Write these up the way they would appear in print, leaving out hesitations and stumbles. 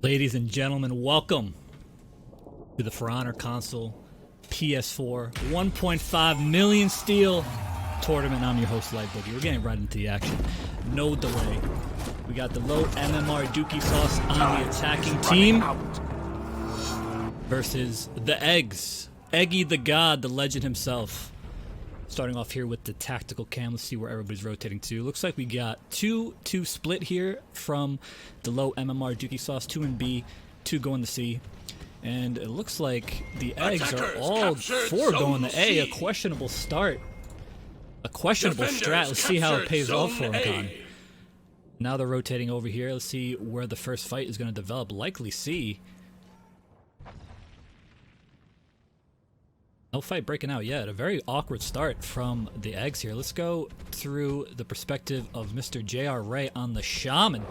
Ladies and gentlemen, welcome to the For Honor console PS4 1.5 million Steel tournament. I'm your host, LightBoogey. We're getting right into the action. No delay. We got the low MMR Dookie sauce on the attacking team versus the Eggs. Eggy the God, the legend himself. Starting off here with the tactical cam. Let's see where everybody's rotating to. Looks like we got two split here from the low MMR Dookie sauce. 2 in B, 2 going to C. And it looks like the Eggs are all 4 going to A. A questionable start. A questionable strat. Let's see how it pays off for him, Con. Now they're rotating over here. Let's see where the first fight is going to develop. Likely C. No fight breaking out yet. A very awkward start from the Eggs here. Let's go through the perspective of Mr. J.R. Ray on the Shaman.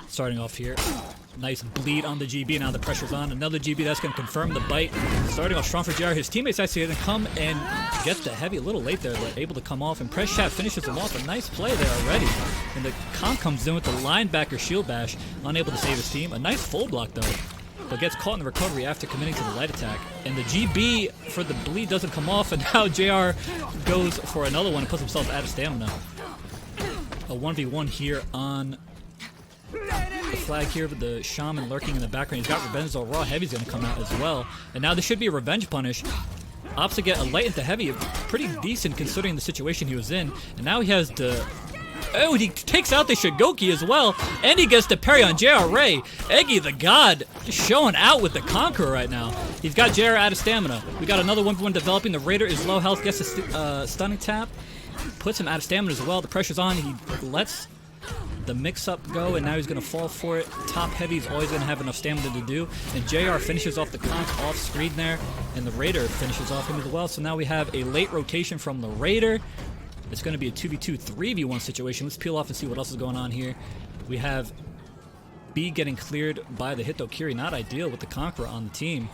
Starting off here. Nice bleed on the GB. Now the pressure's on. Another GB that's going to confirm the bite. Starting off strong for JR. His teammates actually going to come and get the heavy. A little late there, but able to come off. And Press Chat finishes him off. A nice play there already. And the Con comes in with the linebacker shield bash. Unable to save his team. A nice full block though. But gets caught in the recovery after committing to the light attack. And the GB for the bleed doesn't come off, and now JR goes for another one and puts himself out of stamina. A 1v1 here on the flag here with the Shaman lurking in the background. He's got revenge, so Raw Heavy's going to come out as well. And now this should be a revenge punish. Opts to get a light into heavy, pretty decent considering the situation he was in. And now he has the... Oh, he takes out the Shigoki as well, and he gets the parry on JR Ray. Eggy the God just showing out with the Conqueror right now. He's got JR out of stamina. We got another 1v1 developing. The Raider is low health, gets a stunning tap, puts him out of stamina as well. The pressure's on. He lets the mix-up go, and now he's going to fall for it. Top heavy is always going to have enough stamina to do, and JR finishes off the Conk off screen there, and the Raider finishes off him as well. So now we have a late rotation from the Raider. It's going to be a 2v2, 3v1 situation. Let's peel off and see what else is going on here. We have B getting cleared by the Hito Kiri. Not ideal with the Conqueror on the team.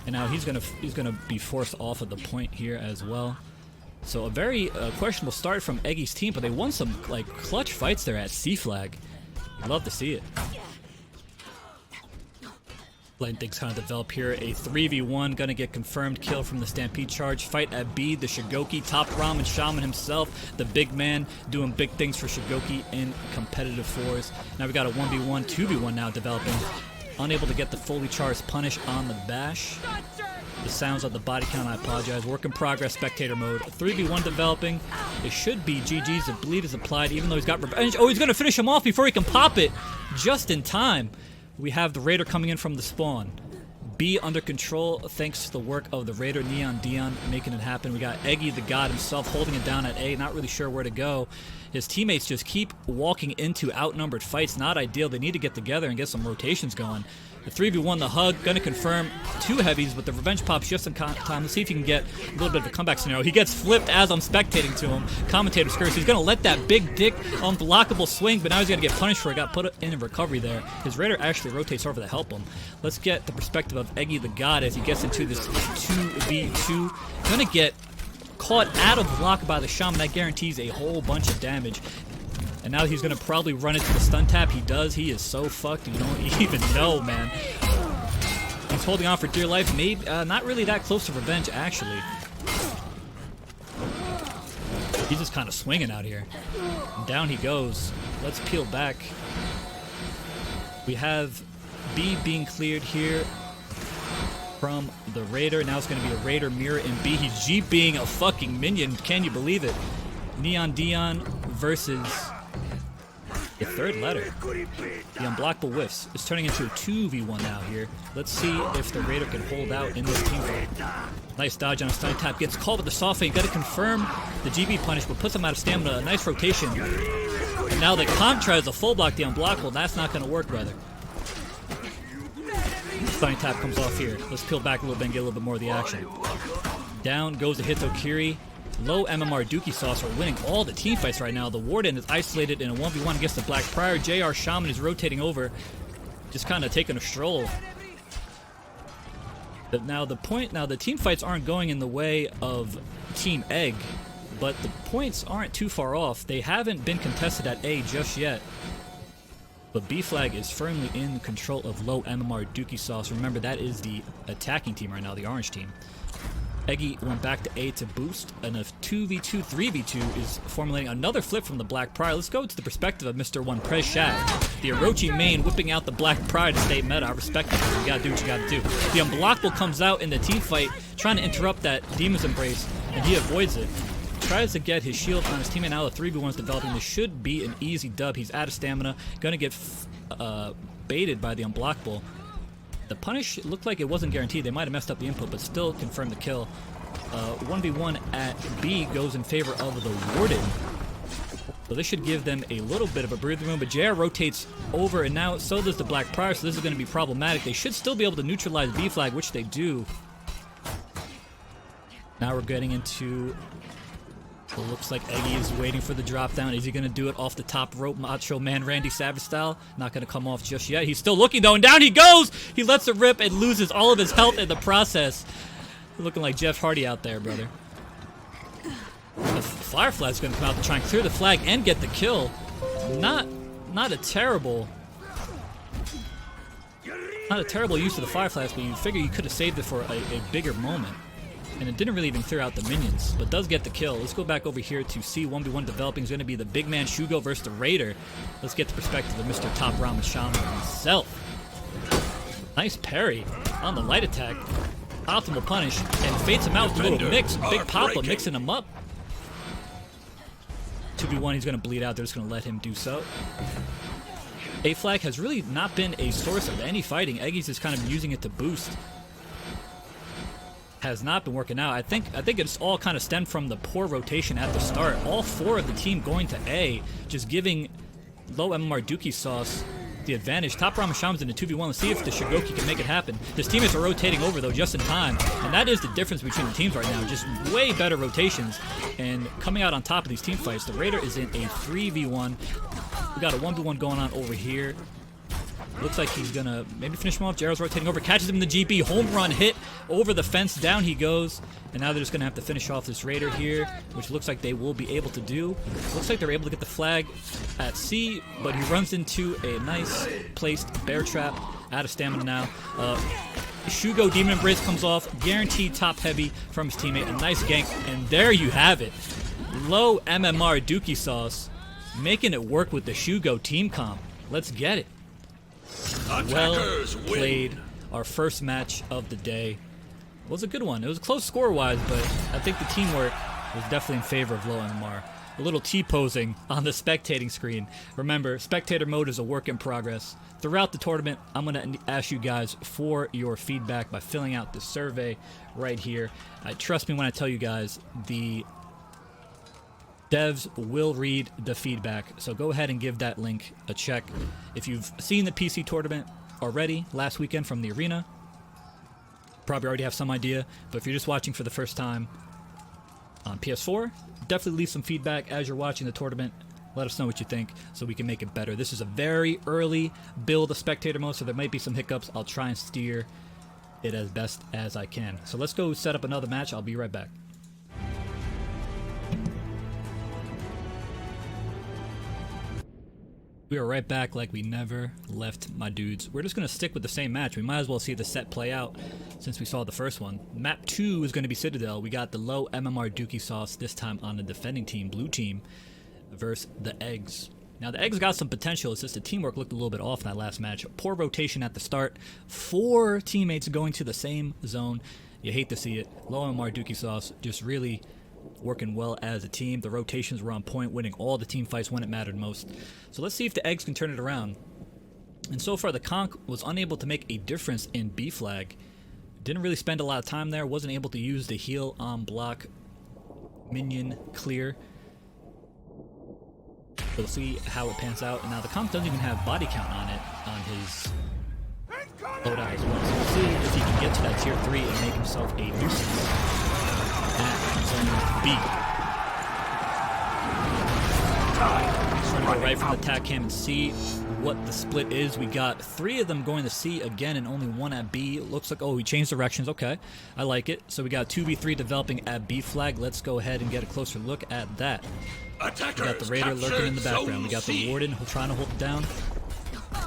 And now he's gonna be forced off of the point here as well. So a very questionable start from Eggy's team, but they won some like clutch fights there at C flag. Love to see it. Letting things kind of develop here. A 3v1 gonna get confirmed kill from the Stampede charge. Fight at B, the Shigoki, top ramen Shaman himself, the big man doing big things for Shigoki in competitive fours. Now we got a 1v1, 2v1 now developing. Unable to get the fully charged punish on the bash. The sounds of the body count, I apologize. Work in progress, spectator mode. 3v1 developing. It should be GG's. The bleed is applied even though he's got revenge. Oh, he's gonna finish him off before he can pop it. Just in time. We have the Raider coming in from the spawn. B under control thanks to the work of the Raider, Neon Dion, making it happen. We got Eggy the God himself holding it down at A, not really sure where to go. His teammates just keep walking into outnumbered fights. Not ideal. They need to get together and get some rotations going. The 3v1, the hug, gonna confirm 2 heavies, but the revenge pops just in time. Let's see if he can get a little bit of a comeback scenario. He gets flipped as I'm spectating to him. Commentator's curse. He's gonna let that big dick unblockable swing, but now he's gonna get punished for it. Got put in recovery there. His Raider actually rotates over to help him. Let's get the perspective of Eggy the God as he gets into this 2v2. Gonna get caught out of block by the Shaman. That guarantees a whole bunch of damage. And now he's going to probably run into the stun tap. He does. He is so fucked. You don't even know, man. He's holding on for dear life. Maybe not really that close to revenge, actually. He's just kind of swinging out here. And down he goes. Let's peel back. We have B being cleared here from the Raider. Now it's going to be a Raider mirror in B. He's G being a fucking minion. Can you believe it? Neon Dion versus... the third letter. The unblockable whiffs is turning into a 2v1 now here. Let's see if the Raider can hold out in this team fight. Nice dodge on a stun tap. Gets called with the soft fade. Got to confirm the GB punish, but puts him out of stamina. A nice rotation. And now the comp tries to full block the unblockable. That's not going to work, brother. Stunning tap comes off here. Let's peel back a little bit and get a little bit more of the action. Down goes the Hito Kiri. Low MMR Dookie sauce are winning all the team fights right now. The Warden is isolated in a 1v1 against the Black Prior. JR Shaman is rotating over, just kind of taking a stroll. But now the team fights aren't going in the way of Team Egg, but the points aren't too far off. They haven't been contested at A just yet. But B flag is firmly in control of low MMR Dookie Sauce. Remember, that is the attacking team right now, the orange team. Eggy went back to A to boost, and a 2v2, 3v2 is formulating another flip from the Black Pride. Let's go to the perspective of Mr. One Prez Shaft. The Orochi main whipping out the Black Pride to stay meta. I respect it. You gotta do what you gotta do. The Unblockable comes out in the team fight, trying to interrupt that Demon's Embrace, and he avoids it. Tries to get his shield on his teammate. Now the 3v1 is developing. This should be an easy dub. He's out of stamina. Gonna get baited by the Unblockable. The punish looked like it wasn't guaranteed. They might have messed up the input, but still confirmed the kill. 1v1 at B goes in favor of the Warden. So this should give them a little bit of a breathing room, but JR rotates over, and now so does the Black Prior, so this is going to be problematic. They should still be able to neutralize B flag, which they do. Now we're getting into... It looks like Eggy is waiting for the drop down. Is he going to do it off the top rope, Macho Man Randy Savage style? Not going to come off just yet. He's still looking though, and down he goes! He lets it rip and loses all of his health in the process. Looking like Jeff Hardy out there, brother. The Firefly is going to come out to try and clear the flag and get the kill. Not a terrible use of the Fireflies, but you figure you could have saved it for a bigger moment. And it didn't really even clear out the minions, but does get the kill. Let's go back over here to see 1v1 developing. Is going to be the big man Shugo versus the Raider. Let's get the perspective of Mr. Top Ramen Shaman himself. Nice parry on the light attack. Optimal punish, and fades him out with a little mix. Big Papa mixing him up. 2v1, he's going to bleed out. They're just going to let him do so. A flag has really not been a source of any fighting. Eggy's just kind of using it to boost. Has not been working out. I think it's all kind of stemmed from the poor rotation at the start. All four of the team going to A, just giving low MMR Dookie Sauce the advantage. Top Ramen Shaman's in a 2v1. Let's see if the Shigoki can make it happen. His teammates are rotating over though just in time, and that is the difference between the teams right now. Just way better rotations, and coming out on top of these team fights. The Raider is in a 3v1. We got a 1v1 going on over here. Looks like he's gonna maybe finish him off. Jarrell's rotating over, catches him in the GB. Home run hit over the fence. Down he goes. And now they're just gonna have to finish off this Raider here, which looks like they will be able to do. Looks like they're able to get the flag at C, but he runs into a nice placed bear trap. Out of stamina now. Shugo Demon Embrace comes off. Guaranteed top heavy from his teammate. A nice gank, and there you have it. Low MMR Dookie Sauce making it work with the Shugo team comp. Let's get it. Well played. Our first match of the day was a good one. It was close score-wise, but I think the teamwork was definitely in favor of low MMR. A little T-posing on the spectating screen. Remember, spectator mode is a work in progress. Throughout the tournament, I'm going to ask you guys for your feedback by filling out this survey right here. Trust me when I tell you guys, the devs will read the feedback, so go ahead and give that link a check. If you've seen the PC tournament already last weekend from the arena, probably already have some idea, but if you're just watching for the first time on PS4, definitely leave some feedback as you're watching the tournament. Let us know what you think so we can make it better. This is a very early build of spectator mode, so there might be some hiccups. I'll try and steer it as best as I can. So let's go set up another match. I'll be right back. We are right back like we never left, my dudes. We're just going to stick with the same match. We might as well see the set play out since we saw the first one. Map 2 is going to be Citadel. We got the low MMR Dookie Sauce, this time on the defending team, blue team, versus the Eggs. Now, the Eggs got some potential. It's just the teamwork looked a little bit off in that last match. Poor rotation at the start. 4 teammates going to the same zone. You hate to see it. Low MMR Dookie Sauce just really working well as a team. The rotations were on point, winning all the team fights when it mattered most. So let's see if the Eggs can turn it around. And so far, the Conch was unable to make a difference in B flag. Didn't really spend a lot of time there. Wasn't able to use the heal on block minion clear. We'll see how it pans out. And now the Conch doesn't even have body count on it, on his loadout as well. So we'll see if he can get to that tier 3 and make himself a nuisance at zone B. Trying to go right from the attack cam and see what the split is. We got 3 of them going to C again and only 1 at B. Looks like, oh, he changed directions. Okay, I like it. So we got 2v3 developing at B flag. Let's go ahead and get a closer look at that. We got the Raider lurking in the background. We got the Warden trying to hold it down.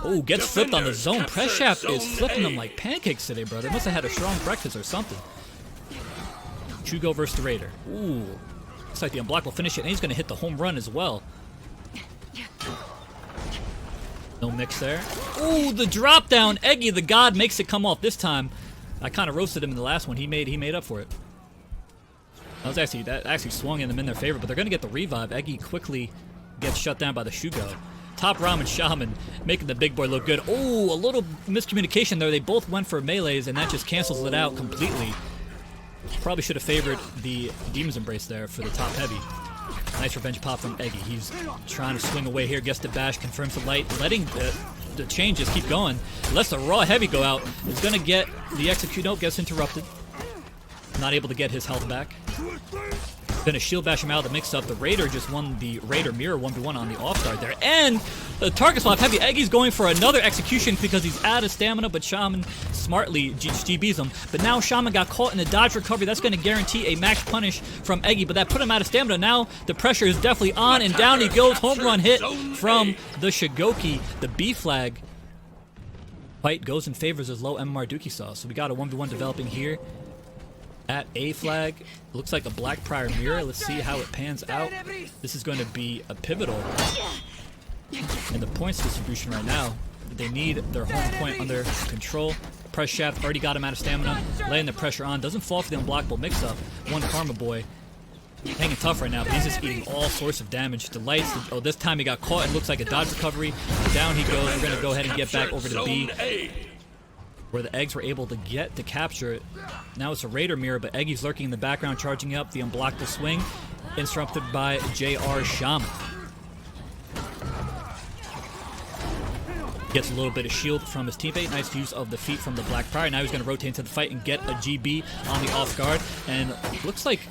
Oh, gets flipped on the zone. Press Shaft is flipping them like pancakes today, bro. They must have had a strong breakfast or something. Chugo versus the Raider. Ooh. Looks like the unblock will finish it, and he's going to hit the home run as well. No mix there. Ooh, the drop down. Eggy, the god, makes it come off this time. I kind of roasted him in the last one. He made up for it. That actually swung them in their favor, but they're going to get the revive. Eggy quickly gets shut down by the Shugo. Top Ramen Shaman making the big boy look good. Oh, a little miscommunication there. They both went for melees, and that just cancels it out completely. Probably should have favored the Demon's Embrace there for the top heavy. Nice revenge pop from Eggy. He's trying to swing away here, gets the bash, confirms the light, letting the changes keep going. Lets the raw heavy go out. Is going to get the execute. Nope, gets interrupted. Not able to get his health back. Gonna shield bash him out of the mix-up. The Raider just won the Raider mirror 1v1 on the off-guard there. And the target swap heavy. Eggy's going for another execution because he's out of stamina, but Shaman smartly GBs him. But now Shaman got caught in the dodge recovery. That's gonna guarantee a max punish from Eggy, but that put him out of stamina. Now the pressure is definitely on, and down he goes. Home run hit from the Shigoki. The B flag fight goes in favor of his low MMR Dookie sauce. So we got a 1v1 developing here. At A flag, looks like a Black Prior mirror. Let's see how it pans out. This is going to be a pivotal in the points distribution right now. They need their home point under control. Press Shaft already got him out of stamina, laying the pressure on. Doesn't fall for the unblockable mix-up. One Karma Boy hanging tough right now, but he's just eating all sorts of damage. The lights, oh, this time he got caught and looks like a dodge recovery. Down he goes. We're going to go ahead and get back over to B, where the eggs were able to get to capture it. Now it's a Raider mirror, but Eggy's lurking in the background, charging up the unblockable swing, interrupted by JR Shaman. Gets a little bit of shield from his teammate. Nice use of the feet from the Black Prior. Now he's going to rotate into the fight and get a GB on the off guard, and it looked like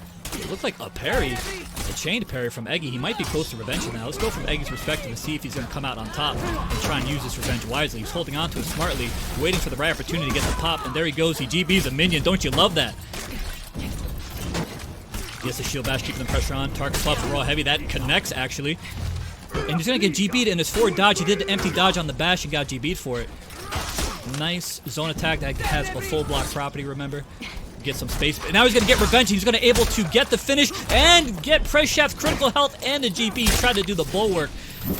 a parry, a chained parry from Eggy. He might be close to revenge now. Let's go from Eggy's perspective and see if he's going to come out on top and try and use this revenge wisely. He's holding on to it smartly, waiting for the right opportunity to get the pop, and there he goes. He GBs a minion. Don't you love that? Gets the shield bash, keeping the pressure on. Target swap for raw heavy. That connects, actually. And he's going to get GB'd in his forward dodge. He did the empty dodge on the bash and got GB'd for it. Nice zone attack that has a full block property, remember? Get some space. But now he's going to get revenge. He's going to able to get the finish and get Press Shaft's critical health and the GP. He tried to do the bulwark.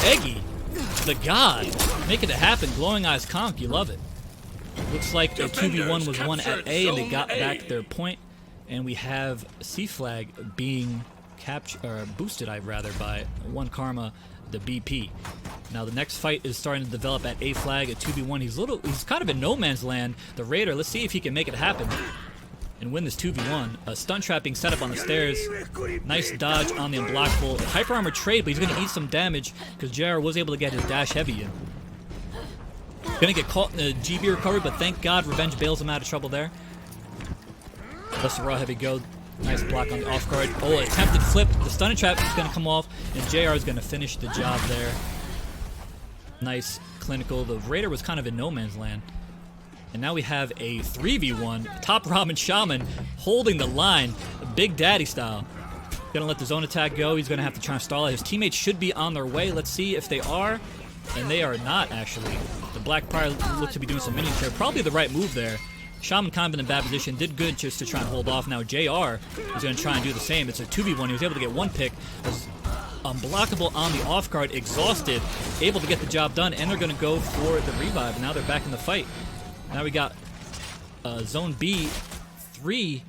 Eggy, the god, making it happen. Glowing Eyes Conk, you love it. Looks like a 2v1 was won at A, and they got back their point. And we have C flag being boosted, by one Karma, the BP. Now the next fight is starting to develop at A flag, a 2v1. He's kind of in no man's land. The Raider, let's see if he can make it happen and win this 2v1. A stun trap being set up on the stairs. Nice dodge on the unblockable. Hyper armor trade, but he's going to eat some damage because JR was able to get his dash heavy in. Going to get caught in the GB recovery, but thank God Revenge bails him out of trouble there. Lets the raw heavy go. Nice block on the off guard. Oh, attempted flip. The stunning trap is going to come off, and JR is going to finish the job there. Nice clinical. The Raider was kind of in no man's land. And now we have a 3v1. Top Ramen Shaman holding the line, Big Daddy style. Gonna let the zone attack go. He's gonna have to try and stall it. His teammates should be on their way. Let's see if they are. And they are not, actually. The Black Prior looks to be doing some minion care. Probably the right move there. Shaman kind of in a bad position. Did good just to try and hold off. Now JR is gonna try and do the same. It's a 2v1. He was able to get one pick. Was unblockable on the off guard. Exhausted. Able to get the job done. And they're gonna go for the revive. Now they're back in the fight. Now we got Zone B. 3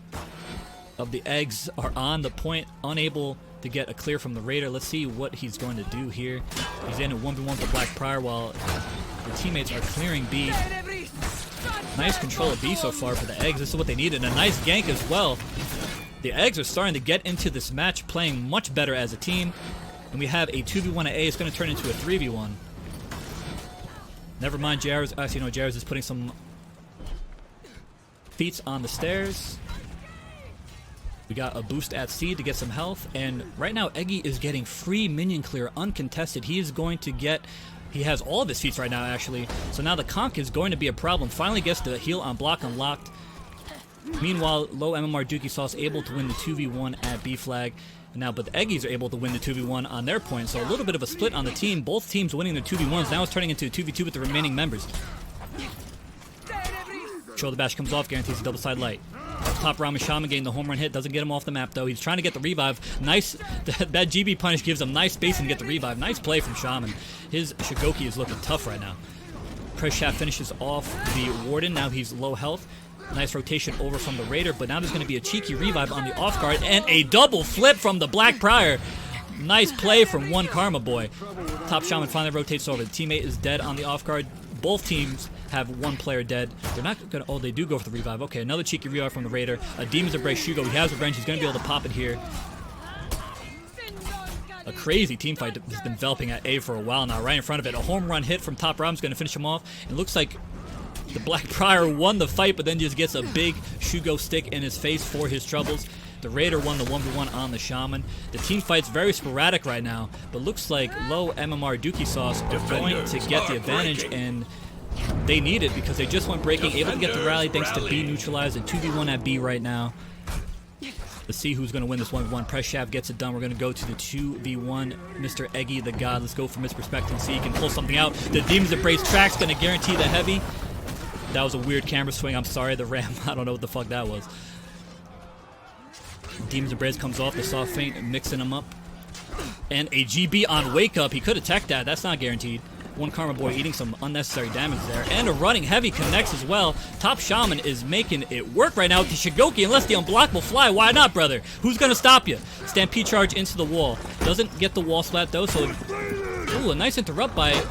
of the eggs are on the point, unable to get a clear from the Raider. Let's see what he's going to do here. He's in a 1v1 with Black Prior while the teammates are clearing B. Nice control of B so far for the eggs. This is what they needed. And a nice gank as well. The eggs are starting to get into this match, playing much better as a team. And we have a 2v1 at A. It's going to turn into a 3v1. Never mind, JR's is putting some feats on the stairs. We got a boost at C to get some health, and right now Eggy is getting free minion clear uncontested. He is going to get, he has all of his feats right now actually, so now the conk is going to be a problem. Finally gets the heal on block unlocked. Meanwhile, low MMR Dookie Sauce able to win the 2v1 at B flag. Now, but the Eggies are able to win the 2v1 on their point, so a little bit of a split on the team. Both teams winning the 2v1s. Now it's turning into a 2v2 with the remaining members. Shoulder bash comes off, guarantees a double side light. Top Ramen Shaman getting the home run hit. Doesn't get him off the map, though. He's trying to get the revive. Nice. That GB punish gives him nice space and get the revive. Nice play from Shaman. His Shigoki is looking tough right now. Press Shaft finishes off the Warden. Now he's low health. Nice rotation over from the Raider, but now there's going to be a cheeky revive on the off guard and a double flip from the Black Prior. Nice play from one Karma Boy. Top Shaman finally rotates over. The teammate is dead on the off guard. Both teams have one player dead. They're not going to... Oh, they do go for the revive. Okay, another cheeky revive from the Raider. A Demon's Embrace Shugo. He has revenge. He's going to be able to pop it here. A crazy team fight has been developing at A for a while now. Right in front of it. A home run hit from Top Ram's going to finish him off. It looks like the Black Prior won the fight, but then just gets a big Shugo stick in his face for his troubles. The Raider won the 1v1 on the Shaman. The team fight's very sporadic right now, but looks like low MMR Dookie Sauce are going to get the advantage, and they need it because they just went breaking, able to get the rally thanks to B neutralized, and 2v1 at B right now. Let's see who's going to win this 1v1. Press Shaft gets it done. We're going to go to the 2v1. Mr. Eggy the God. Let's go from his perspective and see he can pull something out. The Demon's Embrace track's going to guarantee the heavy. That was a weird camera swing. I'm sorry, the Ram. I don't know what the fuck that was. Demon's Embrace comes off. The soft feint, mixing him up. And a GB on Wake Up. He could attack that. That's not guaranteed. One Karma Boy eating some unnecessary damage there. And a running heavy connects as well. Top Shaman is making it work right now with the Shigoki. Unless the unblockable fly. Why not, brother? Who's going to stop you? Stampede charge into the wall. Doesn't get the wall splat, though. So, ooh, a nice interrupt by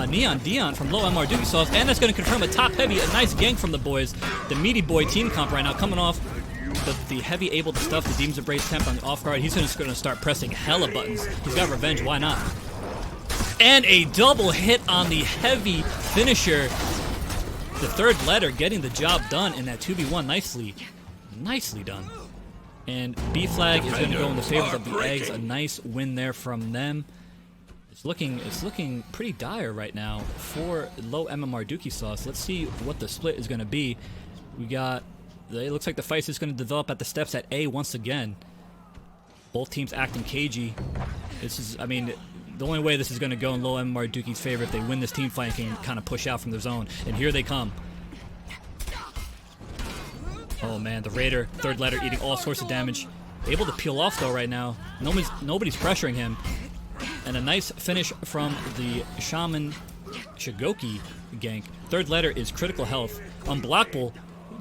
Neon Dion from low MR Dookie Sauce. And that's going to confirm a top heavy. A nice gank from the boys. The Meaty Boy team comp right now coming off. The heavy able to stuff the Demon's Embrace temp on the off guard. He's just going to start pressing hella buttons. He's got revenge. Why not? And a double hit on the heavy finisher. The third letter getting the job done in that 2v1. Nicely done. And B flag is going to go in the favor of the Eggs. A nice win there from them. It's looking pretty dire right now for low MMR Dookie Sauce. Let's see what the split is going to be. We got... It looks like the fight is going to develop at the steps at A once again. Both teams acting cagey. This is, I mean, the only way this is going to go in low MMR Dookie's favor if they win this team fight and can kind of push out from their zone. And here they come. Oh man, the Raider, third letter, eating all sorts of damage. Able to peel off though right now. Nobody's pressuring him. And a nice finish from the Shaman Shigoki gank. Third letter is critical health. Unblockable.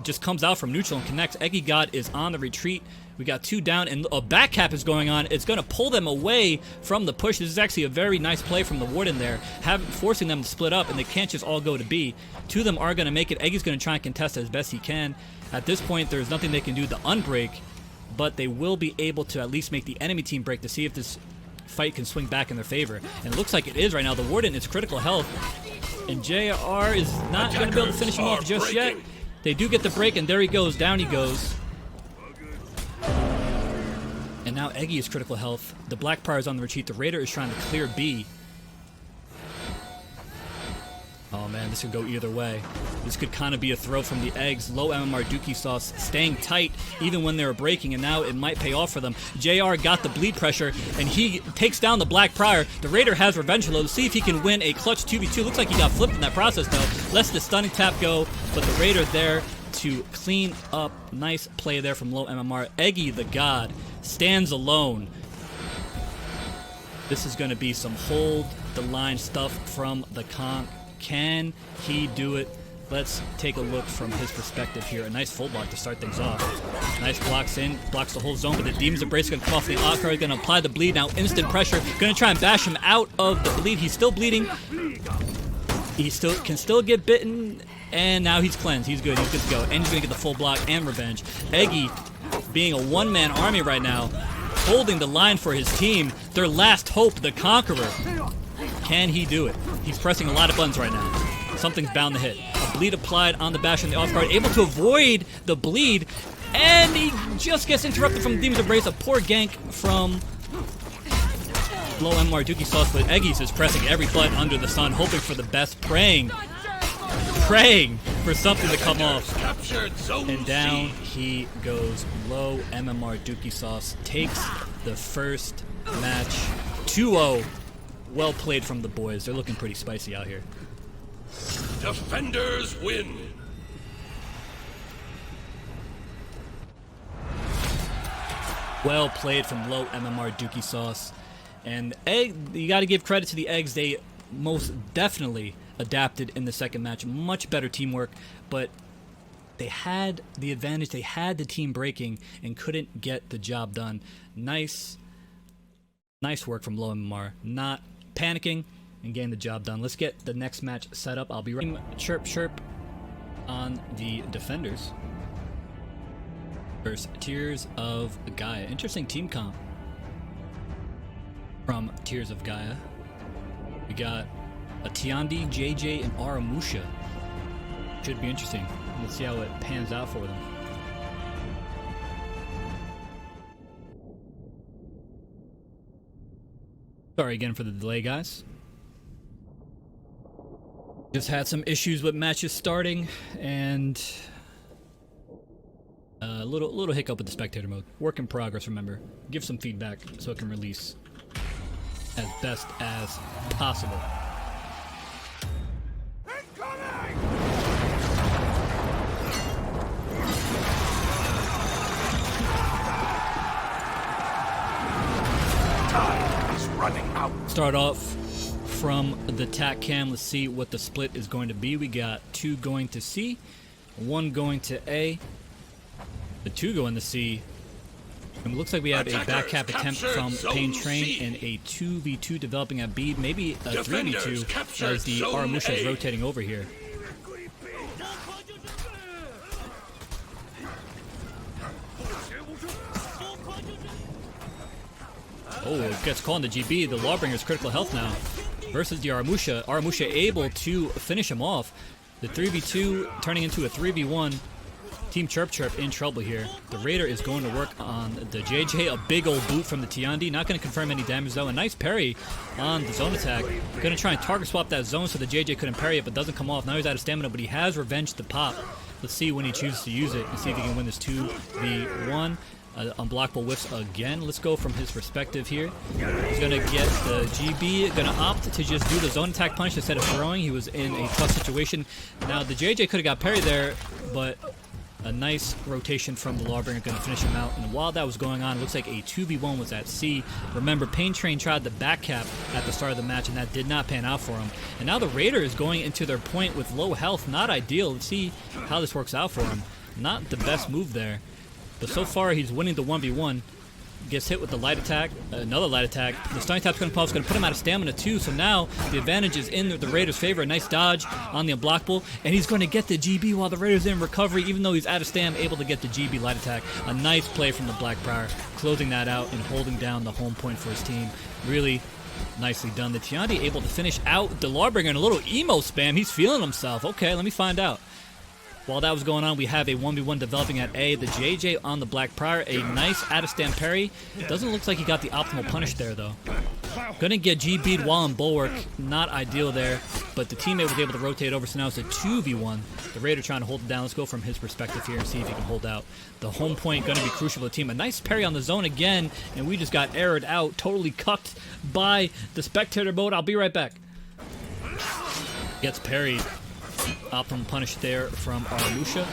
Just comes out from neutral and connects. Eggy God is on the retreat. We got two down, and a back cap is going on. It's going to pull them away from the push. This is actually a very nice play from the Warden there, forcing them to split up, and they can't just all go to B. Two of them are going to make it. Eggy's going to try and contest as best he can. At this point, there's nothing they can do to unbreak, but they will be able to at least make the enemy team break to see if this fight can swing back in their favor. And it looks like it is right now. The Warden is critical health, and JR is not going to be able to finish him off just yet. They do get the break, and there he goes. Down he goes. And now Eggy is critical health. The Black Prior is on the retreat. The Raider is trying to clear B. Oh man, this could go either way. This could kind of be a throw from the Eggs. Low MMR Dookie Sauce staying tight even when they were breaking, and now it might pay off for them. JR got the bleed pressure, and he takes down the Black Prior. The Raider has revenge low. Let's see if he can win a clutch 2v2. Looks like he got flipped in that process though. Lets the stunning tap go, but the Raider there to clean up. Nice play there from low MMR. Eggy the God stands alone. This is going to be some hold the line stuff from the Conk. Can he do it? Let's take a look from his perspective here. A nice full block to start things off. Nice blocks in, blocks the whole zone, but the Demon's Embrace is going to come off the off guard, going to apply the bleed. Now instant pressure, going to try and bash him out of the bleed. He's still bleeding. He can still get bitten, and now he's cleansed. He's good. He's good to go. And he's going to get the full block and revenge. Eggy, being a one-man army right now, holding the line for his team. Their last hope, the Conqueror. Can he do it? He's pressing a lot of buttons right now. Something's bound to hit. A bleed applied on the bash on the off guard, able to avoid the bleed, and he just gets interrupted from the Demon's Embrace. A poor gank from low MR Dookie Sauce, but Eggy's is pressing every button under the sun, hoping for the best, praying for something to come off. And down he goes. Low MMR Dookie Sauce takes the first match. 2-0. Well played from the boys. They're looking pretty spicy out here. Defenders win. Well played from low MMR Dookie sauce. And egg, you got to give credit to the eggs. They most definitely adapted in the second match. Much better teamwork, but they had the advantage. They had the team breaking and couldn't get the job done. Nice work from low MMR. Not panicking and getting the job done. Let's get the next match set up. I'll be running Chirp on the defenders versus Tears of Gaia. Interesting team comp from Tears of Gaia. We got a Tiandi, JJ, and Aramusha. Should be interesting. Let's see how it pans out for them. Sorry again for the delay, guys. Just had some issues with matches starting, and a little hiccup with the spectator mode. Work in progress, remember. Give some feedback so it can release as best as possible. Time is running out. Start off from the TAC cam. Let's see what the split is going to be. We got 2 going to C, 1 going to A. The 2 going to C. And it looks like we have a back cap attempt from Pain Train and a 2v2 developing at B. Maybe a 3v2 as the Aramusha is rotating over here. Oh, it gets caught in the GB. The Lawbringer's critical health now versus the Aramusha. Aramusha able to finish him off. The 3v2 turning into a 3v1. Team Chirp in trouble here. The Raider is going to work on the JJ. A big old boot from the Tiandi. Not going to confirm any damage though. A nice parry on the zone attack. Going to try and target swap that zone so the JJ couldn't parry it, but doesn't come off. Now he's out of stamina, but he has revenged the pop. Let's see when he chooses to use it and see if he can win this 2v1. Unblockable whiffs again. Let's go from his perspective here. He's going to get the GB. Going to opt to just do the zone attack punch instead of throwing. He was in a tough situation. Now the JJ could have got parried there, but a nice rotation from the Lawbringer, going to finish him out. And while that was going on, it looks like a 2v1 was at C. Remember, Pain Train tried the back cap at the start of the match, and that did not pan out for him. And now the Raider is going into their point with low health. Not ideal. Let's see how this works out for him. Not the best move there. But so far, he's winning the 1v1. Gets hit with the light attack, another light attack. The stunning tap's going to pop, going to put him out of stamina too. So now the advantage is in the Raiders' favor. A nice dodge on the unblockable, and he's going to get the GB while the Raiders in recovery, even though he's out of stam, able to get the GB light attack. A nice play from the Black Prior, closing that out and holding down the home point for his team. Really nicely done. The Tiandi able to finish out the Lawbringer in a little emo spam. He's feeling himself. Okay, let me find out. While that was going on, we have a 1v1 developing at A. The JJ on the Black Prior, a nice out-of-stand parry. It doesn't look like he got the optimal punish there, though. Gonna get GB'd while in Bulwark. Not ideal there, but the teammate was able to rotate over, so now it's a 2v1. The Raider trying to hold it down. Let's go from his perspective here and see if he can hold out. The home point gonna be crucial for the team. A nice parry on the zone again, and we just got errored out. Totally cucked by the spectator mode. I'll be right back. Gets parried. Optimal punish there from Aramusha.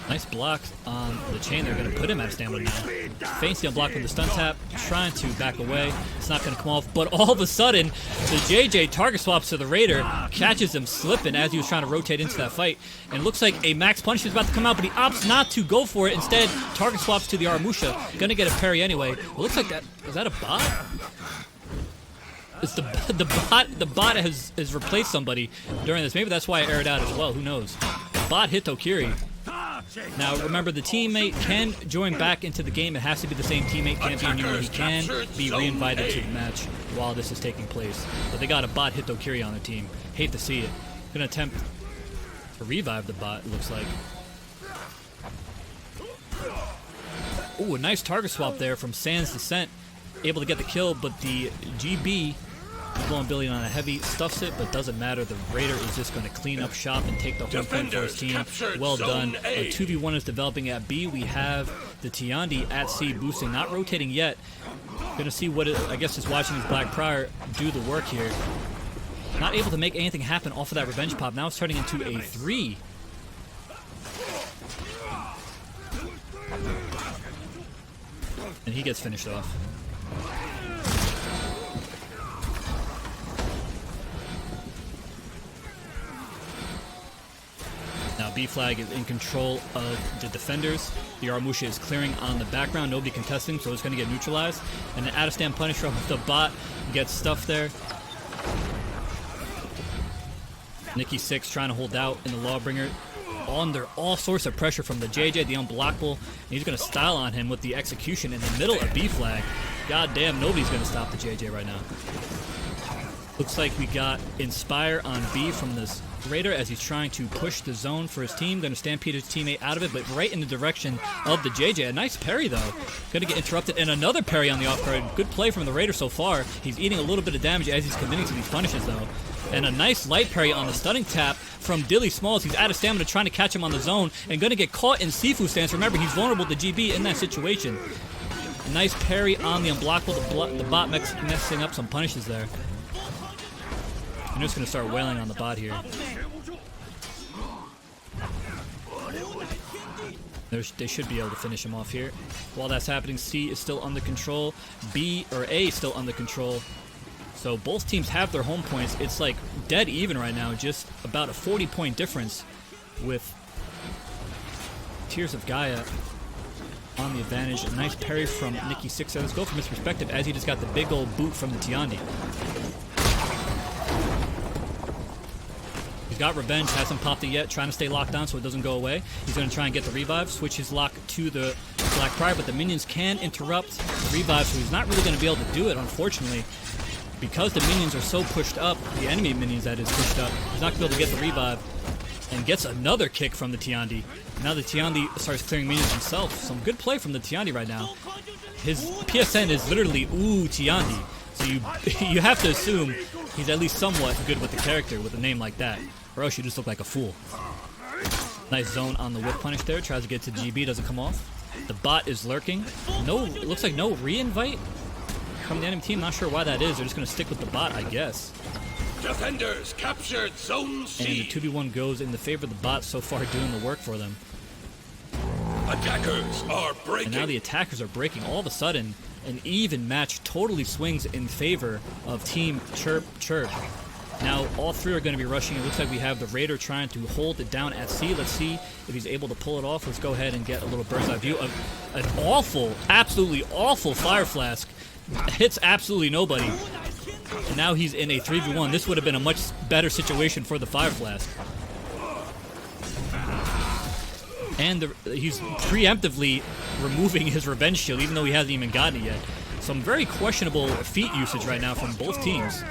Nice blocks on the chain. They're going to put him out of stamina now. Feints the unblock with the stun tap, trying to back away. It's not going to come off, but all of a sudden, the JJ target swaps to the Raider, catches him slipping as he was trying to rotate into that fight. And it looks like a max punish is about to come out, but he opts not to go for it. Instead, target swaps to the Aramusha. Going to get a parry anyway. It looks like that. Is that a bot? It's the bot has replaced somebody during this. Maybe that's why I aired out as well. Who knows? The bot hit Tokiri. Now remember, the teammate can join back into the game. It has to be the same teammate. Can't be a new one. He can be re-invited to the match while this is taking place. But they got a bot hit Tokiri on their team. Hate to see it. Gonna attempt to revive the bot. It looks like. Ooh, a nice target swap there from Sans Descent. Able to get the kill, but the GB Blowing Billy on a heavy, stuffs it, but doesn't matter. The Raider is just going to clean up shop and take the home point for his team. Well done. A 2v1 is developing at B. We have the Tiandi at C boosting, not rotating yet. Gonna see what I guess is watching his Black Prior do the work here. Not able to make anything happen off of that revenge pop. Now it's turning into a 3. And he gets finished off. Now B flag is in control of the defenders. The Armusha is clearing on the background. Nobody contesting, so it's going to get neutralized. And an out-of-stand punish from the bot gets stuffed there. Nikki 6 trying to hold out in the Lawbringer. Under all sorts of pressure from the JJ, the unblockable. And he's going to style on him with the execution in the middle of B flag. God damn, nobody's going to stop the JJ right now. Looks like we got Inspire on B from this Raider as he's trying to push the zone for his team. Going to stampede his teammate out of it, but right in the direction of the JJ. A nice parry, though. Going to get interrupted, and another parry on the off guard. Good play from the Raider so far. He's eating a little bit of damage as he's committing to these punishes, though. And a nice light parry on the stunning tap from Dilly Smalls. He's out of stamina trying to catch him on the zone and going to get caught in Sifu stance. Remember, he's vulnerable to GB in that situation. Nice parry on the unblockable. The bot messing up some punishes there. I'm just going to start wailing on the bot here. They should be able to finish him off here. While that's happening, C is still under control. B or A is still under control. So both teams have their home points. It's like dead even right now, just about a 40-point difference with Tears of Gaia on the advantage. A nice parry from Nikki 6. Let's go from his perspective as he just got the big old boot from the Tiandi. He's got revenge, hasn't popped it yet, trying to stay locked down so it doesn't go away. He's going to try and get the revive, switch his lock to the Black Prior, but the minions can interrupt the revive, so he's not really going to be able to do it, unfortunately. Because the minions are so pushed up, the enemy minions that is pushed up, he's not going to be able to get the revive, and gets another kick from the Tiandi. Now the Tiandi starts clearing minions himself. Some good play from the Tiandi right now. His PSN is literally ooh Tiandi, so you have to assume he's at least somewhat good with the character with a name like that, or else you just look like a fool. Nice zone on the whip punish there. Tries to get to GB, doesn't come off. The bot is lurking. No, it looks like no re-invite from the enemy team. Not sure why that is. They're just going to stick with the bot, I guess. Defenders captured Zone C. And the 2v1 goes in the favor of the bot so far, doing the work for them. Attackers are breaking. And now the attackers are breaking. All of a sudden, an even match totally swings in favor of Team Chirp. Now all three are going to be rushing. It looks like we have the Raider trying to hold it down at C. Let's see if he's able to pull it off. Let's go ahead and get a little bird's eye view of an awful, absolutely awful Fire Flask. Hits absolutely nobody. And now he's in a 3v1. This would have been a much better situation for the Fire Flask. And he's preemptively removing his revenge shield, even though he hasn't even gotten it yet. Some very questionable feat usage right now from both teams.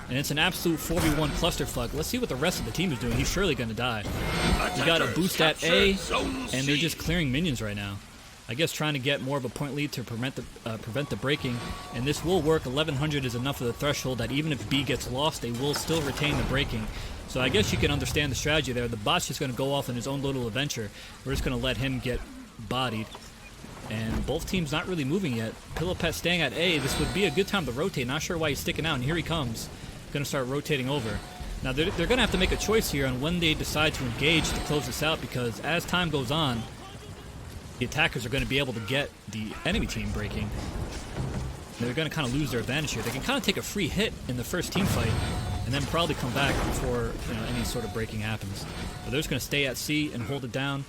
And it's an absolute 4v1 clusterfuck. Let's see what the rest of the team is doing. He's surely going to die. We got a boost at A, and they're just clearing minions right now. I guess trying to get more of a point lead to prevent the breaking. And this will work. 1100 is enough of the threshold that even if B gets lost, they will still retain the breaking. So I guess you can understand the strategy there. The bot's just going to go off on his own little adventure. We're just going to let him get bodied. And both teams not really moving yet. Pillow Pet staying at A. This would be a good time to rotate. Not sure why he's sticking out. And here he comes. Going to start rotating over. Now they're going to have to make a choice here on when they decide to engage to close this out, because as time goes on, the attackers are going to be able to get the enemy team breaking. They're going to kind of lose their advantage here. They can kind of take a free hit in the first team fight and then probably come back before any sort of breaking happens. But they're just going to stay at C and hold it down.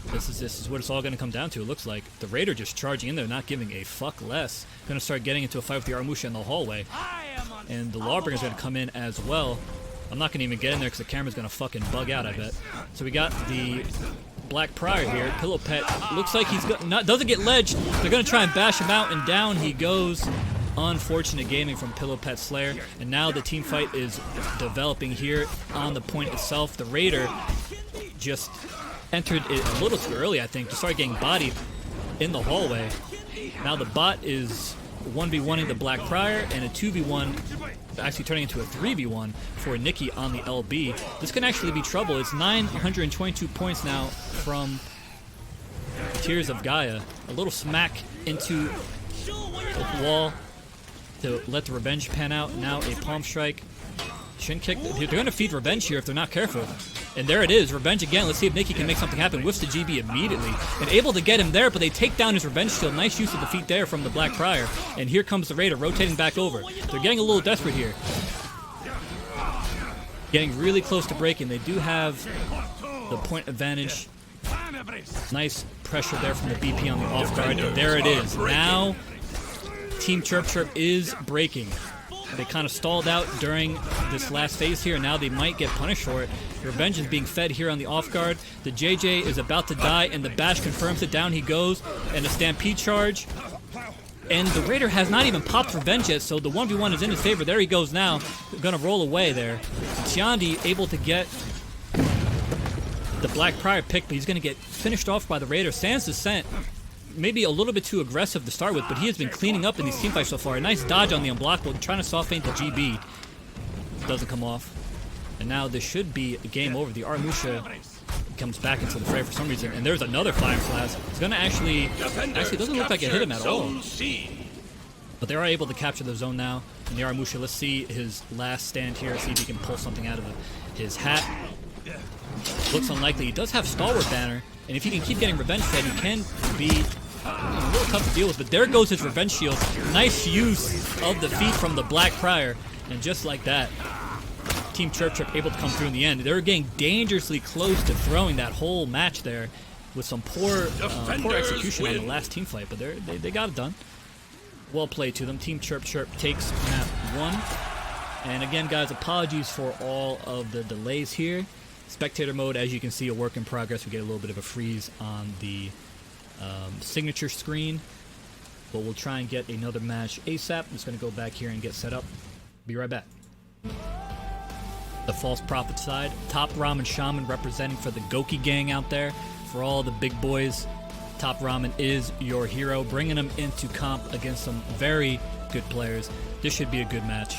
This is what it's all going to come down to, it looks like. The Raider just charging in there, not giving a fuck less. Going to start getting into a fight with the Armusha in the hallway. And the Lawbringer's going to come in as well. I'm not going to even get in there because the camera's going to fucking bug out, I bet. So we got the Black Prior here. Pillow Pet looks like he's doesn't get ledged. They're going to try and bash him out, and down he goes. Unfortunate gaming from Pillow Pet Slayer. And now the team fight is developing here on the point itself. The Raider just entered it a little too early, I think, to start getting bodied in the hallway. Now the bot is 1v1ing the Black Prior and a 2v1, actually turning into a 3v1 for Nikki on the LB. This can actually be trouble. It's 922 points now from Tears of Gaia. A little smack into the wall to let the revenge pan out. Now a palm strike. Shin kick. They're going to feed revenge here if they're not careful. And there it is. Revenge again. Let's see if Nikki can make something happen. Whiffs the GB immediately. And able to get him there, but they take down his revenge shield. Nice use of the feet there from the Black Prior. And here comes the Raider rotating back over. They're getting a little desperate here. Getting really close to breaking. They do have the point advantage. Nice pressure there from the BP on the off guard. And there it is. Now, Team Chirp is breaking. They kind of stalled out during this last phase here, and now they might get punished for it. Revenge is being fed here on the off guard. The JJ is about to die, and the bash confirms it. Down he goes, and a stampede charge. And the Raider has not even popped Revenge yet, so the 1v1 is in his favor. There he goes now. Gonna roll away there. Tiandi able to get the Black Prior pick, but he's gonna get finished off by the Raider. Sans Descent. Maybe a little bit too aggressive to start with, but he has been cleaning up in these teamfights so far. A nice dodge on the unblockable, trying to soft feint the GB. Doesn't come off. And now this should be a game over. The Armusha comes back into the fray for some reason, and there's another Fire Flash. It's going to actually doesn't look like it hit him at all. But they are able to capture the zone now. And the Armusha, let's see his last stand here, see if he can pull something out of his hat. Looks unlikely. He does have Stalwart Banner, and if he can keep getting Revenge fed, he can be a little tough to deal with. But there goes his Revenge shield. Nice use of the feet from the Black Prior, and just like that, Team Chirp able to come through in the end. They're getting dangerously close to throwing that whole match there with some poor execution on the last team fight, but they got it done. Well played to them. Team Chirp takes map 1. And again, guys, apologies for all of the delays here. Spectator mode, as you can see, a work in progress. We get a little bit of a freeze on the signature screen, but we'll try and get another match ASAP. I'm just going to go back here and get set up. Be right back. The False Prophet side, Top Ramen Shaman representing for the Goki gang out there. For all the big boys, Top Ramen is your hero, bringing them into comp against some very good players. This should be a good match.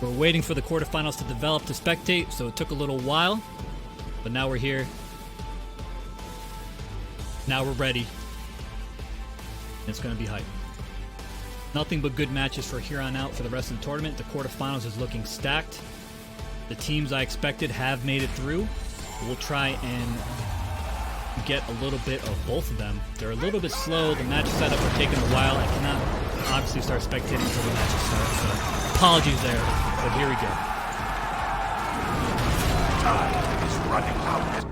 We're waiting for the quarterfinals to develop to spectate, so it took a little while, but now we're here. Now we're ready. It's going to be hype. Nothing but good matches for here on out for the rest of the tournament. The quarterfinals is looking stacked. The teams I expected have made it through. We'll try and get a little bit of both of them. They're a little bit slow. The match setup are taking a while. I cannot obviously start spectating until the matches start, so apologies there, but here we go. Time is running out.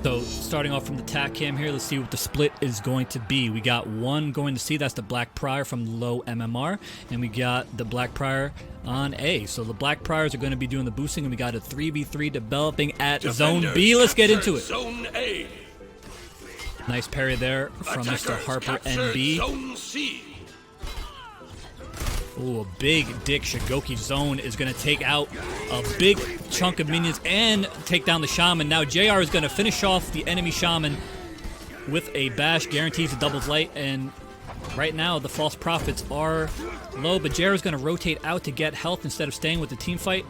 So starting off from the TAC cam here, let's see what the split is going to be. We got one going to C, that's the Black Prior from low MMR, and we got the Black Prior on A. So the Black Priors are going to be doing the boosting, and we got a 3v3 developing at Zone B. Let's get into it. Zone A. Nice parry there from Mr. Harper NB. Zone C. Ooh, a big dick Shigoki Zone is going to take out a big chunk of minions and take down the Shaman. Now JR is going to finish off the enemy Shaman with a bash, guarantees a doubles light, and right now the False Prophets are low, but JR is going to rotate out to get health instead of staying with the team fight.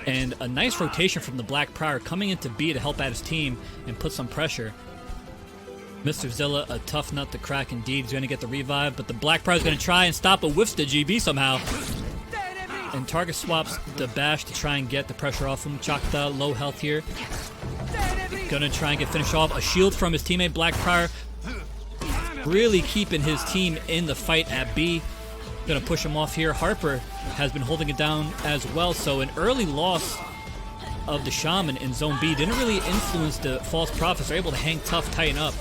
And a nice rotation from the Black Prior coming into B to help out his team and put some pressure. Mr. Zilla, a tough nut to crack indeed. He's going to get the revive, but the Black Prior is going to try and stop a whiffs the GB somehow. And target swaps the bash to try and get the pressure off him. Chakta, low health here. Going to try and get finished off. A shield from his teammate Black Prior. Really keeping his team in the fight at B. Going to push him off here. Harper has been holding it down as well, so an early loss of the Shaman in Zone B didn't really influence the False Prophets. They're able to hang tough, tighten up,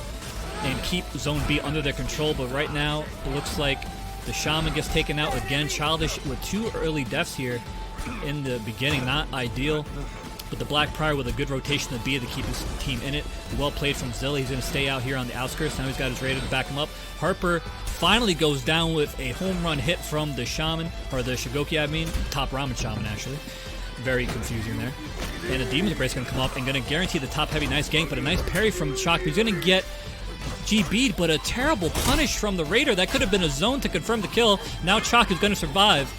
and keep Zone B under their control, but right now it looks like the Shaman gets taken out again. Childish with 2 early deaths here in the beginning, not ideal, but the Black Prior with a good rotation of B to keep his team in it. Well played from Zilla. He's going to stay out here on the outskirts. Now he's got his Raider to back him up. Harper finally goes down with a home run hit from the Shaman, or the Shigoki I mean, Top Ramen Shaman actually. Very confusing there. And a Demon's Embrace is going to come up and going to guarantee the top heavy. Nice gank, but a nice parry from Shock. He's going to get GB'd, but a terrible punish from the Raider. That could have been a zone to confirm the kill. Now Chalk is going to survive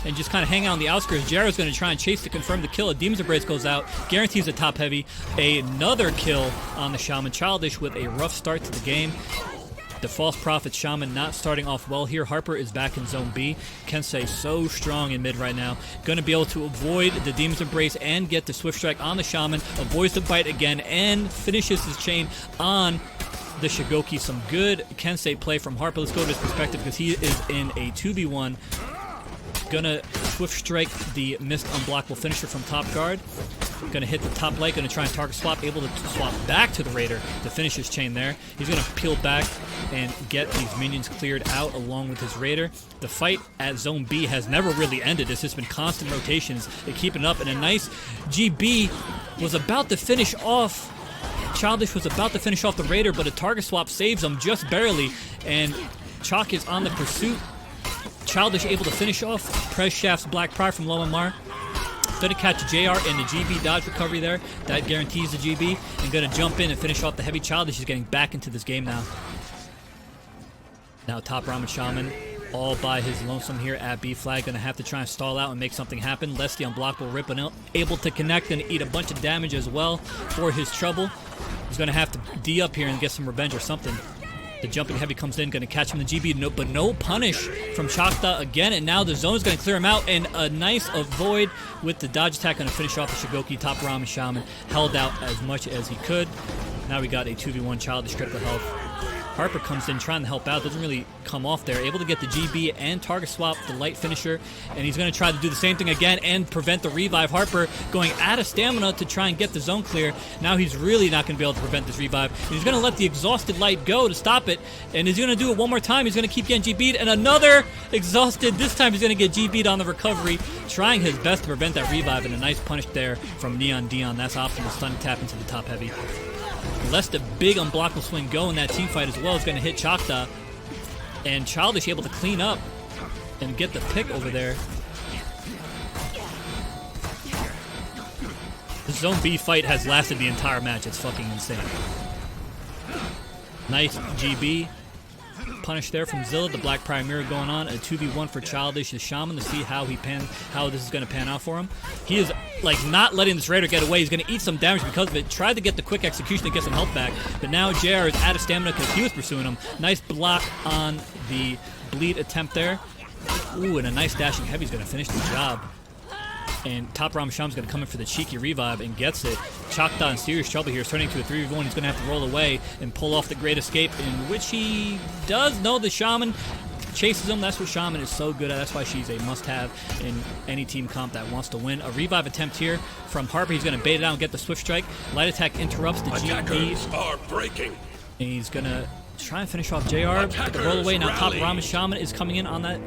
and just kind of hang out on the outskirts. Jaro's going to try and chase to confirm the kill. A Demon's Embrace goes out, guarantees a top heavy. Another kill on the Shaman. Childish with a rough start to the game. The False Prophet Shaman not starting off well here. Harper is back in Zone B. Kensei so strong in mid right now. Going to be able to avoid the Demon's Embrace and get the Swift Strike on the Shaman. Avoids the bite again and finishes his chain on the Shigoki. Some good Kensei play from Harper. Let's go to his perspective because he is in a 2v1. Gonna Swift Strike the missed unblockable finisher from top guard. Gonna hit the top light, gonna try and target swap, able to swap back to the Raider to finish his chain there. He's gonna peel back and get these minions cleared out along with his Raider. The fight at Zone B has never really ended. It's just been constant rotations. They keep it up, and a nice GB was about to finish off. Childish was about to finish off the Raider, but a target swap saves him just barely, and Chalk is on the pursuit. Childish able to finish off Prez Shaft's Black Pride from low MR. Gonna catch JR in the GB dodge recovery there. That guarantees the GB. And gonna jump in and finish off the heavy. Childish is getting back into this game now. Now top Ramen Shaman all by his lonesome here at B flag. Gonna have to try and stall out and make something happen. Less the unblockable rip and able to connect and eat a bunch of damage as well for his trouble. He's gonna have to D up here and get some revenge or something. The jumping heavy comes in, going to catch him in the GB, but no punish from Chakta again, and now the zone is going to clear him out, and a nice avoid with the dodge attack, going to finish off the Shigoki. Top Ramen Shaman held out as much as he could. Now we got a 2v1 Childish critical health. Harper comes in trying to help out, doesn't really come off there. Able to get the GB and target swap the light finisher, and he's going to try to do the same thing again and prevent the revive. Harper going out of stamina to try and get the zone clear. Now he's really not going to be able to prevent this revive. And he's going to let the exhausted light go to stop it, and he's going to do it one more time. He's going to keep getting GB'd, and another exhausted. This time he's going to get GB'd on the recovery, trying his best to prevent that revive, and a nice punish there from Neon Dion. That's optimal stun tap into the top heavy. Lets the big unblockable swing go in that team fight as well. Is going to hit Chakta, and Childish able to clean up and get the pick over there. The Zone B fight has lasted the entire match. It's fucking insane. Nice GB punish there from Zilla. The Black Primera going on. A 2v1 for Childish, the Shaman, to see how this is going to pan out for him. He is like not letting this Raider get away. He's going to eat some damage because of it. Tried to get the quick execution to get some health back, but now JR is out of stamina because he was pursuing him. Nice block on the bleed attempt there. Ooh, and a nice dashing heavy is going to finish the job. And Top Ramen Shaman's going to come in for the cheeky revive and gets it. Chakta in serious trouble here. It's turning into a 3v1. He's going to have to roll away and pull off the Great Escape, in which he does. No, the Shaman chases him. That's what Shaman is so good at. That's why she's a must-have in any team comp that wants to win. A revive attempt here from Harper. He's going to bait it out and get the Swift Strike. Light attack interrupts the GB. Are breaking. And he's going to try and finish off JR. Get the roll away. Now Top Ramen Shaman is coming in on that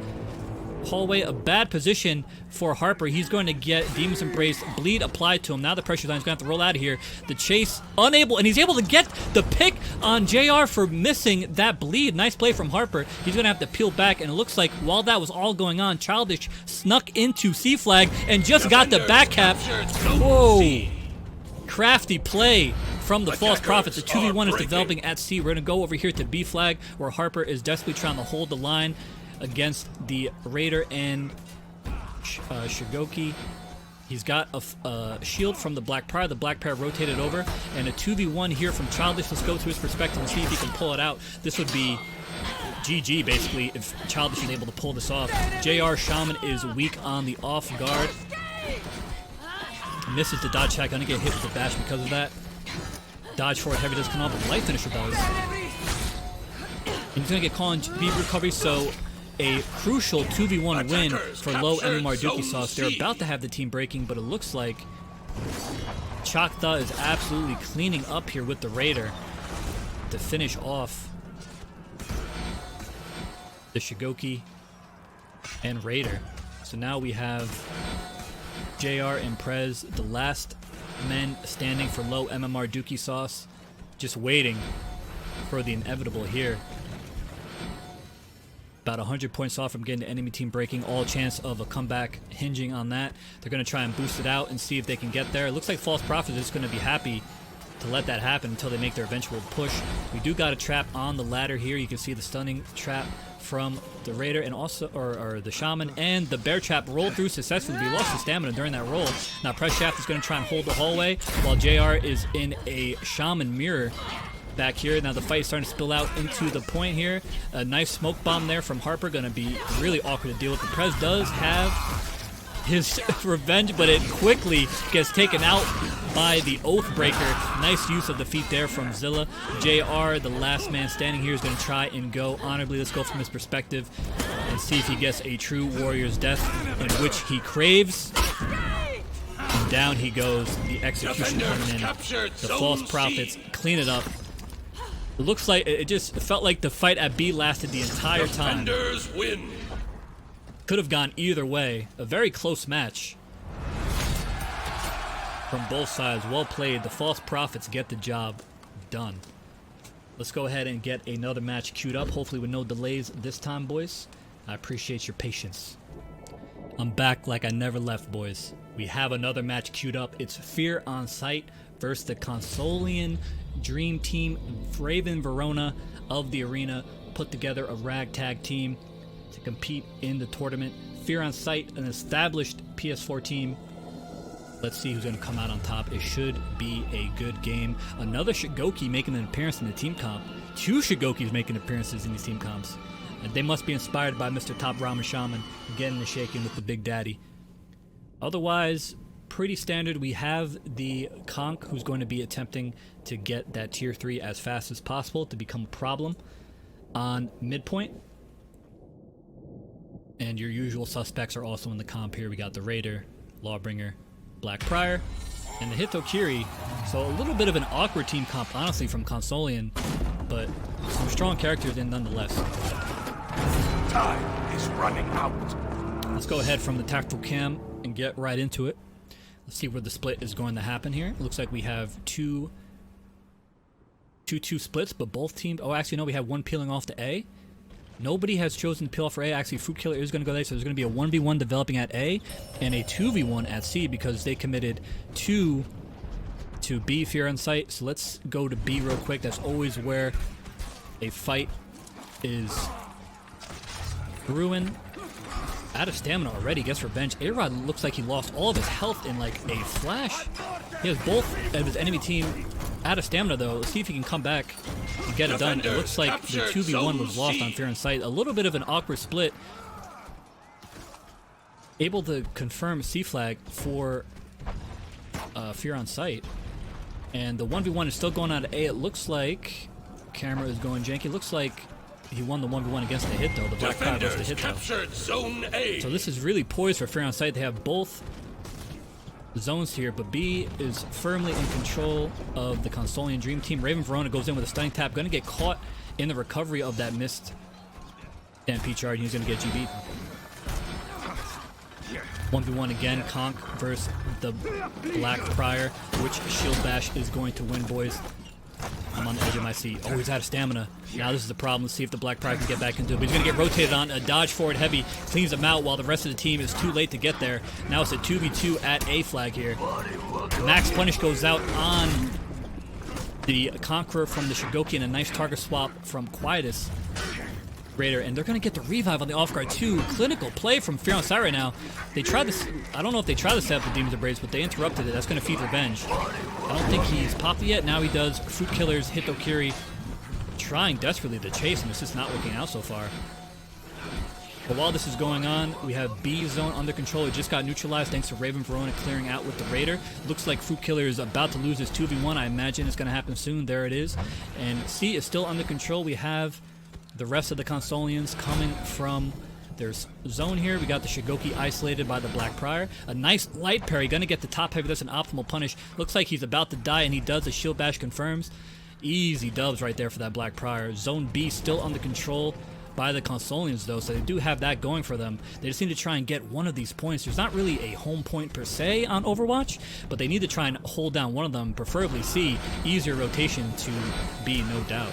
hallway. A bad position for Harper. He's going to get Demon's Embrace bleed applied to him. Now the pressure line's going to have to roll out of here. The chase unable, and he's able to get the pick on JR for missing that bleed. Nice play from Harper. He's going to have to peel back, and it looks like while that was all going on, Childish snuck into C flag and just got the back cap. Whoa. Crafty play from the False Prophet. The 2v1 is developing at C. We're going to go over here to B flag, where Harper is desperately trying to hold the line against the Raider and Shigoki. He's got a shield from the Black Pride. The Black Pride rotated over, and a 2v1 here from Childish. Let's go to his perspective and see if he can pull it out. This would be GG, basically, if Childish is able to pull this off. JR Shaman is weak on the off guard. Misses the dodge attack. Gonna get hit with the bash because of that. Dodge forward heavy does come up, but the light finisher does. And he's gonna get caught in beat recovery, so a crucial 2v1 win for low MMR Dookie Sauce. They're about to have the team breaking, but it looks like Chakta is absolutely cleaning up here with the Raider to finish off the Shigoki and Raider. So now we have JR and Prez, the last men standing for low MMR Dookie Sauce, just waiting for the inevitable here. About 100 points off from getting the enemy team breaking. All chance of a comeback hinging on that. They're going to try and boost it out and see if they can get there. It looks like False Prophet is going to be happy to let that happen until they make their eventual push. We do got a trap on the ladder here. You can see the stunning trap from the Raider and also, or the Shaman, and the bear trap rolled through successfully. We lost the stamina during that roll. Now Press Shaft is going to try and hold the hallway while JR is in a Shaman mirror back here. Now the fight is starting to spill out into the point here. A nice smoke bomb there from Harper, going to be really awkward to deal with. The Prez does have his revenge, but it quickly gets taken out by the Oathbreaker. Nice use of the feat there from Zilla. JR, the last man standing here, is going to try and go honorably. Let's go from his perspective and see if he gets a true warrior's death, in which he craves. And down he goes. The execution coming in. The false prophets clean it up. It looks like it just felt like the fight at B lasted the entire time. Defenders win. Could have gone either way. A very close match from both sides. Well played. The false prophets get the job done. Let's go ahead and get another match queued up. Hopefully with no delays this time, boys. I appreciate your patience. I'm back like I never left, boys. We have another match queued up. It's Fear on Sight versus the Consolian Dream Team. Raven Verona of the arena put together a ragtag team to compete in the tournament. Fear on Sight, an established PS4 team. Let's see who's going to come out on top. It should be a good game. Another Shigoki making an appearance in the team comp. 2 Shigokis making appearances in these team comps. And they must be inspired by Mr. Top Ramen Shaman getting the shaking with the Big Daddy. Otherwise, pretty standard. We have the Conk, who's going to be attempting to get that tier 3 as fast as possible to become a problem on midpoint. And your usual suspects are also in the comp here. We got the Raider, Lawbringer, Black Prior, and the Hitokiri. So a little bit of an awkward team comp, honestly, from Consolian, but some strong characters in nonetheless. Time is running out. Let's go ahead from the tactical cam and get right into it. Let's see where the split is going to happen here. It looks like we have two splits, but both teams... Oh, actually, no, we have one peeling off to A. Nobody has chosen to peel off for A. Actually, Fruit Killer is going to go there, so there's going to be a 1v1 developing at A and a 2v1 at C because they committed to B, Fear on Sight. So let's go to B real quick. That's always where a fight is brewing. Out of stamina already, gets revenge. A-Rod looks like he lost all of his health in like a flash. He has both of his enemy team out of stamina though. Let's see if he can come back and get it done. It looks like the 2v1 was lost on Fear on Sight. A little bit of an awkward split. Able to confirm C flag for Fear on Sight. And the 1v1 is still going on to A. It looks like camera is going janky. It looks like he won the 1v1 against the hit though. The Black Prior was the hit though. Zone A. So this is really poised for Fear on Sight. They have both zones here, but B is firmly in control of the Consolian Dream Team. Raven Verona goes in with a stunning tap. Going to get caught in the recovery of that missed Stampede charge. He's going to get GB'd. 1v1 again. Conk versus the Black Prior. Which shield bash is going to win, boys? I'm on the edge of my seat. Oh, he's out of stamina. Now this is the problem. Let's see if the Black Prior can get back into it. But he's going to get rotated on. A dodge forward heavy cleans him out while the rest of the team is too late to get there. Now it's a 2v2 at A flag here. Max Punish goes out on the Conqueror from the Shigoki and a nice target swap from Quietus Raider. And they're going to get the revive on the off guard too. Clinical play from Fear on Sight right now. They tried this. I don't know if they tried to set up the Demons of Braids, but they interrupted it. That's going to feed revenge. I don't think he's popped it yet. Now he does. Fruit Killer's Hitokiri trying desperately to chase him. It's just not working out so far. But while this is going on, we have B zone under control. It just got neutralized thanks to Raven Verona clearing out with the Raider. Looks like Fruit Killer is about to lose his 2v1. I imagine it's going to happen soon. There it is. And C is still under control. We have the rest of the Consolians coming from their zone here. We got the Shigoki isolated by the Black Prior. A nice light parry. Going to get the top heavy. That's an optimal punish. Looks like he's about to die, and he does. The shield bash confirms. Easy dubs right there for that Black Prior. Zone B still under control by the Consolians, though, so they do have that going for them. They just need to try and get one of these points. There's not really a home point per se on Overwatch, but they need to try and hold down one of them, preferably C. Easier rotation to B, no doubt.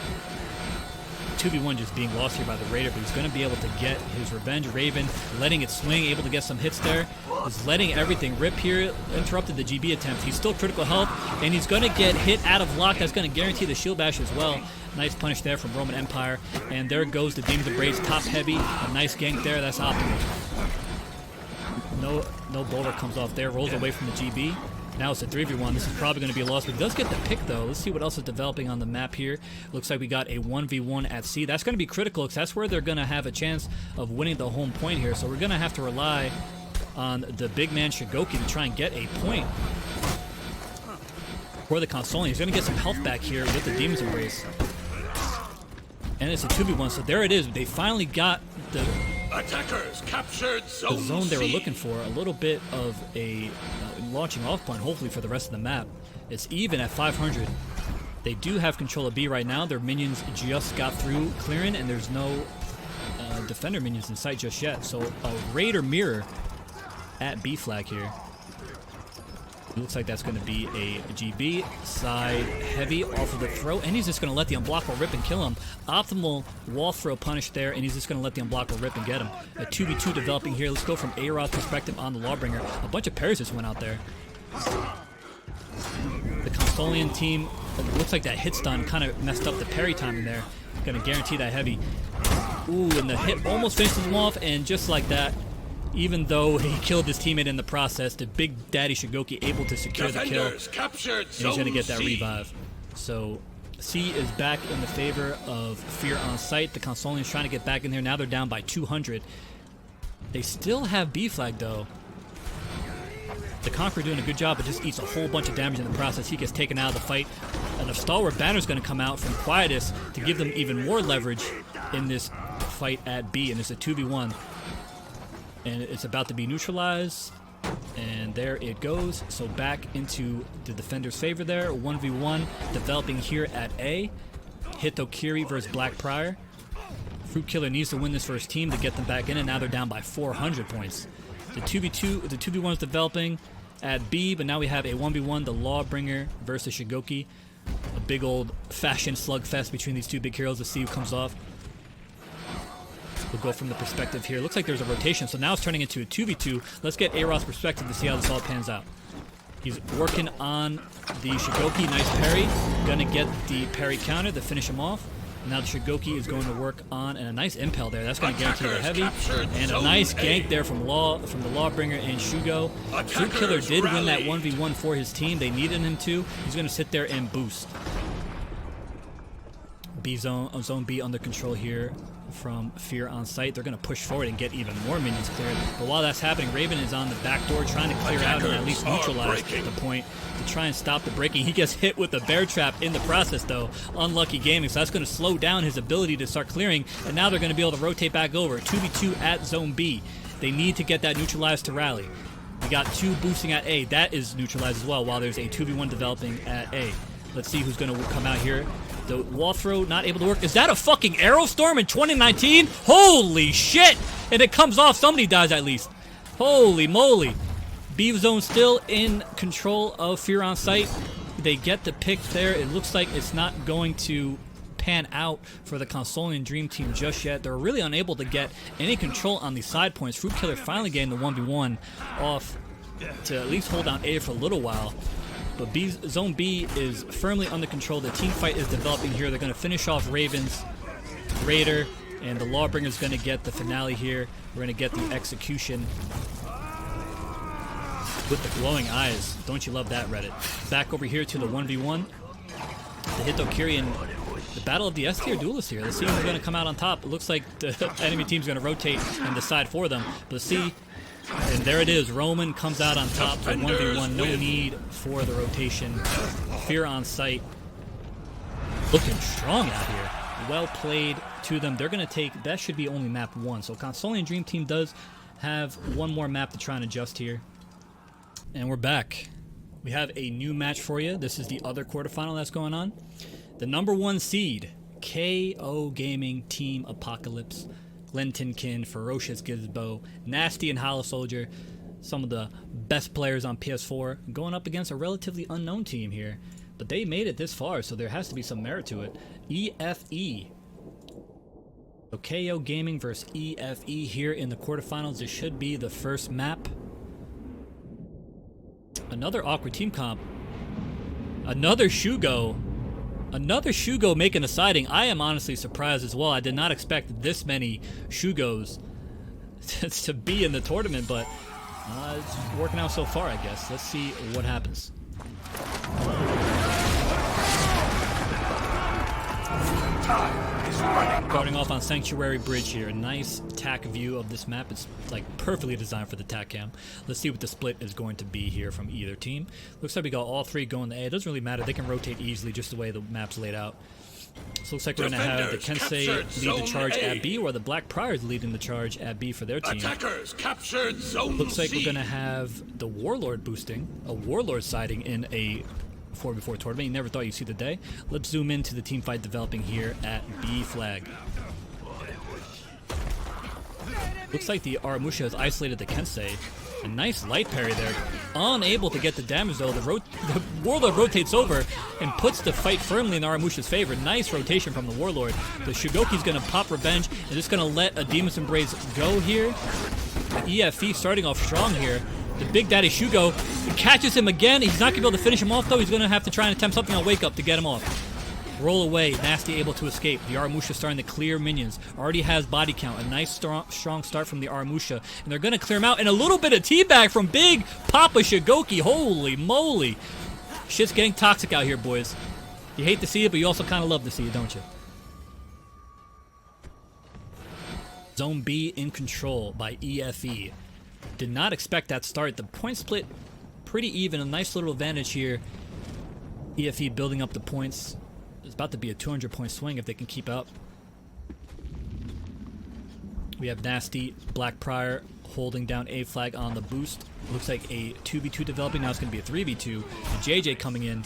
2v1 just being lost here by the Raider, but he's going to be able to get his revenge. Raven letting it swing, able to get some hits there. He's letting everything rip here. Interrupted the GB attempt. He's still critical health, and he's going to get hit out of lock. That's going to guarantee the shield bash as well. Nice punish there from Roman Empire. And there goes the Demons of Braids top heavy. A nice gank there. That's optimal. No boulder comes off there. Rolls away from the GB. Now it's a 3v1. This is probably going to be a loss, but he does get the pick, though. Let's see what else is developing on the map here. Looks like we got a 1v1 at C. That's going to be critical because that's where they're going to have a chance of winning the home point here. So we're going to have to rely on the big man Shigoki to try and get a point for the Consolian. He's going to get some health back here with the Demon's Embrace. And it's a 2v1, so there it is. They finally got the Attackers captured zone they were C. looking for. A little bit of a launching off point, hopefully, for the rest of the map. It's even at 500. They do have control of B right now. Their minions just got through clearing, and there's no defender minions in sight just yet. So a Raider mirror at B flag here. It looks like that's going to be a GB side heavy off of the throw, and he's just going to let the unblockable rip and kill him. Optimal wall throw punish there, and he's just going to let the unblockable rip and get him. A 2v2 developing here. Let's go from A-Rod's perspective on the Lawbringer. A bunch of parries just went out there. The Consolian team, it looks like that hit stun kind of messed up the parry timing there. Going to guarantee that heavy. Ooh, and the hit almost finishes him off, and just like that, even though he killed his teammate in the process, the Big Daddy Shigoki able to secure the kill. And he's going to get that revive. So C is back in the favor of Fear on Sight. The Consolian's trying to get back in there. Now they're down by 200. They still have B flag, though. The Conqueror doing a good job, but just eats a whole bunch of damage in the process. He gets taken out of the fight. And a Stalwart Banner's going to come out from Quietus to give them even more leverage in this fight at B. And it's a 2v1. And it's about to be neutralized, and there it goes. So back into the defender's favor there. 1v1 developing here at A. Hitokiri versus Black Prior. Fruit Killer needs to win this first team to get them back in, and now they're down by 400 points. The 2v1 is developing at B, but now we have a 1v1, the Lawbringer versus Shigoki. A big old fashion slugfest between these two big heroes. Let's see who comes off. We'll go from the perspective here. Looks like there's a rotation, so now it's turning into a 2v2. Let's get A-Rod's perspective to see how this all pans out. He's working on the Shigoki. Nice parry. Gonna get the parry counter to finish him off. Now the Shigoki is going to work on, and a nice impel there. That's going to guarantee the heavy. And a nice gank there from the Lawbringer and Shugo. Fruit Killer did win that 1v1 for his team. They needed him to. He's going to sit there and boost. Zone B under control here from Fear on Sight. They're going to push forward and get even more minions cleared. But while that's happening, Raven is on the back door trying to clear out and at least neutralize the point to try and stop the breaking. He gets hit with the bear trap in the process, though. Unlucky gaming, so that's going to slow down his ability to start clearing. And now they're going to be able to rotate back over. 2v2 at Zone B. They need to get that neutralized to rally. We got 2 boosting at A. That is neutralized as well, while there's a 2v1 developing at A. Let's see who's going to come out here. The wall throw not able to work. Is that a fucking Arrow Storm in 2019? Holy shit! And it comes off. Somebody dies at least. Holy moly. B Zone still in control of Fear on Sight. They get the pick there. It looks like it's not going to pan out for the Consolian Dream Team just yet. They're really unable to get any control on these side points. Fruit Killer finally getting the 1v1 off to at least hold down A for a little while. But Zone B is firmly under control. The team fight is developing here. They're going to finish off Ravens, Raider, and the Lawbringer is going to get the finale here. We're going to get the execution with the glowing eyes. Don't you love that, Reddit? Back over here to the 1v1. The Hitokiri and the battle of the S-tier duelists here. Let's see who's going to come out on top. It looks like the enemy team's going to rotate and decide for them. But let's see. And there it is. Roman comes out on top for 1v1. No need for the rotation. Fear on Sight. Looking strong out here. Well played to them. They're going to take... That should be only map 1. So Consolian Dream Team does have one more map to try and adjust here. And we're back. We have a new match for you. This is the other quarterfinal that's going on. The number 1 seed, KO Gaming Team Apocalypse. Glentinkin, Ferocious Gizbo, Nasty and Hollow Soldier, some of the best players on PS4, going up against a relatively unknown team here. But they made it this far, so there has to be some merit to it. EFE So KO Gaming versus EFE here in the quarterfinals. This should be the first map. Another awkward team comp. Another Shugo. Another Shugo making a sighting. I am honestly surprised as well. I did not expect this many Shugos to be in the tournament, but it's working out so far, I guess. Let's see what happens. Starting off on Sanctuary Bridge here. Nice tack view of this map. It's like perfectly designed for the tack cam. Let's see what the split is going to be here from either team. Looks like we got all three going to A. It doesn't really matter. They can rotate easily just the way the map's laid out. So looks like we're going to have the Kensei lead the charge at B, or the Black Priors leading the charge at B for their team. Attackers captured zone Looks like C. we're going to have the Warlord boosting, a Warlord siding in a 4v4 tournament. You never thought you'd see the day. Let's zoom into the team fight developing here at B flag. Looks like the Aramusha has isolated the Kensei. A nice light parry there. Unable to get the damage though. The Warlord rotates over and puts the fight firmly in Aramusha's favor. Nice rotation from the Warlord. The Shugoki's going to pop revenge and just going to let a Demon's Embrace go here. The EFE starting off strong here. The Big Daddy Shugo catches him again. He's not going to be able to finish him off though. He's going to have to try and attempt something on Wake Up to get him off. Roll away. Nasty able to escape. The Aramusha starting to clear minions. Already has body count. A nice strong start from the Aramusha. And they're going to clear him out. And a little bit of teabag from Big Papa Shugoki. Holy moly. Shit's getting toxic out here, boys. You hate to see it, but you also kind of love to see it, don't you? Zone B in control by EFE. Did not expect that start. The point split pretty even. A nice little advantage here. EFE building up the points. It's about to be a 200-point swing if they can keep up. We have Nasty, Black Prior holding down A flag on the boost. Looks like a 2v2 developing. Now it's going to be a 3v2. The JJ coming in,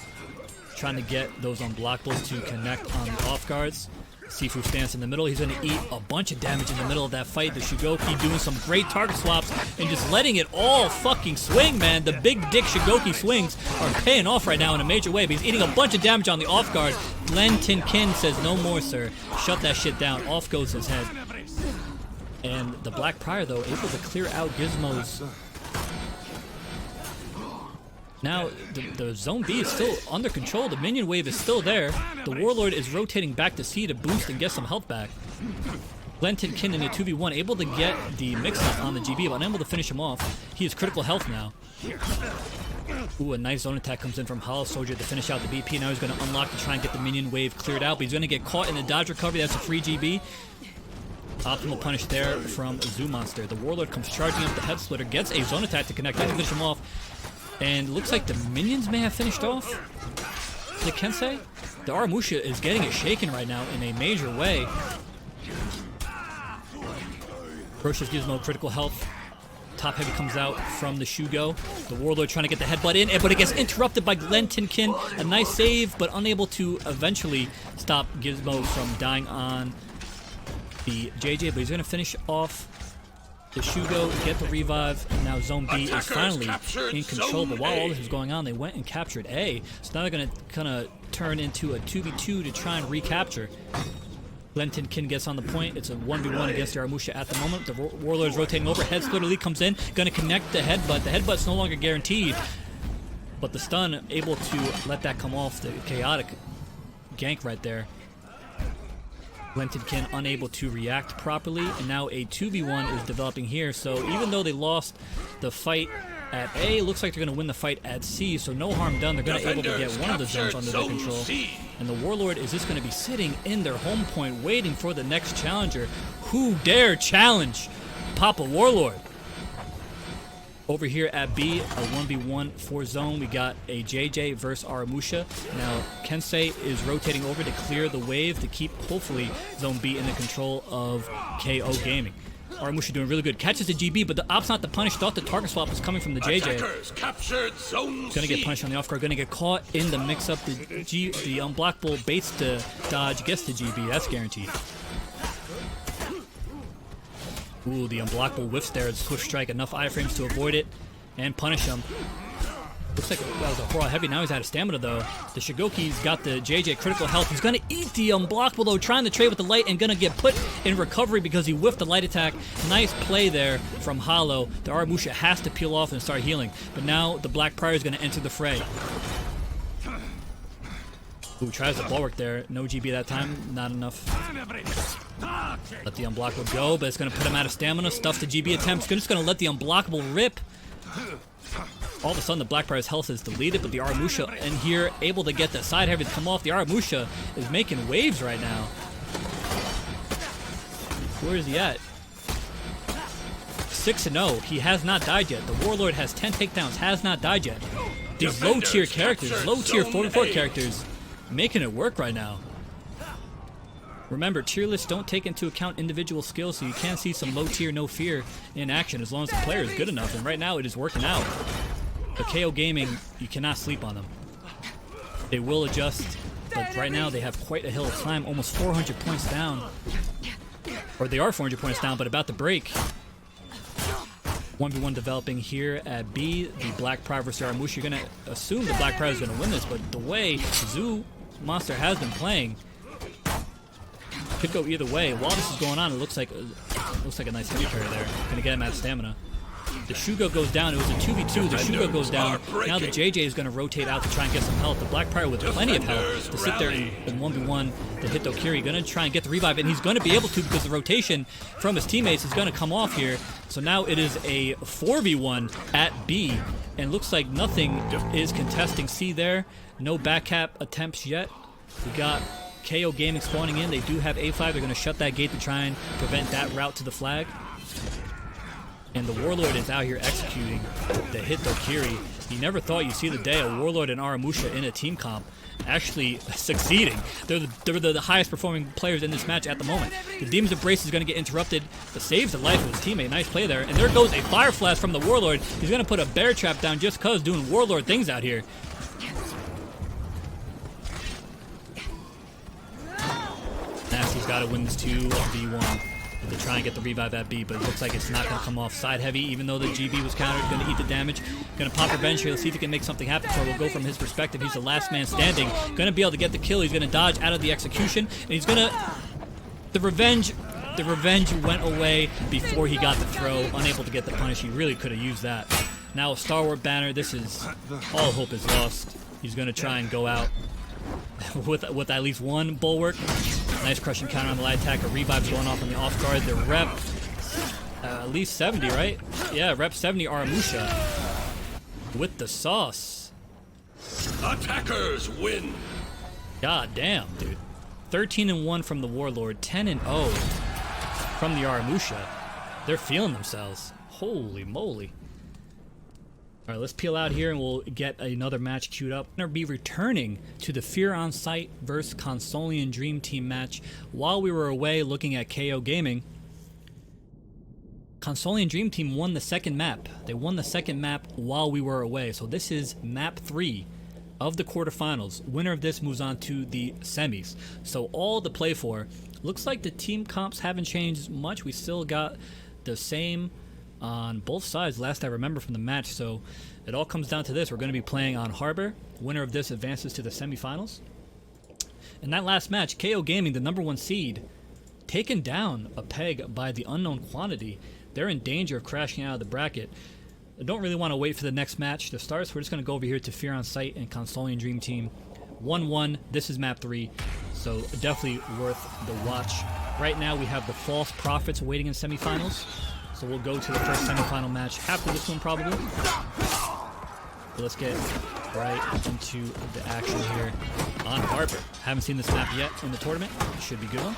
trying to get those unblockables to connect on the off guards. Sifu stands in the middle. He's going to eat a bunch of damage in the middle of that fight. The Shugoki doing some great target swaps and just letting it all fucking swing, man. The big dick Shugoki swings are paying off right now in a major way, but he's eating a bunch of damage on the off guard. Glenn Tinkin says, no more, sir. Shut that shit down. Off goes his head. And the Black Prior, though, able to clear out Gizmo's. Now, the Zone B is still under control. The minion wave is still there. The Warlord is rotating back to C to boost and get some health back. Glenton Kin in a 2v1, able to get the mix-up on the GB, but unable to finish him off. He is critical health now. Ooh, a nice zone attack comes in from Hollow Soldier to finish out the BP. Now he's going to unlock to try and get the minion wave cleared out, but he's going to get caught in the dodge recovery. That's a free GB. Optimal punish there from Zoo Monster. The Warlord comes charging up the Head Splitter, gets a zone attack to connect, doesn't finish him off. And looks like the minions may have finished off the Kensei. The Aramusha is getting it shaken right now in a major way. Ferocious Gizmo critical health. Top heavy comes out from the Shugo. The Warlord trying to get the headbutt in, but it gets interrupted by Glenn Tinkin. A nice save, but unable to eventually stop Gizmo from dying on the JJ. But he's going to finish off the Shugo, get the revive, and now Zone B is finally in control. But while all this was going on, they went and captured A. So now they're going to kind of turn into a 2v2 to try and recapture. Glenton Kin gets on the point. It's a 1v1 against the Aramusha at the moment. The Warlord is rotating over. Head Splitter Lead comes in, going to connect the headbutt. The headbutt's no longer guaranteed, but the stun able to let that come off. The chaotic gank right there. Glenton Kin unable to react properly, and now a 2v1 is developing here. So even though they lost the fight at A, looks like they're going to win the fight at C, so no harm done. They're going to be able to get one of the zones under their control. And the Warlord is just going to be sitting in their home point waiting for the next challenger. Who dare challenge Papa Warlord? Over here at B, a 1v1 for zone. We got a JJ versus Aramusha. Now, Kensei is rotating over to clear the wave to keep, hopefully, Zone B in the control of KO Gaming. Aramusha doing really good. Catches the GB, but the op's not the punish. Thought the target swap was coming from the JJ. Gonna get punished on the off guard. Gonna get caught in the mix-up. The unblockable baits to dodge, gets the GB. That's guaranteed. Ooh, the unblockable whiffs there. Swift strike, enough iframes to avoid it and punish him. Looks like that was a Hurrah heavy. Now he's out of stamina though. The Shigoki's got the JJ critical health. He's gonna eat the unblockable though, trying to trade with the light and gonna get put in recovery because he whiffed the light attack. Nice play there from Hollow. The Aramusha has to peel off and start healing. But now the Black Prior is gonna enter the fray. Ooh, tries the bulwark there. No GB that time. Not enough. Let the unblockable go, but it's going to put him out of stamina. Stuffs the GB attempts. Just going to let the unblockable rip. All of a sudden, the Black Prior's health is deleted, but the Aramusha in here able to get the side heavy to come off. The Aramusha is making waves right now. Where is he at? 6-0. He has not died yet. The Warlord has 10 takedowns. Has not died yet. These low-tier characters, low-tier 44 characters, making it work right now. Remember, tier lists don't take into account individual skills, so you can see some low tier, no fear in action as long as the player is good enough. And right now, it is working out. But KO Gaming, you cannot sleep on them. They will adjust, but right now they have quite a hill to climb, almost 400 points down. Or they are 400 points down, but about to break. 1v1 developing here at B. The Black Prior versus Aramusha. You're going to assume the Black Prior is going to win this, but the way Zoo Monster has been playing, could go either way. While this is going on, it looks like a nice heavy carry there. Gonna get him out of stamina. The Shugo goes down. It was a 2v2. The Shugo goes down. Now the JJ is gonna rotate out to try and get some health. The Black Prior with plenty of health to sit there in 1v1 to hit Dokiri. Gonna try and get the revive, and he's gonna be able to because the rotation from his teammates is gonna come off here. So now it is a 4v1 at B, and looks like nothing is contesting C there. No back cap attempts yet. We got KO Gaming spawning in. They do have A5. They're going to shut that gate to try and prevent that route to the flag. And the Warlord is out here executing the hit Dokiri. You never thought you'd see the day a Warlord and Aramusha in a team comp actually succeeding. They're the highest performing players in this match at the moment. The Demon's Embrace is going to get interrupted. It saves the life of his teammate. Nice play there. And there goes a Fire Flash from the Warlord. He's going to put a bear trap down just because doing Warlord things out here. Nasty's got to win this 2v1 to try and get the revive at B, but it looks like it's not going to come off. Side heavy, even though the GB was countered, going to eat the damage. Going to pop revenge here. Let's see if he can make something happen for it. We'll go from his perspective. He's the last man standing. Going to be able to get the kill. He's going to dodge out of the execution, and he's going to... The revenge went away before he got the throw. Unable to get the punish. He really could have used that. Now a Star Wars banner. This is... All hope is lost. He's going to try and go out with at least one bulwark. Nice crushing counter on the light attack. A revive's going off on the off guard. The rep, at least 70, right? Yeah, rep 70 Aramusha with the sauce. Attackers win. God damn, dude. 13-1 from the Warlord, 10-0 from the Aramusha. They're feeling themselves. Holy moly. All right, let's peel out here and we'll get another match queued up. We're going to be returning to the Fear on Sight versus Consolian Dream Team match. While we were away looking at KO Gaming, Consolian Dream Team won the second map. They won the second map while we were away. So this is map 3 of the quarterfinals. Winner of this moves on to the semis. So all to play for. Looks like the team comps haven't changed much. We still got the same on both sides last I remember from the match, so it all comes down to this. We're going to be playing on Harbor. Winner of this advances to the semifinals. In that last match, KO Gaming, the #1 seed, taken down a peg by the Unknown Quantity. They're in danger of crashing out of the bracket. I don't really want to wait for the next match to start, so we're just going to go over here to Fear on Sight and Consolian Dream Team. 1-1. This is map 3, so definitely worth the watch. Right now we have the False Prophets waiting in semifinals. So we'll go to the first semifinal match after this one, probably. So let's get right into the action here on Harbor. Haven't seen this map yet in the tournament. It should be a good one.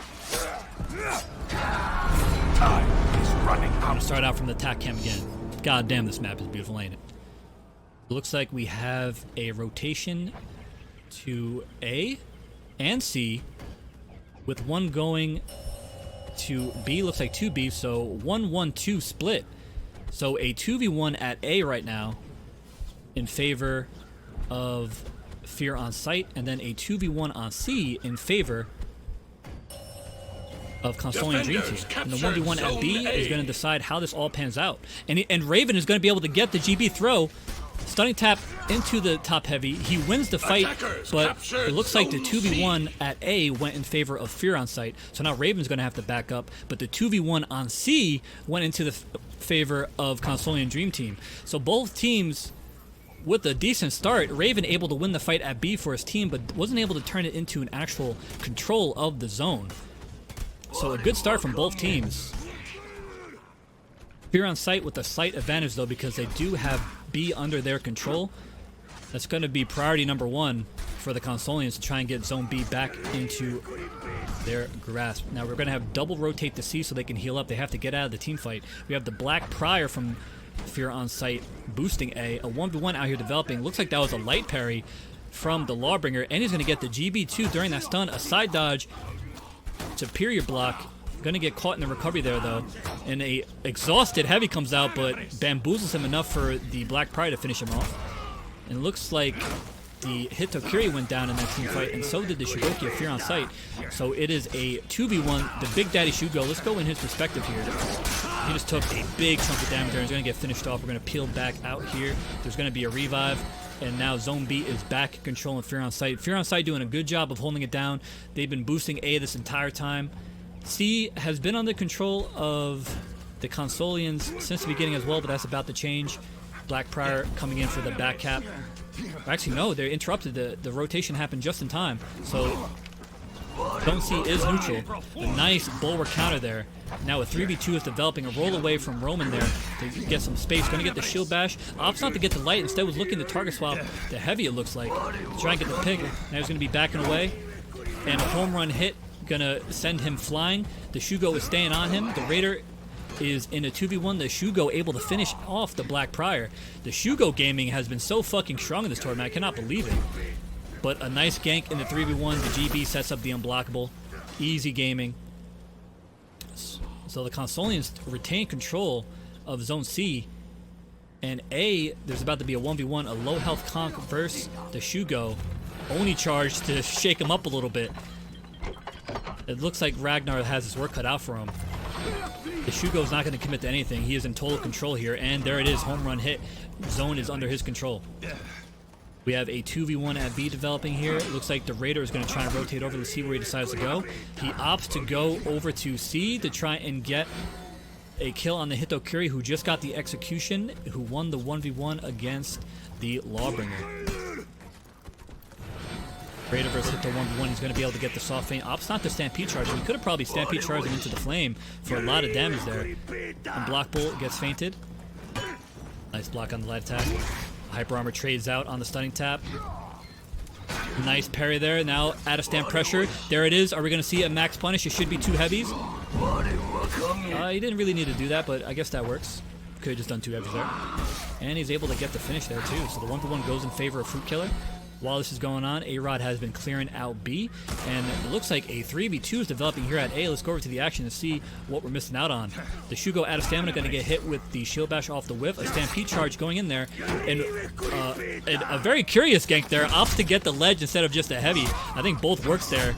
Time is running I'm out. gonna start out from the attack cam again. God damn, this map is beautiful, ain't it? It looks like we have a rotation to A and C, with one going to B. Looks like 2B, so 1-1-2 split. So a 2v1 at A right now in favor of Fear on Sight, and then a 2v1 on C in favor of Consolian Dream Team. And the 1v1 at B is going to decide how this all pans out. And Raven is going to be able to get the GB throw, Stunning tap into the top heavy. He wins the fight, but it looks like the 2v1 at A went in favor of Fear on Sight. So now Raven's going to have to back up, but the 2v1 on C went into the favor of Consolian Dream Team. So both teams with a decent start. Raven able to win the fight at B for his team, but wasn't able to turn it into an actual control of the zone. So a good start from both teams. Fear on Sight with a slight advantage though, because they do have B under their control. That's going to be priority number 1 for the Consolians to try and get zone B back into their grasp. Now we're going to have double rotate to C so they can heal up. They have to get out of the team fight. We have the Black Prior from Fear on Sight boosting A. A 1v1 out here developing. Looks like that was a light parry from the Lawbringer, and he's going to get the GB2 during that stun. A side dodge, superior block. Going to get caught in the recovery there though, and a exhausted heavy comes out, but bamboozles him enough for the Black Pride to finish him off. And it looks like the Hitokiri went down in that team fight, and so did the Shigoki of Fear on Sight. So it is a 2v1. The Big Daddy Shugo, let's go in his perspective here. He just took a big chunk of damage there. He's going to get finished off. We're going to peel back out here. There's going to be a revive. And now Zone B is back controlling Fear on Sight. Fear on Sight doing a good job of holding it down. They've been boosting A this entire time. C has been under control of the Consolians since the beginning as well, but that's about to change. Black Prior coming in for the back cap. Actually, no, they're interrupted. The rotation happened just in time. So Zone C is neutral. A nice bulwark counter there. Now a 3v2 is developing. A roll away from Roman there to get some space. Going to get the shield bash. Opts not to get the light. Instead was looking to target swap the heavy, it looks like. Try and get the pick. Now he's going to be backing away. And a home run hit. Gonna send him flying. The Shugo is staying on him. The Raider is in a 2v1. The Shugo able to finish off the Black Prior. The Shugo gaming has been so fucking strong in this tournament. I cannot believe it. But a nice gank in the 3v1. The GB sets up the unblockable. Easy gaming. So the Consolians retain control of Zone C. And A, there's about to be a 1v1. A low health conk versus the Shugo. Oni charge to shake him up a little bit. It looks like Ragnar has his work cut out for him. The Shugo's not going to commit to anything. He is in total control here, and there it is, home run hit. Zone is under his control. We have a 2v1 at B developing here. It looks like the Raider is going to try and rotate over to see where he decides to go. He opts to go over to C to try and get a kill on the Hitokiri, who just got the execution, who won the 1v1 against the Lawbringer. Raider versus Hito 1v1. He's going to be able to get the soft feint. Opts not to Stampede charge him. He could have probably Stampede charged him into the flame for a lot of damage there. And Block Bolt gets feinted. Nice block on the light attack. Hyper Armor trades out on the stunning tap. Nice parry there. Now out of stamp pressure. There it is. Are we going to see a max punish? It should be 2 heavies. He didn't really need to do that, but I guess that works. Could have just done 2 heavies there. And he's able to get the finish there too. So the 1v1 goes in favor of Fruit Killer. While this is going on, A-Rod has been clearing out B, and it looks like a 3v2 is developing here at A. Let's go over to the action and see what we're missing out on. The Shugo out of stamina, going to get hit with the shield bash off the whiff. A Stampede charge going in there, and a very curious gank there. Opts to get the ledge instead of just a heavy. I think both works there.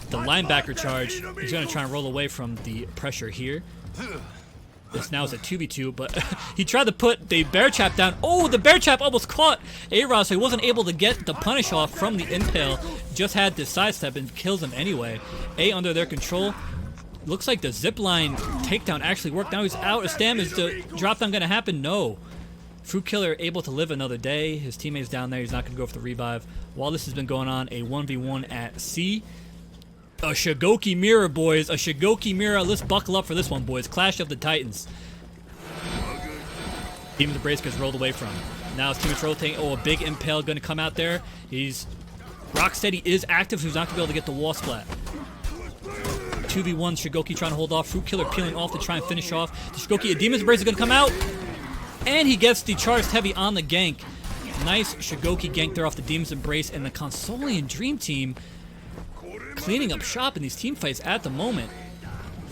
The linebacker charge. He's going to try and roll away from the pressure here. This now is a 2v2, but he tried to put the bear trap down. Oh, the bear trap almost caught A-Rod, so he wasn't able to get the punish off from the impale. Just had to sidestep and kills him anyway. A under their control. Looks like the zipline takedown actually worked. Now he's out of stam. Is the drop down going to happen? No. Fruit Killer able to live another day. His teammate's down there. He's not going to go for the revive. While this has been going on, a 1v1 at C. A Shigoki Mirror, boys. A Shigoki Mirror. Let's buckle up for this one, boys. Clash of the Titans. Demon Embrace gets rolled away from. Now his teammate's rotating. Oh, a big impale going to come out there. He's... Rocksteady is active, so he's not going to be able to get the wall splat. 2v1, Shigoki trying to hold off. Fruit Killer peeling off to try and finish off. The Shigoki, a Demon's Embrace is going to come out. And he gets the charged heavy on the gank. Nice Shigoki gank there off the Demon's Embrace. And the Consolian Dream Team cleaning up shop in these team fights at the moment.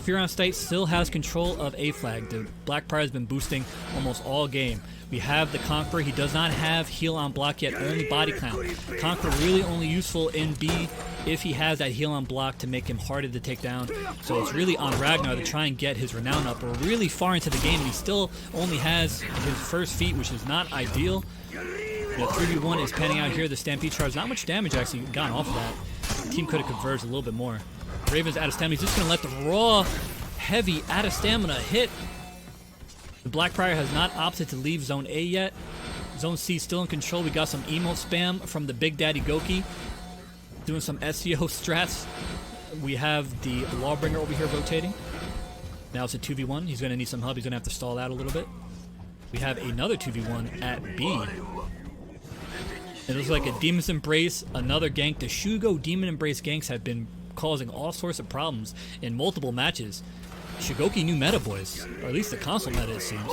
Fear on Sight still has control of A flag. The Black Prior has been boosting almost all game. We have the Conqueror. He does not have heal on block yet, only body clamp. Conqueror really only useful in B if he has that heal on block to make him harder to take down. So it's really on Ragnar to try and get his renown up. We're really far into the game and he still only has his first feat, which is not ideal. The 3v1 is panning out here. The Stampede charge, not much damage actually gotten off of that. The team could have converged a little bit more. Raven's out of stamina. He's just going to let the raw, heavy, out of stamina hit. The Black Prior has not opted to leave Zone A yet. Zone C still in control. We got some emote spam from the Big Daddy Dookie. Doing some SEO strats. We have the Lawbringer over here rotating. Now it's a 2v1. He's going to need some help. He's going to have to stall out a little bit. We have another 2v1 at B. It looks like a Demon's Embrace, another gank. The Shugo Demon Embrace ganks have been causing all sorts of problems in multiple matches. Shigoki new meta, boys. Or at least the console meta, it seems.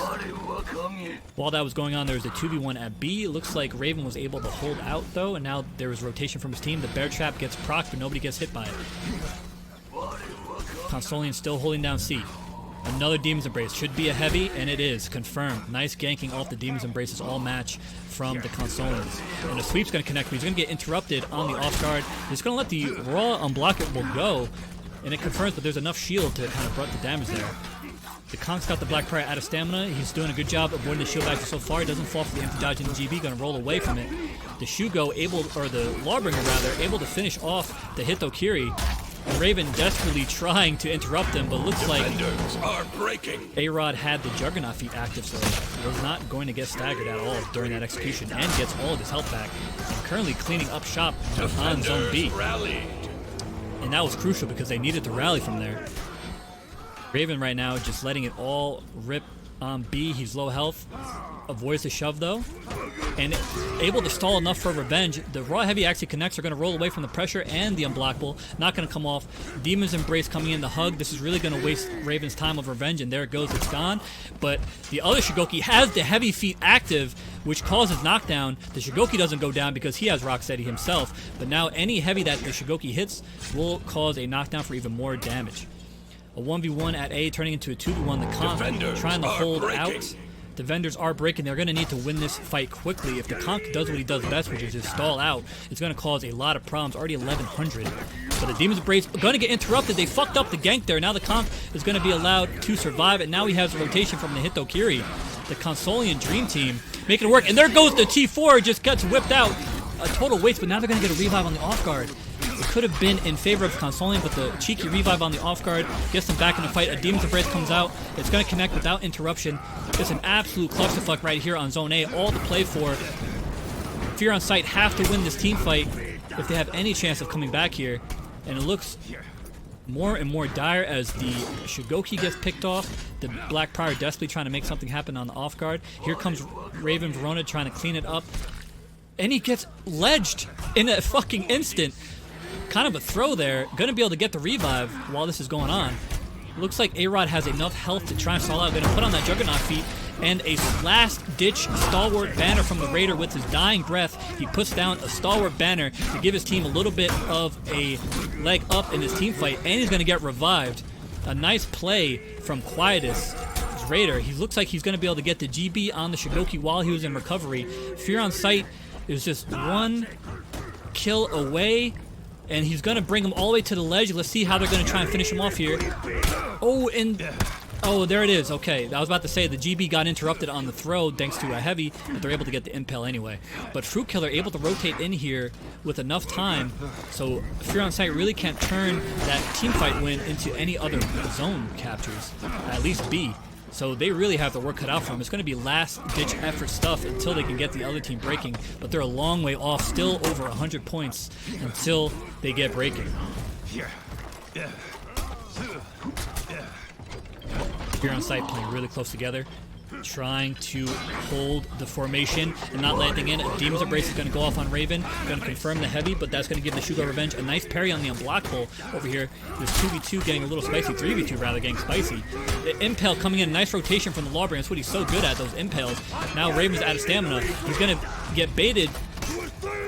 While that was going on, there was a 2v1 at B. It looks like Raven was able to hold out, though, and now there was rotation from his team. The Bear Trap gets procced, but nobody gets hit by it. Consolian still holding down C. Another Demon's Embrace. Should be a heavy, and it is. Confirmed. Nice ganking off the Demon's Embraces all match from the Consolians. And the sweep's going to connect, but he's going to get interrupted on the off guard. He's going to let the raw unblockable go, and it confirms that there's enough shield to kind of brunt the damage there. The Conk's got the Black Prior out of stamina. He's doing a good job avoiding the shield action so far. He doesn't fall for the empty dodge in the GB. Going to roll away from it. The Shugo the Lawbringer rather, able to finish off the Hitokiri. Raven desperately trying to interrupt him, but looks like A-Rod had the Juggernaut feat active, so was not going to get staggered at all during that execution, and gets all of his health back. And currently cleaning up shop on Zone B. And that was crucial because they needed to rally from there. Raven right now just letting it all rip on B. He's low health. Avoids the shove though. And able to stall enough for revenge. The raw heavy actually connects. Are going to roll away from the pressure and the unblockable. Not going to come off. Demon's Embrace coming in the hug. This is really going to waste Raven's time of revenge, and there it goes. It's gone. But the other Shigoki has the heavy feat active, which causes knockdown. The Shigoki doesn't go down because he has Rocksteady himself. But now any heavy that the Shigoki hits will cause a knockdown for even more damage. A 1v1 at A turning into a 2v1. The Conk trying to hold out. The vendors are breaking. They're going to need to win this fight quickly. If the Conk does what he does best, which is just stall out, it's going to cause a lot of problems. Already 1100. But the Demon's Embrace are going to get interrupted. They fucked up the gank there. Now the Conk is going to be allowed to survive. And now he has a rotation from the Hitokiri. The Consolian Dream Team making it work. And there goes the T4. Just gets whipped out. A total waste, but now they're going to get a revive on the off guard. It could have been in favor of Consolian, but the cheeky revive on the off guard gets them back in the fight. A Demon's Embrace comes out. It's going to connect without interruption. It's an absolute clusterfuck right here on Zone A. All to play for. Fear on Sight have to win this team fight if they have any chance of coming back here. And it looks more and more dire as the Shigoki gets picked off. The Black Prior desperately trying to make something happen on the off guard. Here comes Raven Verona trying to clean it up. And he gets ledged in a fucking instant. Kind of a throw there. Gonna be able to get the revive while this is going on. Looks like A-Rod has enough health to try and stall out. Gonna put on that Juggernaut feat. And a last-ditch stalwart banner from the Raider with his dying breath. He puts down a stalwart banner to give his team a little bit of a leg up in his team fight. And he's gonna get revived. A nice play from Quietus. Raider. He looks like he's gonna be able to get the GB on the Shigoki while he was in recovery. Fear on Sight is just one kill away. And he's going to bring him all the way to the ledge. Let's see how they're going to try and finish him off here. Oh, and... Oh, there it is. Okay, I was about to say the GB got interrupted on the throw thanks to a heavy, but they're able to get the impale anyway. But Fruit Killer able to rotate in here with enough time, so Fear on Sight really can't turn that team fight win into any other zone captures, at least B. So they really have the work cut out for them. It's going to be last-ditch effort stuff until they can get the other team breaking. But they're a long way off, still over 100 points until they get breaking. Fear on Sight playing really close together, trying to hold the formation and not letting in. A Demon's Embrace is going to go off on Raven. Going to confirm the heavy, but that's going to give the Shugo revenge. A nice parry on the unblockable over here. This 2v2 getting a little spicy. 3v2 rather getting spicy. The impale coming in. Nice rotation from the Lawbringer. That's what he's so good at, those impales. Now Raven's out of stamina. He's going to get baited.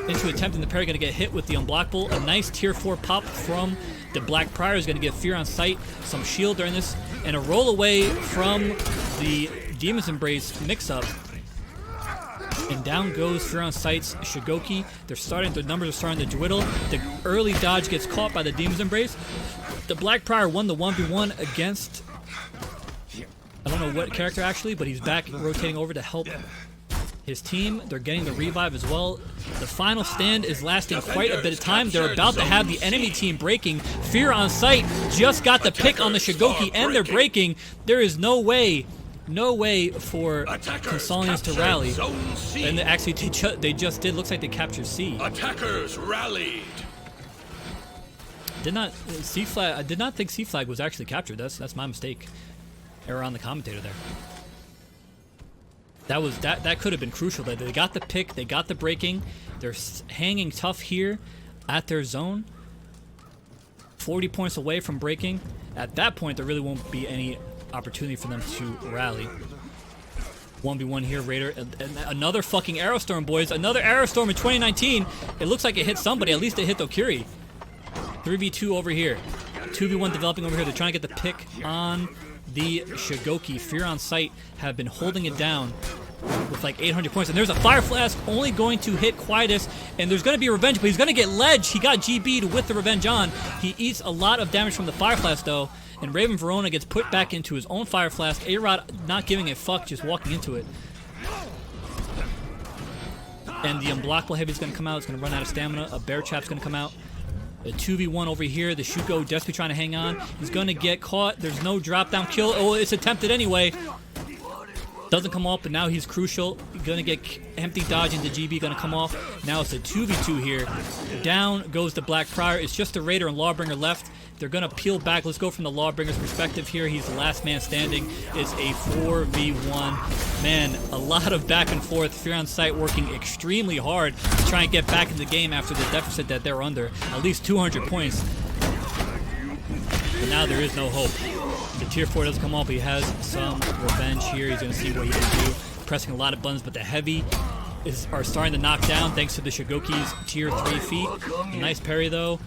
into attempting the parry, going to get hit with the unblockable. A nice tier 4 pop from the Black Prior is going to get Fear on Sight, some shield during this, and a roll away from the Demon's Embrace mix-up. And down goes Fear on Sight's Shigoki. Their numbers are starting to dwindle. The early dodge gets caught by the Demon's Embrace. The Black Prior won the 1v1 against, I don't know what character actually, but he's back rotating over to help his team. They're getting the revive as well. The final stand is lasting quite a bit of time. They're about to have the enemy team breaking. Fear on Sight just got the pick on the Shigoki, and they're breaking. There is no way for Consolians to rally. And actually, they just did. Looks like they captured C. Attackers rallied. Did not C flag. I did not think C flag was actually captured. That's my mistake. Error on the commentator there. That could have been crucial. They got the pick. They got the breaking. They're hanging tough here at their zone. 40 points away from breaking. At that point, there really won't be any opportunity for them to rally. 1v1 here, Raider. And another fucking Aerostorm, boys. Another Aerostorm in 2019. It looks like it hit somebody. At least it hit Okiri. 3v2 over here. 2v1 developing over here. They're trying to get the pick on the Shigoki. Fear on Sight have been holding it down with like 800 points. And there's a Fire Flask only going to hit Quietus. And there's going to be a revenge, but he's going to get ledged. He got GB'd with the revenge on. He eats a lot of damage from the Fire Flask, though. And Raven Verona gets put back into his own Fire Flask. A-Rod not giving a fuck, just walking into it. And the unblockable heavy is going to come out. It's going to run out of stamina. A Bear Trap's going to come out. A 2v1 over here. The Shuko desperately trying to hang on. He's going to get caught. There's no drop down kill. Oh, it's attempted anyway. Doesn't come off, but now he's crucial. Going to get empty dodge into GB. Going to come off. Now it's a 2v2 here. Down goes the Black Prior. It's just the Raider and Lawbringer left. They're going to peel back. Let's go from the Lawbringer's perspective here. He's the last man standing. It's a 4v1. Man, a lot of back and forth. Fear on Sight working extremely hard to try and get back in the game after the deficit that they're under. At least 200 points. But now there is no hope. The tier 4 doesn't come off, but he has some revenge here. He's going to see what he can do. Pressing a lot of buttons, but the heavy are starting to knock down thanks to the Shigoki's tier 3 feet. A nice parry, though.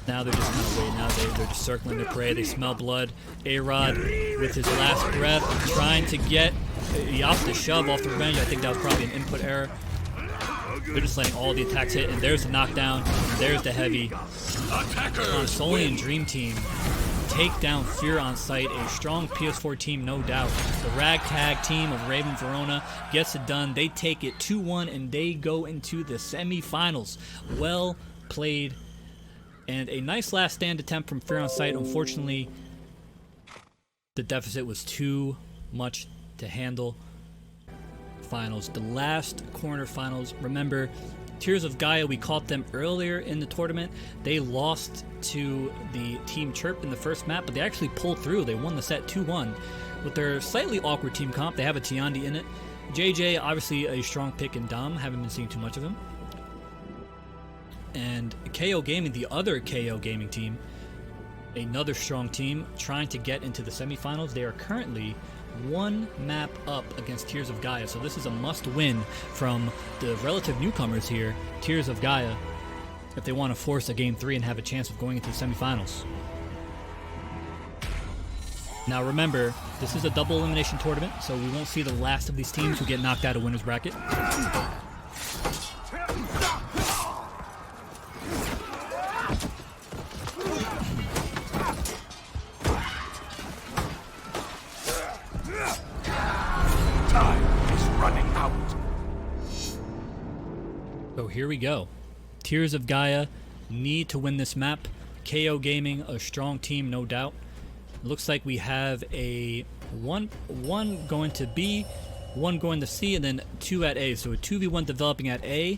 Now they're just kind of waiting out. They're just circling their prey. They smell blood. A-Rod with his last breath trying to get off the shove off the revenge. I think that was probably an input error. They're just letting all the attacks hit. And there's the knockdown. And there's the heavy. Consolian Dream Team take down Fear on Sight. A strong PS4 team, no doubt. The ragtag team of Raven Verona gets it done. They take it 2-1 and they go into the semifinals. Well played. And a nice last stand attempt from Fear on Sight. Unfortunately, the deficit was too much to handle. Finals, the last quarterfinals. Remember, Tears of Gaia, we caught them earlier in the tournament. They lost to the Team Chirp in the first map, but they actually pulled through. They won the set 2-1. With their slightly awkward team comp, they have a Tiandi in it. JJ, obviously a strong pick in Dom. Haven't been seeing too much of him. And KO Gaming, the other KO Gaming team, another strong team trying to get into the semifinals. They are currently one map up against Tears of Gaia, so this is a must-win from the relative newcomers here, Tears of Gaia, if they want to force a Game 3 and have a chance of going into the semifinals. Now remember, this is a double elimination tournament, so we won't see the last of these teams who get knocked out of winner's bracket. So here we go. Tears of Gaia need to win this map. KO Gaming, a strong team, no doubt. Looks like we have a one going to B, one going to C, and then 2 at A. So a 2v1 developing at A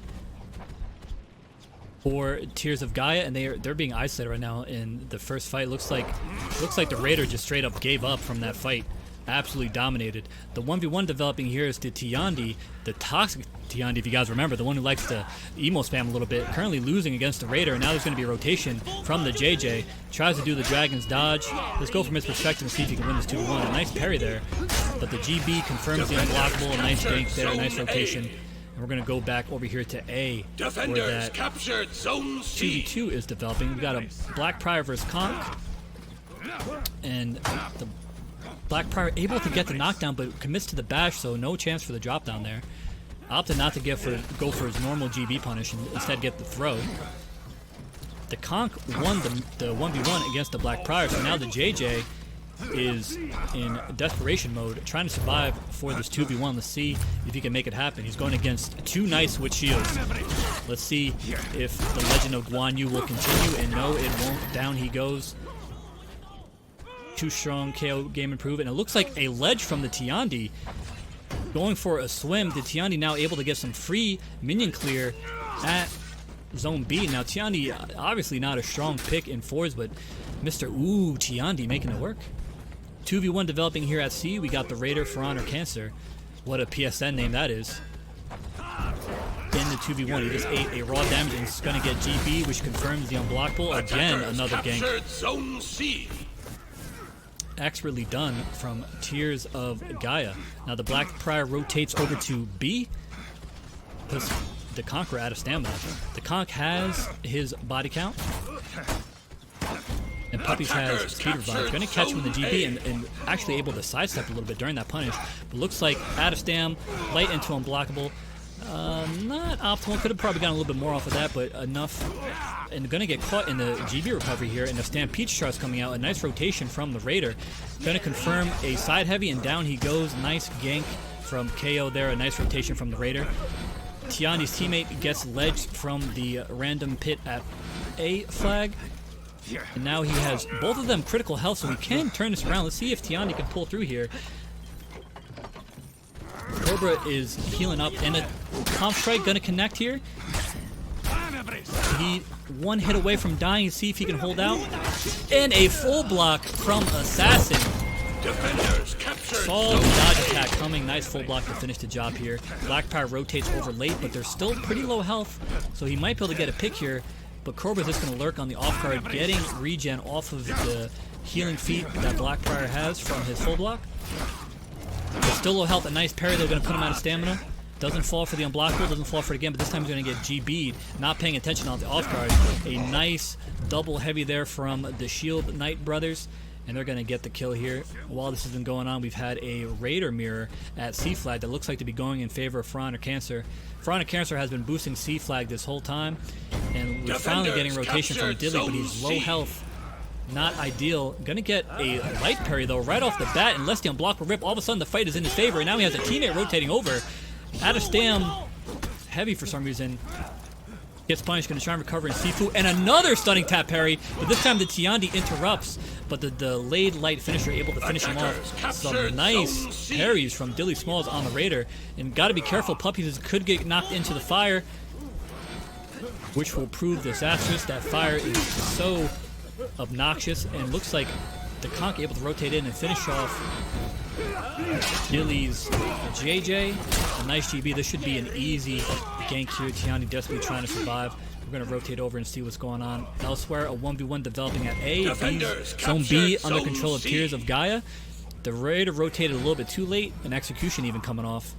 for Tears of Gaia, and they're being isolated right now in the first fight. Looks like the Raider just straight up gave up from that fight. Absolutely dominated. The 1v1 developing here is the Tiandi, the toxic Tiandi, if you guys remember, the one who likes to emo spam a little bit, currently losing against the Raider. Now there's going to be a rotation from the JJ. Tries to do the Dragon's dodge. Let's go from his perspective and see if he can win this 2v1. A nice parry there, but the GB confirms the unblockable. A nice gank there, a nice rotation. And we're going to go back over here to A, where Defenders that captured Zone C. 2v2 is developing. We've got a Black Prior versus Conk. And the Black Prior able to get the knockdown, but commits to the bash, so no chance for the drop down there. Opted not to go for his normal GB punish and instead get the throw. The Conk won the 1v1 against the Black Prior, so now the JJ is in desperation mode, trying to survive for this 2v1. Let's see if he can make it happen. He's going against two nice switch shields. Let's see if the Legend of Guan Yu will continue, and no, it won't. Down he goes. Too strong, KO game improve, and it looks like a ledge from the Tiandi. Going for a swim, the Tiandi now able to get some free minion clear at Zone B. Now Tiandi, obviously not a strong pick in fours, but Mr. Tiandi making it work. 2v1 developing here at C. We got the Raider, Faran, or Cancer. What a PSN name that is. In the 2v1, he just ate a raw damage and he's going to get GB, which confirms the unblockable. Again, another gank. Zone C. Expertly done from Tears of Gaia. Now the Black Prior rotates over to B. Puts the Conqueror out of stamina. The Conk has his body count. And Puppies has speed revive. Going to catch him in the GB and actually able to sidestep a little bit during that punish. But looks like out of stam, light into unblockable. Not optimal. Could have probably gotten a little bit more off of that, but enough. And going to get caught in the GB recovery here. And the Stampede Char's coming out. A nice rotation from the Raider. Going to confirm a side heavy, and down he goes. Nice gank from KO there. A nice rotation from the Raider. Tiandi's teammate gets ledged from the random pit at A flag. And now he has both of them critical health, so we can turn this around. Let's see if Tiandi can pull through here. Cobra is healing up, and a comp strike gonna connect here. He one hit away from dying. See if he can hold out. And a full block from Assassin. Defenders captured. Saw the dodge attack coming. Nice full block to finish the job here. Black Power rotates over late, but they're still pretty low health, so he might be able to get a pick here. But Cobra's just going to lurk on the off guard, getting regen off of the healing feat that Black Prior has from his full block. But still low health. A nice parry, though, going to put him out of stamina. Doesn't fall for the unblockable, doesn't fall for it again, but this time he's going to get GB'd, not paying attention on the off guard. A nice double heavy there from the Shield Knight brothers, and they're going to get the kill here. While this has been going on, we've had a Raider mirror at C flag that looks like to be going in favor of Faran or Cancer. Faran or Cancer has been boosting C flag this whole time, and we're finally getting rotation from Dilly, but he's low health. Not ideal. Gonna get a light parry though right off the bat, unless the unblockable rip. All of a sudden the fight is in his favor, and now he has a teammate rotating over. Out of stam, heavy for some reason. Gets punished, gonna try and recover in Sifu, and another stunning tap parry, but this time the Tiandi interrupts, but the delayed light finisher able to finish him off. Some nice parries from Dilly Smalls on the Raider, and gotta be careful, Puppies could get knocked into the fire, which will prove disastrous. That fire is so obnoxious, and looks like the Conk able to rotate in and finish off Dilly's JJ. A nice GB. This should be an easy gank here. Tiandi desperately trying to survive. We're going to rotate over and see what's going on elsewhere. A 1v1 developing at A. Zone B under control of Tears of Gaia. The Raider rotated a little bit too late. An execution even coming off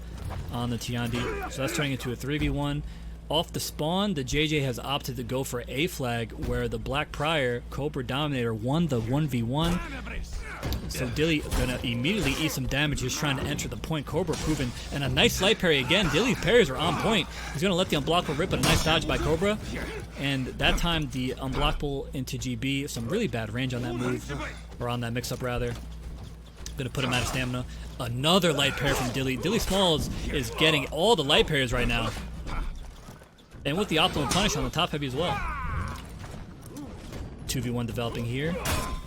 on the Tiandi. So that's turning into a 3v1. Off the spawn, the JJ has opted to go for A flag, where the Black Prior, Cobra Dominator, won the 1v1. So Dilly gonna immediately eat some damage, just trying to enter the point. Cobra proven, and a nice light parry again. Dilly's parries are on point. He's gonna let the unblockable rip, but a nice dodge by Cobra. And that time the unblockable into GB. Some really bad range on that move, or on that mix-up rather. Gonna put him out of stamina. Another light parry from Dilly. Dilly Smalls is getting all the light parries right now. And with the optimal punish on the top heavy as well. 2v1 developing here.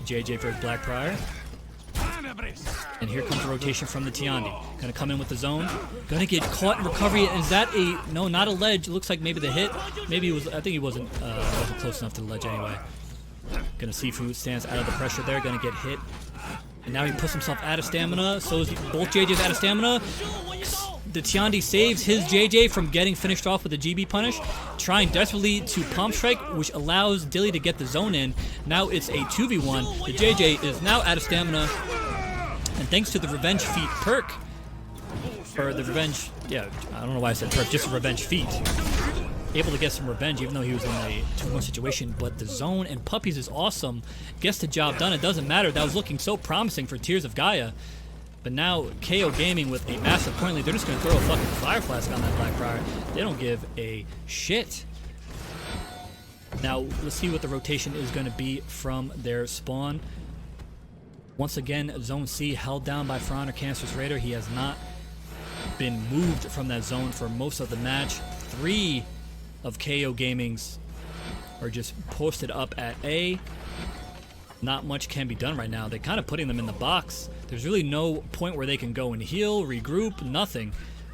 JJ versus Black Prior. And here comes the rotation from the Tiandi. Gonna come in with the zone. Gonna get caught in recovery. Is that a... No, not a ledge. It looks like maybe the hit. Maybe it was... I think he wasn't close enough to the ledge anyway. Gonna see who stands out of the pressure there. Gonna get hit. And now he puts himself out of stamina. So is both JJs out of stamina. The Tiandi saves his JJ from getting finished off with a GB punish, trying desperately to pump strike, which allows Dilly to get the zone in. Now it's a 2v1. The JJ is now out of stamina, and thanks to the revenge feat perk, or the revenge, yeah, I don't know why I said Chirp, just a revenge feat. Able to get some revenge even though he was in a 2-1 situation, but the zone and Puppies is awesome. Gets the job done. It doesn't matter. That was looking so promising for Tears of Gaia. But now KO Gaming with a massive point lead. They're just going to throw a fucking fire flask on that Blackbriar. They don't give a shit. Now, let's see what the rotation is going to be from their spawn. Once again, Zone C held down by For Honor Cancer's Raider. He has not been moved from that zone for most of the match. 3 of KO Gaming's are just posted up at A. Not much can be done right now. They're kind of putting them in the box. There's really no point where they can go and heal, regroup, nothing.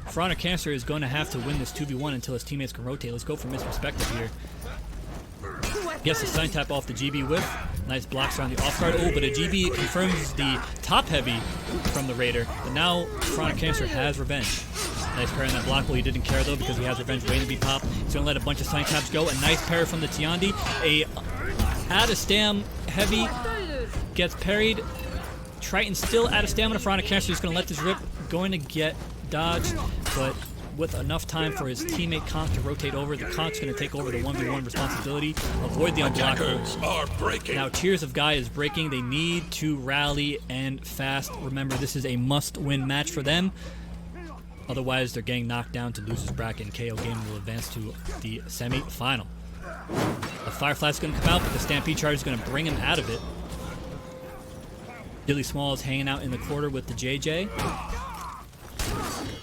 For Honor Cancer is going to have to win this 2v1 until his teammates can rotate. Let's go from his perspective here. Gets the sign tap off the GB whiff. Nice blocks around the off guard. Oh, but a GB confirms the top heavy from the Raider. But now For Honor Cancer has revenge. Nice parry on that block. Well, he didn't care though because he has revenge waiting to be popped. He's going to let a bunch of sign taps go. A nice parry from the Tiandi. A out of stam heavy gets parried. Triton still out of stamina. For Honor Cancer is going to let this rip. Going to get dodged, but with enough time for his teammate Conk to rotate over, the Conk's going to take over the 1v1 responsibility. Avoid the unblockable. Are breaking. Now Tears of Gaia is breaking. They need to rally and fast. Remember, this is a must-win match for them. Otherwise, they're getting knocked down to losers bracket, and KO Gaming will advance to the semi-final. A Fire Flash is going to come out, but the Stampede Charge is going to bring him out of it. Dilly Small is hanging out in the quarter with the JJ.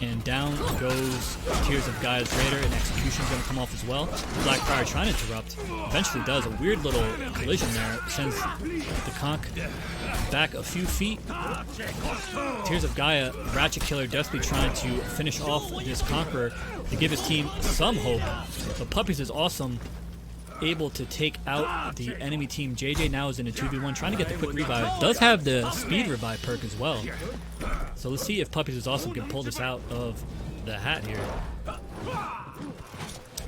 And down goes Tears of Gaia's Raider, and Execution's going to come off as well. Blackbriar trying to interrupt. Eventually does. A weird little collision there. Sends the Conk back a few feet. Tears of Gaia, Ratchet Killer desperately trying to finish off this Conqueror to give his team some hope. But Puppies is awesome. Able to take out the enemy team. JJ now is in a 2v1 trying to get the quick revive. Does have the speed revive perk as well. So let's see if Puppies is awesome can pull this out of the hat here.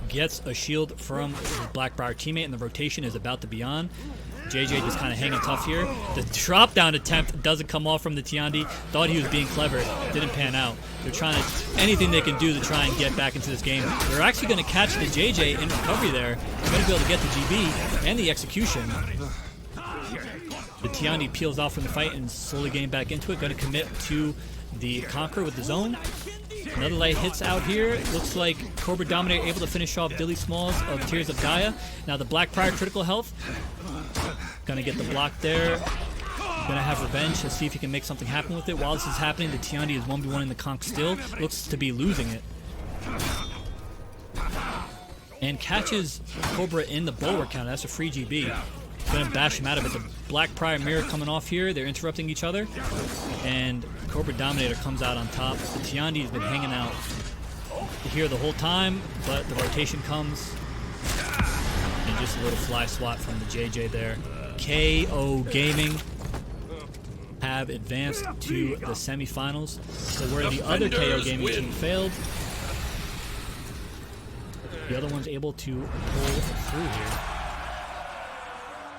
Gets a shield from his Blackbriar teammate, and the rotation is about to be on. JJ just kind of hanging tough here. The drop down attempt doesn't come off from the Tiandi. Thought he was being clever. Didn't pan out. They're trying to, anything they can do to try and get back into this game. They're actually going to catch the JJ in recovery there. They're going to be able to get the GB and the execution. The Tiandi peels off from the fight and slowly getting back into it. Going to commit to the Conqueror with the zone. Another light hits out here. Looks like Cobra Dominator able to finish off Dilly Smalls of Tears of Gaia. Now the Blackbriar critical health. Gonna get the block there. Gonna have revenge to see if he can make something happen with it. While this is happening, the Tiandi is 1v1 in the Conk still. Looks to be losing it. And catches Cobra in the bulwark counter. That's a free GB. Gonna bash him out of it. The Blackbriar mirror coming off here. They're interrupting each other. And Cobra Dominator comes out on top. The Tiandi has been hanging out here the whole time, but the rotation comes. And just a little fly swat from the JJ there. KO Gaming have advanced to the semifinals. So where the other KO Gaming team failed, the other one's able to pull through here.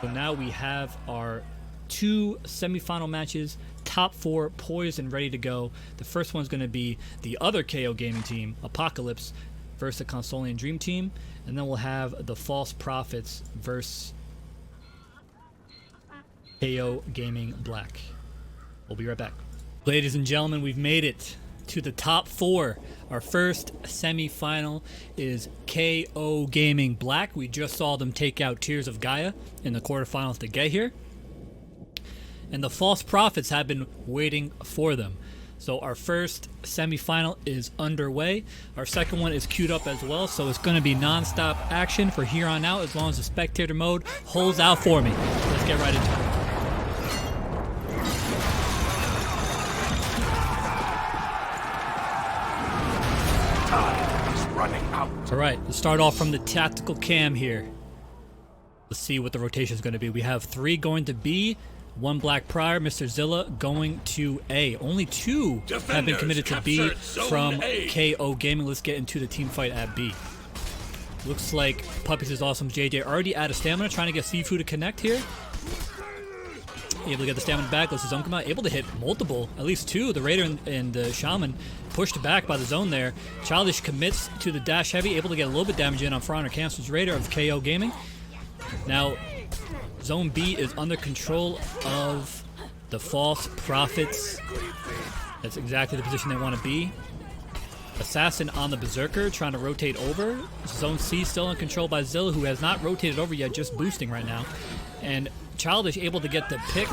So now we have our 2 semifinal matches, top 4 poised and ready to go. The first one's going to be the other KO Gaming team, Apocalypse, versus the Consolian Dream Team. And then we'll have the False Prophets versus KO Gaming Black. We'll be right back. Ladies and gentlemen, we've made it to the top 4. Our first semi-final is KO Gaming Black. We just saw them take out Tears of Gaia in the quarterfinals to get here. And the False Prophets have been waiting for them. So our first semi-final is underway. Our second one is queued up as well, so it's going to be non-stop action for here on out as long as the spectator mode holds out for me. Let's get right into it. Time is running out. Alright, let's start off from the tactical cam here. Let's see what the rotation is going to be. We have 3 going to B, 1 Blackbriar, Mr. Zilla going to A. Only 2 have been committed to B from KO Gaming. Let's get into the team fight at B. Looks like Puppies is awesome. JJ already out of stamina, trying to get Sifu to connect here. Able to get the stamina back. Let's his come out. Able to hit multiple, at least 2. The Raider and the Shaman pushed back by the zone there. Childish commits to the dash heavy, able to get a little bit damage in on For Honor Cancer's radar of KO Gaming. Now, Zone B is under control of the False Prophets. That's exactly the position they want to be. Assassin on the Berserker, trying to rotate over. Zone C still in control by Zilla, who has not rotated over yet, just boosting right now. And Childish able to get the pick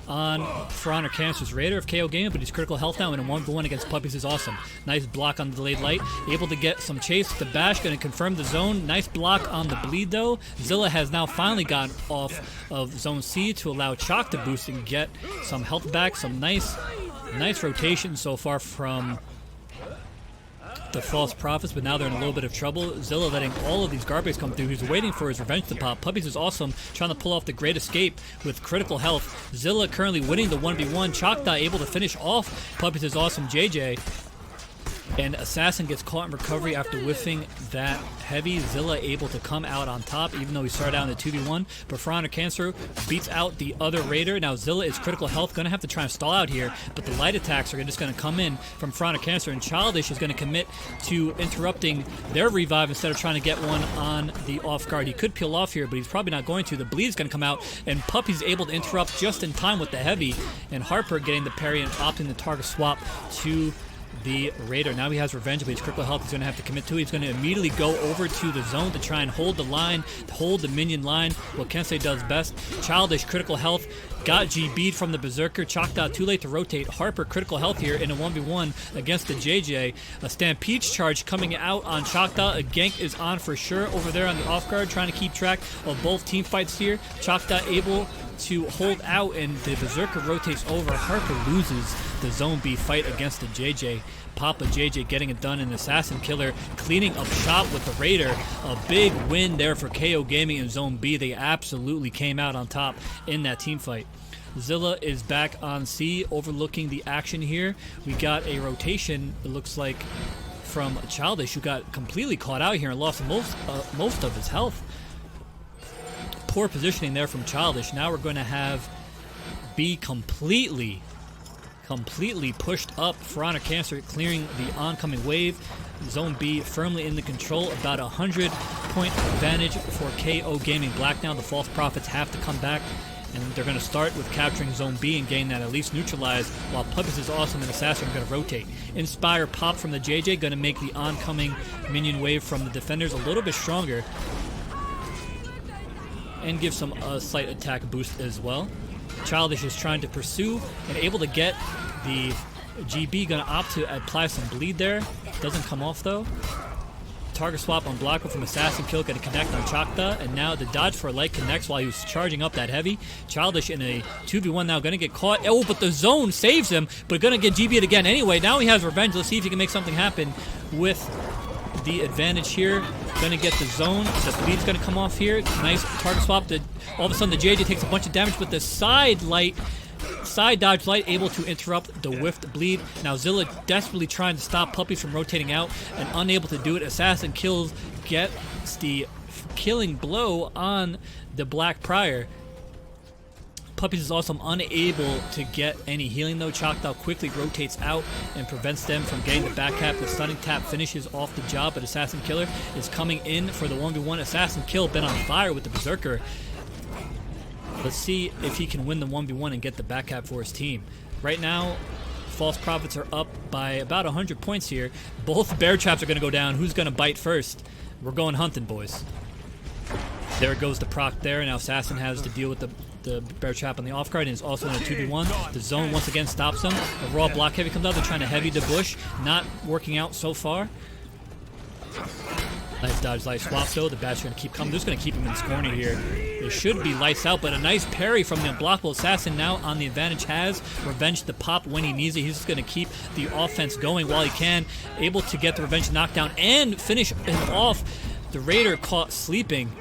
on For Honor Cancer's radar of KO Gaming, but he's critical health now, and a 1v1 against Puppies is awesome. Nice block on the delayed light. Able to get some chase with the bash, going to confirm the zone. Nice block on the bleed, though. Zilla has now finally gotten off of Zone C to allow Chalk to boost and get some health back. Some nice rotation so far from the False Prophets, but now they're in a little bit of trouble. Zilla letting all of these garbage come through. He's waiting for his revenge to pop. Puppies is awesome, trying to pull off the great escape with critical health. Zilla currently winning the 1v1. Choctaw able to finish off Puppies is awesome JJ. And Assassin gets caught in recovery after whiffing that heavy. Zilla able to come out on top, even though he started out in the 2v1. But For Honor Cancer beats out the other Raider. Now Zilla is critical health, going to have to try and stall out here, but the light attacks are just going to come in from For Honor Cancer, and Childish is going to commit to interrupting their revive instead of trying to get one on the off guard. He could peel off here, but he's probably not going to. The bleed is going to come out, and Puppy's able to interrupt just in time with the heavy, and Harper getting the parry and opting the target swap to the Raider. Now he has revenge, but his critical health he's going to have to commit to. He's going to immediately go over to the zone to try and hold the line, hold the minion line, what Kensei does best. Childish critical health, got GB'd from the Berserker. Choctaw too late to rotate. Harper critical health here in a 1v1 against the JJ. A Stampede charge coming out on Choctaw. A gank is on for sure over there on the off guard, trying to keep track of both team fights here. Choctaw able to hold out, and the Berserker rotates over. Harper loses the Zone B fight against the JJ. Papa JJ getting it done, and Assassin Killer cleaning up shop with the Raider. A big win there for KO Gaming in Zone B. They absolutely came out on top in that team fight. Zilla is back on C, overlooking the action here. We got a rotation, it looks like, from Childish, who got completely caught out here and lost most of his health. Poor positioning there from Childish. Now we're going to have B completely pushed up. For Honor Cancer clearing the oncoming wave. Zone B firmly in the control. About 100-point advantage for KO Gaming Black now. The False Prophets have to come back, and they're going to start with capturing Zone B and getting that at least neutralized, while Puppies is awesome and Assassin are going to rotate. Inspire pop from the JJ, going to make the oncoming minion wave from the defenders a little bit stronger, and give some slight attack boost as well. Childish is trying to pursue and able to get the GB, going to opt to apply some bleed there. Doesn't come off though. Target swap on Blocker from Assassin Kill, going to connect on Choctaw, and now the dodge for light connects while he was charging up that heavy. Childish in a 2v1 now, going to get caught. Oh, but the zone saves him, but going to get GB'd again anyway. Now he has revenge. Let's see if he can make something happen with the advantage here. Going to get the zone. The bleed's going to come off here. Nice target swap. All of a sudden the JJ takes a bunch of damage, but the side dodge light able to interrupt the whiffed bleed. Now Zilla desperately trying to stop Puppies from rotating out and unable to do it. Assassin Kills gets the killing blow on the Black Prior. Puppies is also unable to get any healing though. Choctaw quickly rotates out and prevents them from getting the back cap. The stunning tap finishes off the job, but Assassin Killer is coming in for the 1v1. Assassin Kill been on fire with the Berserker. Let's see if he can win the 1v1 and get the back cap for his team. Right now, False Prophets are up by about 100 points here. Both bear traps are going to go down. Who's going to bite first? We're going hunting, boys. There goes the proc there. Now Assassin has to deal with the bear trap on the off guard, and is also in a 2v1. The zone once again stops him. The raw block heavy comes out. They're trying to heavy the bush. Not working out so far. Nice dodge light swap though. The bash going to keep coming. They're just going to keep him in this corner here. It should be lights out, but a nice parry from the unblockable Assassin now on the advantage. Has revenge to pop when he needs it. He's just going to keep the offense going while he can. Able to get the revenge knockdown and finish him off. The Raider caught sleeping,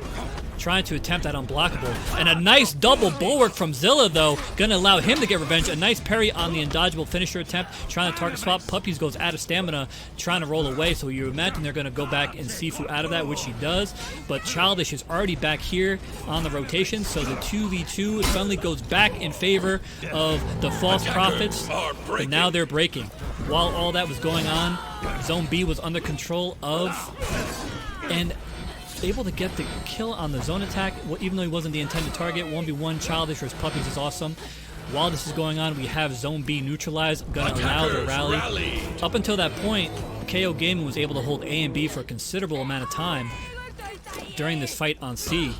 trying to attempt that unblockable. And a nice double bulwark from Zilla, though, going to allow him to get revenge. A nice parry on the undodgeable finisher attempt, trying to target swap. Puppies goes out of stamina, trying to roll away, so you imagine they're going to go back and Sifu out of that, which he does. But Childish is already back here on the rotation, so the 2v2 suddenly goes back in favor of the False Prophets, and now they're breaking. while all that was going on, Zone B was under control of and able to get the kill on the zone attack, even though he wasn't the intended target. 1v1 Childish versus Puppies is awesome. While this is going on, we have Zone B neutralized, gonna allow the rally. Up until that point, KO Gaming was able to hold A and B for a considerable amount of time during this fight on C.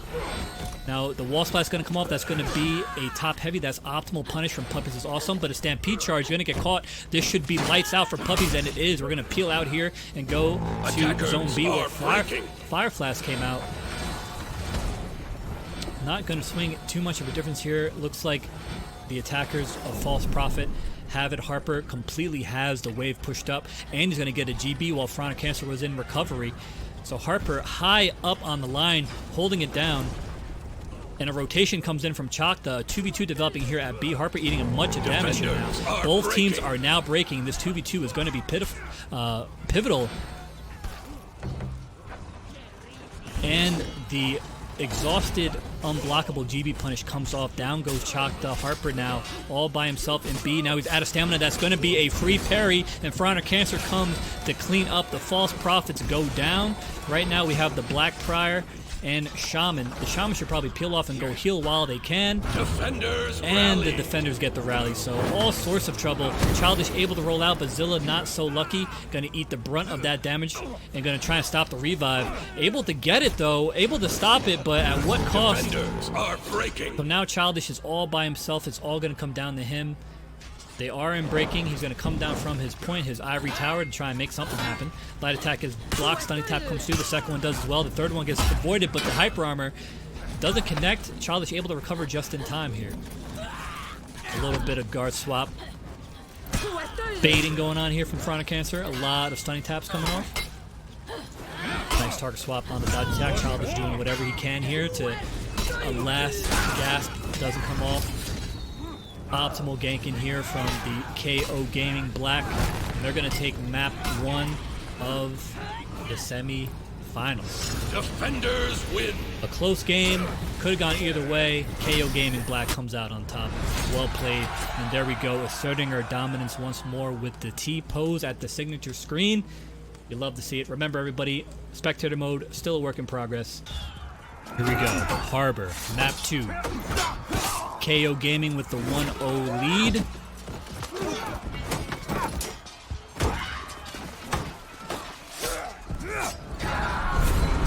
Now, the wall splash is going to come off. That's going to be a top heavy. That's optimal punish from Puppies is awesome. But a Stampede charge, you're going to get caught. This should be lights out for Puppies, and it is. We're going to peel out here and go to Zone B where Fire Flash came out. Not going to swing too much of a difference here. Looks like the attackers of False Prophet have it. Harper completely has the wave pushed up, and he's going to get a GB while Fronic Cancer was in recovery. So Harper high up on the line, holding it down. And a rotation comes in from Chakta. 2v2 developing here at B. Harper eating a much of damage here now. Both teams are now breaking. This 2v2 is going to be pivotal. And the exhausted, unblockable GB punish comes off. Down goes Chakta. Harper now all by himself in B. Now he's out of stamina. That's going to be a free parry. And Fronic Cancer comes to clean up. The False Prophets go down. Right now we have the Black Prior and Shaman. The Shaman should probably peel off and go heal while they can. Defenders and rally. The defenders get the rally. So all sorts of trouble. Childish able to roll out, but Zilla not so lucky. Going to eat the brunt of that damage and going to try and stop the revive. Able to get it though. Able to stop it, but at what cost? Defenders are breaking. So now Childish is all by himself. It's all going to come down to him. They are in breaking. He's going to come down from his point, his ivory tower, to try and make something happen. Light attack is blocked. Stunning tap comes through. The second one does as well. The third one gets avoided, but the hyper armor doesn't connect. Childish able to recover just in time here. A little bit of guard swap. Baiting going on here from Fronic Cancer. A lot of stunning taps coming off. Nice target swap on the dodge attack. Childish doing whatever he can here to a last gasp. Doesn't come off. Optimal gank in here from the KO Gaming Black. And they're going to take map 1 of the semi-finals. Defenders win. A close game. Could have gone either way. KO Gaming Black comes out on top. Well played. And there we go, asserting our dominance once more with the T pose at the signature screen. You love to see it. Remember, everybody, spectator mode, still a work in progress. Here we go. Harbor, map 2. KO Gaming with the 1-0 lead.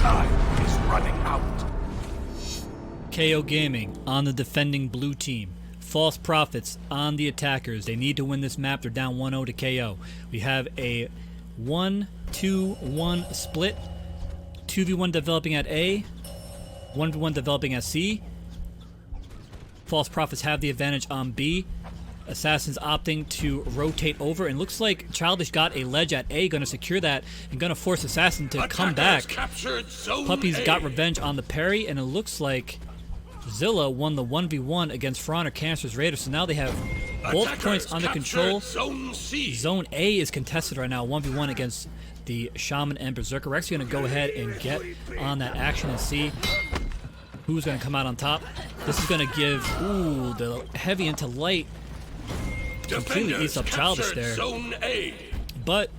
Time is running out. KO Gaming on the defending blue team. False Prophets on the attackers. They need to win this map. They're down 1-0 to KO. We have a 1-2-1 split. 2v1 developing at A. 1v1 developing at C. False Prophets have the advantage on B. Assassins opting to rotate over, and looks like Childish got a ledge at A, going to secure that and going to force Assassin to come back. Puppies got revenge on the parry, and it looks like Zilla won the 1v1 against Fronic Cancer's Raiders, so now they have both points under control. Zone A is contested right now, 1v1 against the Shaman and Berserker. We're actually going to go ahead and get on that action and see who's going to come out on top. This is going to give, ooh, the heavy into light. Completely eats up Childish there. Zone A. But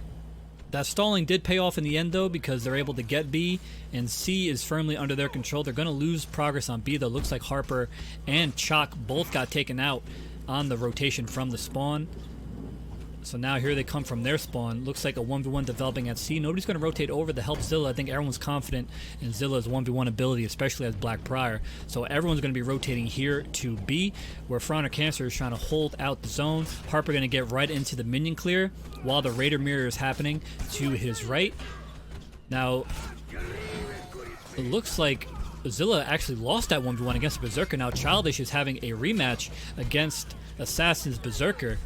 that stalling did pay off in the end, though, because they're able to get B, and C is firmly under their control. They're going to lose progress on B, though. Looks like Harper and Chalk both got taken out on the rotation from the spawn. So now here they come from their spawn. Looks like a 1v1 developing at C. Nobody's going to rotate over to help Zilla. I think everyone's confident in Zilla's 1v1 ability, especially as Black Prior. So everyone's going to be rotating here to B, where Fronic Cancer is trying to hold out the zone. Harper going to get right into the minion clear while the Raider Mirror is happening to his right. Now, it looks like Zilla actually lost that 1v1 against Berserker. Now Childish is having a rematch against Assassin's Berserker.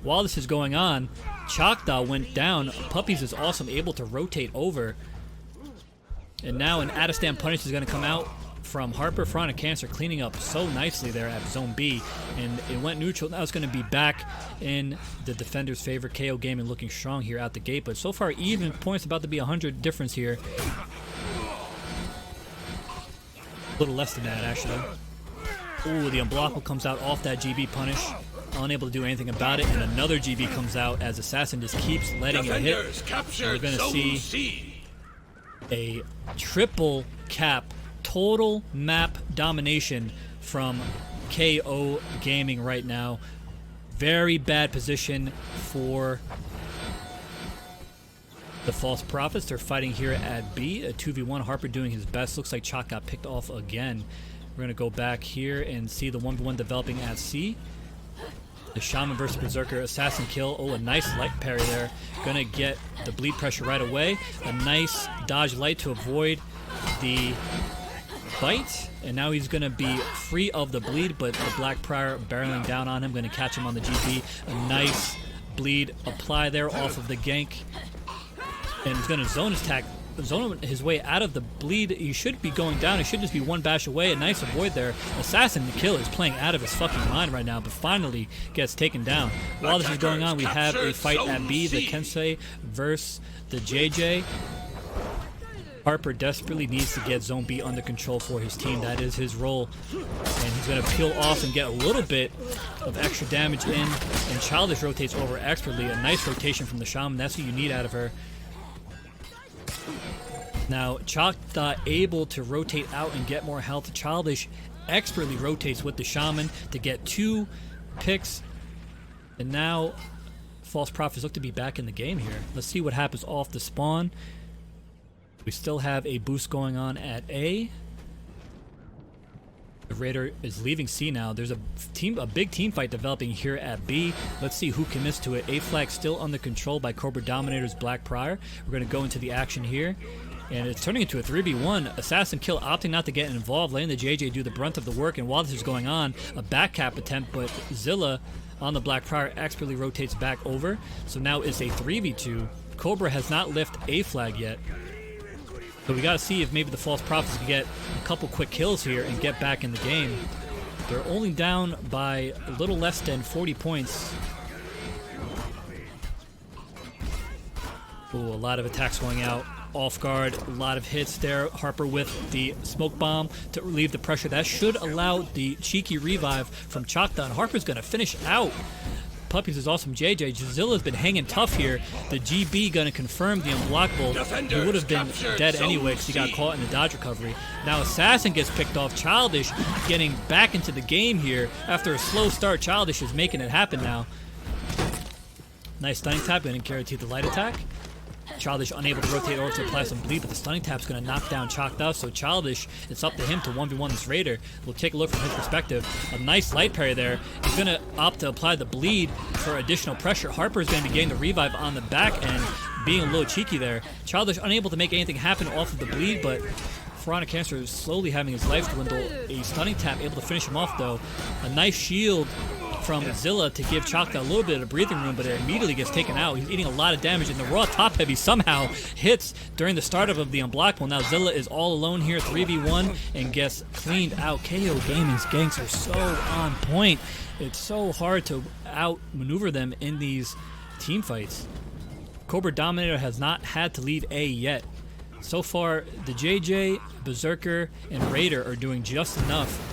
While this is going on, Chakda went down. Puppies is awesome, able to rotate over. And now an out-of-stand punish is going to come out from Harper. Fronic Cancer cleaning up so nicely there at Zone B. And it went neutral. Now it's going to be back in the defender's favor. KO Gaming looking strong here out the gate. But so far, even points about to be 100 difference here. A little less than that, actually. Ooh, the unblockable comes out off that GB punish. unable to do anything about it, and another GB comes out as Assassin just keeps letting it hit. Defenders captured We're gonna Zone see C. a triple cap, total map domination from KO Gaming right now. Very bad position for the False Prophets. They're fighting here at B. A 2v1. Harper doing his best. Looks like Chalk got picked off again. We're going to go back here and see the 1v1 developing at C. The Shaman versus Berserker. Assassin kill. Oh, a nice light parry there. Going to get the bleed pressure right away. A nice dodge light to avoid the bite. And now he's going to be free of the bleed, but the Black Prior barreling down on him. Going to catch him on the GP. A nice bleed apply there off of the gank. And he's going to zone his way out of the bleed. He should be going down. He should just be one bash away. A nice avoid there. Assassin kill is playing out of his fucking mind right now, but finally gets taken down. While this is going on, we have a fight at B. The Kensei versus the JJ. Harper desperately needs to get Zone B under control for his team. That is his role. And he's going to peel off and get a little bit of extra damage in. And Childish rotates over expertly. A nice rotation from the Shaman. That's what you need out of her. Now, Chakda able to rotate out and get more health. Childish expertly rotates with the Shaman to get 2 picks. And now, False Prophets look to be back in the game here. Let's see what happens off the spawn. We still have a boost going on at A. The Raider is leaving C now. There's a big team fight developing here at B. Let's see who commits to it. A flag still under control by Cobra Dominator's Black Prior. We're going to go into the action here. And it's turning into a 3v1. Assassin kill opting not to get involved, letting the JJ do the brunt of the work. And while this is going on, a back cap attempt, but Zilla on the Black Prior expertly rotates back over. So now it's a 3v2. Cobra has not lifted A flag yet. So we got to see if maybe the False Prophets can get a couple quick kills here and get back in the game. They're only down by a little less than 40 points. Ooh, a lot of attacks going out. Off guard, a lot of hits there. Harper with the smoke bomb to relieve the pressure. That should allow the cheeky revive from Chakda, and Harper's going to finish out. Puppies is awesome. JJ Zilla's been hanging tough here. The GB going to confirm the unblockable. He would have been dead anyway because he got caught in the dodge recovery. Now Assassin gets picked off. Childish getting back into the game here. After a slow start, Childish is making it happen now. Nice stunning tap, going to guarantee the light attack. Childish unable to rotate over to apply some bleed, but the stunning tap's going to knock down Chakda. So Childish, it's up to him to 1v1 this Raider. We'll take a look from his perspective. A nice light parry there. He's going to opt to apply the bleed for additional pressure. Harper's going to be getting the revive on the back end, being a little cheeky there. Childish unable to make anything happen off of the bleed, but Pharaonic Cancer is slowly having his life dwindle. A stunning tap able to finish him off though. A nice shield from Zilla to give Chakda a little bit of breathing room, but it immediately gets taken out. He's eating a lot of damage, and the raw top heavy somehow hits during the startup of the unblockable. Now Zilla is all alone here, 3v1, and gets cleaned out. KO Gaming's ganks are so on point. It's so hard to outmaneuver them in these team fights. Cobra Dominator has not had to leave A yet. So far, the JJ, Berserker, and Raider are doing just enough.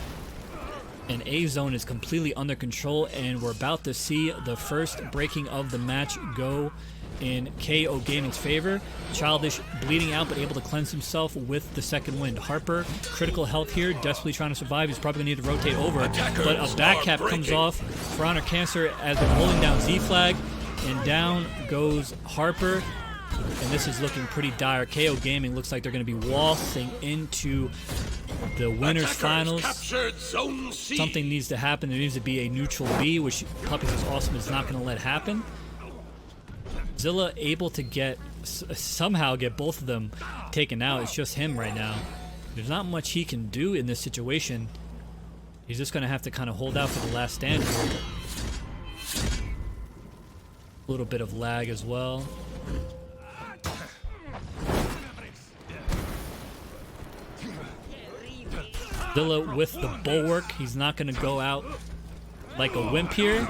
And A zone is completely under control, and we're about to see the first breaking of the match go in KO Gaming's favor. Childish bleeding out, but able to cleanse himself with the second wind. Harper, critical health here, desperately trying to survive. He's probably going to need to rotate over, but a back cap comes off. Pharaonic Cancer has been holding down Z flag, and down goes Harper. And this is looking pretty dire. KO Gaming looks like they're going to be waltzing into the winners finals. Something needs to happen. There needs to be a neutral B, which Puppies is awesome is not going to let happen. Zilla able to somehow get both of them taken out. It's just him right now. There's not much he can do in this situation. He's just going to have to kind of hold out for the last stand here. A little bit of lag as well. Zilla with the bulwark. He's not going to go out like a wimp here.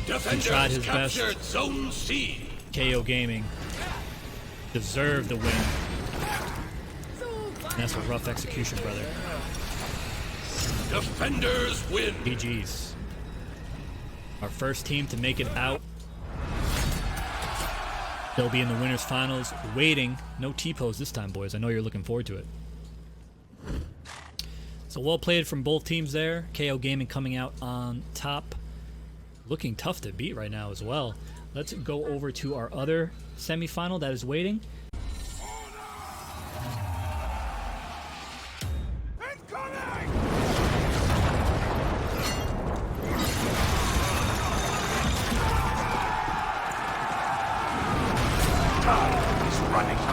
He tried his best. Zone C. KO Gaming deserved the win. And that's a rough execution, brother. Defenders win. GG's. Our first team to make it out. They'll be in the winners finals waiting. No T-pose this time, boys. I know you're looking forward to it. So well played from both teams there. KO Gaming coming out on top. Looking tough to beat right now as well. Let's go over to our other semifinal that is waiting.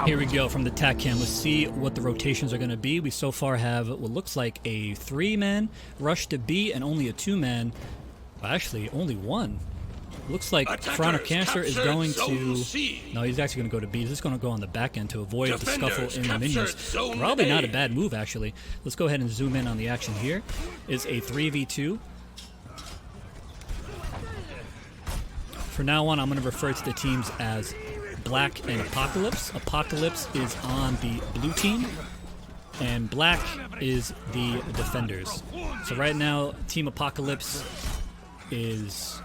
Here we go from the TAC cam. Let's see what the rotations are going to be. We so far have what looks like a 3-man rush to B and only a 2-man. Well, actually, only one. Looks like Front of Cancer is going to... No, he's actually going to go to B. He's just going to go on the back end to avoid the scuffle in the minions. Probably not a bad move, actually. Let's go ahead and zoom in on the action here. It's a 3v2. For now on, I'm going to refer to the teams as Black and Apocalypse. Apocalypse is on the blue team, and Black is the defenders. So right now, Team Apocalypse is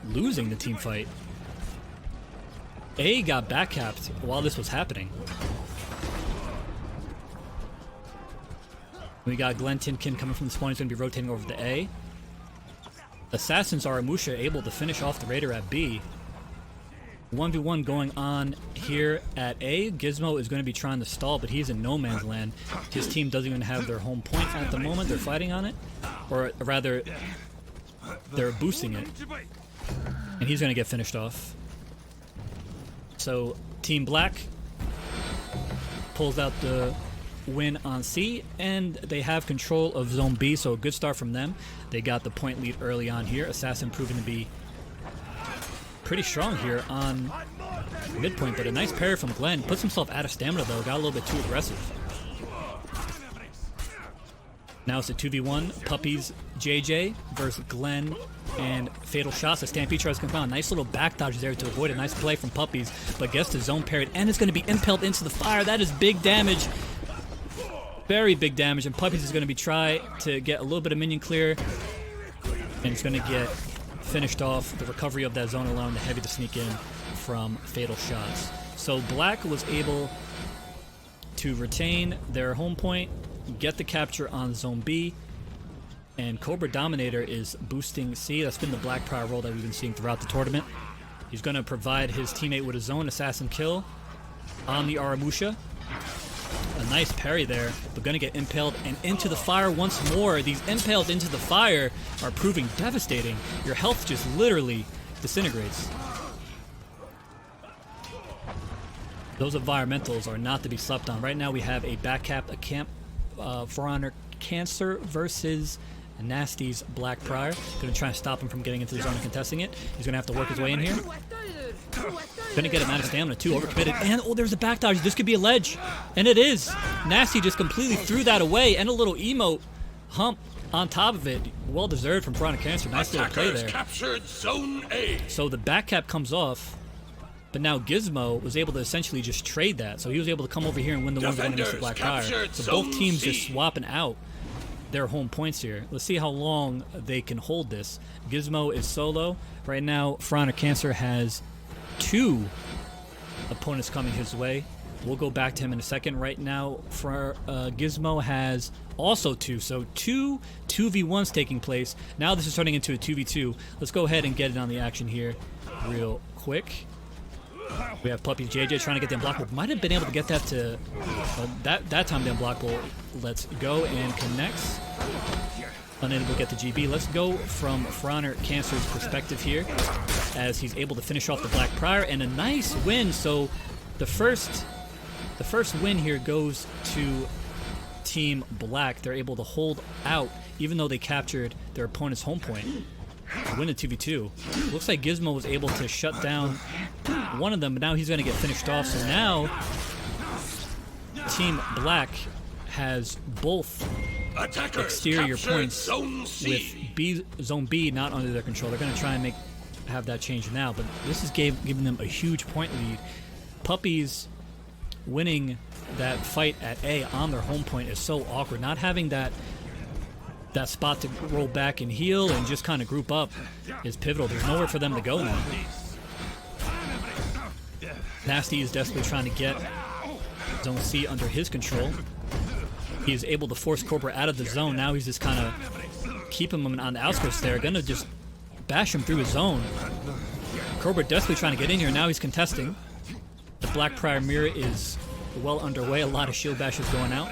losing the team fight. A got backcapped while this was happening. We got Glenn Tinkin coming from the spawn. He's going to be rotating over to A. Assassins are Amusha able to finish off the Raider at B. 1v1 going on here at A. Gizmo is going to be trying to stall, but he's in no man's land. His team doesn't even have their home point at the moment. They're fighting on it. Or rather, they're boosting it. And he's going to get finished off. So, Team Black pulls out the win on C, and they have control of Zone B, so a good start from them. They got the point lead early on here. Assassin proving to be pretty strong here on midpoint, but a nice parry from Glenn. Puts himself out of stamina though, got a little bit too aggressive. Now it's a 2v1, Puppies JJ versus Glenn and Fatal Shots. The Stampede tries to come out. Nice little back dodge there to avoid a nice play from Puppies, but gets the zone parried, and it's going to be impelled into the fire. That is big damage. Very big damage, and Puppies is going to be try to get a little bit of minion clear, and it's going to get finished off. The recovery of that zone alone, the heavy to sneak in from Fatal Shots. So Black was able to retain their home point, get the capture on Zone B, and Cobra Dominator is boosting C. That's been the Black prior role that we've been seeing throughout the tournament. He's going to provide his teammate with a zone assassin kill on the Aramusha. A nice parry there, but going to get impaled and into the fire once more. These impaled into the fire are proving devastating. Your health just literally disintegrates. Those environmentals are not to be slept on. Right now we have a back cap, a camp for honor Cancer versus Nasty's Black Prior. Going to try and stop him from getting into the zone and contesting it. He's going to have to work his way in here. Going to get him out of stamina too, overcommitted, and oh, there's a back dodge. This could be a ledge, and it is. Nasty just completely threw that away, and a little emote hump on top of it. Well deserved from Piranha Cancer. Nice little play there. Captured Zone A. So the back cap comes off, but now Gizmo was able to essentially just trade that. So he was able to come over here and win the 1v1 against the Black Prior. So both teams just swapping out their home points here. Let's see how long they can hold this. Gizmo is solo. Right now, Piranha Cancer has 2 opponents coming his way. We'll go back to him in a second. Right now, for Gizmo has also 2, so 2 2v1s taking place. Now this is turning into a 2v2. Let's go ahead and get it on the action here real quick. We have Puppies JJ trying to get the unblockable. Might have been able to get that to that time the unblockable. Let's go and connects. Unable to get the GB. Let's go from Frauner Cancer's perspective here, as he's able to finish off the Black Prior, and a nice win. So the first win here goes to Team Black. They're able to hold out even though they captured their opponent's home point. Win a 2v2. Looks like Gizmo was able to shut down one of them, but now he's going to get finished off. So now Team Black has both exterior points with Zone B not under their control. They're going to try and have that change now, but this is giving them a huge point lead. Puppies winning that fight at A on their home point is so awkward. Not having that that spot to roll back and heal and just kind of group up is pivotal. There's nowhere for them to go now. Nasty is desperately trying to get Zone C under his control. He is able to force Cobra out of the zone. Now he's just kind of keeping him on the outskirts there. Gonna just bash him through his zone. Cobra desperately trying to get in here. Now he's contesting. The Black Prior Mirror is well underway. A lot of shield bashes going out.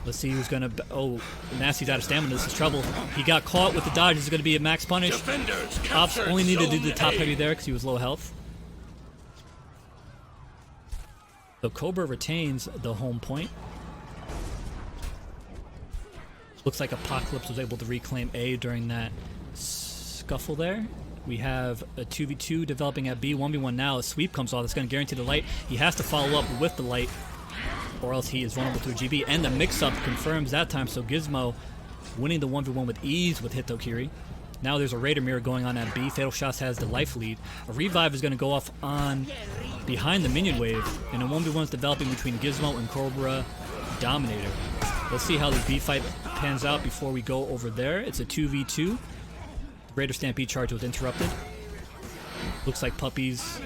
Let's see who's gonna. Oh, Nasty's out of stamina. This is trouble. He got caught with the dodge. This is gonna be a max punish. Ops only needed to do the top heavy there because he was low health. So Cobra retains the home point. Looks like Apocalypse was able to reclaim A during that scuffle there. We have a 2v2 developing at B. 1v1 now. A sweep comes off. That's going to guarantee the light. He has to follow up with the light, or else he is vulnerable to a GB. And the mix-up confirms that time. So Gizmo winning the 1v1 with ease with Hitokiri. Now there's a Raider Mirror going on at B. Fatal Shots has the life lead. A revive is going to go off on behind the minion wave. And a 1v1 is developing between Gizmo and Cobra Dominator. Let's see how this B fight pans out before we go over there. It's a 2v2. The Raider Stampede charge was interrupted. Looks like Puppies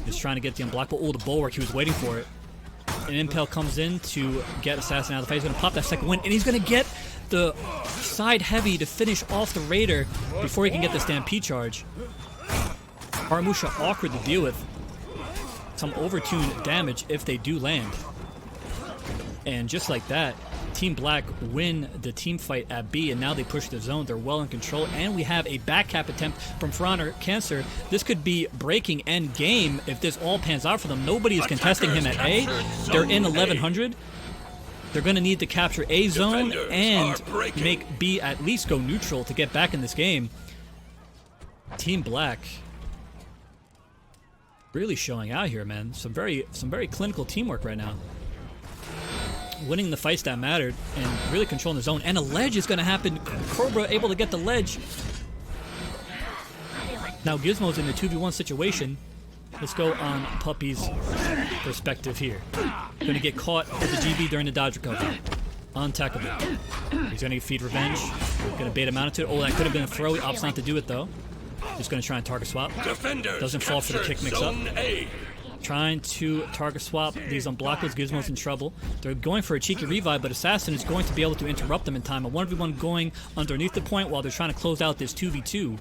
is trying to get the unblockable. Oh, the bulwark, he was waiting for it. An Impel comes in to get Assassin out of the fight. He's going to pop that second win, and he's going to get the side heavy to finish off the Raider before he can get the Stampede charge. Haramusha awkward to deal with. Some overtuned damage if they do land. And just like that, Team Black win the team fight at B, and now they push the zone. They're well in control, and we have a back cap attempt from Frauner Cancer. This could be breaking end game if this all pans out for them. Nobody is contesting him at A. They're in 1100. They're going to need to capture A zone and make B at least go neutral to get back in this game. Team Black really showing out here, man. Some very clinical teamwork right now. Winning the fights that mattered and really controlling the zone. And a ledge is going to happen. Cobra able to get the ledge. Now Gizmo's in a 2v1 situation. Let's go on Puppy's perspective here. Going to get caught with the GB during the dodge recovery. Untackable. He's going to feed revenge. Going to bait him out into it. Oh, that could have been a throw. He opts not to do it though. Just going to try and target swap. Doesn't fall for the kick mix up. Trying to target swap these unblockables. Gizmo's in trouble. They're going for a cheeky revive, but Assassin is going to be able to interrupt them in time. A 1v1 going underneath the point while they're trying to close out this 2v2.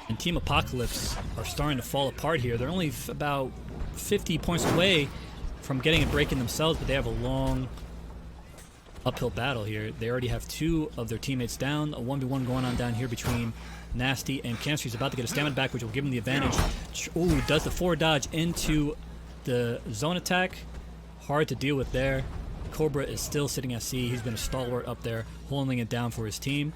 And Team Apocalypse are starting to fall apart here. They're only about 50 points away from getting a break in themselves, but they have a long uphill battle here. They already have two of their teammates down. A 1v1 going on down here between Nasty and Cancer. He's about to get a stamina back, which will give him the advantage. Ooh, does the forward dodge into the zone attack. Hard to deal with there. Cobra is still sitting at C. He's been a stalwart up there, holding it down for his team.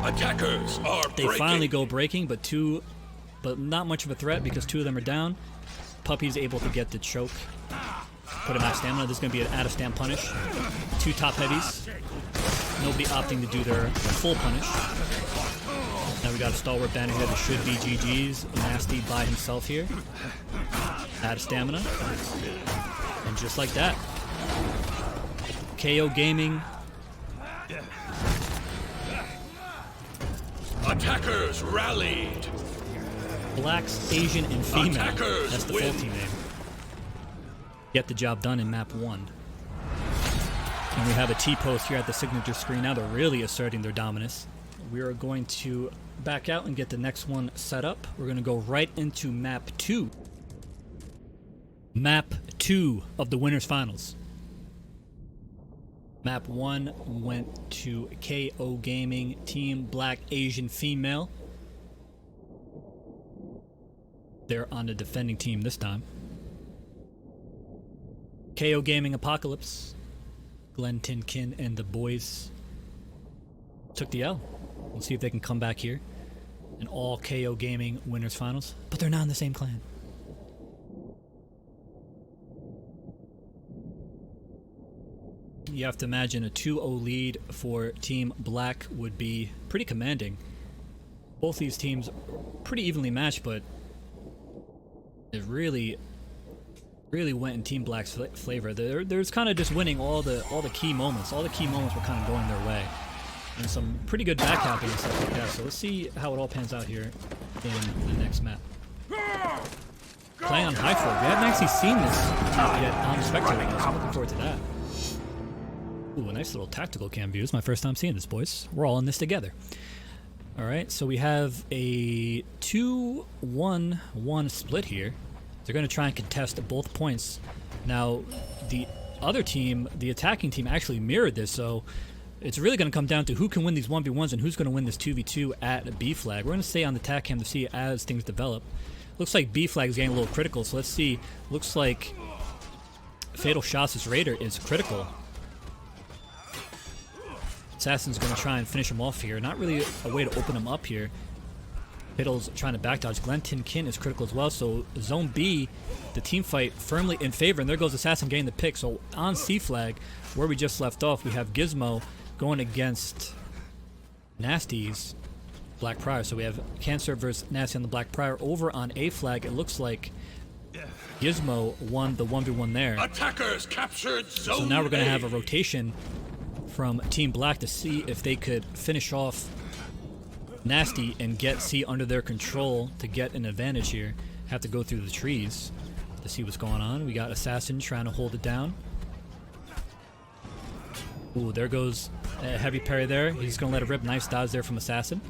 Attackers are They finally go breaking, but not much of a threat because two of them are down. Puppy's able to get the choke. Put him out of stamina. This is going to be an out-of-stam punish. Two top heavies. Nobody opting to do their full punish. Now we got a stalwart banner here that should be GG's. Nasty by himself here. Out of stamina. And just like that, KO Gaming. Attackers rallied. Blacks, Asian, and female. Attackers That's the win. full team name. Get the job done in map 1. And we have a T-post here at the signature screen. Now they're really asserting their dominance. We are going to back out and get the next one set up. We're going to go right into map 2. Map 2 of the winners finals. Map 1 went to KO Gaming, Team Black, Asian, Female. They're on the defending team this time. KO Gaming Apocalypse, Glenn Tinkin and the boys took the L. We'll see if they can come back here. An all KO Gaming winners finals, but they're not in the same clan. You have to imagine a 2-0 lead for Team Black would be pretty commanding. Both these teams pretty evenly matched, but it really really went in Team Black's flavor. There's kind of just winning all the key moments. All the key moments were kind of going their way, and some pretty good backcapping and stuff like that. So let's see how it all pans out here in the next map. Playing on high floor. We haven't actually seen this yet on the Spectator Mode, so I'm looking forward to that. Ooh, a nice little tactical cam view. It's my first time seeing this, boys. We're all in this together. All right, so we have a 2-1-1 split here. They're going to try and contest both points. Now, the other team, the attacking team, actually mirrored this, so it's really going to come down to who can win these 1v1s and who's going to win this 2v2 at B flag. We're going to stay on the attack cam to see as things develop. Looks like B flag is getting a little critical, so let's see. Looks like Fatal Shots' Raider is critical. Assassin's going to try and finish him off here. Not really a way to open him up here. Fiddle's trying to back dodge. Glenton Kin is critical as well. So Zone B, the team fight firmly in favor. And there goes Assassin getting the pick. So on C flag, where we just left off, we have Gizmo going against Nasty's Black Prior. So we have Cancer versus Nasty on the Black Prior. Over on A flag, it looks like Gizmo won the 1v1 there. Attackers captured Zone So now we're going to A. have a rotation from Team Black to see if they could finish off Nasty and get C under their control to get an advantage here. Have to go through the trees to see what's going on. We got Assassin trying to hold it down. Ooh, there goes a heavy parry there. He's going to let it rip. Nice dodge there from Assassin.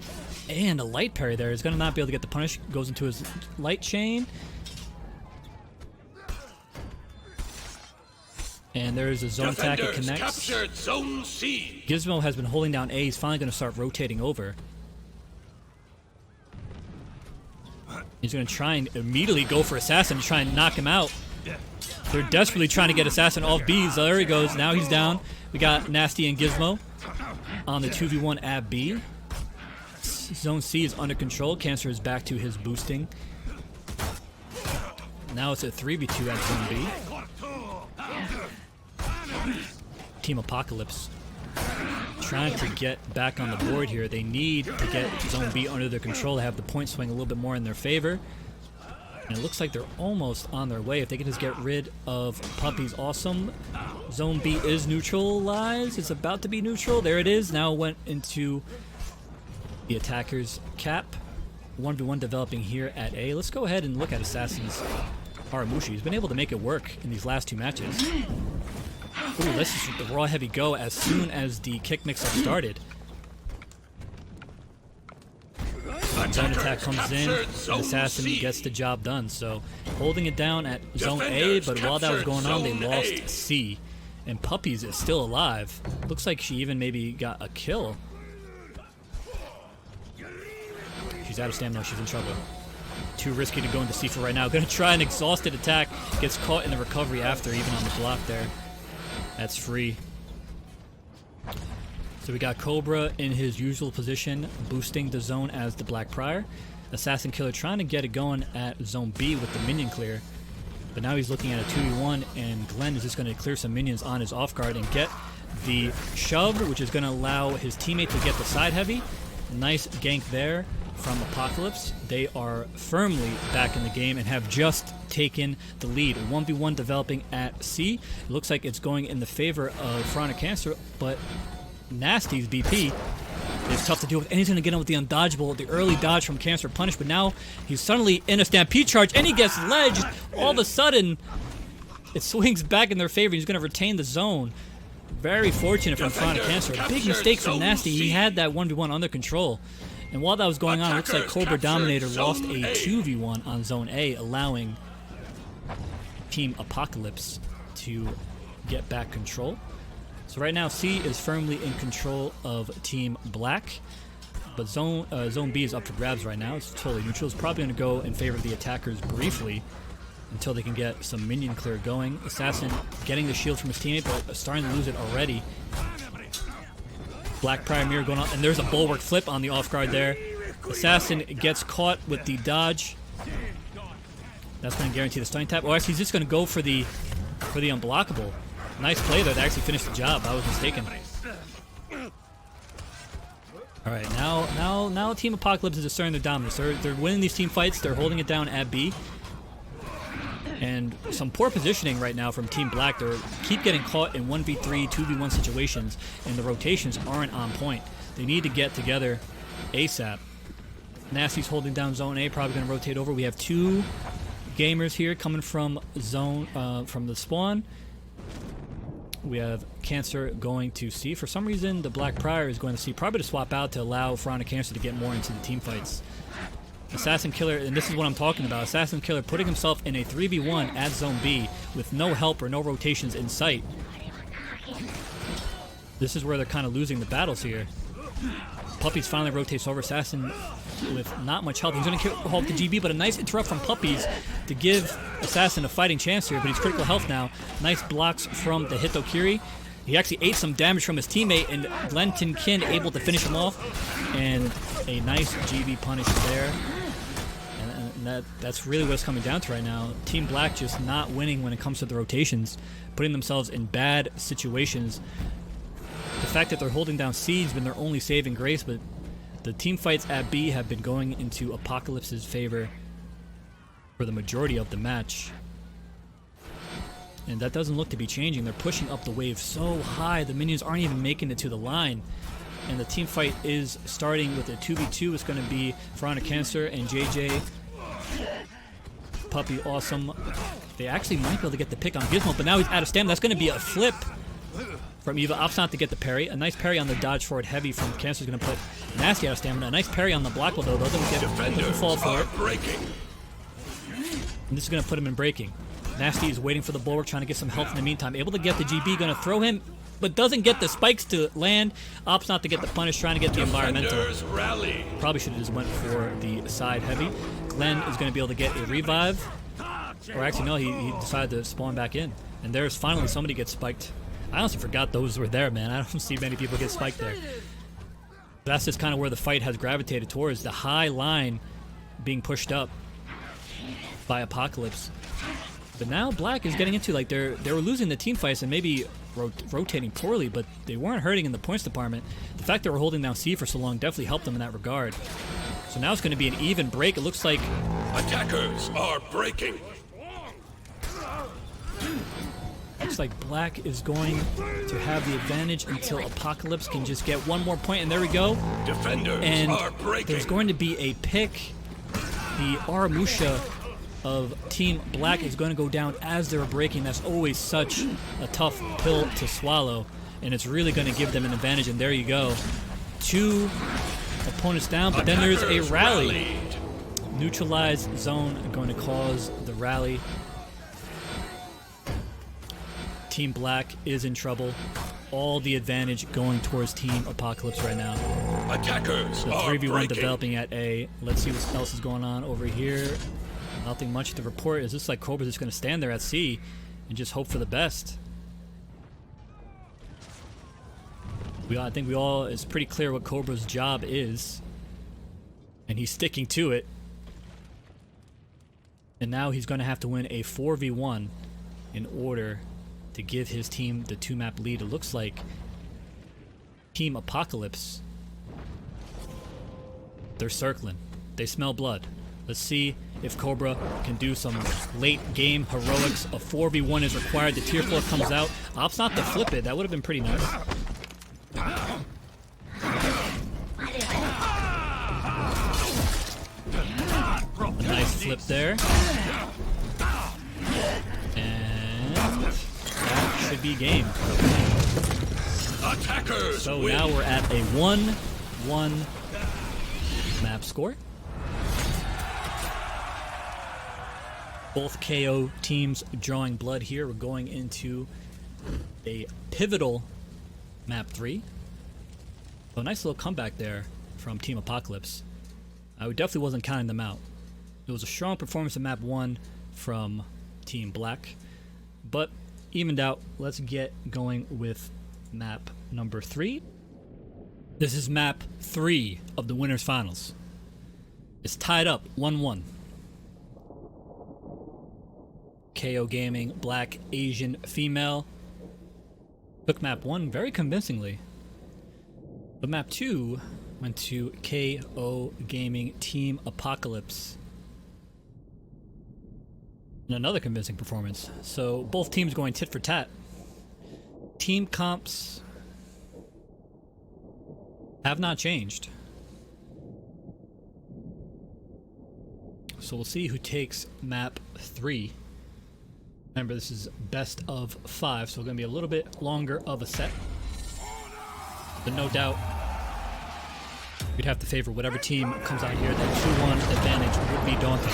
And a light parry there. He's going to not be able to get the punish. Goes into his light chain. And there's a zone attack. It connects. Captured Zone C. Gizmo has been holding down A. He's finally going to start rotating over. He's going to try and immediately go for Assassin to try and knock him out. They're desperately trying to get Assassin off B. So there he goes. Now he's down. We got Nasty and Gizmo on the 2v1 at B. Zone C is under control. Cancer is back to his boosting. Now it's a 3v2 at Zone B. Team Apocalypse trying to get back on the board here. They need to get Zone B under their control to have the point swing a little bit more in their favor. And it looks like they're almost on their way. If they can just get rid of Puppy's awesome. Zone B is neutralized. It's about to be neutral. There it is. Now it went into the attacker's cap. 1v1 developing here at A. Let's go ahead and look at Assassin's Aramushi. He's been able to make it work in these last two matches. Ooh, this is the raw heavy go as soon as the kick mix-up started. Zone attack comes in, and Assassin gets the job done. So holding it down at Zone A, but while that was going on, they lost C. And Puppies is still alive. Looks like she even maybe got a kill. She's out of stamina, she's in trouble. Too risky to go into C for right now. Gonna try an exhausted attack. Gets caught in the recovery after, even on the block there. That's free. So we got Cobra in his usual position, boosting the zone as the Black Prior. Assassin Killer trying to get it going at Zone B with the minion clear. But now he's looking at a 2v1, and Glenn is just going to clear some minions on his off guard and get the shove, which is going to allow his teammate to get the side heavy. Nice gank there from Apocalypse. They are firmly back in the game and have just taken the lead. 1v1 developing at C. It looks like it's going in the favor of Fronic Cancer, but Nasty's BP is tough to deal with, and he's going to get him with the undodgeable, the early dodge from Cancer Punish, but now he's suddenly in a Stampede charge, and he gets ledged. All of a sudden, it swings back in their favor. He's going to retain the zone. Very fortunate from Fronic Cancer. A big mistake from Nasty. He had that 1v1 under control. And while that was going on, it looks like Cobra Dominator lost a 2v1 on Zone A, allowing Team Apocalypse to get back control. So right now, C is firmly in control of Team Black, but Zone B is up for grabs right now. It's totally neutral. It's probably going to go in favor of the attackers briefly until they can get some minion clear going. Assassin getting the shield from his teammate, but starting to lose it already. Black Prior mirror going on, and there's a bulwark flip on the off guard there. Assassin gets caught with the dodge. That's going to guarantee the stunning tap. Oh, actually, he's just going to go for the unblockable. Nice play there to actually finish the job. I was mistaken. All right, now Team Apocalypse is asserting their dominance. They're winning these team fights. They're holding it down at B. And some poor positioning right now from Team Black. They keep getting caught in 1v3, 2v1 situations, and the rotations aren't on point. They need to get together ASAP. Nasty's holding down Zone A, probably going to rotate over. We have two gamers here coming from from the spawn. We have Cancer going to C. For some reason, the Black Prior is going to C, probably to swap out to allow Front Cancer to get more into the team fights. Assassin Killer, and this is what I'm talking about, Assassin Killer putting himself in a 3v1 at Zone B with no help or no rotations in sight. This is where they're kind of losing the battles here. Puppies finally rotates over. Assassin with not much help. He's going to halt the GB, but a nice interrupt from Puppies to give Assassin a fighting chance here, but he's critical health now. Nice blocks from the Hitokiri. He actually ate some damage from his teammate, and Glenton Kin able to finish him off. And a nice GB punish there. And that's really what it's coming down to right now. Team Black just not winning when it comes to the rotations, putting themselves in bad situations. The fact that they're holding down C has been their only saving grace, but the team fights at B have been going into Apocalypse's favor for the majority of the match. And that doesn't look to be changing. They're pushing up the wave so high, the minions aren't even making it to the line. And the team fight is starting with a 2v2. It's going to be Veronica Cancer and JJ. Puppy Awesome. They actually might be able to get the pick on Gizmo, but now he's out of stamina. That's going to be a flip from Eva. Opts not to get the parry. A nice parry on the dodge forward heavy from Cancer is going to put Nasty out of stamina. A nice parry on the block though. Doesn't fall for it. And this is going to put him in breaking. Nasty is waiting for the bulwark, trying to get some health in the meantime. Able to get the GB, going to throw him, but doesn't get the spikes to land. Opts not to get the punish, trying to get the environmental. Rally. Probably should have just went for the side heavy. Glenn is going to be able to get a revive. Or actually, no, he decided to spawn back in. And there's finally somebody gets spiked. I honestly forgot those were there, man. I don't see many people get spiked there. That's just kind of where the fight has gravitated towards. The high line being pushed up by Apocalypse. But now Black is getting into, like, they were losing the team fights and maybe rotating poorly, but they weren't hurting in the points department. The fact that we're holding down C for so long definitely helped them in that regard. So now it's going to be an even break. It looks like attackers are breaking. Looks like Black is going to have the advantage until Apocalypse can just get one more point, and there we go. Defenders and are breaking. There's going to be a pick. The Aramusha of Team Black is going to go down as they're breaking. That's always such a tough pill to swallow, and it's really going to give them an advantage. And there you go, two opponents down, but then there's a rally. Neutralized zone going to cause the rally. Team Black is in trouble. All the advantage going towards Team Apocalypse right now. Attackers The are 3v1 breaking. developing at A. Let's see what else is going on over here. Nothing much to report. Is this like Cobra's just going to stand there at C and just hope for the best? I think it's pretty clear what Cobra's job is, and he's sticking to it. And now he's going to have to win a 4v1 in order to give his team the 2-map lead. It looks like Team Apocalypse, they're circling. They smell blood. Let's see if Cobra can do some late game heroics. A 4v1 is required. The tier 4 comes out. Opts not to flip it. That would have been pretty nice. A nice flip there. And that should be game. Attackers So win. now we're at a 1-1 map score. Both KO teams drawing blood here. We're going into a pivotal map 3. So a nice little comeback there from Team Apocalypse. I definitely wasn't counting them out. It was a strong performance in map 1 from Team Black, but evened out. Let's get going with map number 3. This is map 3 of the winners finals. It's tied up 1-1. KO Gaming, Black, Asian, Female took map 1 very convincingly. But map 2 went to KO Gaming, Team Apocalypse. And another convincing performance. So both teams going tit for tat. Team comps have not changed. So we'll see who takes map 3. Remember, this is best of 5, so it's going to be a little bit longer of a set. But no doubt, we'd have to favor whatever team comes out here. That 2-1 advantage would be daunting.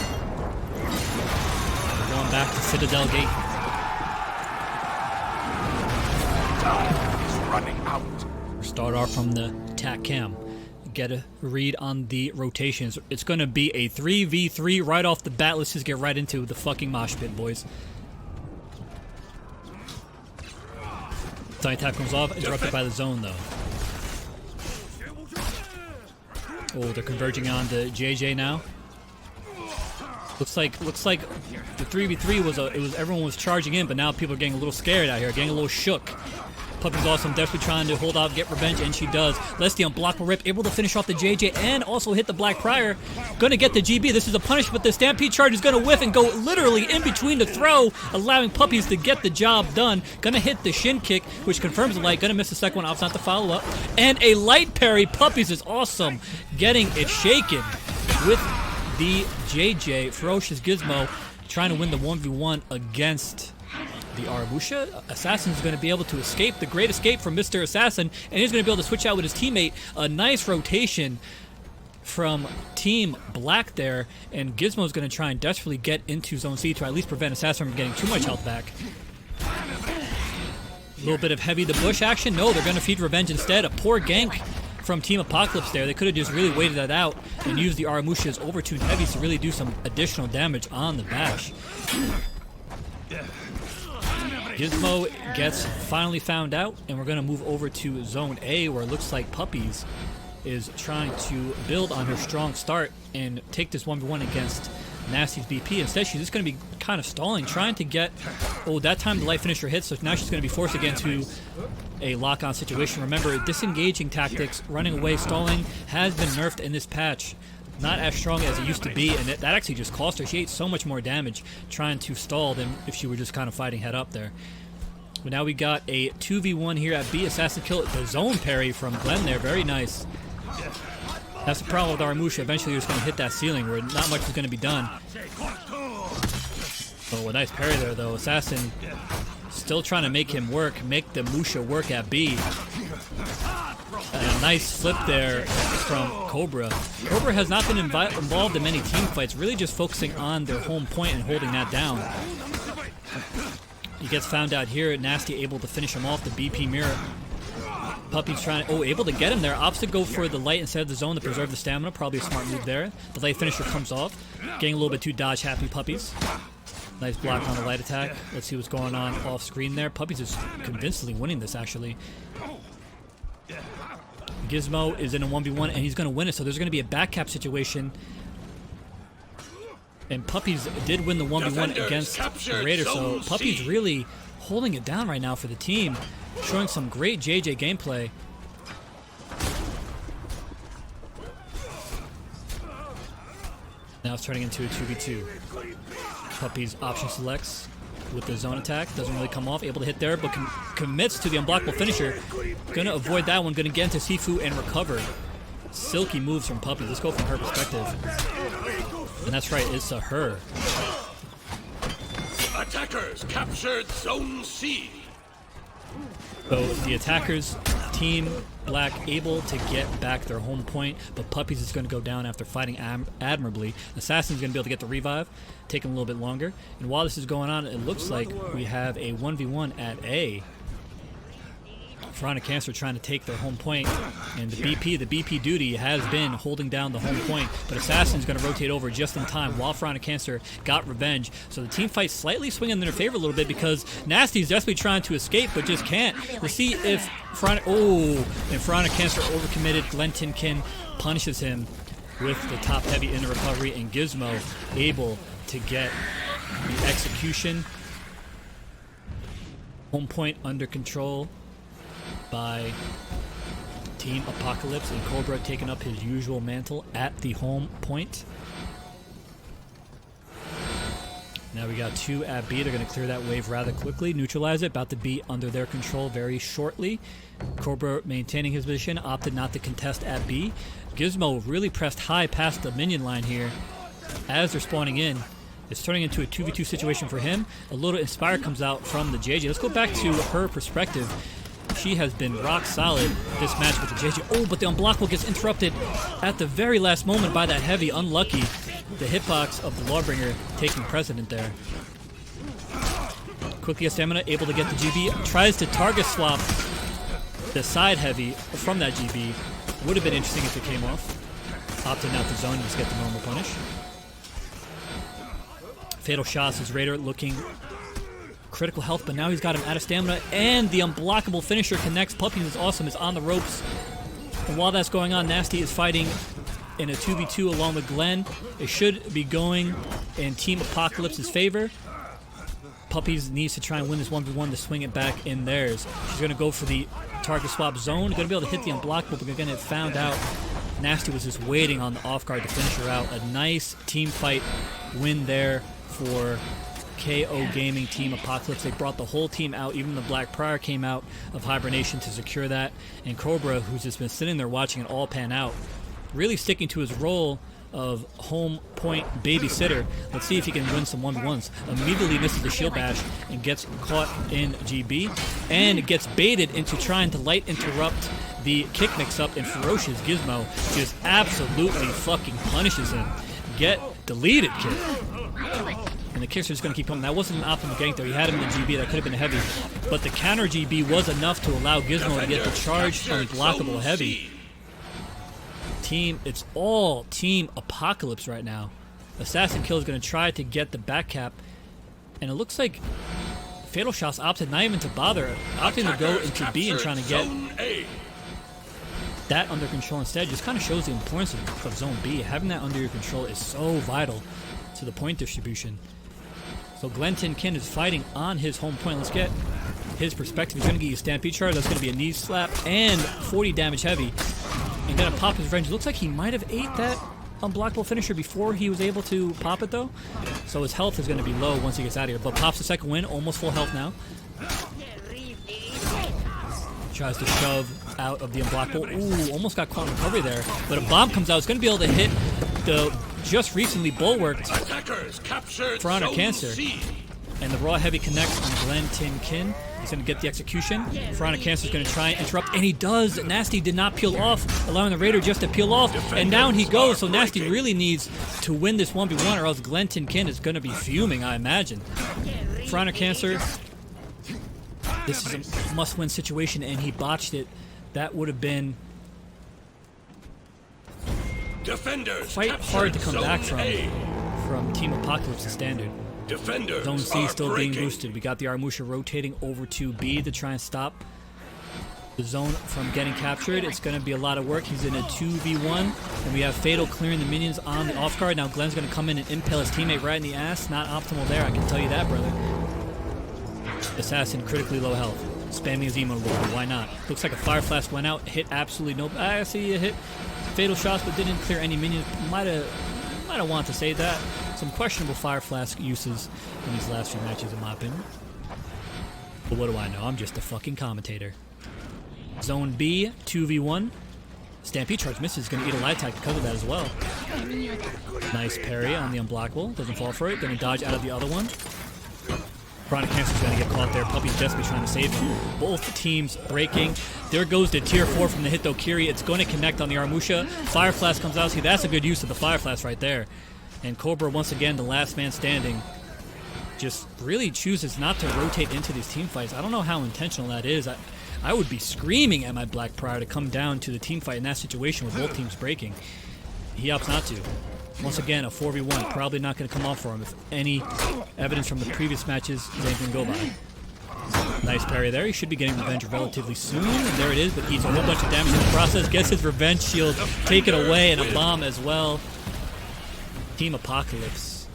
We're going back to Citadel Gate. Time is running out. Start off from the tac cam. Get a read on the rotations. It's going to be a 3v3 right off the bat. Let's just get right into the fucking mosh pit, boys. Side tap comes off, interrupted by the zone, though. Oh, they're converging on the JJ now. Looks like the 3v3 was everyone was charging in, but now people are getting a little scared out here, getting a little shook. Puppy's awesome, desperately trying to hold out, get revenge, and she does. Leslie unblockable rip, able to finish off the JJ and also hit the Black Prior. Gonna get the GB. This is a punish, but the Stampede charge is gonna whiff and go literally in between the throw, allowing Puppies to get the job done. Gonna hit the shin kick, which confirms the light. Gonna miss the second one, opts not to follow up. And a light parry. Puppies is awesome, getting it shaken with the JJ. Ferocious Gizmo trying to win the 1v1 against the Arabusha. Assassin's going to be able to escape, the great escape from Mr. Assassin, and he's going to be able to switch out with his teammate. A nice rotation from Team Black there, and Gizmo's going to try and desperately get into Zone C to at least prevent Assassin from getting too much health back. A little bit of heavy the bush action. No, they're going to feed revenge instead. A poor gank from Team Apocalypse there. They could have just really waited that out and used the Aramusha's overtuned heavies to really do some additional damage on the bash. Gizmo gets finally found out, and we're going to move over to Zone A, where it looks like Puppies is trying to build on her strong start and take this 1v1 against Nasty's BP. Instead, she's just going to be kind of stalling, trying to get... Oh, that time the light finisher hits, so now she's going to be forced again to a lock-on situation. Remember, disengaging tactics, running away, stalling, has been nerfed in this patch. Not as strong as it used to be, and that actually just cost her. She ate so much more damage trying to stall than if she were just kind of fighting head up there. But now we got a 2v1 here at B. Assassin kill the zone parry from Glenn there. Very nice. That's the problem with Aramusha. Eventually you're just going to hit that ceiling where not much is going to be done. Oh, a nice parry there, though. Assassin still trying to make him work, make the Musha work at B. And a nice flip there from Cobra. Cobra has not been involved in many team fights, really just focusing on their home point and holding that down. He gets found out here. Nasty able to finish him off, the BP mirror. Puppy's trying to, able to get him there. Opts to go for the light instead of the zone to preserve the stamina. Probably a smart move there. The light finisher comes off. Getting a little bit too dodge happy, Puppies. Nice block on the light attack. Let's see what's going on off screen there. Puppies is convincingly winning this, actually. Gizmo is in a 1v1 and he's going to win it, so there's going to be a back cap situation. And Puppies did win the 1v1 against Raider, so Puppies really holding it down right now for the team, showing some great JJ gameplay. Now it's turning into a 2v2. Puppies option selects with the zone attack, doesn't really come off, able to hit there, but commits to the unblockable finisher. Gonna avoid that one, gonna get into Sifu and recover. Silky moves from Puppies. Let's go from her perspective. And that's right, it's a her. Attackers captured Zone C. So the attackers, Team Black, able to get back their home point, but Puppies is going to go down after fighting admirably. Assassin's going to be able to get the revive, taking a little bit longer. And while this is going on, it looks like we have a 1v1 at A. Veronica Cancer trying to take their home point, and the BP duty has been holding down the home point, but Assassin's going to rotate over just in time while Veronica Cancer got revenge. So the team fight slightly swinging in their favor a little bit because Nasty's desperately trying to escape but just can't. Let's see if Veronica Cancer overcommitted. Glenn Tinkin punishes him with the top heavy in the recovery, and Gizmo able to get the execution. Home point under control by Team Apocalypse, and Cobra taking up his usual mantle at the home point. Now we got 2 at B. They're going to clear that wave rather quickly, neutralize it, about to be under their control very shortly. Cobra maintaining his position, opted not to contest at B. Gizmo really pressed high past the minion line here as they're spawning in. It's turning into a 2v2 situation for him. A little Inspire comes out from the JJ. Let's go back to her perspective. She has been rock solid this match with the JJ. Oh, but the unblockable gets interrupted at the very last moment by that heavy. Unlucky. The hitbox of the Lawbringer taking precedent there. Quickly gets stamina, able to get the GB. Tries to target swap the side heavy from that GB. Would have been interesting if it came off. Opting out the zone, just get the normal punish. Fatal shots is Raider looking critical health, but now he's got him out of stamina, and the unblockable finisher connects. Puppies is awesome, is on the ropes. And while that's going on, Nasty is fighting in a 2v2 along with Glenn. It should be going in Team Apocalypse's favor. Puppies needs to try and win this 1v1 to swing it back in theirs. She's going to go for the target swap zone. Going to be able to hit the unblockable, but again, it found out Nasty was just waiting on the off guard to finish her out. A nice team fight win there for KO Gaming Team Apocalypse. They brought the whole team out. Even the Black Prior came out of hibernation to secure that. And Cobra, who's just been sitting there watching it all pan out, really sticking to his role of home point babysitter. Let's see if he can win some 1v1s. Immediately misses the shield bash and gets caught in GB, and gets baited into trying to light interrupt the kick mix-up, and Ferocious Gizmo just absolutely fucking punishes him. Get deleted, kid. And the kicks are just going to keep coming. That wasn't an optimal gank, though. He had him in the GB. That could have been heavy. But the counter GB was enough to allow Gizmo to get the charged unblockable heavy. It's all Team Apocalypse right now. Assassin Kill is going to try to get the back cap. And it looks like Fatal Shots opted not even to bother. Opting to go into B and trying to get that under control instead. Just kind of shows the importance of Zone B. Having that under your control is so vital to the point distribution. So Glenn Tin Kin is fighting on his home point. Let's get his perspective. He's going to get you a Stampede Charge. That's going to be a knee slap and 40 damage heavy. And going to pop his revenge. Looks like he might have ate that unblockable finisher before he was able to pop it, though. So his health is going to be low once he gets out of here. But pops the second win. Almost full health now. Tries to shove out of the unblockable. Ooh, almost got caught in recovery there. But a bomb comes out. It's going to be able to hit the just recently bulwarked For Honor Cancer. And the raw heavy connects on Glenn Tin Kin. He's going to get the execution. For Honor Cancer is going to try and interrupt, and he does. Nasty did not peel off, allowing the Raider just to peel off. And down he goes, so Nasty really needs to win this 1v1, or else Glenn Tin Kin is going to be fuming, I imagine. For Honor Cancer, this is a must-win situation, and he botched it. That would have been quite hard to come back from Team Apocalypse's standard. Zone C still being boosted. We got the Armusha rotating over to B to try and stop the zone from getting captured. It's going to be a lot of work. He's in a 2v1, and we have Fatal clearing the minions on the off guard. Now Glenn's going to come in and impale his teammate right in the ass. Not optimal there, I can tell you that, brother. Assassin critically low health. Spamming his emo roll. Why not? Looks like a Fire Flash went out. Hit absolutely no. I see a hit. Fatal shots, but didn't clear any minions. Might have wanted to say that. Some questionable Fire Flask uses in these last few matches, in my opinion. But what do I know? I'm just a fucking commentator. Zone B, 2v1. Stampede Charge misses. Going to eat a light attack because of that as well. Nice parry on the unblockable. Doesn't fall for it. Going to dodge out of the other one. Chronic Cancer's going to get caught there. Puppy's desperately trying to save him. Both teams breaking. There goes the tier 4 from the Hito Kiri. It's going to connect on the Armusha. Fire Flash comes out. See, that's a good use of the Fire Flash right there. And Cobra, once again, the last man standing, just really chooses not to rotate into these team fights. I don't know how intentional that is. I would be screaming at my Black Prior to come down to the team fight in that situation with both teams breaking. He opts not to. Once again, a 4v1. Probably not going to come off for him if any evidence from the previous matches is anything to go by. Nice parry there. He should be getting revenge relatively soon. And there it is, but eats a whole bunch of damage in the process. Gets his revenge shield taken away and a bomb as well. Team Apocalypse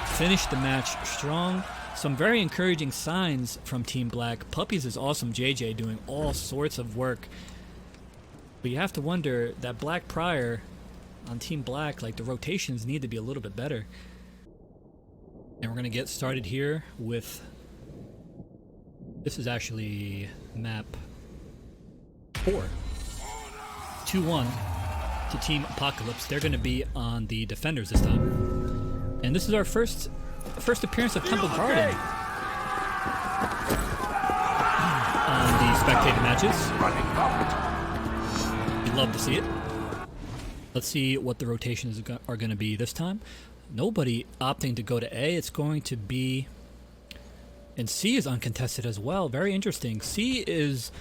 finished the match strong. Some very encouraging signs from Team Black. Puppies is awesome. JJ doing all sorts of work. But you have to wonder that Black Prior on Team Black, like the rotations need to be a little bit better. And we're gonna get started here with, this is actually map 4. 2-1 to Team Apocalypse. They're gonna be on the Defenders this time. And this is our first appearance of Temple Garden on the spectator matches. We love to see it. Let's see what the rotations are going to be this time. Nobody opting to go to A. It's going to be... And C is uncontested as well. Very interesting. C is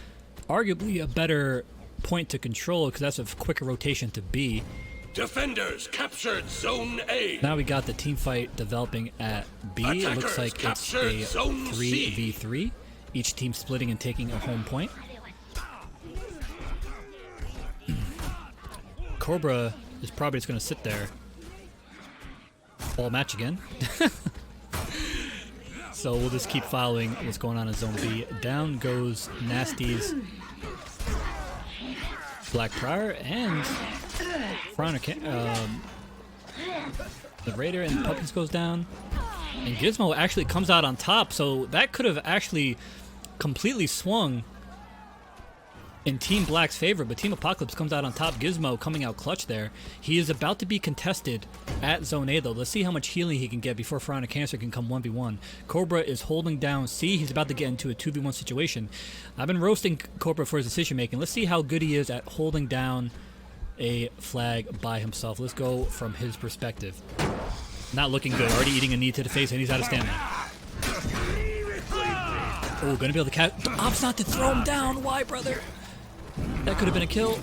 arguably a better point to control because that's a quicker rotation to B. Defenders captured Zone A. Now we got the team fight developing at B. It looks like it's a 3v3. Each team splitting and taking a home point. Cobra is probably just going to sit there all match again. So we'll just keep following what's going on in Zone B. Down goes Nasty's Black Prior and the Raider, and Puppies goes down. And Gizmo actually comes out on top, so that could have actually completely swung in Team Black's favor, but Team Apocalypse comes out on top. Gizmo coming out clutch there. He is about to be contested at Zone A, though. Let's see how much healing he can get before Pharaonic Cancer can come 1v1. Cobra is holding down C. He's about to get into a 2v1 situation. I've been roasting Cobra for his decision making. Let's see how good he is at holding down a flag by himself. Let's go from his perspective. Not looking good. Already eating a knee to the face, and he's out of stamina. Oh, gonna be able to catch. Opts not to throw him down. Why, brother? That could have been a kill.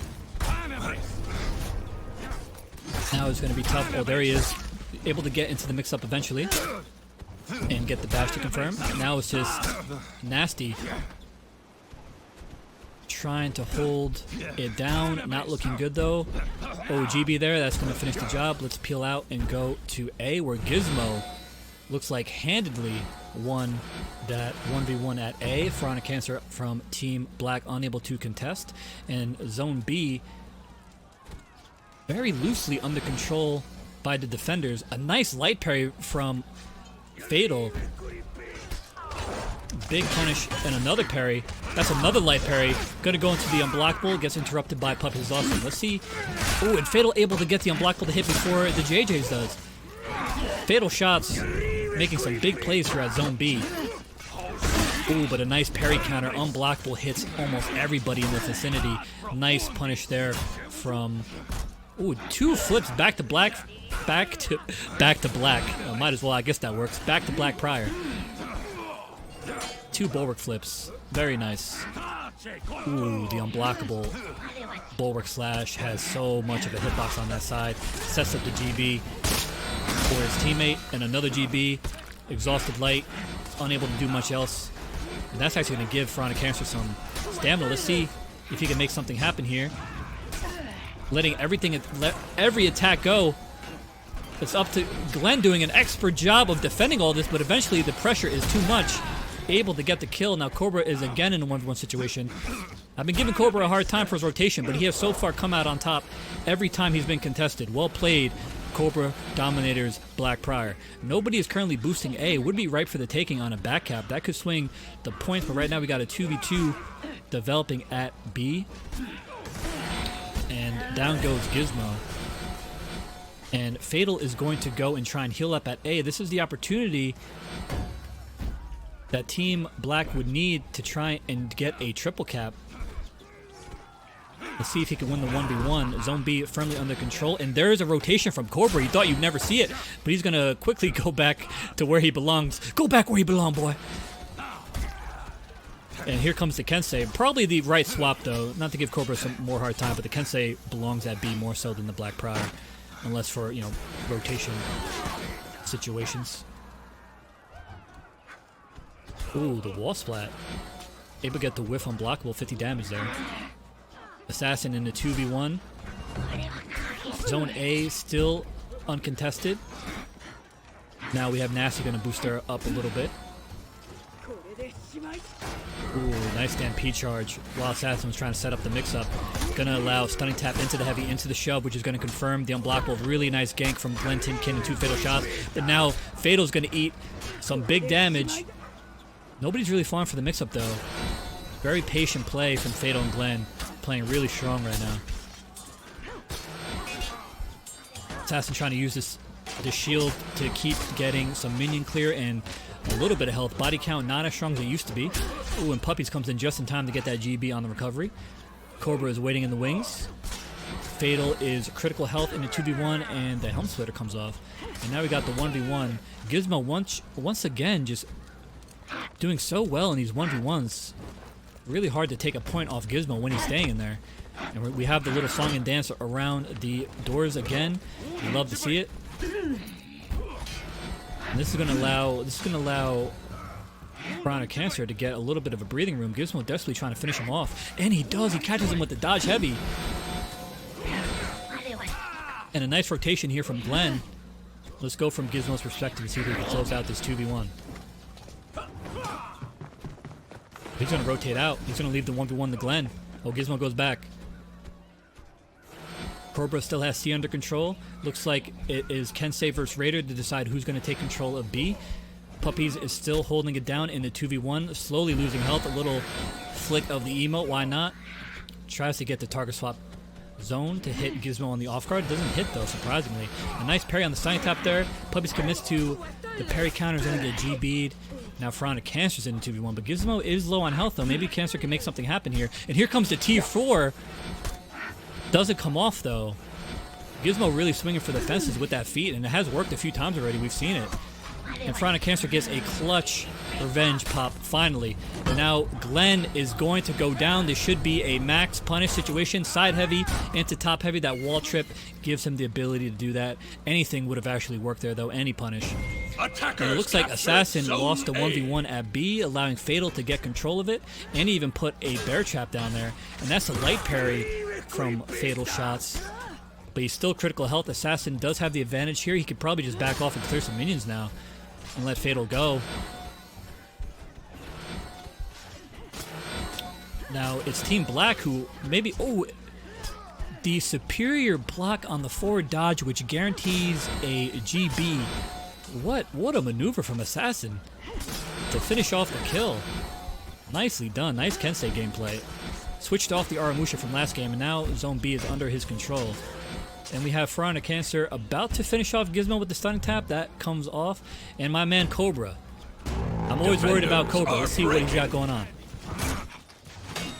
Now it's going to be tough. Oh, there he is. Able to get into the mix-up eventually. And get the bash to confirm. Now it's just Nasty trying to hold it down. Not looking good, though. Oh, GB there. That's going to finish the job. Let's peel out and go to A, where Gizmo looks like handedly won that 1v1 at A. Pharaonic Cancer from Team Black unable to contest. And Zone B very loosely under control by the defenders. A nice light parry from Fatal. Big punish and another parry. That's another light parry. Gonna go into the unblockable. Gets interrupted by Puppies Awesome. Let's see. Oh, and Fatal able to get the unblockable to hit before the JJ's does. Fatal shots making some big plays here at Zone B. Ooh, but a nice parry counter. Unblockable hits almost everybody in the vicinity. Nice punish there from... Ooh, 2 flips back to black. Back to black. Might as well, I guess that works. Back to Black Prior. 2 bulwark flips. Very nice. Ooh, the unblockable bulwark slash has so much of a hitbox on that side. Sets up the GB for his teammate, and another GB. Exhausted Light, unable to do much else. And that's actually going to give Pharaonic Cancer some stamina. Let's see if he can make something happen here. Letting every attack go. It's up to Glenn doing an expert job of defending all this, but eventually the pressure is too much. Able to get the kill. Now Cobra is again in a 1v1 situation. I've been giving Cobra a hard time for his rotation, but he has so far come out on top every time he's been contested. Well played, Cobra Dominators Black Prior. Nobody is currently boosting A. Would be ripe for the taking on a back cap. That could swing the points, but right now we got a 2v2 developing at B. And down goes Gizmo. And Fatal is going to go and try and heal up at A. This is the opportunity that Team Black would need to try and get a triple cap. Let's see if he can win the 1v1. Zone B firmly under control. And there is a rotation from Cobra. You thought you'd never see it, but he's going to quickly go back to where he belongs. Go back where you belong, boy. And here comes the Kensei. Probably the right swap, though. Not to give Cobra some more hard time, but the Kensei belongs at B more so than the Black Prior. Unless for, you know, rotation situations. Ooh, the wall splat. Able to get the whiff unblockable, 50 damage there. Assassin in the 2v1. Zone A still uncontested. Now we have Nasty going to boost her up a little bit. Ooh, nice stampede charge while Assassin was trying to set up the mix-up. Gonna allow stunning tap into the heavy, into the shove, which is gonna confirm the unblockable. Really nice gank from Glenn Timkin and 2 fatal shots. But now Fatal's gonna eat some big damage. Nobody's really falling for the mix-up though. Very patient play from Fatal and Glenn, playing really strong right now. Assassin trying to use the shield to keep getting some minion clear and a little bit of health. Body count not as strong as it used to be. Ooh, and Puppies comes in just in time to get that GB on the recovery. Cobra is waiting in the wings. Fatal is critical health in the 2v1, and the helm splitter comes off. And now we got the 1v1. Gizmo once again just doing so well in these 1v1s. Really hard to take a point off Gizmo when he's staying in there. And we have the little song and dance around the doors again. We love to see it. And this is going to allow Piranha Cancer to get a little bit of a breathing room. Gizmo desperately trying to finish him off. And he does. He catches him with the dodge heavy. And a nice rotation here from Glenn. Let's go from Gizmo's perspective and see if we can close out this 2v1. He's going to rotate out. He's going to leave the 1v1 to Glenn. Oh, Gizmo goes back. Cobra still has C under control. Looks like it is Kensei versus Raider to decide who's going to take control of B. Puppies is still holding it down in the 2v1, slowly losing health. A little flick of the emote, why not? Tries to get the target swap zone to hit Gizmo on the off guard. Doesn't hit though, surprisingly. A nice parry on the side tap there. Puppies commits to the parry counter, is going to get GB'd. Now Piranha Cancer's in 2v1, but Gizmo is low on health though. Maybe Cancer can make something happen here. And here comes the T4. Doesn't come off though. Gizmo really swinging for the fences with that feat, and it has worked a few times already. We've seen it. And Piranha Cancer gets a clutch revenge pop finally. And now Glenn is going to go down. This should be a max punish situation. Side heavy into top heavy. That wall trip gives him the ability to do that. Anything would have actually worked there though. Any punish. And it looks like Assassin lost a 1v1 at B, allowing Fatal to get control of it. And he even put a bear trap down there. And that's a light parry from Fatal shots. But he's still critical health. Assassin does have the advantage here. He could probably just back off and clear some minions now and let Fatal go. Now it's Team Black who maybe... Oh, the superior block on the forward dodge, which guarantees a GB. What a maneuver from Assassin to finish off the kill. Nicely done. Nice Kensei gameplay. Switched off the Aramusha from last game, and now Zone B is under his control. And we have Piranha Cancer about to finish off Gizmo with the stunning tap. That comes off. And my man Cobra. I'm always worried about Cobra. Let's see what he's got going on.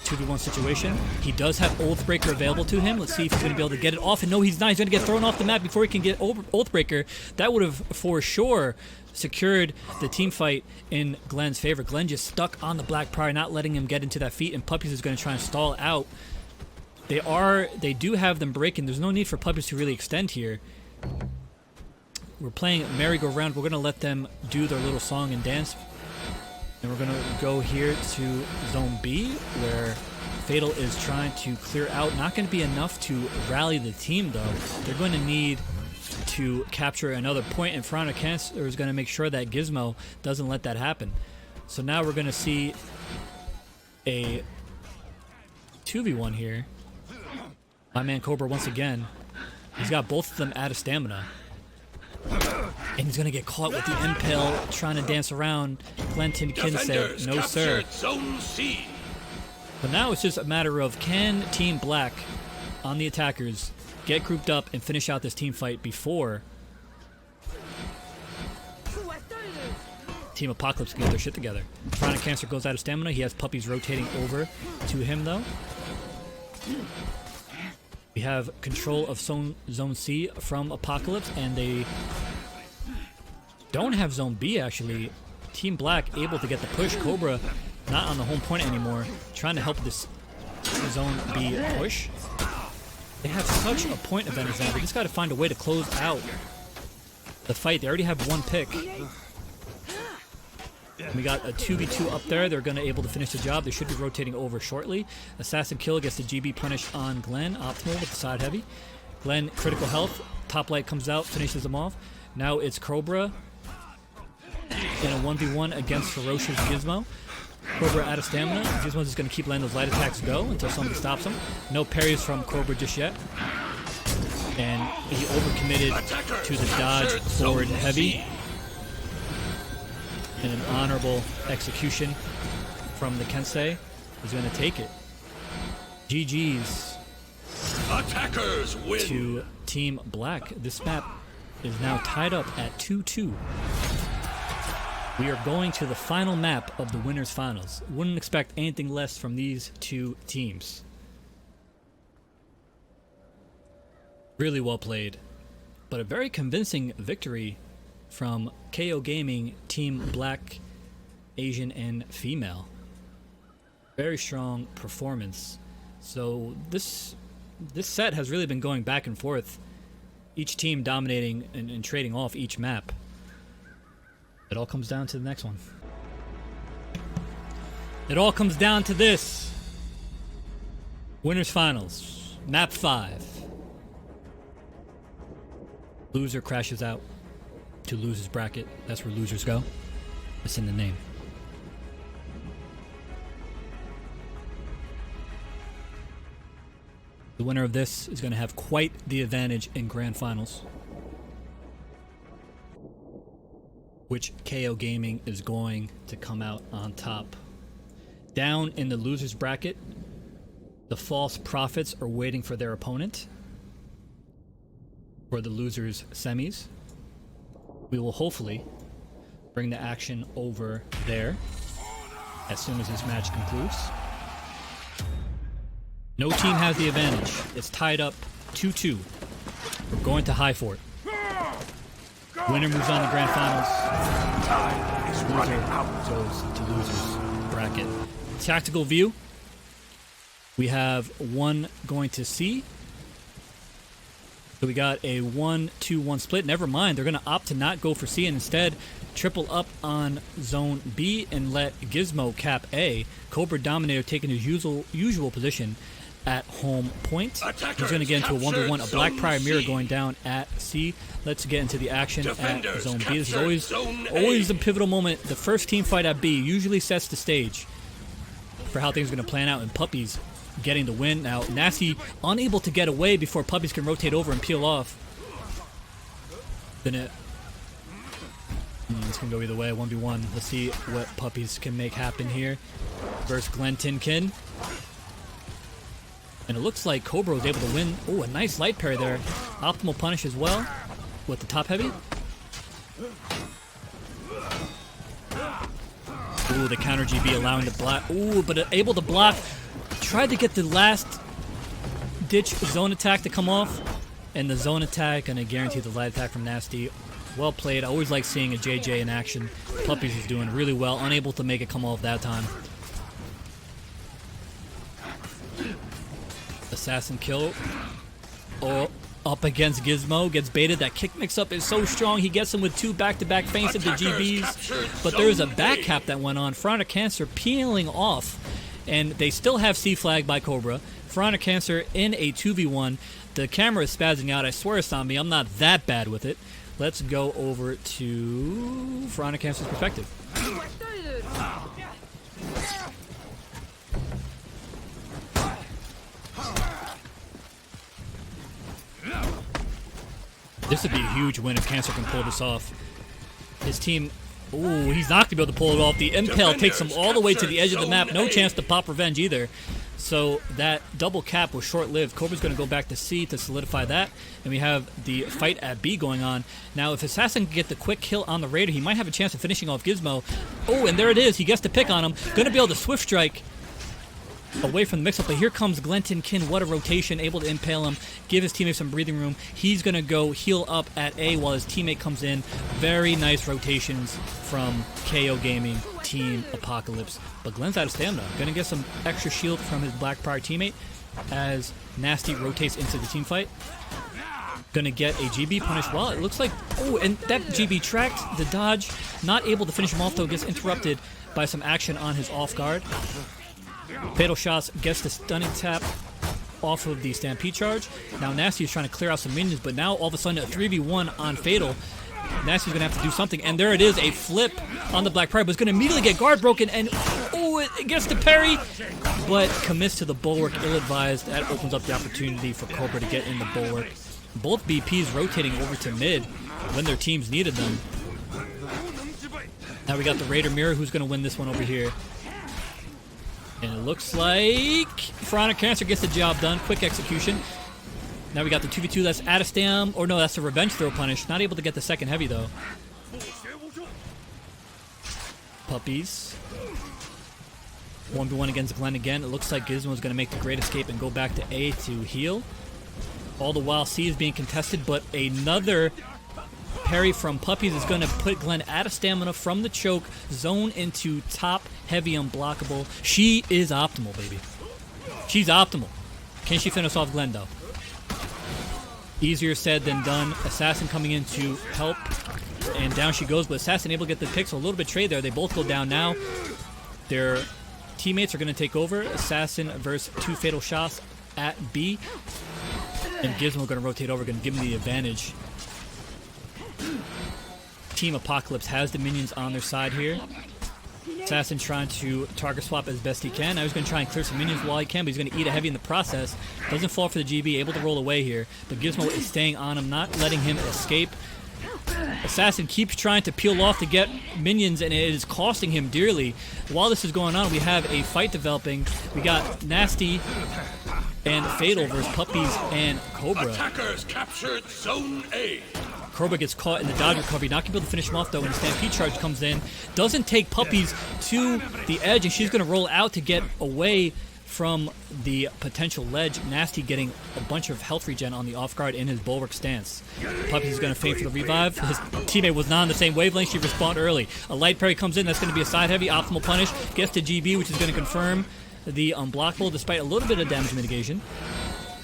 2v1 situation. He does have Oathbreaker available to him. Let's see if he's going to be able to get it off. And no, he's not. He's going to get thrown off the map before he can get Oathbreaker. That would have for sure secured the team fight in Glenn's favor. Glenn just stuck on the Black Prior, not letting him get into that feat, and Puppies is going to try and stall out. They do have them breaking. There's no need for Puppies to really extend here. We're playing merry-go-round. We're going to let them do their little song and dance. And we're going to go here to Zone B, where Fatal is trying to clear out. Not going to be enough to rally the team, though. They're going to need to capture another point, and Piranha Cancer is going to make sure that Gizmo doesn't let that happen. So now we're going to see a 2v1 here. My man Cobra once again. He's got both of them out of stamina. And he's going to get caught with the impale, trying to dance around. Glenn Timkin said, no sir. Zone C. But now it's just a matter of, can Team Black on the attackers get grouped up and finish out this team fight before Team Apocalypse can get their shit together. Piranha Cancer goes out of stamina. He has Puppies rotating over to him though. We have control of Zone C from Apocalypse, and they don't have Zone B actually. Team Black able to get the push. Cobra not on the home point anymore, trying to help this Zone B push. They have such a point advantage now. They just got to find a way to close out the fight. They already have one pick. We got a 2v2 up there. They're going to able to finish the job. They should be rotating over shortly. Assassin kill gets the GB punish on Glenn. Optimal with the side heavy. Glenn critical health. Top light comes out, finishes them off. Now it's Cobra in a 1v1 against Ferocious Gizmo. Cobra out of stamina. Gizmo's just going to keep letting those light attacks go until somebody stops him. No parries from Cobra just yet. And he overcommitted to the dodge forward heavy. And an honorable execution from the Kensei is going to take it. GG's Attackers win. to Team Black. This map is now tied up at 2-2. We are going to the final map of the winners finals. Wouldn't expect anything less from these two teams. Really well played, but a very convincing victory from KO Gaming, Team Black, Asian and Female. Very strong performance. So this set has really been going back and forth, each team dominating and trading off each map. It all comes down to the next one. It all comes down to this. Winners finals, map 5. Loser crashes out to losers bracket. That's where losers go. It's in the name. The winner of this is going to have quite the advantage in grand finals, which KO Gaming is going to come out on top. Down in the losers bracket, the false prophets are waiting for their opponent for the losers semis. We will hopefully bring the action over there as soon as this match concludes. No team has the advantage. It's tied up 2-2. We're going to high fort. Winner moves on to grand finals. Time is running out. Goes to losers bracket. Tactical view. We have one going to C. So we got a 1-2-1 split. Never mind. They're going to opt to not go for C and instead triple up on zone B and let Gizmo cap A. Cobra Dominator taking his usual position at home point. Attackers He's going to get into a 1v1. A Black zone Prior Mirror C. going down at C. Let's get into the action Defenders at zone B. This is captured always zone a pivotal moment. The first team fight at B usually sets the stage for how things are going to plan out, and Puppies getting the win. Now, Nasty unable to get away before Puppies can rotate over and peel off. Then it's going to go either way, 1v1. Let's see what Puppies can make happen here versus Glenn Tinkin. And it looks like Cobra was able to win. Oh, a nice light parry there. Optimal punish as well with the top heavy. Ooh, the counter GB allowing the block. Ooh, but able to block. Tried to get the last ditch zone attack to come off. And the zone attack gonna guarantee the light attack from Nasty. Well played. I always like seeing a JJ in action. Puppies is doing really well. Unable to make it come off that time. Assassin kill. Oh, up against Gizmo. Gets baited. That kick mix-up is so strong. He gets him with 2 back-to-back feints into GBs. But there's a back cap that went on. Front Cancer peeling off. And they still have C flag by Cobra. Front Cancer in a 2v1. The camera is spazzing out. I swear it's on me. I'm not that bad with it. Let's go over to Front Cancer's perspective. This would be a huge win if Cancer can pull this off. His team, ooh, he's not going to be able to pull it off. The impale takes him all the way to the edge of the map. No chance to pop revenge either. So that double cap was short-lived. Cobra's going to go back to C to solidify that. And we have the fight at B going on. Now, if Assassin can get the quick kill on the Raider, he might have a chance of finishing off Gizmo. Oh, and there it is. He gets to pick on him. Going to be able to swift strike away from the mix-up, but here comes Glenton Kin. What a rotation, able to impale him, give his teammate some breathing room. He's going to go heal up at A while his teammate comes in. Very nice rotations from KO Gaming, Team Apocalypse. But Glenn's out of stamina. Going to get some extra shield from his Black Prior teammate as Nasty rotates into the team fight. Going to get a GB punish. Well, it looks like, oh, and that GB tracked the dodge. Not able to finish him off, though. Gets interrupted by some action on his off guard. Fatal Shots gets the stunning tap off of the Stampede charge. Now Nasty is trying to clear out some minions, but now all of a sudden a 3v1 on Fatal. Nasty's gonna have to do something, and there it is, a flip on the Black Pride, but it's gonna immediately get guard broken, and oh, it gets the parry, but commits to the bulwark, ill-advised. That opens up the opportunity for Cobra to get in the bulwark. Both BPs rotating over to mid when their teams needed them. Now we got the Raider Mirror, who's gonna win this one over here. And it looks like Pharaonic Cancer gets the job done. Quick execution. Now we got the 2v2. That's Adestam. Or no, that's a revenge throw punish. Not able to get the second heavy, though. Puppies. 1v1 against Glenn again. It looks like Gizmo's going to make the great escape and go back to A to heal. All the while, C is being contested, but another parry from Puppies is going to put Glenn out of stamina from the choke, zone into top heavy unblockable. She is optimal, baby. She's optimal. Can she finish off Glenn, though? Easier said than done. Assassin coming in to help, and down she goes, but Assassin able to get the pick, so a little bit trade there. They both go down now. Their teammates are going to take over. Assassin versus 2 fatal shots at B, and Gizmo going to rotate over, going to give him the advantage. Team Apocalypse has the minions on their side here. Assassin trying to target swap as best he can. Now he's going to try and clear some minions while he can, but he's going to eat a heavy in the process. Doesn't fall for the GB, able to roll away here, but Gizmo is staying on him, not letting him escape. Assassin keeps trying to peel off to get minions, and it is costing him dearly. While this is going on, we have a fight developing. We got Nasty and Fatal versus Puppies and Cobra. Attackers captured Zone A. Cobra gets caught in the dodge recovery, not going to be able to finish him off though when the Stampede charge comes in. Doesn't take Puppies to the edge, and she's going to roll out to get away from the potential ledge. Nasty getting a bunch of health regen on the off guard in his bulwark stance. Puppies is going to feint for the revive. His teammate was not on the same wavelength. She respawned early. A light parry comes in. That's going to be a side heavy. Optimal punish. Gets to GB, which is going to confirm the unblockable despite a little bit of damage mitigation.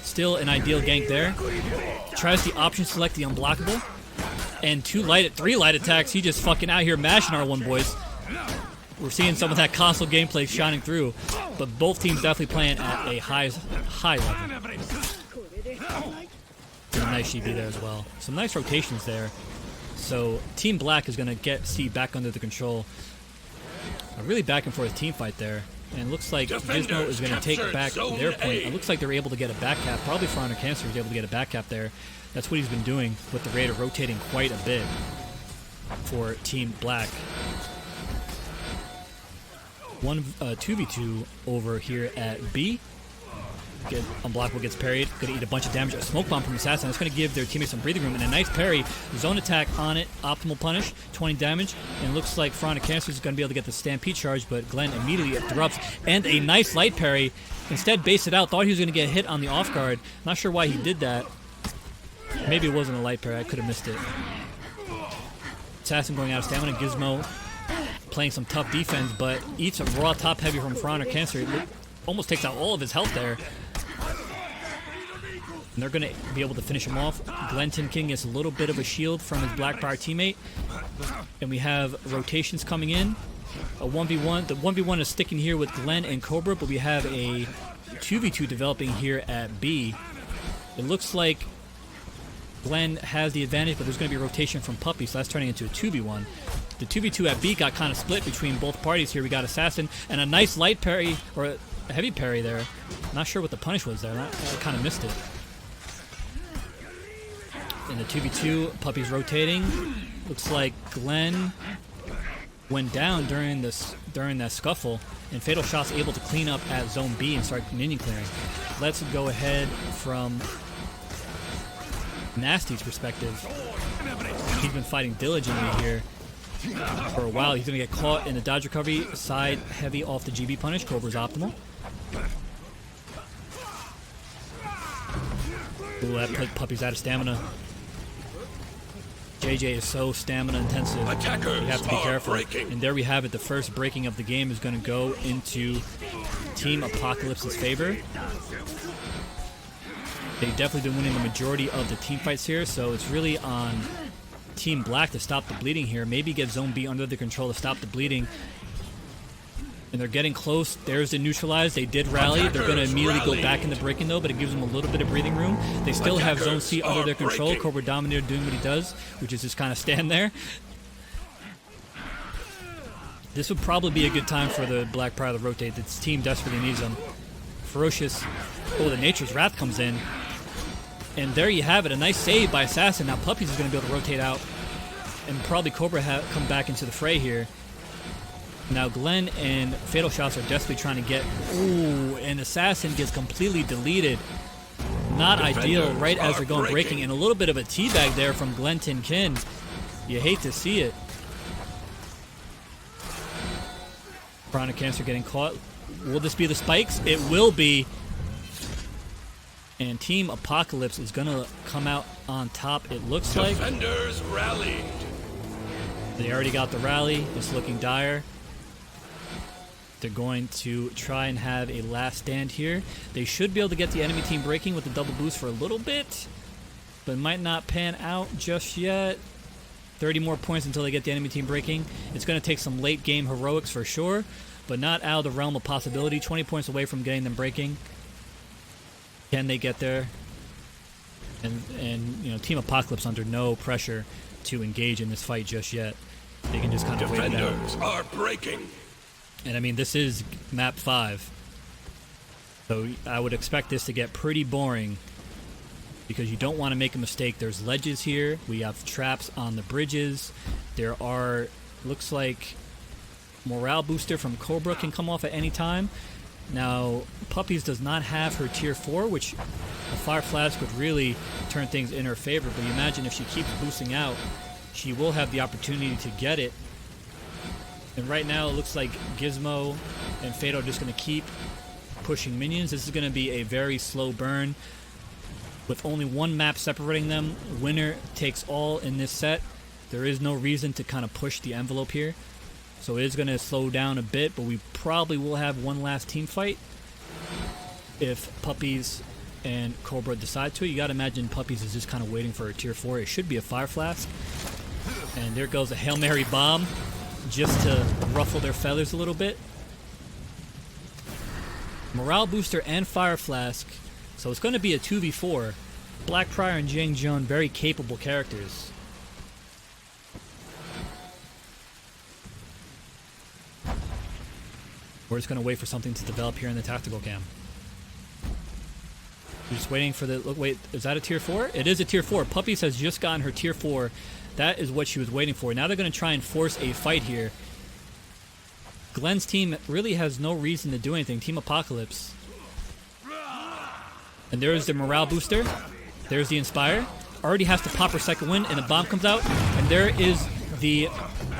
Still an ideal gank there. Tries the option select the unblockable. And 3 light attacks. He just fucking out here mashing R1 boys. We're seeing some of that console gameplay shining through, but both teams definitely playing at a high level. And a nice GB there as well. Some nice rotations there. So Team Black is going to get C back under the control. A really back and forth team fight there. And it looks like Gizmo is going to take back their point. It looks like they're able to get a back cap. Probably Pharaonic Cancer is able to get a back cap there. That's what he's been doing with the Raider, rotating quite a bit for Team Black. 2v2 over here at B. Unblockable gets parried. Going to eat a bunch of damage. A smoke bomb from Assassin. That's going to give their teammates some breathing room. And a nice parry. Zone attack on it. Optimal punish. 20 damage. And it looks like Pharaonic Cancer is going to be able to get the Stampede charge, but Glenn immediately interrupts. And a nice light parry. Instead, based it out. Thought he was going to get hit on the off guard. Not sure why he did that. Maybe it wasn't a light parry. I could have missed it. Assassin going out of stamina. Gizmo playing some tough defense, but eats a raw top heavy from Pharaonic Cancer. It almost takes out all of his health there. And they're going to be able to finish him off. Glenton King gets a little bit of a shield from his Blackbriar teammate. And we have rotations coming in. A 1v1. The 1v1 is sticking here with Glenn and Cobra, but we have a 2v2 developing here at B. It looks like Glenn has the advantage, but there's going to be a rotation from Puppy, so that's turning into a 2v1. The 2v2 at B got kind of split between both parties here. We got Assassin and a nice light parry, or a heavy parry there. Not sure what the punish was there. I kind of missed it. In the 2v2, Puppy's rotating. Looks like Glenn went down during that scuffle, and Fatal Shot's able to clean up at Zone B and start minion clearing. Let's go ahead from Nasty's perspective. He's been fighting diligently here for a while. He's going to get caught in the dodge recovery. Side heavy off the GB punish. Cobra's optimal. Ooh, that put Puppy's out of stamina. JJ is so stamina intensive. You have to be careful. And there we have it. The first breaking of the game is going to go into Team Apocalypse's favor. They've definitely been winning the majority of the team fights here, so it's really on Team Black to stop the bleeding here. Maybe get Zone B under the control to stop the bleeding. And they're getting close. There's the neutralize. They did rally. They're going to immediately go back into breaking, though, but it gives them a little bit of breathing room. They still have Zone C under their control. Cobra Dominator doing what he does, which is just kind of stand there. This would probably be a good time for the Black Pride to rotate. This team desperately needs them. Ferocious. Oh, the Nature's Wrath comes in. And there you have it. A nice save by Assassin. Now Puppies is going to be able to rotate out. And probably Cobra come back into the fray here. Now Glenn and Fatal Shots are desperately trying to get... Ooh, and Assassin gets completely deleted. Not ideal right as they're going breaking. And a little bit of a teabag there from Glenn Tin-Kin. You hate to see it. Chronic Cancer getting caught. Will this be the spikes? It will be. And Team Apocalypse is going to come out on top, it looks like. Defenders rallied. They already got the rally. It's looking dire. They're going to try and have a last stand here. They should be able to get the enemy team breaking with the double boost for a little bit, but might not pan out just yet. 30 more points until they get the enemy team breaking. It's going to take some late game heroics for sure, but not out of the realm of possibility. 20 points away from getting them breaking. Can they get there? And you know, Team Apocalypse under no pressure to engage in this fight just yet. They can just kind of wait it out. Defenders are breaking. And I mean, this is map 5. So I would expect this to get pretty boring because you don't want to make a mistake. There's ledges here. We have traps on the bridges. There are, looks like, morale booster from Cobra can come off at any time. Now, Puppies does not have her tier 4, which a Fire Flask would really turn things in her favor. But you imagine if she keeps boosting out, she will have the opportunity to get it. And right now it looks like Gizmo and Fatal are just going to keep pushing minions. This is going to be a very slow burn. With only one map separating them, winner takes all in this set. There is no reason to kind of push the envelope here. So it is going to slow down a bit, but we probably will have one last team fight if Puppies and Cobra decide to. You got to imagine Puppies is just kind of waiting for a tier 4. It should be a Fire Flask. And there goes a Hail Mary bomb, just to ruffle their feathers a little bit. Morale booster and Fire Flask. So it's going to be a 2v4. Black Prior and Jang Joan, very capable characters. We're just going to wait for something to develop here in the tactical cam. We're just waiting for the... Look, wait, is that a tier 4? It is a tier 4. Puppies has just gotten her tier 4. That is what she was waiting for. Now they're going to try and force a fight here. Glenn's team really has no reason to do anything. Team Apocalypse. And there's the morale booster. There's the Inspire. Already has to pop her second win, and a bomb comes out. And there is the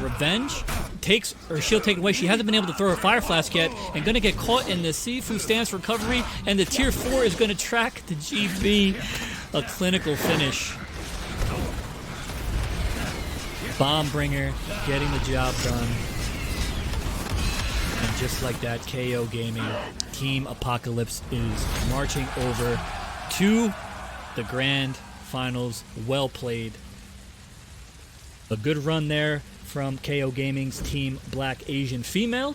Revenge. Takes her shield taken away. She hasn't been able to throw her Fire Flask yet, and going to get caught in the Sifu stance recovery. And the tier 4 is going to track the GB. A clinical finish. Bomb Bringer getting the job done. And just like that, KO Gaming, Team Apocalypse is marching over to the grand finals. Well played. A good run there from KO Gaming's Team Black Asian Female.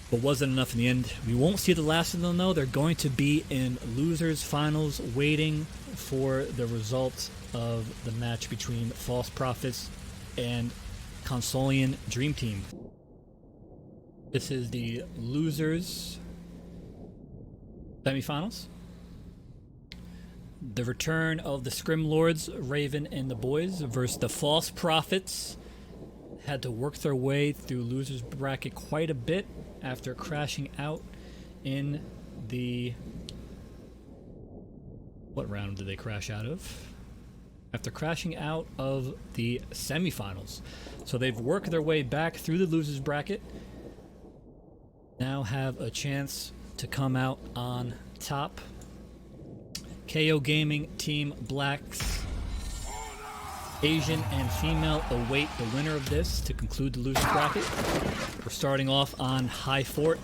But wasn't enough in the end. We won't see the last of them though. They're going to be in losers finals waiting for the results of the match between False Prophets and Consolian Dream Team. This is the losers semifinals. The return of the Scrim Lords, Raven and the boys, versus the False Prophets. Had to work their way through losers bracket quite a bit after crashing out in the... What round did they crash out of? After crashing out of the semifinals. So they've worked their way back through the losers bracket. Now have a chance to come out on top. KO Gaming, Team Blacks, Asian and Female await the winner of this to conclude the losers bracket. We're starting off on High Fort.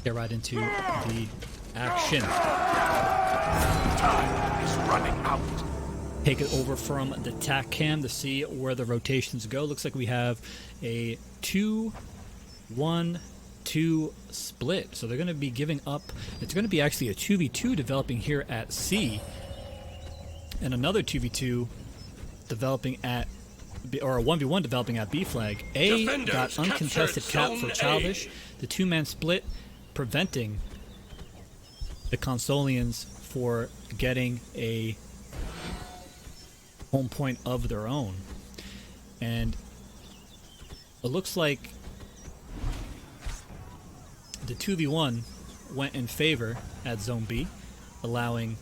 Get right into the action. Time is running out. Take it over from the TAC cam to see where the rotations go. Looks like we have a 2 1-2 split. So they're going to be giving up. It's going to be actually a 2v2 developing here at C, and another 2v2 developing at B, or a 1v1 developing at B flag. A Defenders got uncontested cap for Zone Childish. A. The two-man split preventing the Consolians for getting a home point of their own. And it looks like the 2v1 went in favor at Zone B, allowing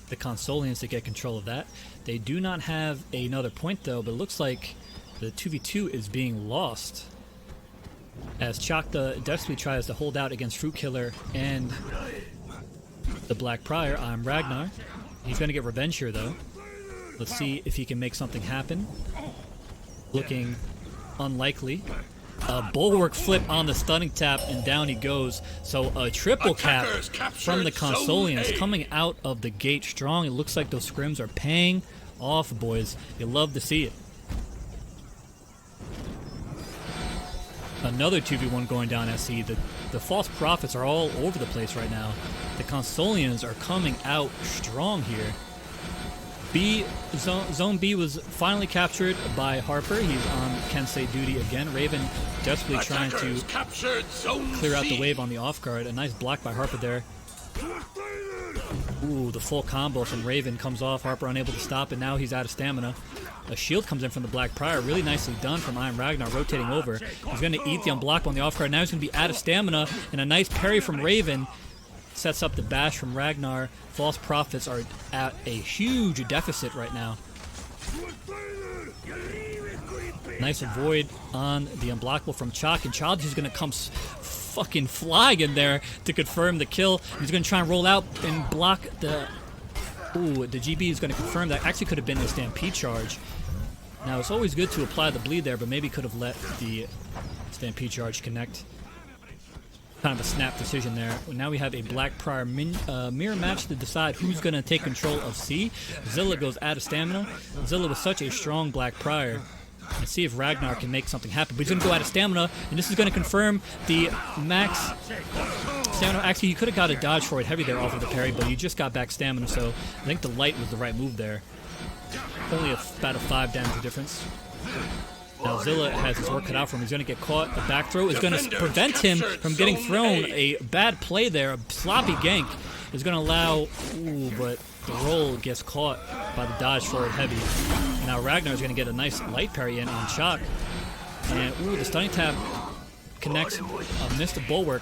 the Consolians to get control of that. They do not have another point though, but it looks like the 2v2 is being lost as Chakta desperately tries to hold out against Fruit Killer and the Black Prior. I'm Ragnar. He's going to get revenge here though. Let's see if he can make something happen. Looking unlikely. A bulwark flip on the stunning tap, and down he goes. So a triple cap from the Consolians coming out of the gate strong. It looks like those scrims are paying off, boys. You love to see it. Another 2v1 going down SC. The false prophets are all over the place right now. The Consolians are coming out strong here. Zone B was finally captured by Harper. He's on Kensei duty again. Raven desperately trying to clear out the wave on the off guard. A nice block by Harper there. Ooh, the full combo from Raven comes off. Harper unable to stop it. Now he's out of stamina. A shield comes in from the Black Prior. Really nicely done from I Am Ragnar, rotating over. He's going to eat the unblockable on the off guard. Now he's going to be out of stamina. And a nice parry from Raven sets up the bash from Ragnar. False Prophets are at a huge deficit right now. Nice avoid on the unblockable from Chalk, and Childish is going to come fucking flying in there to confirm the kill. He's going to try and roll out and block the... Ooh, the GB is going to confirm that. Actually could have been a Stampede charge. Now, it's always good to apply the bleed there, but maybe could have let the Stampede charge connect. Kind of a snap decision there. Now we have a Black Prior mirror match to decide who's going to take control of C. Zilla goes out of stamina. Zilla was such a strong Black Prior. Let's see if Ragnar can make something happen. But he's going to go out of stamina, and this is going to confirm the max stamina. Actually, he could have got a dodge for it heavy there off of the parry, but he just got back stamina, so I think the light was the right move there. Only about a 5 damage difference. Now Zilla has his work cut out for him. He's going to get caught. The back throw is going to prevent him from getting thrown. A bad play there. A sloppy gank is going to allow... Ooh, but the roll gets caught by the dodge forward heavy. Now Ragnar is going to get a nice light parry in on Chalk. And ooh, the stunning tap connects. Missed the bulwark.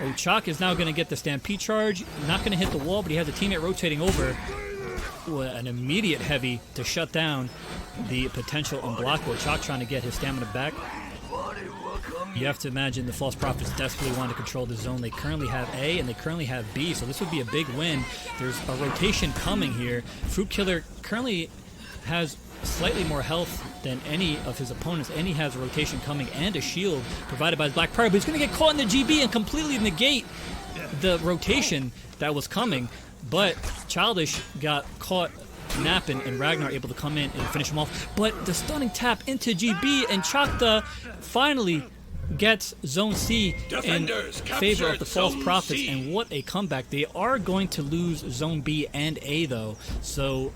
Oh, Chalk is now going to get the Stampede charge. Not going to hit the wall, but he has a teammate rotating over. Ooh, an immediate heavy to shut down the potential unblockable. Chalk trying to get his stamina back. You have to imagine the False Prophets desperately want to control the zone. They currently have A and they currently have B, so this would be a big win. There's a rotation coming here. Fruit Killer currently has slightly more health than any of his opponents, and he has a rotation coming and a shield provided by his Black Prior, but he's going to get caught in the GB and completely negate the rotation that was coming. But Childish got caught napping, and Ragnar able to come in and finish him off. But the stunning tap into GB, and Chakta finally gets Zone C in favor of the False Prophets, and what a comeback. They are going to lose Zone B and A though, so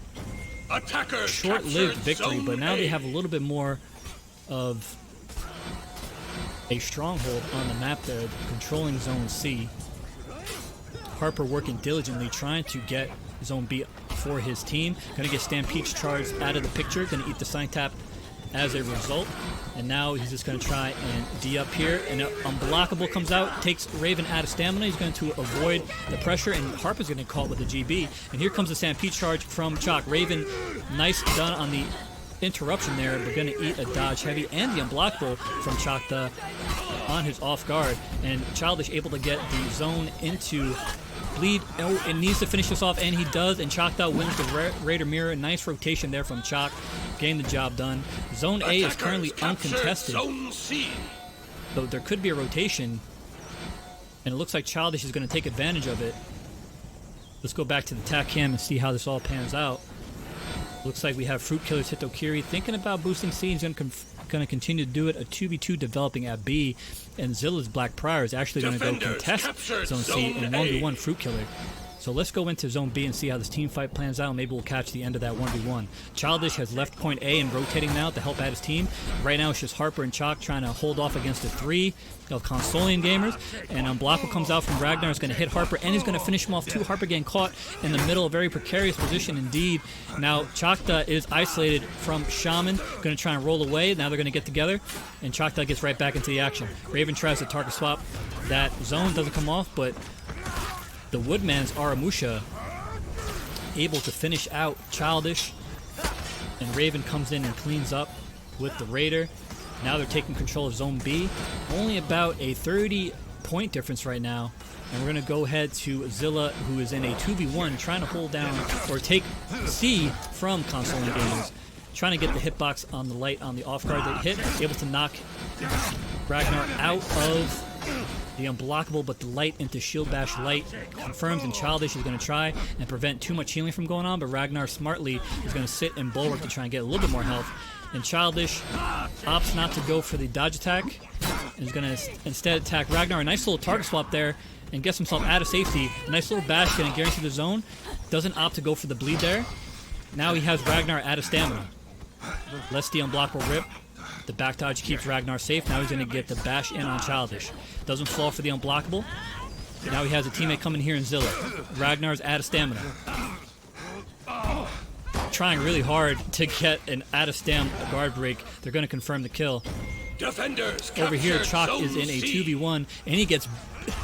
short-lived victory, but now they have a little bit more of a stronghold on the map there, controlling Zone C. Harper working diligently, trying to get Zone B for his team. Gonna get Stampede charged out of the picture, gonna eat the sign tap as a result. And now he's just gonna try and D up here, and unblockable comes out, takes Raven out of stamina. He's going to avoid the pressure, and Harper's gonna get caught with the GB. And here comes the Stampede charge from Chalk. Raven, nice done on the interruption there, but gonna eat a dodge heavy and the unblockable from Chakta on his off guard. And Childish able to get the zone into bleed. Oh, it needs to finish this off, and he does, and Chakta wins the Raider Mirror. Nice rotation there from Chalk, getting the job done. Zone A is currently uncontested, so there could be a rotation, and it looks like Childish is going to take advantage of it. Let's go back to the TAC cam and see how this all pans out. Looks like we have Fruit Killer's Hitokiri thinking about boosting C. He's going to going to continue to do it. A 2v2 developing at B, and Zilla's Black Prior is actually going to go contest Zone C in 1v1 Fruit Killer. So let's go into Zone B and see how this team fight plans out. Maybe we'll catch the end of that 1v1. Childish has left point A and rotating now to help out his team. Right now it's just Harper and Chalk trying to hold off against the 3 of Consolian gamers. And Unblockable comes out from Ragnar. Is going to hit Harper and he's going to finish him off too. Harper getting caught in the middle. A very precarious position indeed. Now Chakta is isolated from Shaman. Going to try and roll away. Now they're going to get together. And Chakta gets right back into the action. Raven tries to target swap. That zone doesn't come off, but the Woodman's Aramusha able to finish out Childish, and Raven comes in and cleans up with the Raider. Now they're taking control of Zone B. Only about a 30-point difference right now. And we're going to go ahead to Zilla, who is in a 2v1, trying to hold down or take C from Consolian Gamers. Trying to get the hitbox on the light on the off guard that hit. Able to knock Ragnar out of the Unblockable, but the light into Shield Bash Light confirms, and Childish is going to try and prevent too much healing from going on, but Ragnar smartly is going to sit and Bulwark to try and get a little bit more health. And Childish opts not to go for the dodge attack and is going to instead attack Ragnar. A nice little target swap there and gets himself out of safety. A nice little bash going to guarantee the zone. Doesn't opt to go for the bleed there. Now he has Ragnar out of stamina. Lets the Unblockable rip. The back dodge keeps Ragnar safe. Now he's going to get the bash in on Childish. Doesn't fall for the Unblockable. Now he has a teammate coming here in Zilla. Ragnar's out of stamina. Trying really hard to get an out of stam guard break. They're going to confirm the kill. Defenders over here, Chalk is in a 2v1, and he gets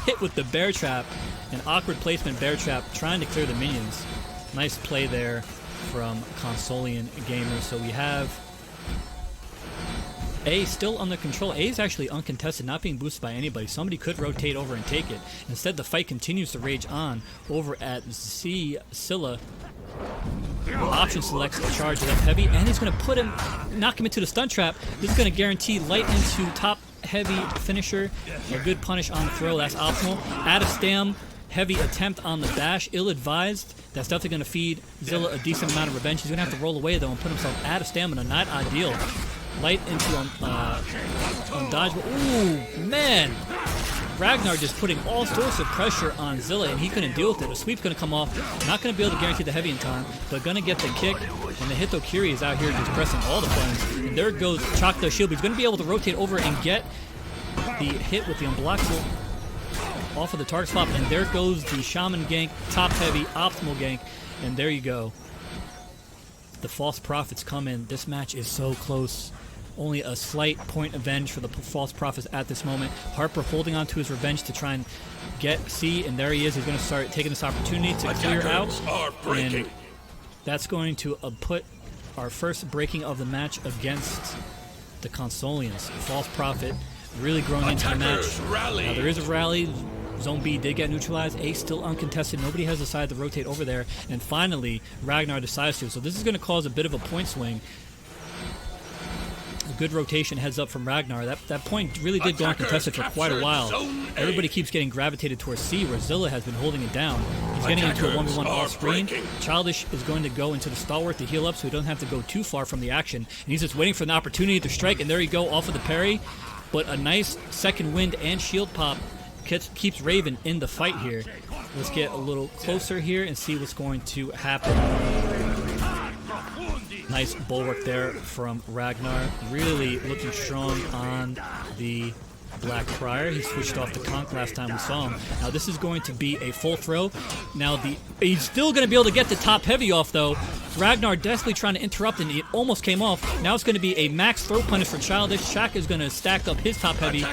hit with the bear trap. An awkward placement bear trap, trying to clear the minions. Nice play there from Consolian Gamers. So we have A still under control. A is actually uncontested, not being boosted by anybody. Somebody could rotate over and take it. Instead, the fight continues to rage on over at C. Scylla. Option selects a charge left heavy, and he's going to put him, knock him into the stun trap. This is going to guarantee light into top heavy finisher. A good punish on the throw, that's optimal. Out of stam, heavy attempt on the bash, ill-advised. That's definitely going to feed Zilla a decent amount of revenge. He's going to have to roll away though and put himself out of stamina, not ideal. Light into undodgeable. Ooh, man! Ragnar just putting all sorts of pressure on Zilla, and he couldn't deal with it. The sweep's going to come off. Not going to be able to guarantee the heavy in time, but going to get the kick. And the Hitokiri is out here just pressing all the buttons. And there goes Chakta Shield. He's going to be able to rotate over and get the hit with the Unblockable off of the target swap. And there goes the Shaman gank, top heavy, optimal gank. And there you go. The False Prophets come in. This match is so close. Only a slight point revenge for the False Prophets at this moment. Harper holding on to his revenge to try and get C, and there he is. He's going to start taking this opportunity to clear out. And that's going to put our first breaking of the match against the Consolians. False Prophet really growing into the match. Now there is a rally. Zone B did get neutralized. A still uncontested. Nobody has decided to rotate over there. And finally, Ragnar decides to. So this is going to cause a bit of a point swing. A good rotation heads up from Ragnar. That point really did go uncontested for quite a while. Everybody keeps getting gravitated towards C, where Zilla has been holding it down. He's getting into a 1v1 off-screen. Childish is going to go into the Stalwart to heal up so he doesn't have to go too far from the action. And he's just waiting for an opportunity to strike, and there you go, off of the parry. But a nice second wind and shield pop keeps Raven in the fight here. Let's get a little closer here and see what's going to happen. Nice bulwark there from Ragnar. Really looking strong on the Black Prior. He switched off the conch last time we saw him. Now this is going to be a full throw. Now he's still going to be able to get the top heavy off though. Ragnar desperately trying to interrupt, and it almost came off. Now it's going to be a max throw punish for Childish. Shaq is going to stack up his top heavy.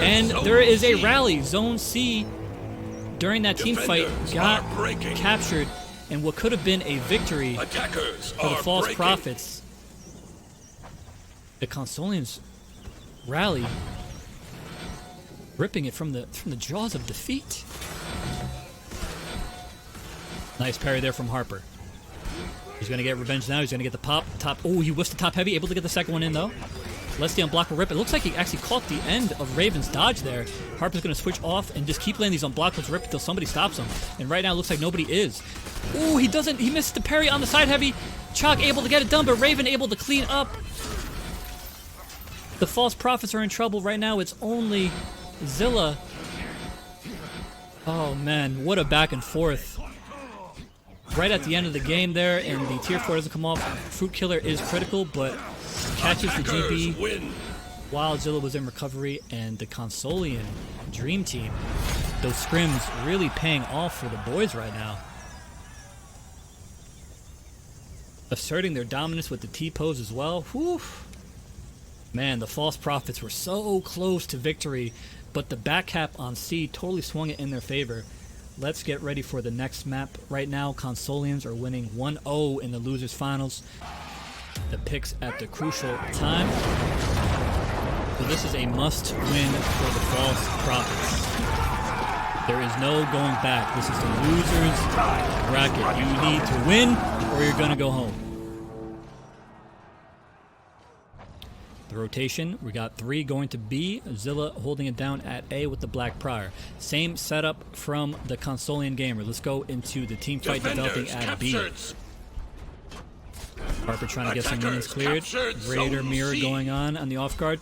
And there is a rally. Zone C during that team fight got captured. And what could have been a victory for the False Prophets, the Consolians rally, ripping it from the jaws of defeat. Nice parry there from Harper. He's going to get revenge now. He's going to get the top. Oh, he whiffed the top heavy. Able to get the second one in though. Lets the Unblockable rip. It looks like he actually caught the end of Raven's dodge there. Harper's going to switch off and just keep letting these Unblockables rip until somebody stops him. And right now it looks like nobody is. Ooh, he doesn't. He missed the parry on the side heavy. Chalk able to get it done, but Raven able to clean up. The false prophets are in trouble right now. It's only Zilla. Oh man, what a back and forth. Right at the end of the game there, and the tier 4 doesn't come off. Fruit Killer is critical, but catches the GB while Zilla was in recovery, and the Consolian Dream Team. Those scrims really paying off for the boys right now. Asserting their dominance with the T-pose as well. Whew. Man, the false prophets were so close to victory, but the back cap on C totally swung it in their favor. Let's get ready for the next map. Right now, Consolians are winning 1-0 in the losers finals. The picks at the crucial time. So this is a must win for the false prophets. There is no going back. This is the losers bracket. You need to win or you're gonna go home. The rotation, we got 3 going to B. Zilla holding it down at A with the Black Prior. Same setup from the Consolian gamer. Let's go into the team fight developing at B. Harper trying to get some minions cleared. Raider mirror going on the off guard.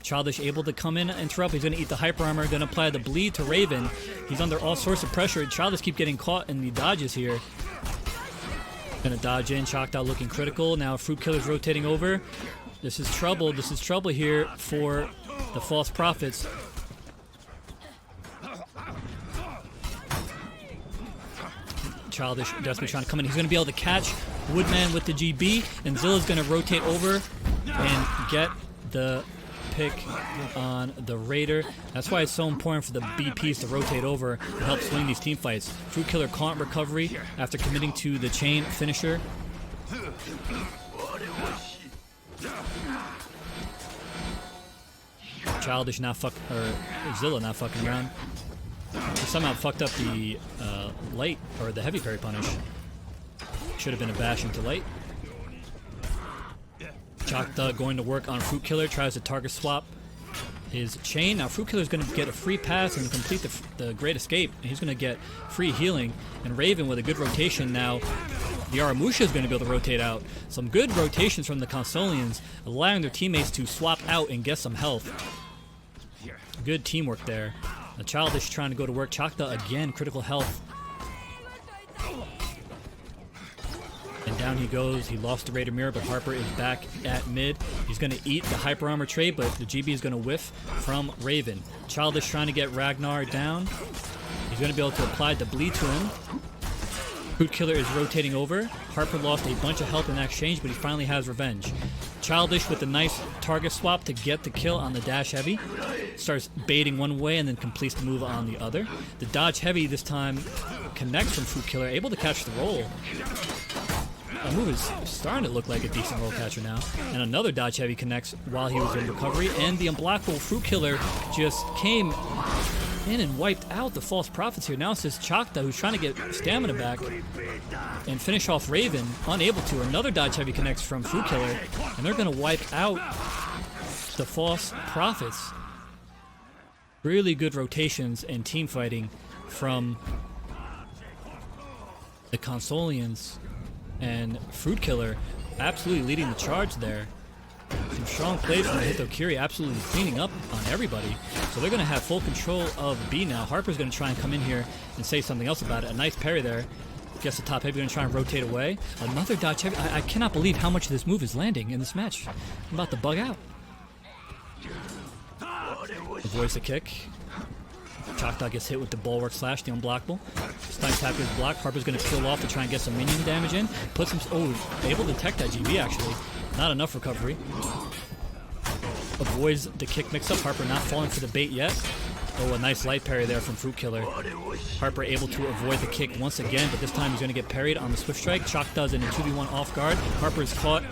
Childish able to come in and interrupt. He's going to eat the hyper armor, going to apply the bleed to Raven. He's under all sorts of pressure. Childish keep getting caught in the dodges here. Going to dodge in. Chalked out looking critical. Now Fruit Killer's rotating over. This is trouble. This is trouble here for the false prophets. Childish desperately trying to come in. He's going to be able to catch Woodman with the GB, and Zilla's going to rotate over and get the pick on the Raider. That's why it's so important for the BPs to rotate over to help swing these team fights. Fruit Killer caught recovery after committing to the chain finisher. Childish not Zilla not fucking around. He somehow fucked up the light or the heavy parry punish. Should have been a bash into light. Chakta going to work on Fruit Killer, tries to target swap his chain. Now Fruit Killer's going to get a free pass and complete the Great Escape. He's going to get free healing. And Raven with a good rotation now. The Aramusha is going to be able to rotate out. Some good rotations from the Consolians, allowing their teammates to swap out and get some health. Good teamwork there. The Childish trying to go to work. Chakta again, critical health. And down he goes. He lost the Raider mirror, but Harper is back at mid. He's going to eat the hyper armor trade, but the GB is going to whiff from Raven. Childish trying to get Ragnar down. He's going to be able to apply the bleed to him. Fruit Killer is rotating over. Harper lost a bunch of health in that exchange, but he finally has revenge. Childish with a nice target swap to get the kill on the dash heavy. Starts baiting one way and then completes the move on the other. The dodge heavy this time connects from Fruit Killer, able to catch the roll. That move is starting to look like a decent roll catcher now. And another dodge heavy connects while he was in recovery. And the unblockable Fruit Killer just came in and wiped out the false prophets here. Now it's this Chakta who's trying to get stamina back and finish off Raven. Unable to. Another dodge heavy connects from Fruit Killer. And they're going to wipe out the false prophets. Really good rotations and team fighting from the Consolians. And Fruit Killer absolutely leading the charge there. Some strong plays from Hitokiri, absolutely cleaning up on everybody. So they're going to have full control of B now. Harper's going to try and come in here and say something else about it. A nice parry there. Gets the top heavy, going to try and rotate away. Another dodge heavy. I cannot believe how much this move is landing in this match. I'm about to bug out. Avoids the kick. Chakta gets hit with the bulwark slash, the unblockable. Stun tap is blocked. Harper's going to peel off to try and get some minion damage in. Puts him. Oh, able to detect that GB actually. Not enough recovery. Avoids the kick mix-up. Harper not falling for the bait yet. Oh, a nice light parry there from Fruit Killer. Harper able to avoid the kick once again, but this time he's going to get parried on the Swift Strike. Chalk does it in a 2v1 off guard. Harper is caught,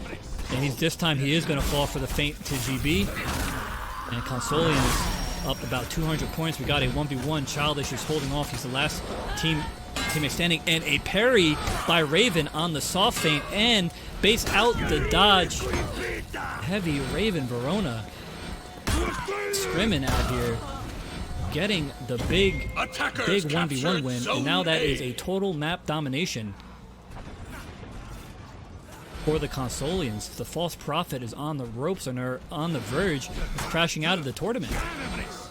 and this time he is going to fall for the feint to GB. And Consolian is up about 200 points. We got a 1v1. Childish is holding off. He's the last teammate standing. And a parry by Raven on the soft feint and base out the dodge. Heavy Raven Verona scrimming out here, getting the big 1v1 win, and now that is a total map domination. for the Consolians. The False Prophet is on the ropes and are on the verge of crashing out of the tournament.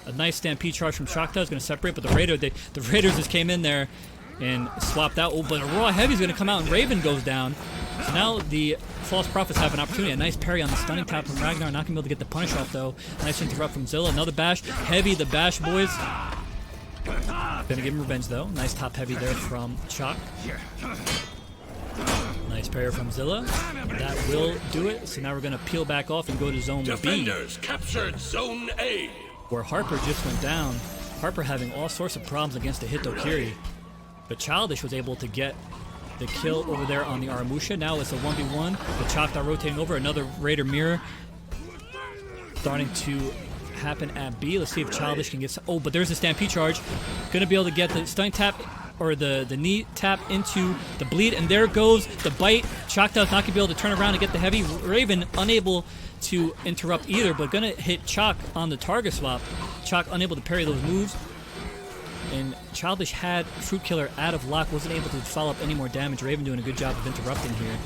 A nice stampede charge from Shakta is going to separate, but the Raiders just came in there and swapped out. Oh, but a Raw Heavy is going to come out and Raven goes down. So now the False Prophets have an opportunity. A nice parry on the stunning tap from Ragnar. Not going to be able to get the punish off though. Nice interrupt from Zilla. Another bash. Heavy, the bash boys. Gonna give him revenge though. Nice top heavy there from Chalk. Nice parry from Zilla. That will do it. So now we're going to peel back off and go to Zone Defenders B. captured Zone A. Where Harper just went down. Harper having all sorts of problems against the Hitokiri. But Childish was able to get the kill over there on the Aramusha. Now it's a 1v1. The Choctaw rotating over. Another Raider mirror starting to happen at B. Let's see if Childish can get some. Oh, but there's a Stampede charge. Going to be able to get the stunning tap or the knee tap into the bleed. And there goes the bite. Choctaw's not going to be able to turn around and get the heavy. Raven unable to interrupt either, but going to hit Chalk on the target swap. Chalk unable to parry those moves. And Childish had Fruit Killer out of lock, wasn't able to follow up any more damage. Raven doing a good job of interrupting here.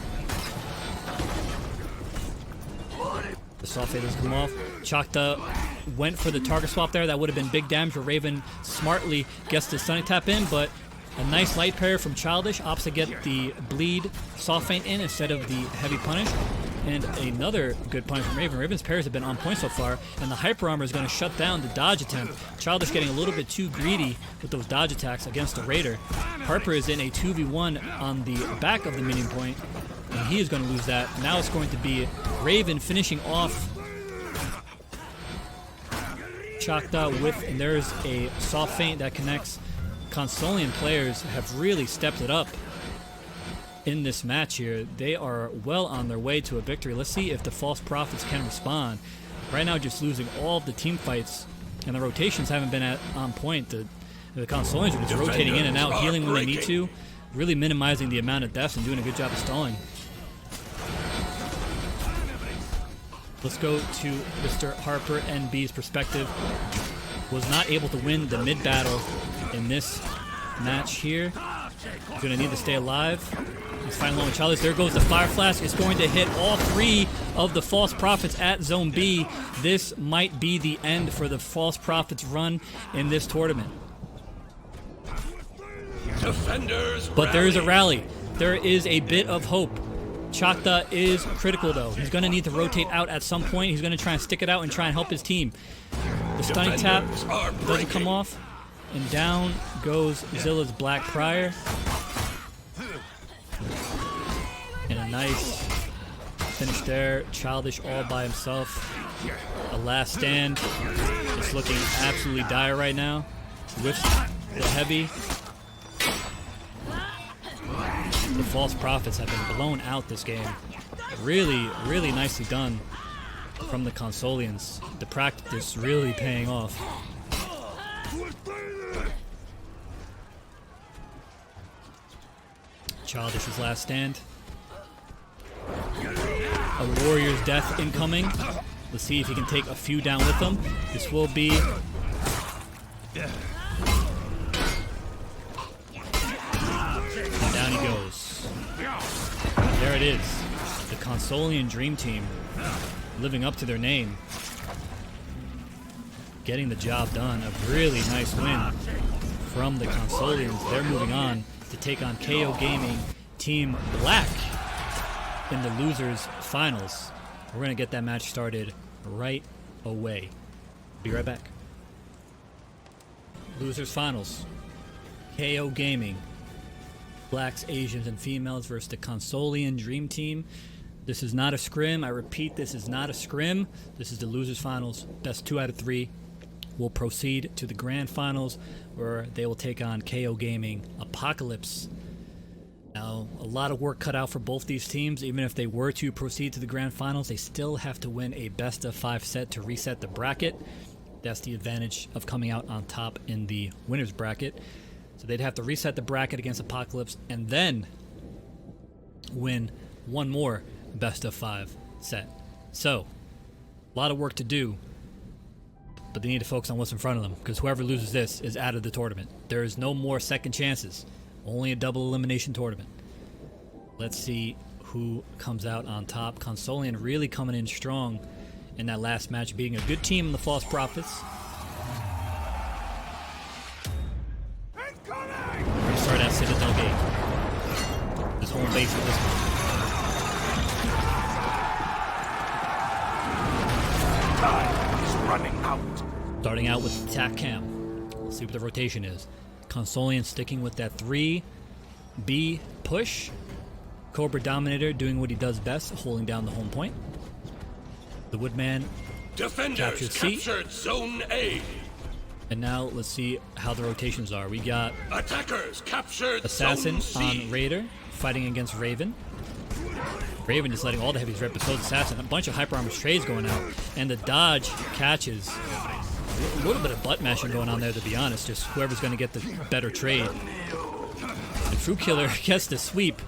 The soft fade has come off. Choctaw went for the target swap there. That would have been big damage, where Raven smartly gets the stunning tap in, but a nice light parry from Childish opts to get the bleed soft feint in instead of the heavy punish. And another good punish from Raven. Raven's parries have been on point so far, and the Hyper Armor is going to shut down the dodge attempt. Childish getting a little bit too greedy with those dodge attacks against the Raider. Harper is in a 2v1 on the back of the minion point, and he is going to lose that. Now it's going to be Raven finishing off Choctaw with, and there's a soft feint that connects. Consolian players have really stepped it up in this match here. They are well on their way to a victory. Let's see if the False Prophets can respond. Right now, just losing all of the team fights, and the rotations haven't been on point. The Consolians are just rotating in and out, healing when they need to, really minimizing the amount of deaths and doing a good job of stalling. Let's go to Mr. Harper NB's perspective. Was not able to win the mid battle in this match here. He's going to need to stay alive. He's fighting along with Childish. There goes the Fire Flash. It's going to hit all three of the False Prophets at Zone B. This might be the end for the False Prophets run in this tournament. Defenders but there is a rally. There is a bit of hope. Choctaw is critical though. He's going to need to rotate out at some point. He's going to try and stick it out and try and help his team. The stunning tap doesn't come off. And down goes Zilla's Black Prior. And a nice finish there. Childish all by himself. A last stand. It's looking absolutely dire right now. With the heavy. The False Prophets have been blown out this game. Really, really nicely done from the Consolians. The practice really paying off. Childish's last stand. A warrior's death incoming. Let's see if he can take a few down with him. This will be... And down he goes. There it is. The Consolian Dream Team living up to their name. Getting the job done. A really nice win from the Consolians. They're moving on to take on KO Gaming Team Black in the losers finals. We're going to get that match started right away. Be right back. Losers finals. KO Gaming. Blacks, Asians, and females versus the Consolian Dream Team. This is not a scrim. I repeat, this is not a scrim. This is the losers finals. Best 2 out of 3 will proceed to the grand finals, where they will take on KO Gaming Apocalypse. Now, a lot of work cut out for both these teams. Even if they were to proceed to the grand finals, they still have to win a best of 5 set to reset the bracket. That's the advantage of coming out on top in the winner's bracket. So they'd have to reset the bracket against Apocalypse and then win one more best of 5 set. So, a lot of work to do, but they need to focus on what's in front of them, because whoever loses this is out of the tournament. There is no more second chances. Only a double elimination tournament. Let's see who comes out on top. Consolian really coming in strong in that last match, beating a good team in the False Prophets. We're gonna start at Citadel Gate. This home base with this one. Time is running out. Starting out with attack cam. Let's see what the rotation is. Consolian sticking with that 3B push. Cobra Dominator doing what he does best, holding down the home point. The Woodman Defenders captured Zone A. And now let's see how the rotations are. We got Attackers captured Assassin Zone C. on Raider, fighting against Raven. Raven is letting all the heavies rip, but so is Assassin. A bunch of hyper armor trades going out, and the dodge catches. A little bit of butt mashing going on there, to be honest. Just whoever's going to get the better trade. And Fruit Killer gets the sweep,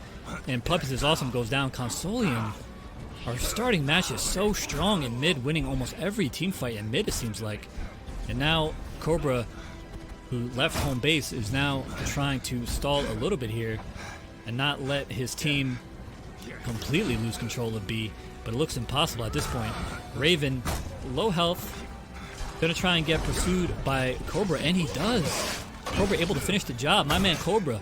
and Puppies is awesome, goes down. Consolian, our starting match is so strong in mid, winning almost every team fight in mid, it seems like. And now Cobra, who left home base, is now trying to stall a little bit here and not let his team completely lose control of B, but it looks impossible at this point. Raven, low health, gonna try and get pursued by Cobra, and he does. Cobra able to finish the job. My man Cobra,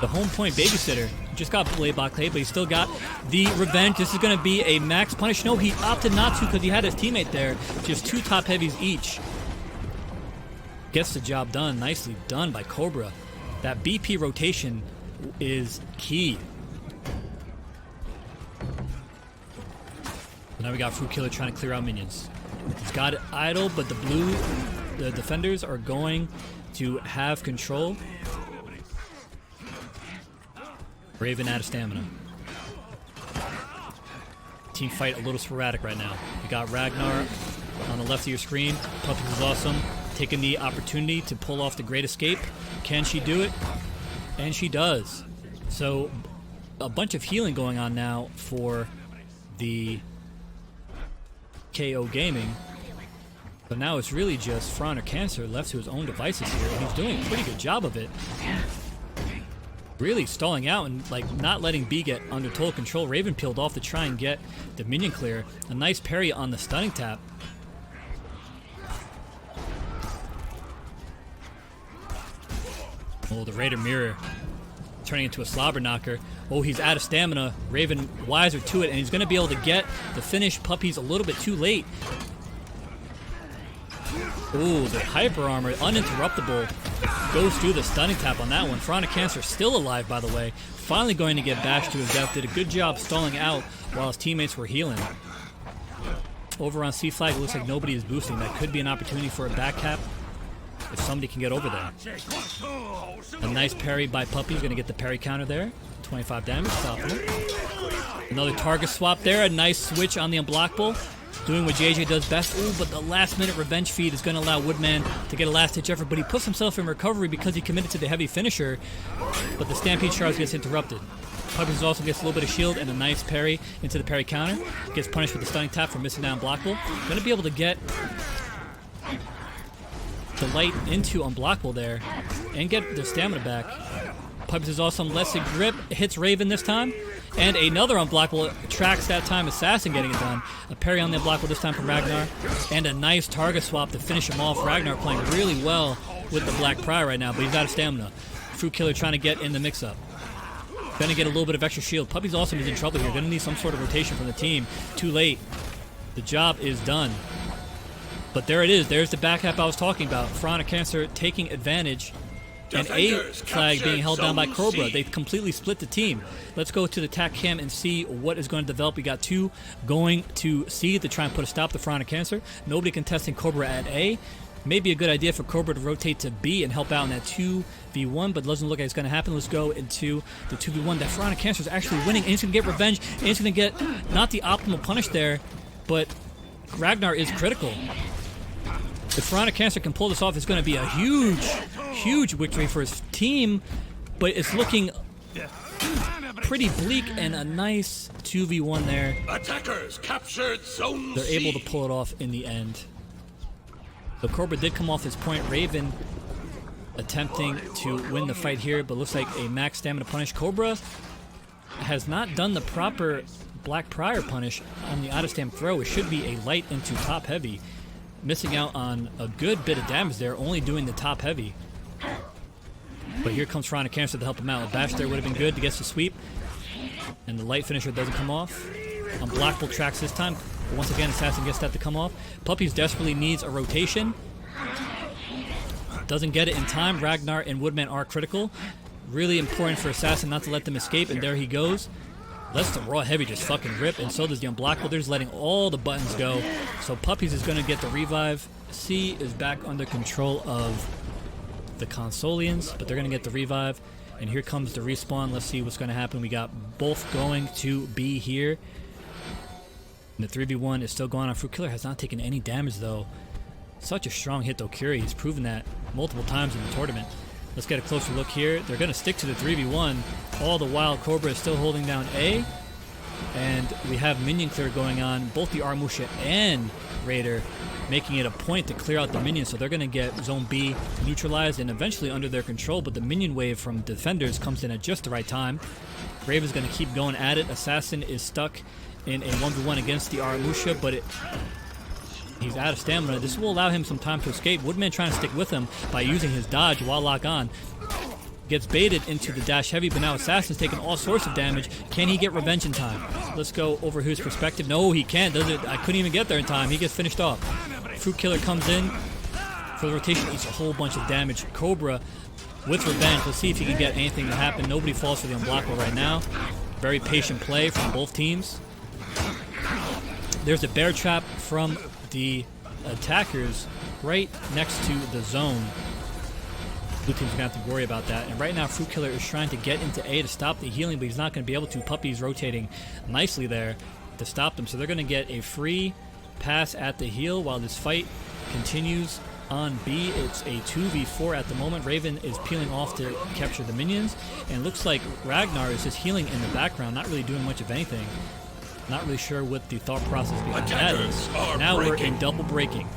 the home point babysitter, just got played by Clay, but he still got the revenge. This is gonna be a max punish. No, he opted not to because he had his teammate there. Just 2 top heavies each. Gets the job done. Nicely done by Cobra. That BP rotation is key. Now we got Fruit Killer trying to clear out minions. He's got it idle, but the defenders are going to have control. Raven out of stamina. Team fight a little sporadic right now. We got Ragnar on the left of your screen. Puppies is awesome. Taking the opportunity to pull off the great escape. Can she do it? And she does. So a bunch of healing going on now for the KO Gaming. But now it's really just Front or Cancer left to his own devices here, and he's doing a pretty good job of it. Really stalling out and like not letting B get under total control. Raven peeled off to try and get the minion clear. A nice parry on the stunning tap. Oh, the Raider mirror turning into a slobber knocker. Oh, he's out of stamina. Raven wiser to it, and he's going to be able to get the finish. Puppies a little bit too late. Ooh, the hyper armor, uninterruptible, goes through the stunning tap on that one. Front of Cancer still alive, by the way. Finally going to get bashed to his death. Did a good job stalling out while his teammates were healing. Over on C flag, it looks like nobody is boosting. That could be an opportunity for a back cap if somebody can get over there. A nice parry by Puppy. He's going to get the parry counter there. 25 damage, stopping it. Another target swap there. A nice switch on the unblockable. Doing what JJ does best. Ooh, but the last minute revenge feed is going to allow Woodman to get a last ditch effort, but he puts himself in recovery because he committed to the heavy finisher, but the Stampede charge gets interrupted. Puppets also gets a little bit of shield and a nice parry into the parry counter. Gets punished with the stunning tap for missing down unblockable. Going to be able to get the light into unblockable there and get their stamina back. Puppets is awesome. Lets it grip, hits Raven this time, and another unblockable tracks that time. Assassin getting it done. A parry on the unblockable this time from Ragnar, and a nice target swap to finish him off. Ragnar playing really well with the Black Prior right now, but he's out of stamina. Fruit Killer trying to get in the mix-up. Gonna get a little bit of extra shield. Puppy's awesome is in trouble here. Gonna need some sort of rotation from the team. Too late. The job is done. But there it is. There's the back half I was talking about. Front of Cancer taking advantage. And A flag being held down by Cobra. They completely split the team. Let's go to the TAC cam and see what is going to develop. We got 2 going to C to try and put a stop to Front of Cancer. Nobody contesting Cobra at A. Maybe a good idea for Cobra to rotate to B and help out in that 2v1, but doesn't look like it's going to happen. Let's go into the 2v1. That Front of Cancer is actually winning, and he's going to get revenge, and he's going to get not the optimal punish there, but Ragnar is critical. If Front of Cancer can pull this off, it's going to be a huge victory for his team, but it's looking pretty bleak, and a nice 2v1 there. Attackers captured Zone They're C. able to pull it off in the end. So Cobra did come off his point. Raven attempting to win the fight here, but looks like a max stamina punish. Cobra has not done the proper Black Prior punish on the out-of-stamp throw. It should be a light into top heavy. Missing out on a good bit of damage there, only doing the top heavy. But here comes Fronic Cancer to help him out. A bash there would have been good to get the sweep. And the light finisher doesn't come off. Unblockable tracks this time. But once again, Assassin gets that to come off. Puppies desperately needs a rotation. Doesn't get it in time. Ragnar and Woodman are critical. Really important for Assassin not to let them escape, and there he goes. Lets the raw heavy just fucking rip, and so does the unblockable. They're just letting all the buttons go. So Puppies is going to get the revive. C is back under control of the Consolians, but they're going to get the revive. And here comes the respawn. Let's see what's going to happen. We got both going to be here. And the 3v1 is still going on. Fruit Killer has not taken any damage, though. Such a strong hit, though, Curie. He's proven that multiple times in the tournament. Let's get a closer look here. They're going to stick to the 3v1. All the while, Cobra is still holding down A. And we have minion clear going on. Both the Armusha and Raider making it a point to clear out the minions. So they're going to get Zone B neutralized and eventually under their control. But the minion wave from Defenders comes in at just the right time. Brave is going to keep going at it. Assassin is stuck in a 1v1 against the Armusha, but he's out of stamina. This will allow him some time to escape. Woodman trying to stick with him by using his dodge while lock on. Gets baited into the dash heavy, but now Assassin's taking all sorts of damage. Can he get revenge in time? Let's go over his perspective. No, he can't. Does it? I couldn't even get there in time. He gets finished off. Fruit Killer comes in for the rotation, eats a whole bunch of damage. Cobra with revenge. Let's see if he can get anything to happen. Nobody falls for the unblockable right now. Very patient play from both teams. There's a bear trap from the attackers right next to the zone. Blue team's gonna have to worry about that. And right now, Fruit Killer is trying to get into A to stop the healing, but he's not gonna be able to. Puppy's rotating nicely there to stop them. So they're gonna get a free pass at the heal while this fight continues on B. It's a 2v4 at the moment. Raven is peeling off to capture the minions. And it looks like Ragnar is just healing in the background, not really doing much of anything. Not really sure what the thought process behind that is. Now we're in double breaking.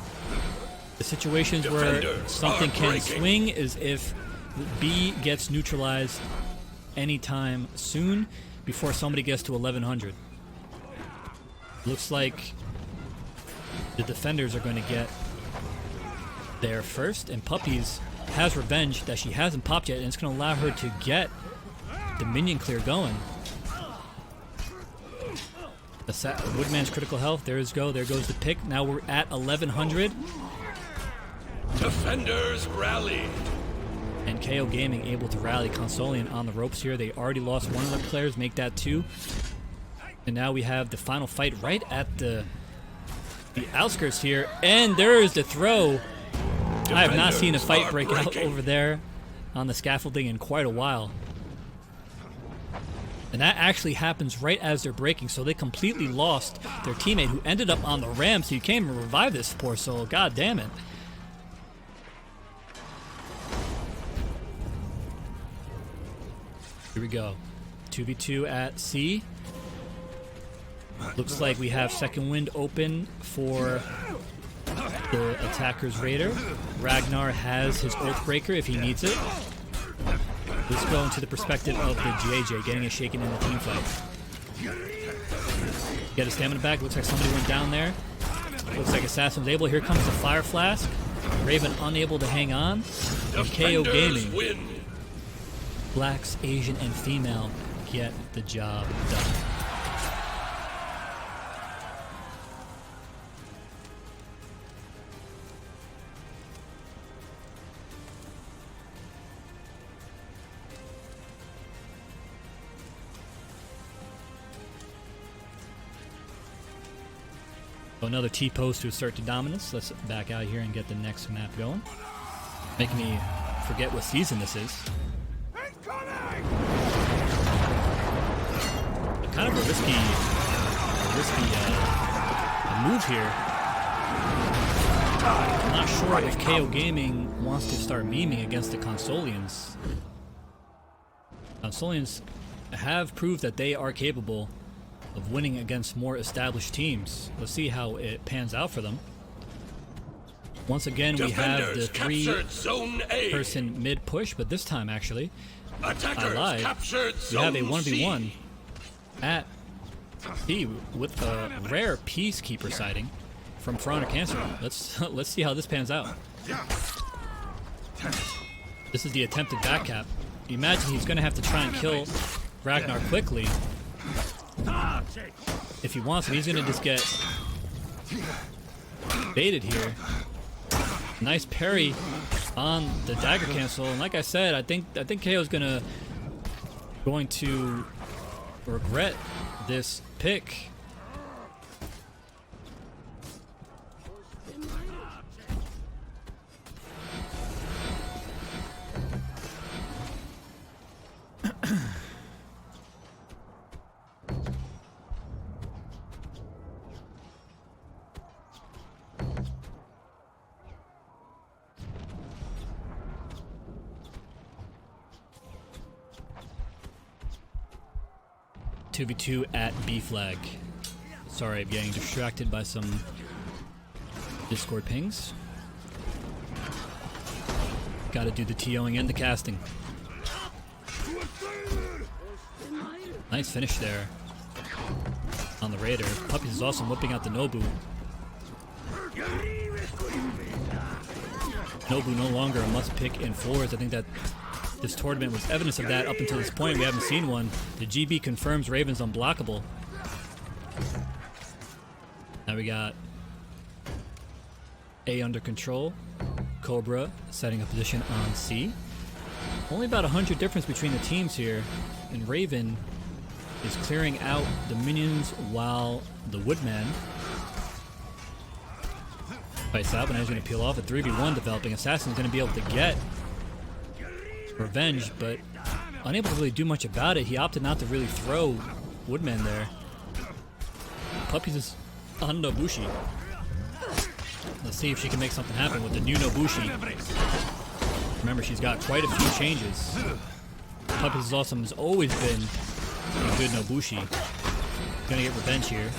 The situations where something can swing is if B gets neutralized anytime soon before somebody gets to 1100. Looks like the defenders are going to get there first, and Puppies has revenge that she hasn't popped yet, and it's going to allow her to get the minion clear going. Woodman's critical health. There goes the pick. Now we're at 1100. Defenders rallied. And KO Gaming able to rally Consolian on the ropes here. They already lost one of their players, make that 2. And now we have the final fight right at the outskirts here. And there is the throw. I have not seen a fight break out over there on the scaffolding in quite a while. And that actually happens right as they're breaking, so they completely lost their teammate who ended up on the ram, so you can't even revive this poor soul. God damn it. Here we go. 2v2 at C. Looks like we have second wind open for the attacker's Raider. Ragnar has his Oathbreaker if he needs it. Let's go into the perspective of the JJ getting it shaken in the team fight. Get his stamina back. Looks like somebody went down there. Looks like Assassin's able. Here comes the Fire Flask. Raven unable to hang on. And KO Gaming. Win. Blacks, Asian, and female get the job done. Another T-post to assert to dominance. Let's back out here and get the next map going. Making me forget what season this is. Kind of a risky move here. I'm not sure if KO Gaming wants to start memeing against the Consolians. Consolians have proved that they are capable of winning against more established teams. Let's see how it pans out for them. Once again, we have the 3-person mid push, but this time actually, I lied. We have a 1v1 at B with a rare Peacekeeper sighting from Front Cancer. Let's see how this pans out. This is the attempted back cap. You imagine he's going to have to try and kill Ragnar quickly if he wants him. He's going to just get baited here. Nice parry on the dagger cancel, and like I said, I think KO's going to regret this pick. (2v2) at B flag. Sorry, I'm getting distracted by some Discord pings. Gotta do the TOing and the casting. Nice finish there on the Raider. Puppies is awesome, whipping out the Nobu. Nobu no longer a must pick in floors. I think that this tournament was evidence of that up until this point. We haven't seen one. The GB confirms Raven's unblockable. Now we got A under control. Cobra setting a position on C. Only about 100 difference between the teams here. And Raven is clearing out the minions while the Woodman fights out. But now he's going to peel off a 3v1 developing. Assassin's going to be able to get revenge, but unable to really do much about it. He opted not to really throw Woodman there. Puppies is on Nobushi. Let's see if she can make something happen with the new Nobushi. Remember, she's got quite a few changes. Puppies is awesome. Has always been a good Nobushi. Gonna get revenge here.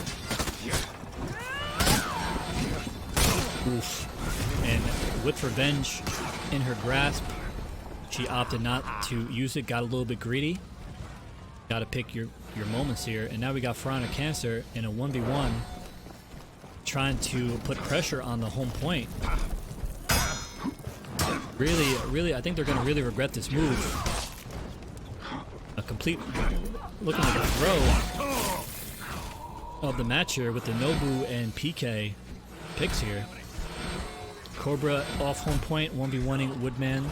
Oof. And with revenge in her grasp, she opted not to use it, got a little bit greedy. Gotta pick your moments here. And now we got Front Cancer in a 1v1 trying to put pressure on the home point. Really, I think they're gonna really regret this move. A complete, looking like a throw of the match here with the Nobu and PK picks here. Cobra off home point, 1v1ing Woodman.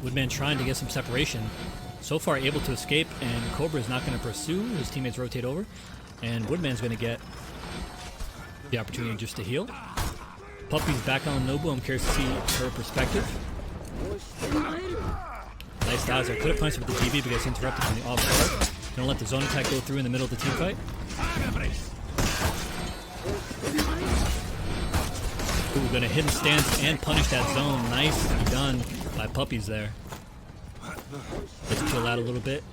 Woodman trying to get some separation. So far able to escape, and Cobra is not going to pursue. His teammates rotate over, and Woodman's going to get the opportunity just to heal. Puppy's back on Nobu. I'm curious to see her perspective. Nice dodge there. Could have punched with the GB, but gets interrupted from the off guard. Gonna let the zone attack go through in the middle of the team fight. Ooh, gonna hidden stance and punish that zone. Nicely done by Puppies there. Let's chill out a little bit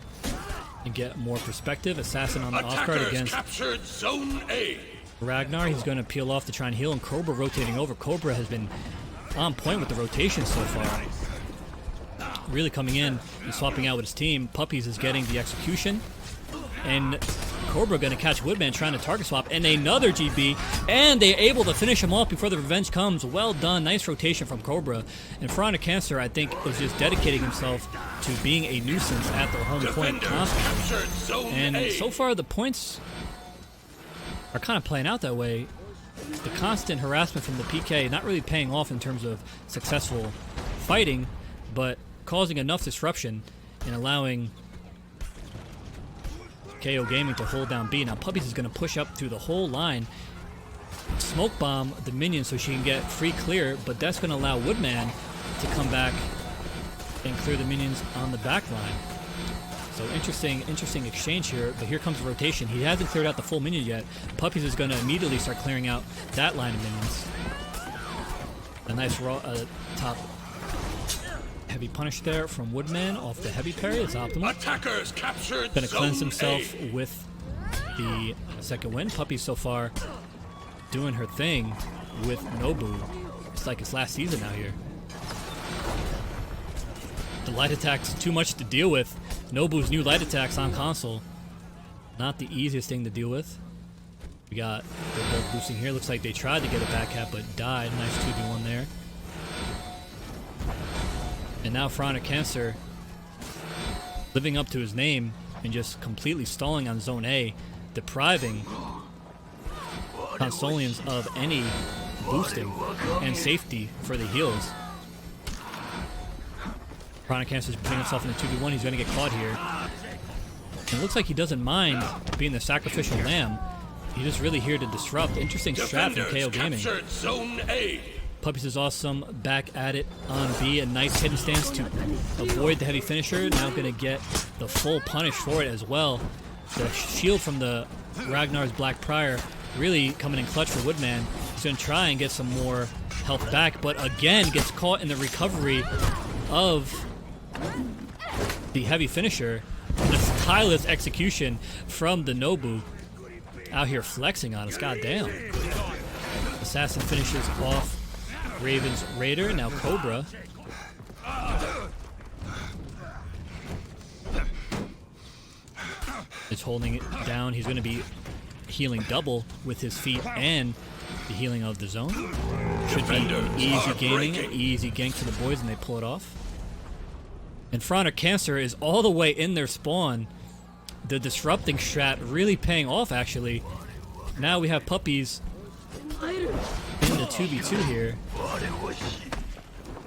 and get more perspective. Assassin on the off guard against captured Zone A. Ragnar. He's gonna peel off to try and heal, and Cobra rotating over. Cobra has been on point with the rotation so far. Really coming in and swapping out with his team. Puppies is getting the execution, and Cobra gonna catch Woodman trying to target swap, and another GB, and they're able to finish him off before the revenge comes. Well done, nice rotation from Cobra. And Front Cancer, I think, is just dedicating himself to being a nuisance at the home point constantly. And so far the points are kind of playing out that way. The constant harassment from the PK not really paying off in terms of successful fighting, but causing enough disruption and allowing KO Gaming to hold down B. Now Puppies is going to push up through the whole line, smoke bomb the minion so she can get free clear, but that's going to allow Woodman to come back and clear the minions on the back line. So interesting exchange here, but here comes the rotation. He hasn't cleared out the full minion yet. Puppies is going to immediately start clearing out that line of minions. A nice raw top heavy punish there from Woodman off the heavy parry. It's optimal. Attackers captured. Gonna cleanse Zone himself A. with the second win. Puppy so far doing her thing with Nobu. It's like his last season out here. The light attack's too much to deal with. Nobu's new light attacks on console. Not the easiest thing to deal with. They're both boosting here. Looks like they tried to get a back cap but died. Nice 2v1 there. And now Fronic Cancer living up to his name and just completely stalling on Zone A, depriving Consolians of any boosting and safety for the heals. Fronic Cancer's putting himself in a 2v1. He's going to get caught here. And it looks like he doesn't mind being the sacrificial lamb. He's just really here to disrupt. Interesting strat from KO Gaming. Zone A. Puppies is awesome. Back at it on B. A nice hidden stance to avoid the heavy finisher. Now going to get the full punish for it as well. The shield from the Ragnar's Black Prior really coming in clutch for Woodman. He's going to try and get some more health back, but again gets caught in the recovery of the heavy finisher. This tireless execution from the Nobu. Out here flexing on us, goddamn. Assassin finishes off Raven's Raider, now Cobra. Is holding it down. He's going to be healing double with his feet and the healing of the zone. Should be easy gaming, easy gank for the boys, and they pull it off. And Fronic Cancer is all the way in their spawn. The disrupting strat really paying off, actually. Now we have Puppies in the 2v2 here.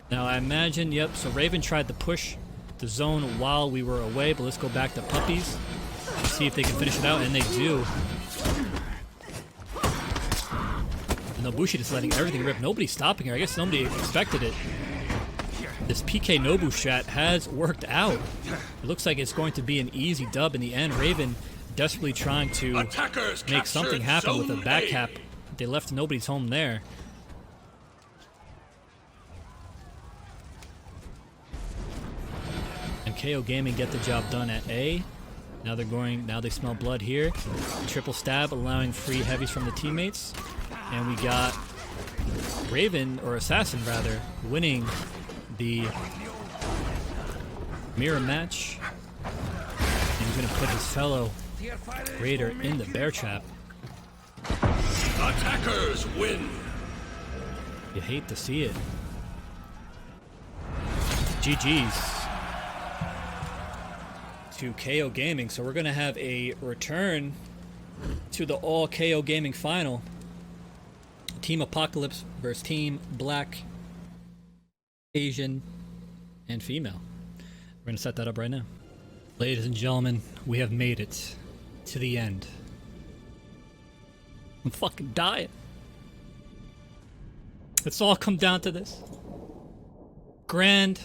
Now I imagine, yep, so Raven tried to push the zone while we were away, but let's go back to Puppies and see if they can finish it out, and they do. And Nobushi just letting everything rip. Nobody's stopping her. I guess nobody expected it. This PK Nobu strat has worked out. It looks like it's going to be an easy dub in the end. Raven desperately trying to make something happen with a back cap. They left nobody's home there. And KO Gaming get the job done at A. Now they smell blood here. Triple stab, allowing free heavies from the teammates. And we got Raven, or Assassin rather, winning the mirror match. And he's going to put his fellow Raider in the bear trap. Attackers win. You hate to see it. GG's to KO Gaming. So we're going to have a return to the all KO Gaming final. Team Apocalypse versus Team Black, Asian, and female. We're going to set that up right now. Ladies and gentlemen, we have made it to the end. I'm fucking dying. It's all come down to this. Grand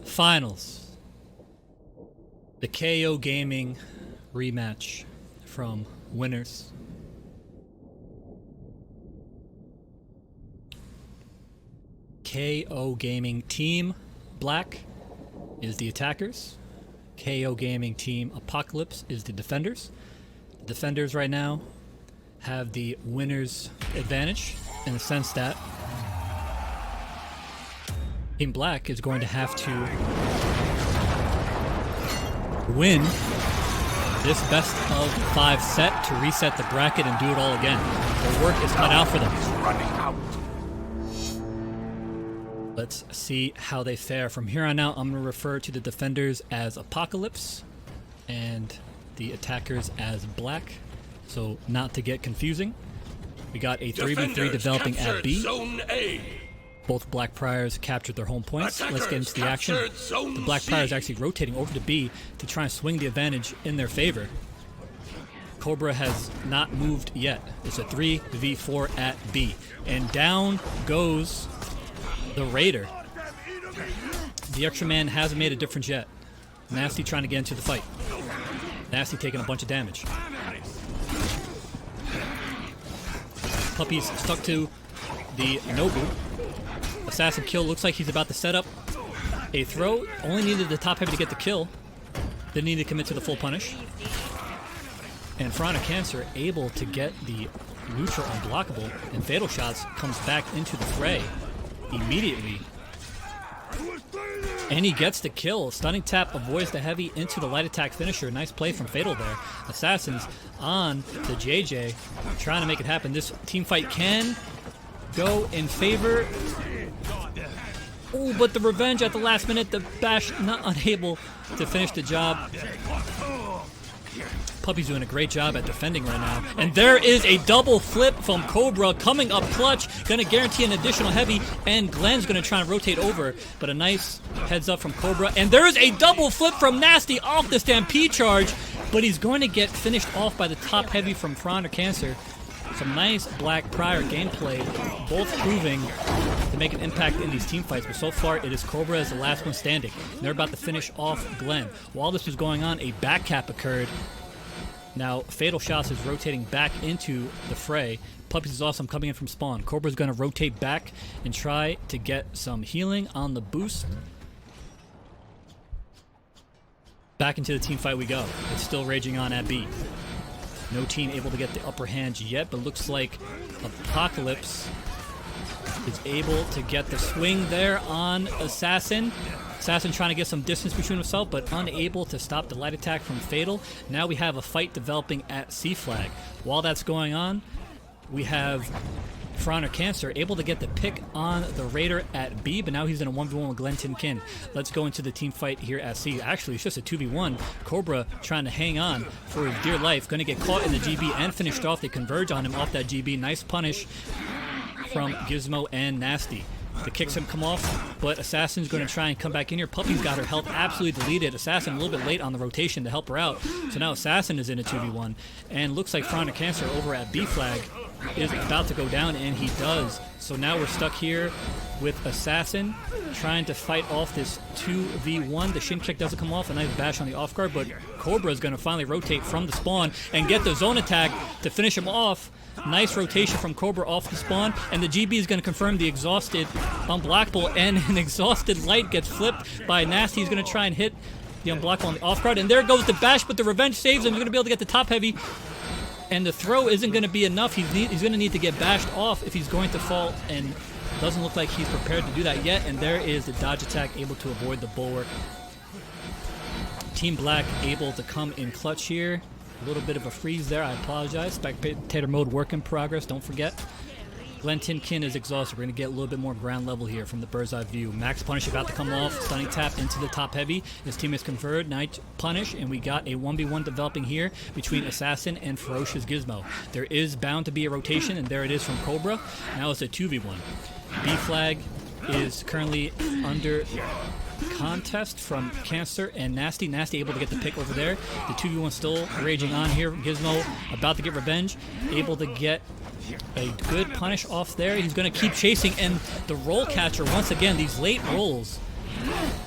Finals. The KO Gaming rematch from winners. KO Gaming Team Black is the attackers. KO Gaming Team Apocalypse is the defenders. The defenders right now have the winner's advantage in the sense that Team Black is going to have to win this best of 5 set to reset the bracket and do it all again. Their work is cut out for them. Let's see how they fare. From here on out, I'm going to refer to the defenders as Apocalypse and the attackers as Black, so not to get confusing. We got a 3v3 developing at B. Zone A. Both Black Priors captured their home points. Let's get into the action. The Black Priors actually rotating over to B to try and swing the advantage in their favor. Cobra has not moved yet. It's a 3v4 at B. And down goes the Raider. The extra man hasn't made a difference yet. Nasty trying to get into the fight. Nasty taking a bunch of damage. Puppy's stuck to the Nobu. Assassin kill, looks like he's about to set up a throw. Only needed the top heavy to get the kill. Didn't need to commit to the full punish. And Fronic Cancer able to get the neutral unblockable, and Fatal Shots comes back into the fray immediately. And he gets the kill. Stunning tap avoids the heavy into the light attack finisher. Nice play from Fatal there. Assassins on the JJ, trying to make it happen. This team fight can go in favor. Oh, but the revenge at the last minute. The bash not unable to finish the job. Puppy's doing a great job at defending right now. And there is a double flip from Cobra coming up clutch. Gonna guarantee an additional heavy, and Glenn's gonna try and rotate over. But a nice heads up from Cobra. And there is a double flip from Nasty off the Stampede charge. But he's going to get finished off by the top heavy from Fron or Cancer. Some nice Black Prior gameplay, both proving to make an impact in these team fights. But so far, it is Cobra as the last one standing. And they're about to finish off Glenn. While this was going on, a back cap occurred. Now, Fatal Shots is rotating back into the fray. Puppies is awesome coming in from spawn. Cobra's going to rotate back and try to get some healing on the boost. Back into the team fight we go. It's still raging on at B. No team able to get the upper hand yet, but looks like Apocalypse is able to get the swing there on Assassin. Assassin trying to get some distance between himself, but unable to stop the light attack from Fatal. Now we have a fight developing at C flag. While that's going on, we have Fron or Cancer able to get the pick on the Raider at B, but now he's in a 1v1 with Glenn Tinkin. Let's go into the team fight here at C. Actually, it's just a 2v1. Cobra trying to hang on for his dear life. Going to get caught in the GB and finished off. They converge on him off that GB. Nice punish from Gizmo and Nasty. The kicks him come off, but Assassin's going to try and come back in here. Puppy's got her health absolutely deleted. Assassin a little bit late on the rotation to help her out. So now Assassin is in a 2v1. And looks like Fron or Cancer over at B flag is about to go down, and he does. So now we're stuck here with Assassin trying to fight off this 2v1. The shin kick doesn't come off. A nice bash on the off guard, but Cobra is going to finally rotate from the spawn and get the zone attack to finish him off. Nice rotation from Cobra off the spawn, and the GB is going to confirm the exhausted unblockable, and an exhausted light gets flipped by Nasty. He's going to try and hit the unblockable on the off guard, and there goes the bash, but the revenge saves him. He's going to be able to get the top heavy, and the throw isn't going to be enough. He's going to need to get bashed off if he's going to fall, and doesn't look like he's prepared to do that yet. And there is the dodge attack, able to avoid the bulwark. Team Black able to come in clutch here. A little bit of a freeze there, I apologize. Spectator mode work in progress, don't forget. Glenn Tinkin is exhausted. We're going to get a little bit more ground level here from the bird's eye view. Max punish about to come off. Stunning tap into the top heavy. His teammates convert. Nice punish, and we got a 1v1 developing here between Assassin and Ferocious Gizmo. There is bound to be a rotation, and there it is from Cobra. Now it's a 2v1. B flag is currently under contest from Cancer and Nasty. Nasty able to get the pick over there. The 2v1 still raging on here. Gizmo about to get revenge. Able to get a good punish off there. He's going to keep chasing, and the roll catcher, once again, these late rolls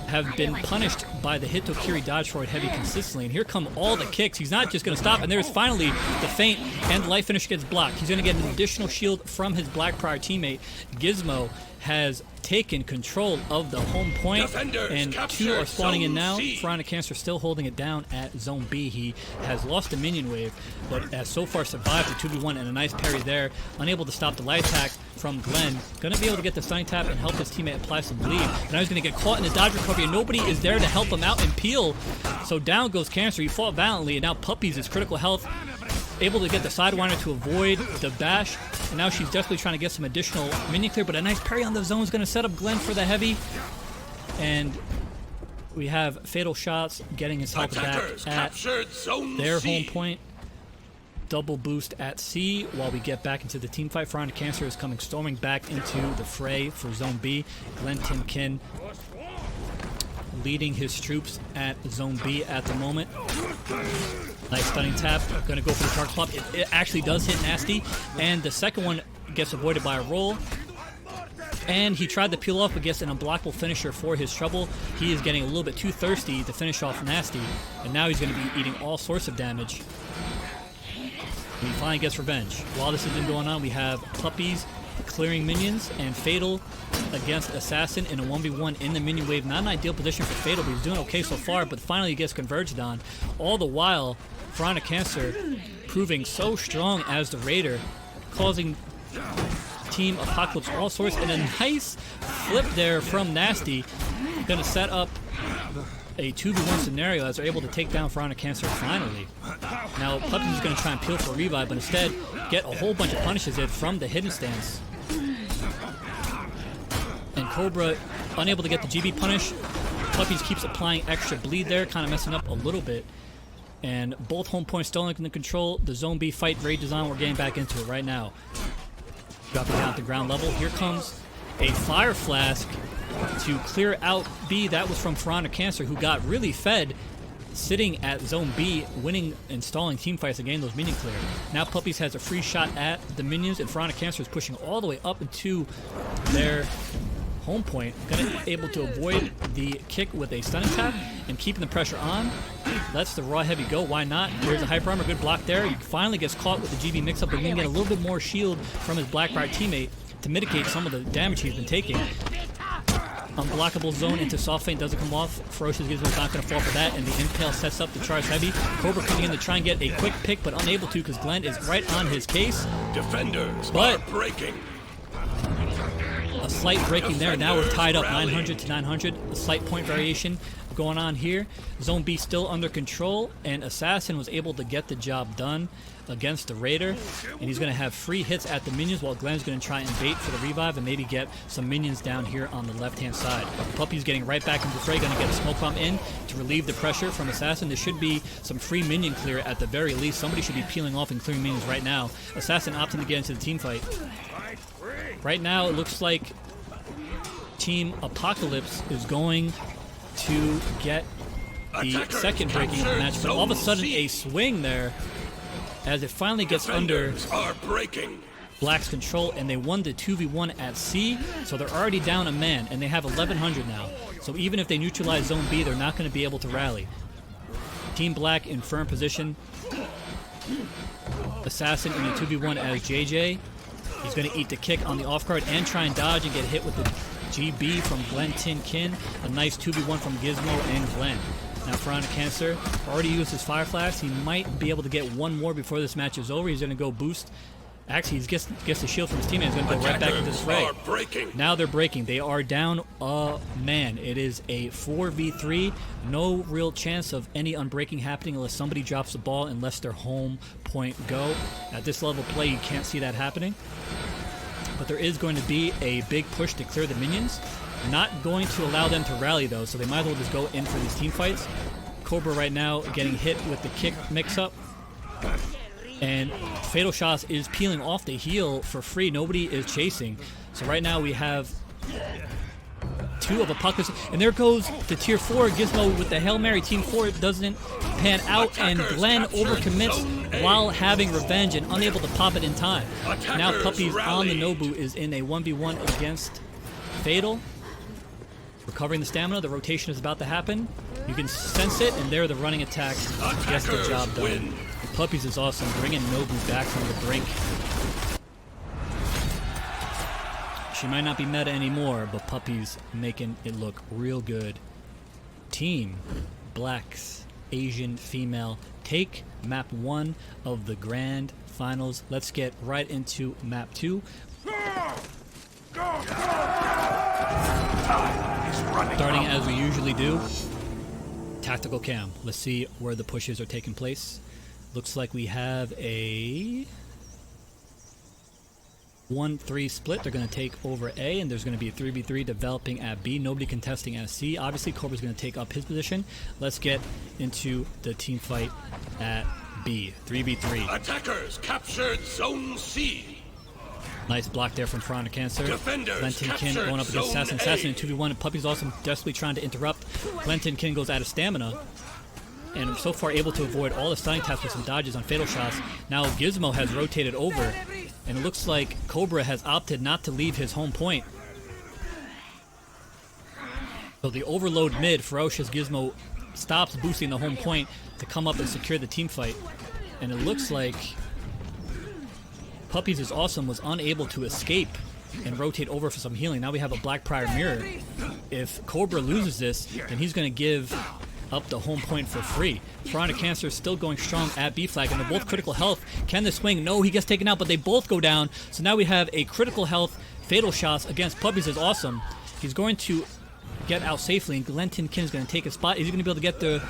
have been punished by the Hitokiri dodge forward heavy consistently. And here come all the kicks. He's not just going to stop, and there's finally the feint, and the light finish gets blocked. He's going to get an additional shield from his Black Prior teammate. Gizmo has taken control of the home point, and two are spawning in now. Fron or Cancer still holding it down at Zone B. He has lost the minion wave, but has so far survived the 2v1, and a nice parry there. Unable to stop the light attack from Glenn. Going to be able to get the stunning tap and help his teammate apply some bleed. Now he's going to get caught in the dodge recovery, and nobody is there to help him out and peel. So down goes Cancer. He fought valiantly, and now Puppies is critical health. Able to get the Sidewinder to avoid the bash. And now she's desperately trying to get some additional minion clear, but a nice parry on the zone is going to set up Glenn for the heavy. And we have Fatal Shots getting his health back at their home point. Double boost at C while we get back into the team fight. Fron or Cancer is coming storming back into the fray for Zone B. Glenn Tinkin leading his troops at Zone B at the moment. Nice stunning tap. Going to go for the charge pop. It actually does hit Nasty, and the second one gets avoided by a roll. And he tried to peel off, but gets an unblockable finisher for his trouble. He is getting a little bit too thirsty to finish off Nasty, and now he's going to be eating all sorts of damage. And he finally gets revenge. While this has been going on, we have Puppies clearing minions, and Fatal against Assassin in a 1v1 in the minion wave. Not an ideal position for Fatal, but he's doing okay so far, but finally he gets converged on. All the while, Fron or Cancer proving so strong as the Raider, causing Team Apocalypse all sorts, and a nice flip there from Nasty. Gonna set up a 2v1 scenario as they're able to take down Piranha Cancer finally. Now Puppies is gonna try and peel for a revive, but instead get a whole bunch of punishes in from the hidden stance. And Cobra unable to get the GB punish. Puppies keeps applying extra bleed there, kind of messing up a little bit. And both home points still under control. The Zone B fight rages on. We're getting back into it right now. Dropping down to ground level. Here comes a Fire Flask to clear out B. That was from Piranha Cancer, who got really fed sitting at Zone B, winning and stalling team fights and getting those minion clear. Now Puppies has a free shot at the minions, and Piranha Cancer is pushing all the way up into their home point. Gonna be able to avoid the kick with a stunning tap and keeping the pressure on. Lets the raw heavy go. Why not? There's a hyper armor. Good block there. He finally gets caught with the GB mix up, but we can get a little bit more shield from his Blackbriar teammate to mitigate some of the damage he's been taking. Unblockable zone into soft feint doesn't come off. Ferocious Gizmo's not going to fall for that, and the impale sets up the charge heavy. Cobra coming in to try and get a quick pick, but unable to because Glenn is right on his case. Defenders But are breaking. a slight breaking there. Now we're tied up 900 to 900. A slight point variation going on here. Zone B still under control, and Assassin was able to get the job done against the Raider, and he's going to have free hits at the minions while Glenn's going to try and bait for the revive and maybe get some minions down here on the left-hand side. Puppy's getting right back into the fray, going to get a smoke bomb in to relieve the pressure from Assassin. There should be some free minion clear at the very least. Somebody should be peeling off and clearing minions right now. Assassin opting to get into the team fight. Right now, it looks like Team Apocalypse is going to get the second breaking of the match, but all of a sudden a swing there as it finally gets under Black's control, and they won the 2v1 at C, so they're already down a man, and they have 1100 now. So even if they neutralize Zone B, they're not going to be able to rally. Team Black in firm position. Assassin in the 2v1 as JJ. He's going to eat the kick on the off guard and try and dodge and get hit with the GB from Glenn Tin Kin. A nice 2v1 from Gizmo and Glenn. Now Piranha Cancer already used his Fire Flash. He might be able to get one more before this match is over. He's going to go boost. Actually, he gets the shield from his teammate. He's going to go right back into this fray. Now they're breaking. They are down a man. It is a 4v3. No real chance of any unbreaking happening unless somebody drops the ball and lets their home point go. At this level of play, you can't see that happening. But there is going to be a big push to clear the minions. Not going to allow them to rally, though, so they might as well just go in for these team fights. Cobra right now getting hit with the kick mix-up. And Fatal Shots is peeling off the heel for free. Nobody is chasing. So right now we have two of Apocalypse. And there goes the Tier 4. Gizmo with the Hail Mary. Team 4 doesn't pan out. And Glenn overcommits while having revenge and unable to pop it in time. Now Puppies on the Nobu is in a 1v1 against Fatal. Recovering the stamina. The rotation is about to happen. You can sense it, and there the running attack gets the job done. Puppies is awesome, bringing Nobu back from the brink. She might not be meta anymore, but Puppies making it look real good. Team Black's Asian Female take map 1 of the grand finals. Let's get right into map 2. Starting as we usually do, tactical cam. Let's see where the pushes are taking place. Looks like we have a 1-3 split. They're going to take over A, and there's going to be a 3v3 developing at B. Nobody contesting at C. Obviously, Cobra's going to take up his position. Let's get into the team fight at B. 3v3. Attackers captured Zone C. Nice block there from Piranha Cancer. Defenders Kin going up against Assassin. Assassin in 2v1, and Puppy's also desperately trying to interrupt. Kin goes out of stamina, and so far able to avoid all the stunning taps with some dodges on Fatal Shots. Now Gizmo has rotated over, and it looks like Cobra has opted not to leave his home point. So the overload mid, Ferocious Gizmo stops boosting the home point to come up and secure the team fight. And it looks like Puppies is awesome was unable to escape and rotate over for some healing. Now we have a Blackbriar mirror. If Cobra loses this, then he's going to give up the home point for free. Piranha Cancer is still going strong at B flag, and they're both critical health. Can this swing? No, he gets taken out, but they both go down. So now we have a critical health Fatal Shots against Puppies is awesome. He's going to get out safely, and Glenn Tinkin's going to take his spot. Is he going to be able to get the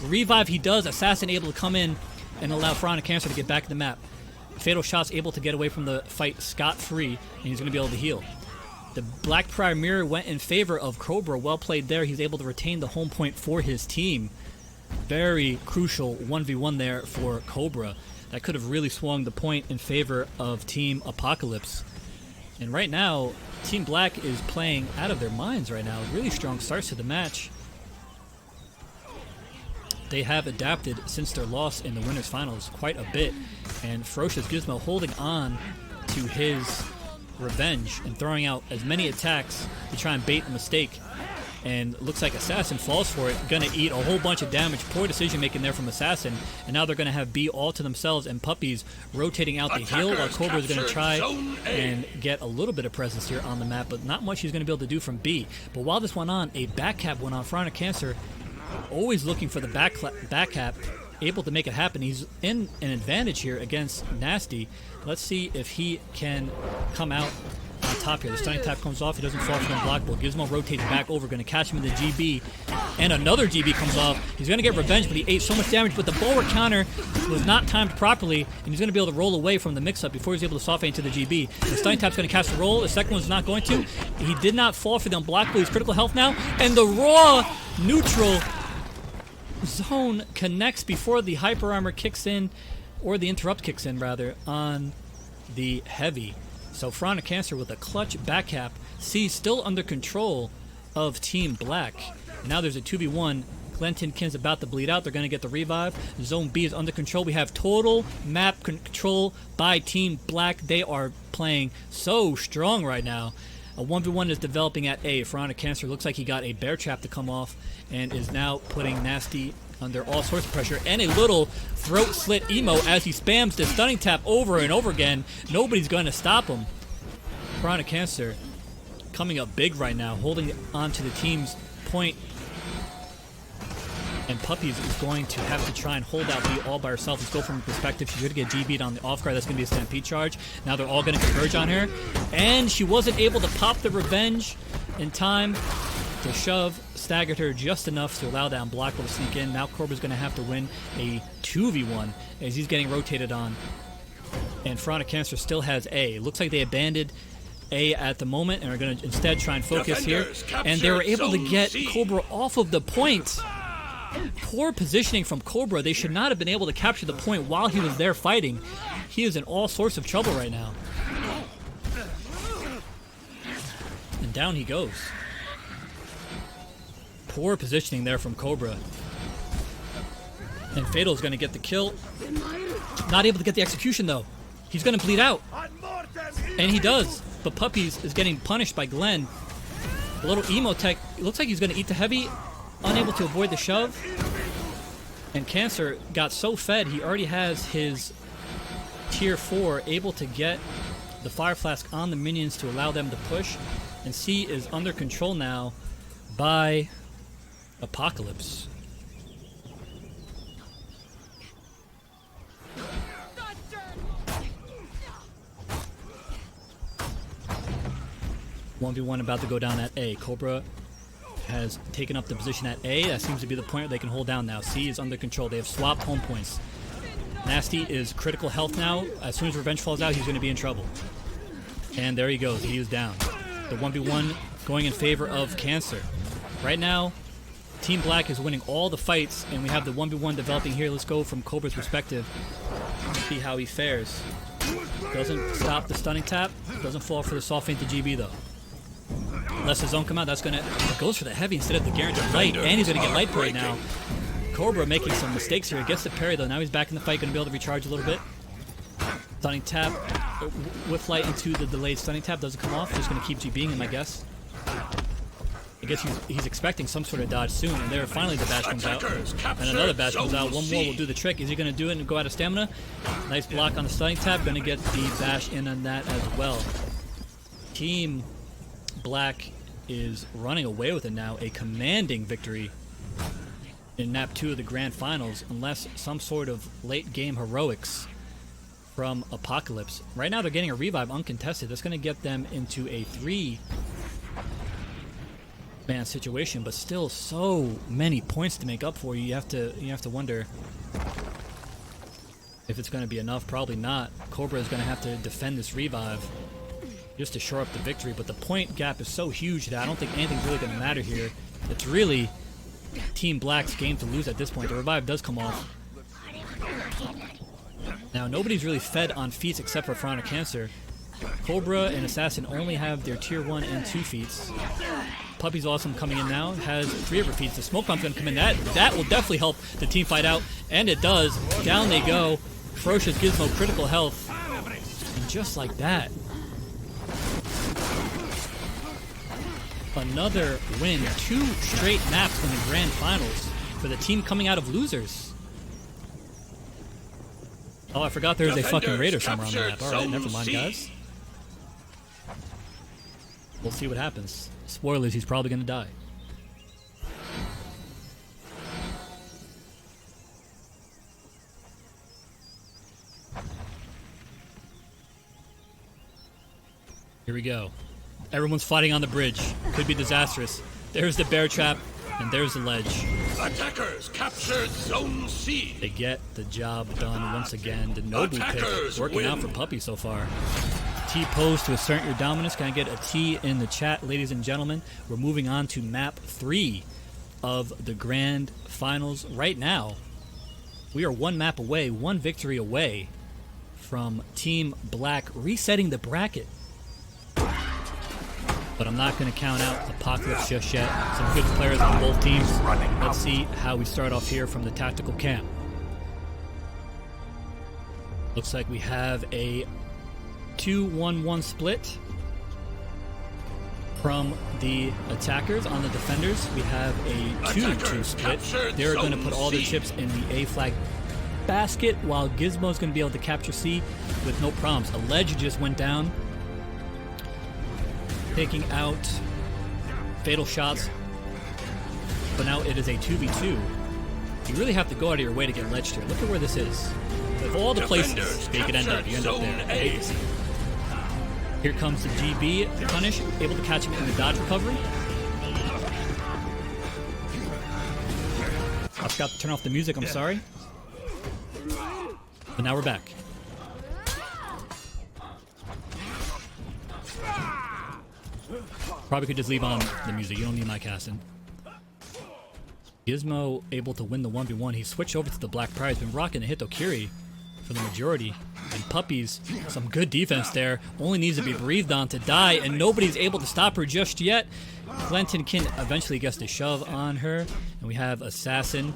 revive? He does. Assassin able to come in and allow Pharaonic Cancer to get back to the map. Fatal Shot's able to get away from the fight scot-free, and he's going to be able to heal. The Black Prior Mirror went in favor of Cobra. Well played there. He's able to retain the home point for his team. Very crucial 1v1 there for Cobra. That could have really swung the point in favor of Team Apocalypse. And right now, Team Black is playing out of their minds right now. Really strong starts to the match. They have adapted since their loss in the winners finals quite a bit. And Ferocious Gizmo holding on to his revenge and throwing out as many attacks to try and bait the mistake. And looks like Assassin falls for it. Gonna eat a whole bunch of damage. Poor decision making there from Assassin. And now they're gonna have B all to themselves and Puppies rotating out the heal while Cobra's gonna try and get a little bit of presence here on the map, but not much he's gonna be able to do from B. But while this went on, a back cap went on. Pharaonic Cancer always looking for the back cap, able to make it happen. He's in an advantage here against Nasty. Let's see if he can come out on top here. The stunning tap comes off. He doesn't fall from unblockable. Gizmo rotates back over. Going to catch him in the GB. And another GB comes off. He's going to get revenge, but he ate so much damage. But the bulwark counter was not timed properly, and he's going to be able to roll away from the mix-up before he's able to soft into the GB. The stunning tap's going to cast a roll. The second one's not going to. He did not fall for the unblockable. He's critical health now. And the raw neutral zone connects before the hyper armor kicks in, or the interrupt kicks in rather, on the heavy. So Pharaonic Cancer with a clutch back cap. C still under control of Team Black. Now there's a 2v1. Glenn Tinkin's about to bleed out. They're going to get the revive. Zone B is under control. We have total map control by Team Black. They are playing so strong right now. A 1v1 is developing at A. Pharaonic Cancer looks like he got a bear trap to come off and is now putting Nasty under all sorts of pressure, and a little throat slit emo as he spams the stunning tap over and over again. Nobody's going to stop him. Pharaonic Cancer coming up big right now, holding on to the team's point. And Puppies is going to have to try and hold out B all by herself. Let's go from perspective. She's going to get GB'd on the off guard. That's going to be a stampede charge. Now they're all going to converge on her. And she wasn't able to pop the revenge in time to shove. Staggered her just enough to allow that unblockable to sneak in. Now Cobra's going to have to win a 2v1 as he's getting rotated on. And Pharaonic Cancer still has A. Looks like they abandoned A at the moment and are going to instead try and focus here. And they were able to get Cobra off of the point. Poor positioning from Cobra. They should not have been able to capture the point while he was there fighting. He is in all sorts of trouble right now. And down he goes. Poor positioning there from Cobra. And Fatal is going to get the kill. Not able to get the execution though. He's going to bleed out. And he does. But Puppies is getting punished by Glenn. A little emo tech. It looks like he's going to eat the heavy. Unable to avoid the shove. And Cancer got so fed, he already has his tier 4, able to get the Fire Flask on the minions to allow them to push. And C is under control now by Apocalypse. One v one about to go down at A. Cobra has taken up the position at A. That seems to be the point where they can hold down now. C is under control. They have swapped home points. Nasty is critical health now. As soon as Revenge falls out, he's going to be in trouble. And there he goes. He is down. The 1v1 going in favor of Cancer. Right now, Team Black is winning all the fights, and we have the 1v1 developing here. Let's go from Cobra's perspective. See how he fares. Doesn't stop the stunning tap. Doesn't fall for the soft feint to GB, though. Lets the zone come out. That's going to... Goes for the heavy instead of the guaranteed light, and he's going to get light parry now. Cobra making some mistakes here. He gets the parry, though. Now he's back in the fight. Going to be able to recharge a little bit. Stunning tap. Whiff light into the delayed stunning tap. Doesn't come off. Just going to keep GBing him, I guess. I guess he's expecting some sort of dodge soon, and there finally the bash comes out. And another bash comes out. One more will do the trick. Is he going to do it and go out of stamina? Nice block on the stunning tap. Going to get the bash in on that as well. Team Black is running away with it now. A commanding victory in Map 2 of the Grand Finals, unless some sort of late game heroics from Apocalypse. Right now they're getting a revive uncontested. That's going to get them into a 3 man situation, but still so many points to make up for. You have to wonder if it's going to be enough. Probably not. Cobra is going to have to defend this revive just to shore up the victory, but the point gap is so huge that I don't think anything's really going to matter here. It's really Team Black's game to lose at this point. The revive does come off. Now, nobody's really fed on feats except for Front of Cancer. Cobra and Assassin only have their tier 1 and 2 feats. Puppy's Awesome coming in now, has 3 of her feats. The Smoke Bomb's going to come in. That will definitely help the team fight out, and it does. Down they go. Ferocious Gizmo, critical health. And just like that, another win. 2 straight maps in the grand finals for the team coming out of losers. Oh, I forgot there was a fucking raider somewhere on the map. Alright, never mind, guys. We'll see what happens. Spoilers, he's probably gonna die. Here we go. Everyone's fighting on the bridge. Could be disastrous. There's the bear trap, and there's the ledge. Attackers captured Zone C. They get the job done once again. The Nobu pick working out for Puppy so far. T-pose to assert your dominance. Can I get a T in the chat, ladies and gentlemen? We're moving on to map 3 of the grand finals. Right now, we are 1 map away, 1 victory away from Team Black resetting the bracket. But I'm not going to count out Apocalypse just yet. Some good players on both teams. Let's see how we start off here from the tactical camp. Looks like we have a 2-1-1 split from the attackers. On the defenders, we have a 2-2 split. They're going to put all their chips in the A flag basket, while Gizmo's going to be able to capture C with no problems. A ledge just went down, taking out fatal shots, but now it is a 2v2. You really have to go out of your way to get ledged here. Look at where this is. Of all the places they could end up, you end up there. I hate to see it. Here comes the GB punish, able to catch him in the dodge recovery. I forgot to turn off the music, I'm sorry. But now we're back. Probably could just leave on the music. You don't need my casting. Gizmo able to win the 1v1. He switched over to the Black Pride. He's been rocking the Hitokiri for the majority. And Puppy's some good defense there. Only needs to be breathed on to die, and nobody's able to stop her just yet. Clinton Kin eventually gets the shove on her. And we have Assassin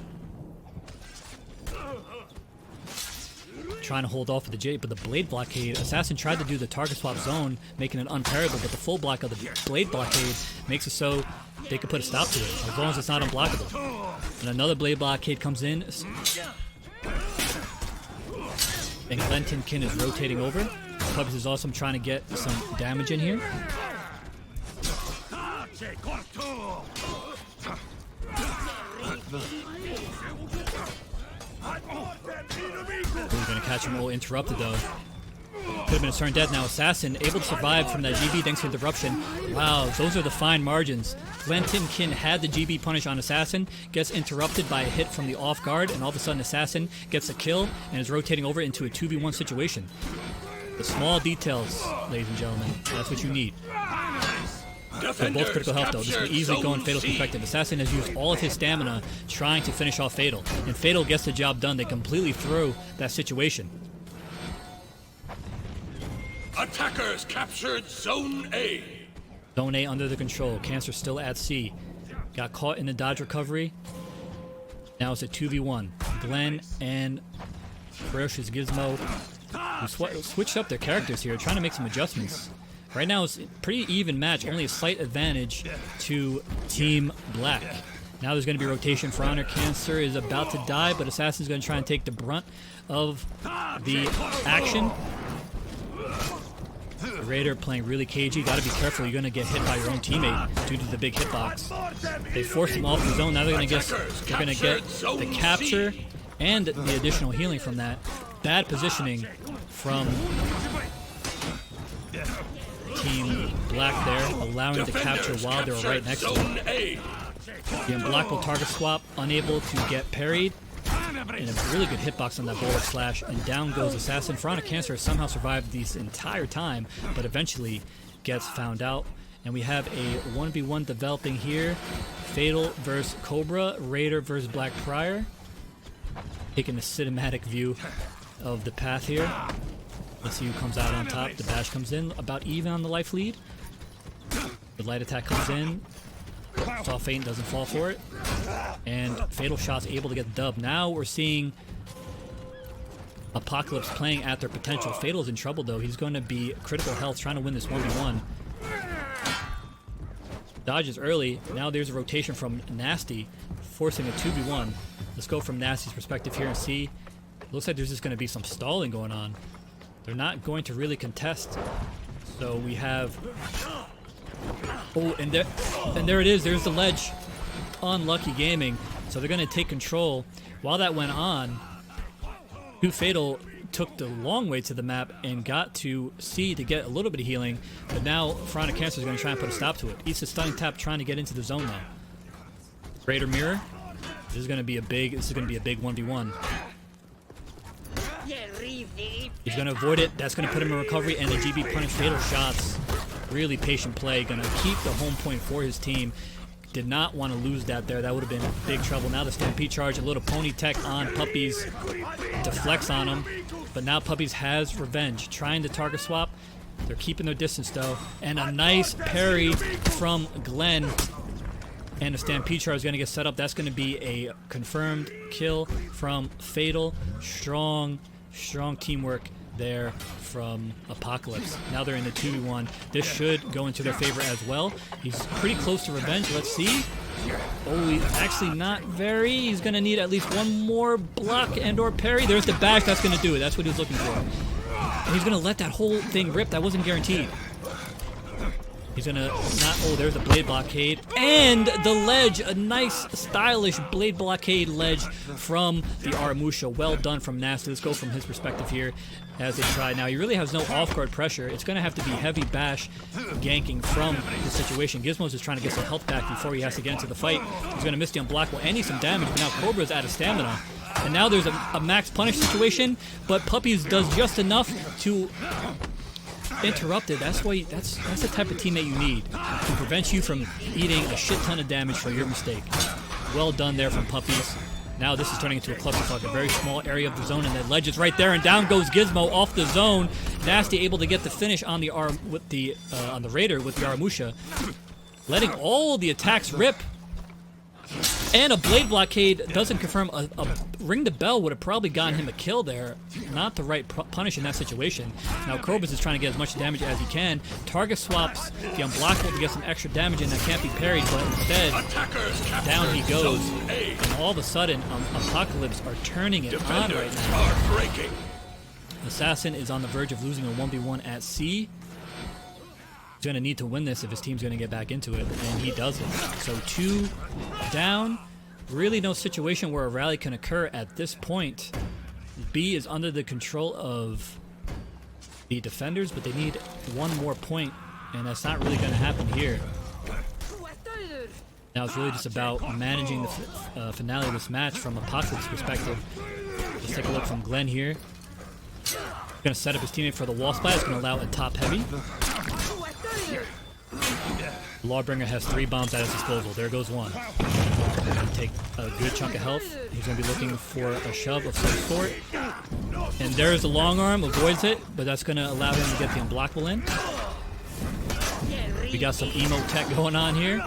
trying to hold off with the J, but the blade blockade. Assassin tried to do the target swap zone, making it unparable, but the full block of the blade blockade makes it so they can put a stop to it, as long as it's not unblockable. And another blade blockade comes in, and Clinton Kin is rotating over. Puppets is awesome, trying to get some damage in here. We're going to catch him all interrupted though. Could have been a certain death. Now Assassin able to survive from that GB thanks to interruption. Wow, those are the fine margins. Clinton Kin had the GB punish on Assassin, gets interrupted by a hit from the off guard, and all of a sudden Assassin gets a kill and is rotating over into a 2v1 situation. The small details, ladies and gentlemen, that's what you need. They're both critical health though. This can easily go in Fatal's perspective. Assassin has used all of his stamina trying to finish off Fatal, and Fatal gets the job done. They completely throw that situation. Attackers captured Zone A. Zone A under the control. Cancer still at C. Got caught in the dodge recovery. Now it's a 2v1. Glenn and Ferocious Gizmo who switched up their characters here, trying to make some adjustments. Right now it's a pretty even match, only a slight advantage to Team Black. Now there's going to be rotation for Honor. Cancer is about to die, but Assassin's going to try and take the brunt of the action. The Raider playing really cagey. Got to be careful. You're going to get hit by your own teammate due to the big hitbox. They forced him off the zone. Now they're going to get the capture and the additional healing from that. Bad positioning from Team Black there, allowing them to capture while they were right next to Zone him. A. The unblockable target swap, unable to get parried, and a really good hitbox on that bullet slash, and down goes Assassin. Front of Cancer has somehow survived this entire time, but eventually gets found out. And we have a 1v1 developing here. Fatal versus Cobra, Raider versus Black Prior. Taking a cinematic view of the path here. Let's see who comes out on top. The bash comes in about even on the life lead. The light attack comes in. Saw Feint, doesn't fall for it. And Fatal Shot's able to get the dub. Now we're seeing Apocalypse playing at their potential. Fatal's in trouble though. He's going to be critical health trying to win this 1v1. Dodges early. Now there's a rotation from Nasty, forcing a 2v1. Let's go from Nasty's perspective here and see. Looks like there's just going to be some stalling going on. They're not going to really contest. So we have... Oh, and there it is. There's the ledge. Unlucky Gaming. So they're going to take control. While that went on, Fatal took the long way to the map and got to C to get a little bit of healing. But now Front of Cancer is going to try and put a stop to it. Eats a stunning tap, trying to get into the zone now. Raider Mirror. This is going to be a big 1v1. He's going to avoid it. That's going to put him in recovery, and the GB punish Fatal Shots. Really patient play. Going to keep the home point for his team. Did not want to lose that there. That would have been big trouble. Now the Stampede charge, a little pony tech on Puppies to flex on him. But now Puppies has revenge. Trying to target swap. They're keeping their distance though. And a nice parry from Glenn. And the Stampede charge is going to get set up. That's going to be a confirmed kill from Fatal. Strong teamwork there from Apocalypse. Now they're in the 2v1. This should go into their favor as well. He's pretty close to revenge. Let's see. Oh, he's actually not very. He's going to need at least one more block and or parry. There's the bash. That's going to do it. That's what he was looking for. And he's going to let that whole thing rip. That wasn't guaranteed. He's going to not... Oh, there's a blade blockade. And the ledge. A nice, stylish blade blockade ledge from the Aramusha. Well done from Nasty. Let's go from his perspective here as they try. Now, he really has no off-guard pressure. It's going to have to be heavy bash ganking from the situation. Gizmo's just trying to get some health back before he has to get into the fight. He's going to miss the unblockable and need some damage, but now Cobra's out of stamina. And now there's a max punish situation, but Puppies does just enough to interrupt it. That's why that's the type of teammate you need to prevent you from eating a shit ton of damage for your mistake. Well done there from Puppies. Now this is turning into a clusterfuck, a very small area of the zone, and the ledge is right there, and down goes Gizmo off the zone. Nasty able to get the finish on the on the Raider with the Aramusha, letting all the attacks rip. And a blade blockade doesn't confirm. A ring the bell would have probably gotten him a kill there. Not the right punish in that situation. Now Krobus is trying to get as much damage as he can. Target swaps the unblockable to get some extra damage in that can't be parried, but instead down he goes. And all of a sudden, Apocalypse are turning it on right now. Assassin is on the verge of losing a 1v1 at C. He's going to need to win this if his team's going to get back into it, and he does it. So 2 down. Really no situation where a rally can occur at this point. B is under the control of the defenders, but they need one more point, and that's not really going to happen here. Now it's really just about managing the finale of this match from Apocalypse's perspective. Let's take a look from Glenn here. He's going to set up his teammate for the wall splash. It's going to allow a top heavy. Lawbringer has 3 bombs at his disposal. There goes one. Take a good chunk of health. He's going to be looking for a shove of some sort. And there's the long arm, avoids it, but that's going to allow him to get the unblockable in. We got some emo tech going on here.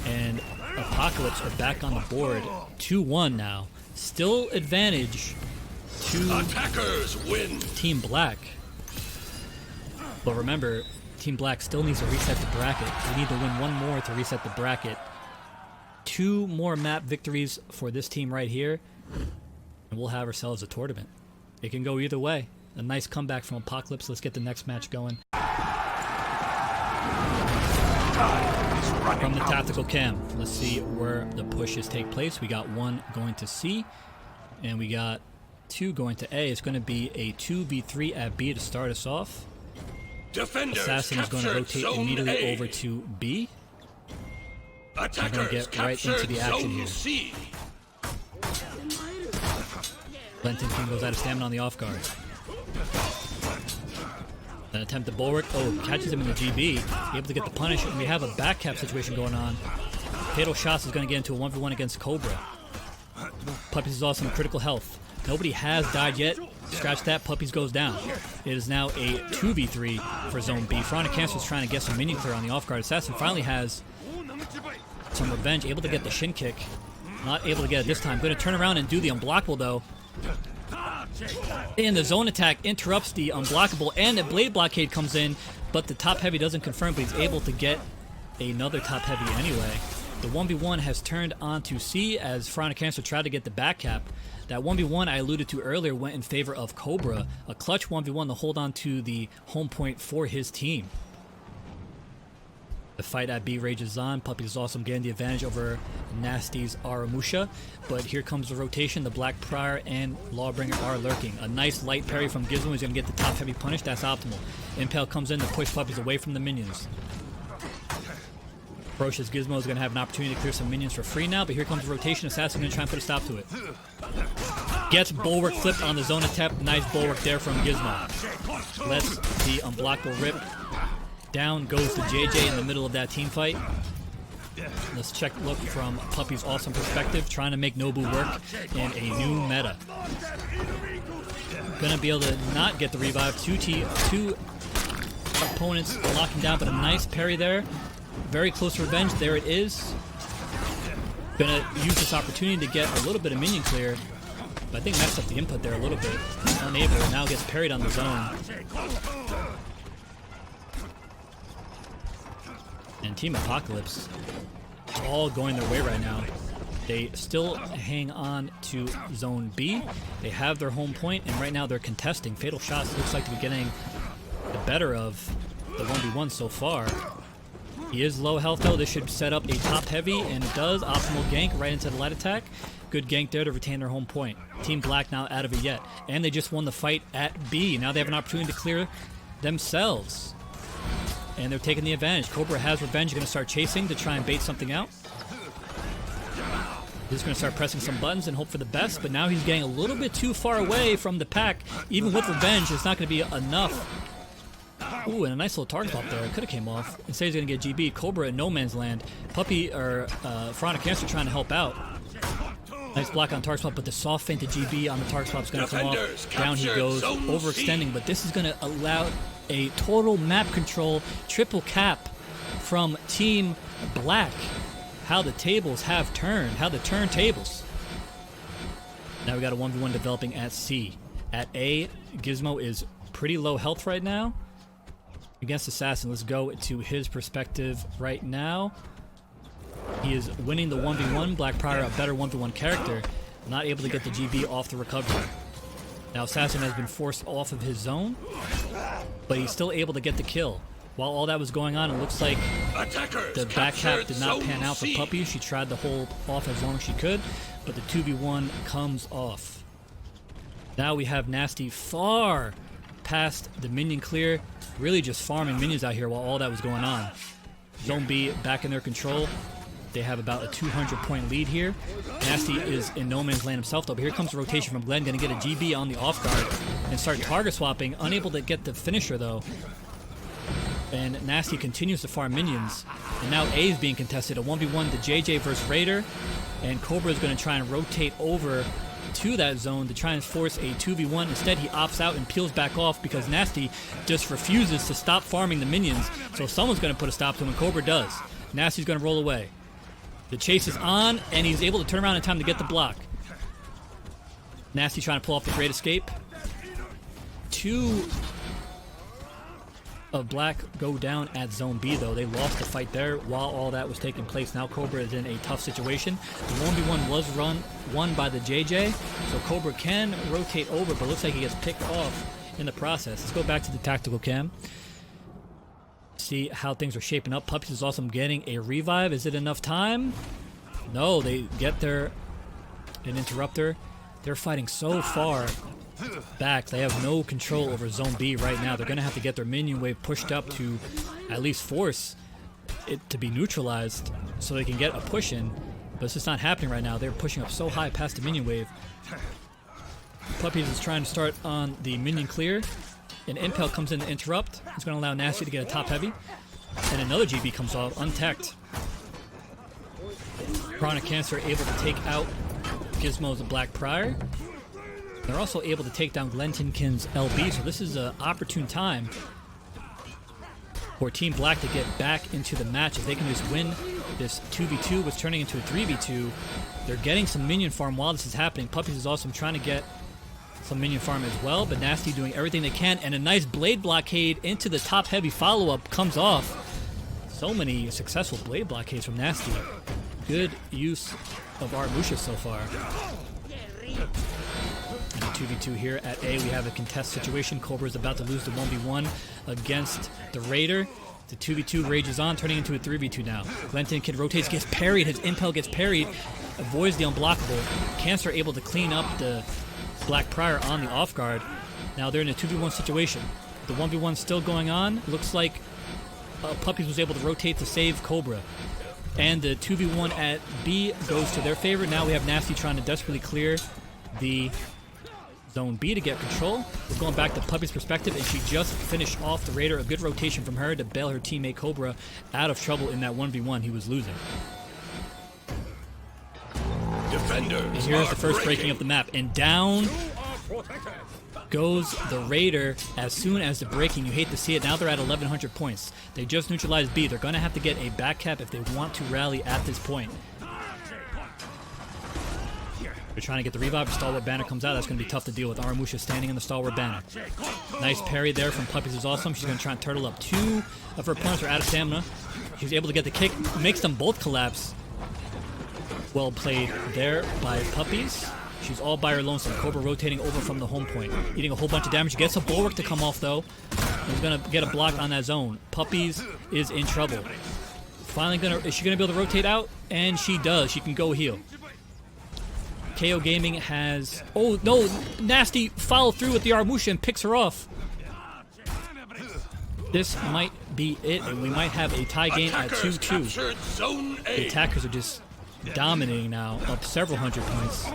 And Apocalypse are back on the board. 2-1 now. Still advantage to Attackers win. Team Black. But remember, Team Black still needs to reset the bracket. We need to win one more to reset the bracket. 2 more map victories for this team right here, and we'll have ourselves a tournament. It can go either way. A nice comeback from Apocalypse. Let's get the next match going. From the tactical cam, let's see where the pushes take place. We got 1 going to C, and we got 2 going to A. It's going to be a 2v3 at B to start us off. Defenders Assassin is going to captured rotate Zone immediately A. over to B. Attackers get right into the action Zone here. C. Lenton King goes out of stamina on the off guard. An attempt to bulwark. Oh, catches him in the GB. Able to get the punish. And we have a back cap situation going on. Fatal Shots is going to get into a 1v1 against Cobra. Puppies is also in critical health. Nobody has died yet. Scratch that, Puppies goes down. It is now a 2v3 for Zone B. Pharaonic Cancer is trying to get some minion clear on the off guard. Assassin finally has some revenge, able to get the shin kick. Not able to get it this time. Going to turn around and do the unblockable though. And the zone attack interrupts the unblockable, and a blade blockade comes in, but the top heavy doesn't confirm, but he's able to get another top heavy anyway. The 1v1 has turned onto C as Pharaonic Cancer tried to get the back cap. That 1v1 I alluded to earlier went in favor of Cobra, a clutch 1v1 to hold on to the home point for his team. The fight at B rages on. Puppies is awesome, getting the advantage over Nasty's Aramusha. But here comes the rotation. The Black Prior and Lawbringer are lurking. A nice light parry from Gizmo is going to get the top heavy punish. That's optimal. Impale comes in to push Puppies away from the minions. Ferocious Gizmo is going to have an opportunity to clear some minions for free now. But here comes the rotation. Assassin going to try and put a stop to it. Gets bulwark flipped on the zone attack. Nice bulwark there from Gizmo. Lets the unblockable rip. Down goes the JJ in the middle of that team fight. Let's check look from Puppy's awesome perspective, trying to make Nobu work in a new meta. Gonna be able to not get the revive. Two opponents locking down, but a nice parry there. Very close revenge. There it is. Gonna use this opportunity to get a little bit of minion clear. But I think messed up the input there a little bit. Unable. Now gets parried on the zone. And Team Apocalypse all going their way right now. They still hang on to Zone B. They have their home point, and right now they're contesting. Fatal Shots looks like to be getting the better of the 1v1 so far. He is low health though. This should set up a top heavy, and it does. Optimal gank right into the light attack. Good gank there to retain their home point. Team Black not out of it yet. And they just won the fight at B. Now they have an opportunity to clear themselves. And they're taking the advantage. Cobra has revenge. Going to start chasing to try and bait something out. He's going to start pressing some buttons and hope for the best, but now he's getting a little bit too far away from the pack. Even with revenge, it's not going to be enough. Ooh, and a nice little target swap there. It could have came off. Instead, he's going to get GB. Cobra in no man's land. Puppy, or Pharaonic Cancer trying to help out. Nice block on target swap, but the soft feint to GB on the target swap is going to come off. Down he goes, overextending, but this is going to allow a total map control triple cap from Team Black. How the tables have turned. How the turntables. Now we got a 1v1 developing at C. At A, Gizmo is pretty low health right now. Against Assassin, let's go to his perspective right now. He is winning the 1v1. Black Prior, a better 1v1 character. Not able to get the GB off the recovery. Now Assassin has been forced off of his zone, but he's still able to get the kill. While all that was going on, it looks like the back cap did not pan out for Puppy. She tried to hold off as long as she could, but the 2v1 comes off. Now we have Nasty far past the minion clear, really just farming minions out here while all that was going on. Zone B back in their control. They have about a 200-point lead here. Nasty is in no man's land himself, though. But here comes the rotation from Glenn. Going to get a GB on the off guard and start target swapping. Unable to get the finisher, though. And Nasty continues to farm minions. And now A is being contested. A 1v1 to JJ versus Raider. And Cobra is going to try and rotate over to that zone to try and force a 2v1. Instead, he opts out and peels back off because Nasty just refuses to stop farming the minions. So someone's going to put a stop to him, and Cobra does. Nasty's going to roll away. The chase is on, and he's able to turn around in time to get the block. Nasty trying to pull off the great escape. Two of Black go down at Zone B, though. They lost the fight there while all that was taking place. Now Cobra is in a tough situation. The 1v1 was won by the JJ, so Cobra can rotate over, but looks like he gets picked off in the process. Let's go back to the tactical cam. See how things are shaping up. Puppies is awesome getting a revive. Is it enough time? No, they get an interrupter. They're fighting so far back. They have no control over Zone B right now. They're going to have to get their minion wave pushed up to at least force it to be neutralized so they can get a push in. But it's just not happening right now. They're pushing up so high past the minion wave. Puppies is trying to start on the minion clear. An Impel comes in to interrupt. It's going to allow Nasty to get a top heavy. And another GB comes off untacked. Chronic Cancer able to take out Gizmo's Black Prior. They're also able to take down Glentinkin's LB, so this is an opportune time for Team Black to get back into the match. If they can just win this 2v2, which is turning into a 3v2, they're getting some minion farm while this is happening. Puppies is also trying to get some minion farm as well, but Nasty doing everything they can, and a nice blade blockade into the top heavy follow-up comes off. So many successful blade blockades from Nasty. Good use of Armusha so far. And a 2v2 here at A. We have a contest situation. Cobra is about to lose the 1v1 against the Raider. The 2v2 rages on, turning into a 3v2 now. Glentinkin rotates, gets parried. His Impel gets parried, avoids the unblockable. Cancer able to clean up the Black Prior on the off guard. Now they're in a 2v1 situation. The 1v1 still going on. Looks like Puppies was able to rotate to save Cobra. And the 2v1 at B goes to their favor. Now we have Nasty trying to desperately clear the Zone B to get control. We're going back to Puppy's perspective, and she just finished off the Raider. A good rotation from her to bail her teammate Cobra out of trouble in that 1v1 he was losing. Defenders. And here's the first breaking of the map, and down goes the Raider as soon as the breaking. You hate to see it. Now they're at 1,100 points. They just neutralized B. They're going to have to get a back cap if they want to rally at this point. They're trying to get the revive. Stalwart Banner comes out. That's going to be tough to deal with. Aramusha standing in the Stalwart Banner. Nice parry there from Puppies is awesome. She's going to try and turtle up. Two of her opponents are out of stamina. She's able to get the kick. Makes them both collapse. Well played there by Puppies. She's all by her lonesome. Cobra rotating over from the home point. Eating a whole bunch of damage. Gets a Bulwark to come off though. He's going to get a block on that zone. Puppies is in trouble. Finally is she going to be able to rotate out? And she does. She can go heal. KO Gaming has... Oh, no! Nasty followed through with the Armusha and picks her off. This might be it, and we might have a tie game at 2-2. The attackers are just dominating now, up several hundred points.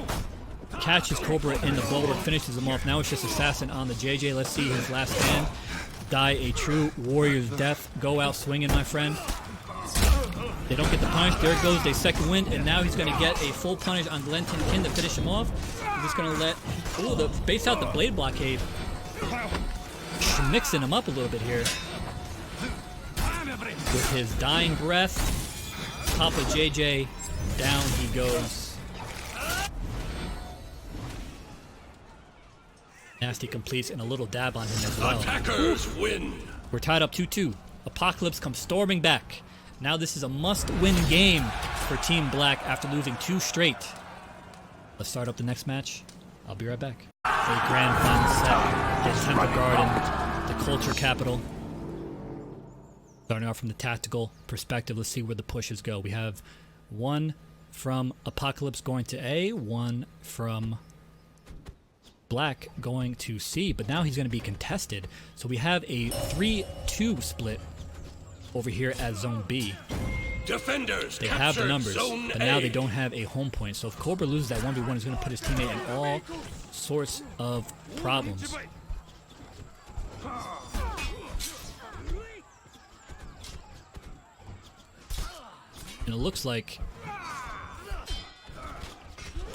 Catches Cobra in the Bulwark, finishes him off. Now it's just Assassin on the JJ. Let's see his last stand. Die a true warrior's death. Go out swinging, my friend. They don't get the punish. There goes a second wind, and now he's going to get a full punish on Glentinkin to finish him off. He's just going to let... Ooh, the base out the blade blockade. Mixing him up a little bit here. With his dying breath, Papa JJ, down he goes. Nasty completes and a little dab on him as well. Attackers win. We're tied up 2-2. Apocalypse comes storming back. Now this is a must-win game for Team Black after losing 2 straight. Let's start up the next match. I'll be right back. A grand final set. The Temple Garden, the culture capital. Starting off from the tactical perspective, let's see where the pushes go. We have one from Apocalypse going to A, one from Black going to C, but now he's going to be contested. So we have a 3-2 split over here at Zone B. Defenders they have the numbers, but now they don't have a home point. So if Cobra loses that 1v1, he's going to put his teammate in all sorts of problems. And it looks like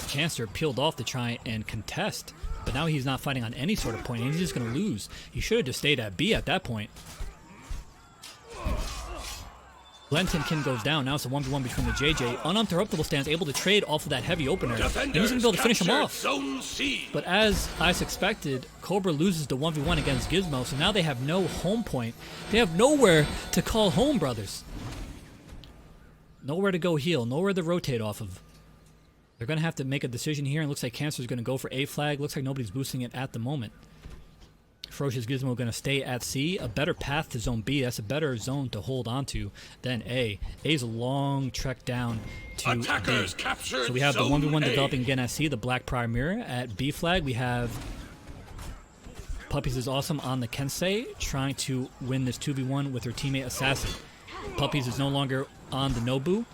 Cancer peeled off to try and contest, but now he's not fighting on any sort of point. He's just going to lose. He should have just stayed at B at that point. Glentinkin goes down. Now it's a 1v1 between the JJ. Uninterruptible stands able to trade off of that heavy opener. And he's going to be able to finish him off. But as I suspected, Cobra loses the 1v1 against Gizmo, so now they have no home point. They have nowhere to call home, brothers. Nowhere to go heal. Nowhere to rotate off of. They're going to have to make a decision here, and it looks like Cancer's going to go for A flag. Looks like nobody's boosting it at the moment. Ferocious Gizmo going to stay at C. A better path to Zone B. That's a better zone to hold on to than A. A's a long trek down to Attackers B. So we have the 1v1 developing again at C, the Black Prior Mirror. At B flag, we have Puppies is awesome on the Kensei, trying to win this 2v1 with her teammate Assassin. Puppies is no longer on the Nobu.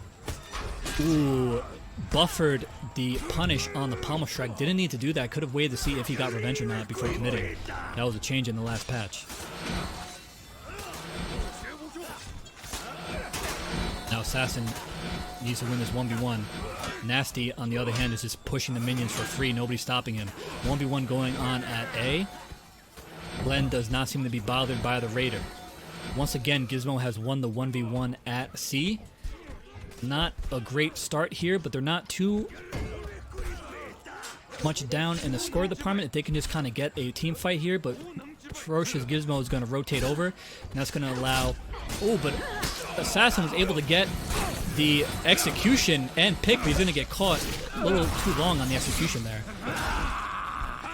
Ooh, buffered the punish on the Pommel Strike. Didn't need to do that. Could have waited to see if he got revenge or not before committing. That was a change in the last patch. Now Assassin needs to win this 1v1. Nasty, on the other hand, is just pushing the minions for free. Nobody's stopping him. 1v1 going on at A. Glenn does not seem to be bothered by the Raider. Once again, Gizmo has won the 1v1 at C. Not a great start here, but they're not too much down in the score department. If they can just kind of get a team fight here, but Ferocious Gizmo is going to rotate over, and that's going to allow... Oh, but Assassin was able to get the execution and pick, but he's going to get caught a little too long on the execution there.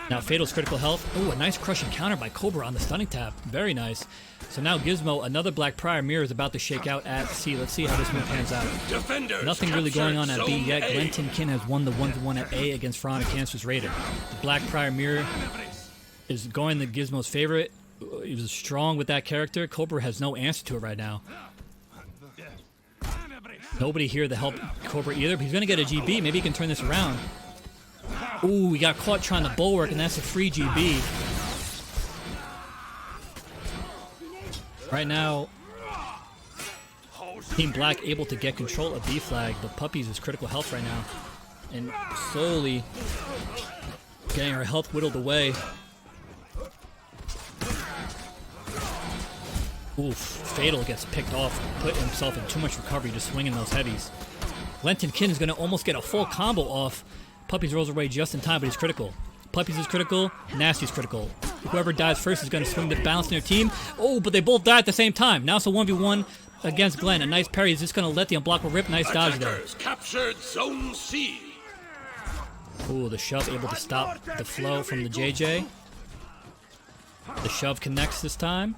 Now Fatal's critical health. Oh, a nice crushing counter by Cobra on the stunning tap. Very nice. So now Gizmo, another Black Prior mirror is about to shake out at C. Let's see how this one pans out. Defenders Nothing really going on at B yet. Glenton Kin has won the 1v1 at A against Veronica Cancer's Raider. The Black Prior mirror is going to Gizmo's favorite. He was strong with that character. Cobra has no answer to it right now. Nobody here to help Cobra either, but he's going to get a GB. Maybe he can turn this around. Ooh, he got caught trying to bulwark, and that's a free GB. Right now, Team Black able to get control of B flag, but Puppies is critical health right now. And slowly getting her health whittled away. Oof, Fatal gets picked off, put himself in too much recovery just swinging those heavies. Glenton Kin is going to almost get a full combo off. Puppies rolls away just in time, but he's critical. Puppies is critical, Nasty's critical. Whoever dies first is going to swing the balance in their team. Oh, but they both die at the same time. Now it's a 1v1 against Glenn. A nice parry is just going to let the unblockable rip. Nice dodge there. Captured Zone C. Ooh, the shove able to stop the flow from the JJ. The shove connects this time.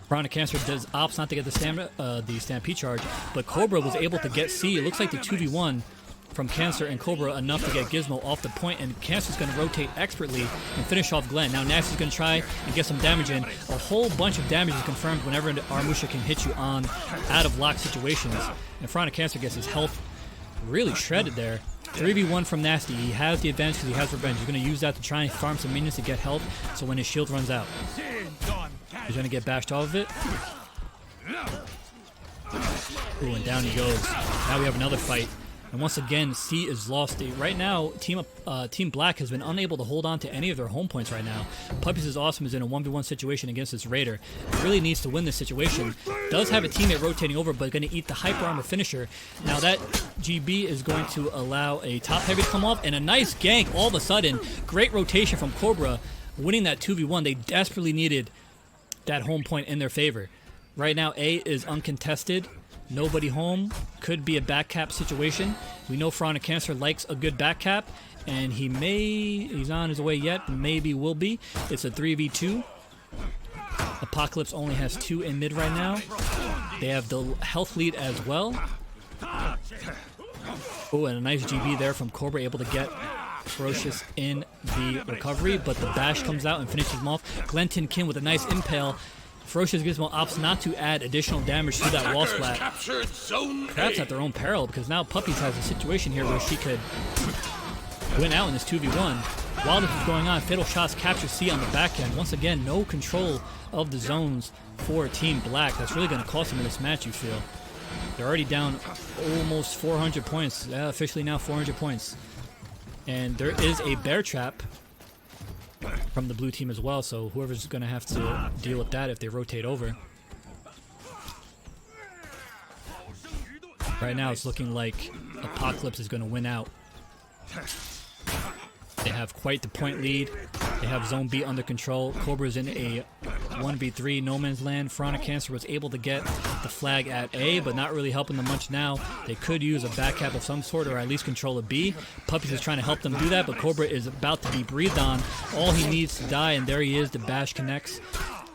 Veronica Cancer does ops not to get the stamina, the Stampede charge, but Cobra was able to get C. It looks like the 2v1 from Cancer and Cobra enough to get Gizmo off the point, and Cancer's going to rotate expertly and finish off Glenn. Now Nasty's going to try and get some damage in. A whole bunch of damage is confirmed whenever Armusha can hit you on out-of-lock situations. And Veronica Cancer gets his health really shredded there. 3v1 from Nasty. He has the advantage because he has revenge. He's going to use that to try and farm some minions to get health, so when his shield runs out, he's going to get bashed off of it. Ooh, and down he goes. Now we have another fight. And once again, C is lost. Right now, Team Black has been unable to hold on to any of their home points right now. Puppies is awesome is in a 1v1 situation against this Raider. Really needs to win this situation. Does have a teammate rotating over, but going to eat the hyper armor finisher. Now that GB is going to allow a top heavy to come off, and a nice gank all of a sudden. Great rotation from Cobra, winning that 2v1. They desperately needed that home point in their favor. Right now, A is uncontested. Nobody home. Could be a back cap situation. We know Veronica Cancer likes a good back cap, and he's on his way yet, maybe will be. It's a 3v2. Apocalypse only has 2 in mid right now. They have the health lead as well. Oh, and a nice GB there from Cobra, able to get Ferocious in the recovery, but the bash comes out and finishes him off. Glenton Kin with a nice impale. Ferocious Gizmo opts not to add additional damage to that wall splat. Perhaps at their own peril, because now Puppies has a situation here where she could win out in this 2v1. While this is going on, Fatal Shots capture C on the back end. Once again, no control of the zones for Team Black. That's really going to cost them in this match, you feel. They're already down almost 400 points. Officially now 400 points. And there is a bear trap from the blue team as well, so whoever's going to have to deal with that if they rotate over. Right now it's looking like Apocalypse is going to win out. They have quite the point lead. They have Zone B under control. Cobra's in a 1v3 no man's land. Veronica Cancer was able to get the flag at A, but not really helping them much now. They could use a back cap of some sort, or at least control a B. Puppies is trying to help them do that, but Cobra is about to be breathed on. All he needs to die, and there he is. The bash connects.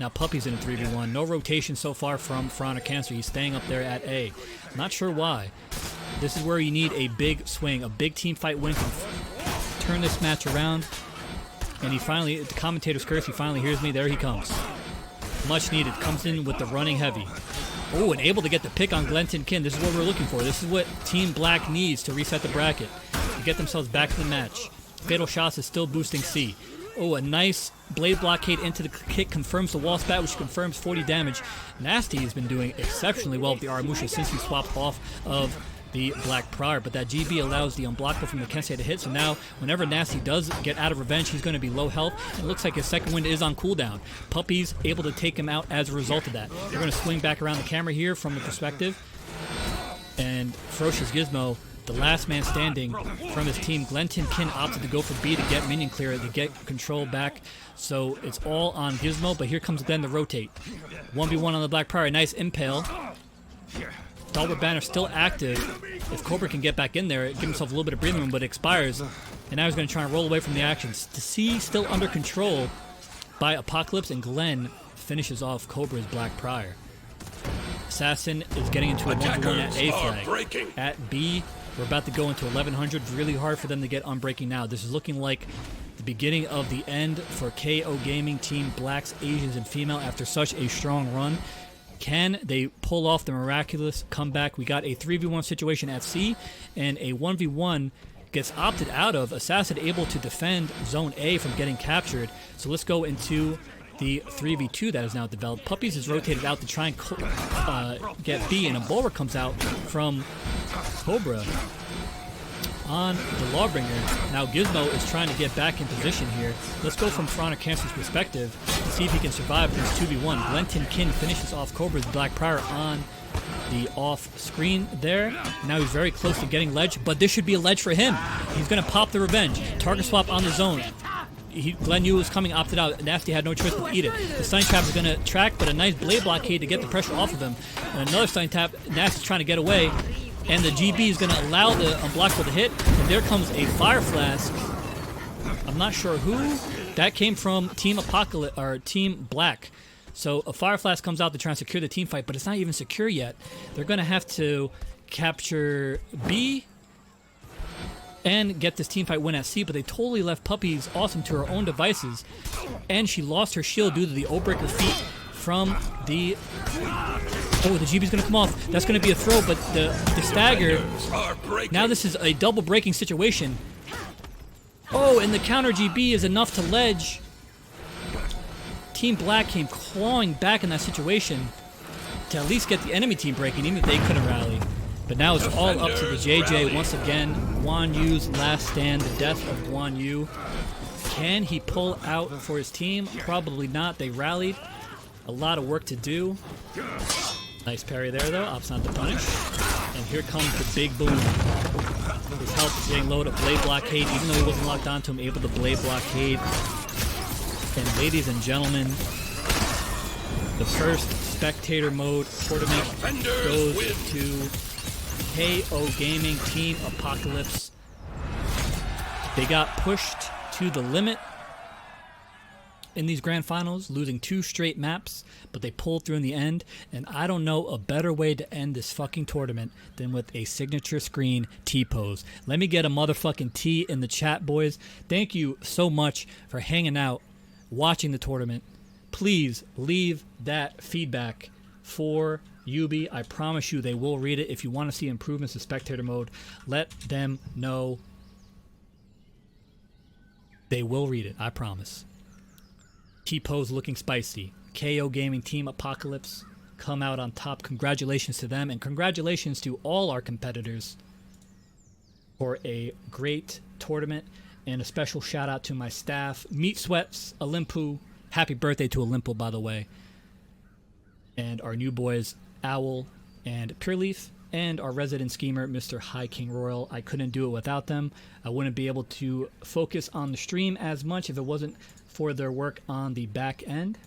Now Puppies in a 3v1. No rotation so far from Veronica Cancer. He's staying up there at A. Not sure why. This is where you need a big swing. A big team fight win can turn this match around. And he finally, the commentator's curse, he finally hears me. There he comes. Much needed. Comes in with the running heavy. Oh, and able to get the pick on Glenton Kin. This is what we're looking for. This is what Team Black needs to reset the bracket, to get themselves back to the match. Fatal Shots is still boosting C. Oh, a nice blade blockade into the kick confirms the wall spat, which confirms 40 damage. Nasty has been doing exceptionally well with the Aramusha since he swapped off of the Black Prior, but that GB allows the unblockable from the Kensei to hit, so now whenever Nasty does get out of revenge, he's going to be low health, and it looks like his second wind is on cooldown. Puppy's able to take him out as a result of that. They're going to swing back around the camera here from the perspective, and Ferocious Gizmo, the last man standing from his team, Glenton Kin opted to go for B to get minion clear, to get control back, so it's all on Gizmo, but here comes then the rotate. 1v1 on the Black Prior, nice impale. Stalwart Banner still active. If Cobra can get back in there, give himself a little bit of breathing room, but it expires. And now he's going to try and roll away from the actions. To see still under control by Apocalypse, and Glenn finishes off Cobra's Black Prior. Assassin is getting into a 1v1 at A flag. At B, we're about to go into 1100. Really hard for them to get unbreaking now. This is looking like the beginning of the end for KO Gaming Team Blacks, Asians, and Female after such a strong run. Can they pull off the miraculous comeback? We got a 3v1 situation at C, and a 1v1 gets opted out of. Assassin able to defend Zone A from getting captured. So let's go into the 3v2 that is now developed. Puppies is rotated out to try and get B, and a Bulwark comes out from Cobra on the Lawbringer. Now Gizmo is trying to get back in position here. Let's go from Fronic Cancer's perspective to see if he can survive this 2v1. Glenton Kin finishes off Cobra's Black Prior on the off screen there. Now he's very close to getting ledge, but this should be a ledge for him. He's going to pop the revenge. Target swap on the zone. Glenn Yu was coming, opted out. Nasty had no choice but to eat it. The stun trap is going to track, but a nice blade blockade to get the pressure off of him. And another stun tap. Nasty's trying to get away. And the GB is going to allow the unblockable to hit. And there comes a Fire Flask. I'm not sure who. That came from Team Apocalypse, or Team Black. So a Fire Flask comes out to try and secure the team fight, but it's not even secure yet. They're going to have to capture B and get this team fight win at C, but they totally left Puppy's awesome to her own devices. And she lost her shield due to the O-Breaker feat from the... Oh, the GB's going to come off. That's going to be a throw, but the stagger... Now this is a double breaking situation. Oh, and the counter GB is enough to ledge. Team Black came clawing back in that situation to at least get the enemy team breaking, even if they couldn't rally. But now it's all up to the JJ once again. Guan Yu's last stand, the death of Guan Yu. Can he pull out for his team? Probably not. They rallied. A lot of work to do. Nice parry there, though. Opts not to punish. And here comes the big boom. His health is getting low to blade blockade, even though he wasn't locked onto him, able to blade blockade. And ladies and gentlemen, the first Spectator Mode tournament goes to KO Gaming Team Apocalypse. They got pushed to the limit in these grand finals, losing 2 straight maps, but they pulled through in the end, and I don't know a better way to end this fucking tournament than with a signature screen T-pose. Let me get a motherfucking T in the chat, boys. Thank you so much for hanging out, watching the tournament. Please leave that feedback for Ubi. I promise you they will read it. If you want to see improvements to Spectator Mode, let them know. They will read it, I promise. T-pose looking spicy. KO Gaming Team Apocalypse come out on top. Congratulations to them, and congratulations to all our competitors for a great tournament. And a special shout out to my staff, Meat Sweats, Olympu. Happy birthday to Olympu, by the way. And our new boys, Owl and Pureleaf, and our resident schemer, Mr. High King Royal. I couldn't do it without them. I wouldn't be able to focus on the stream as much if it wasn't for their work on the back end.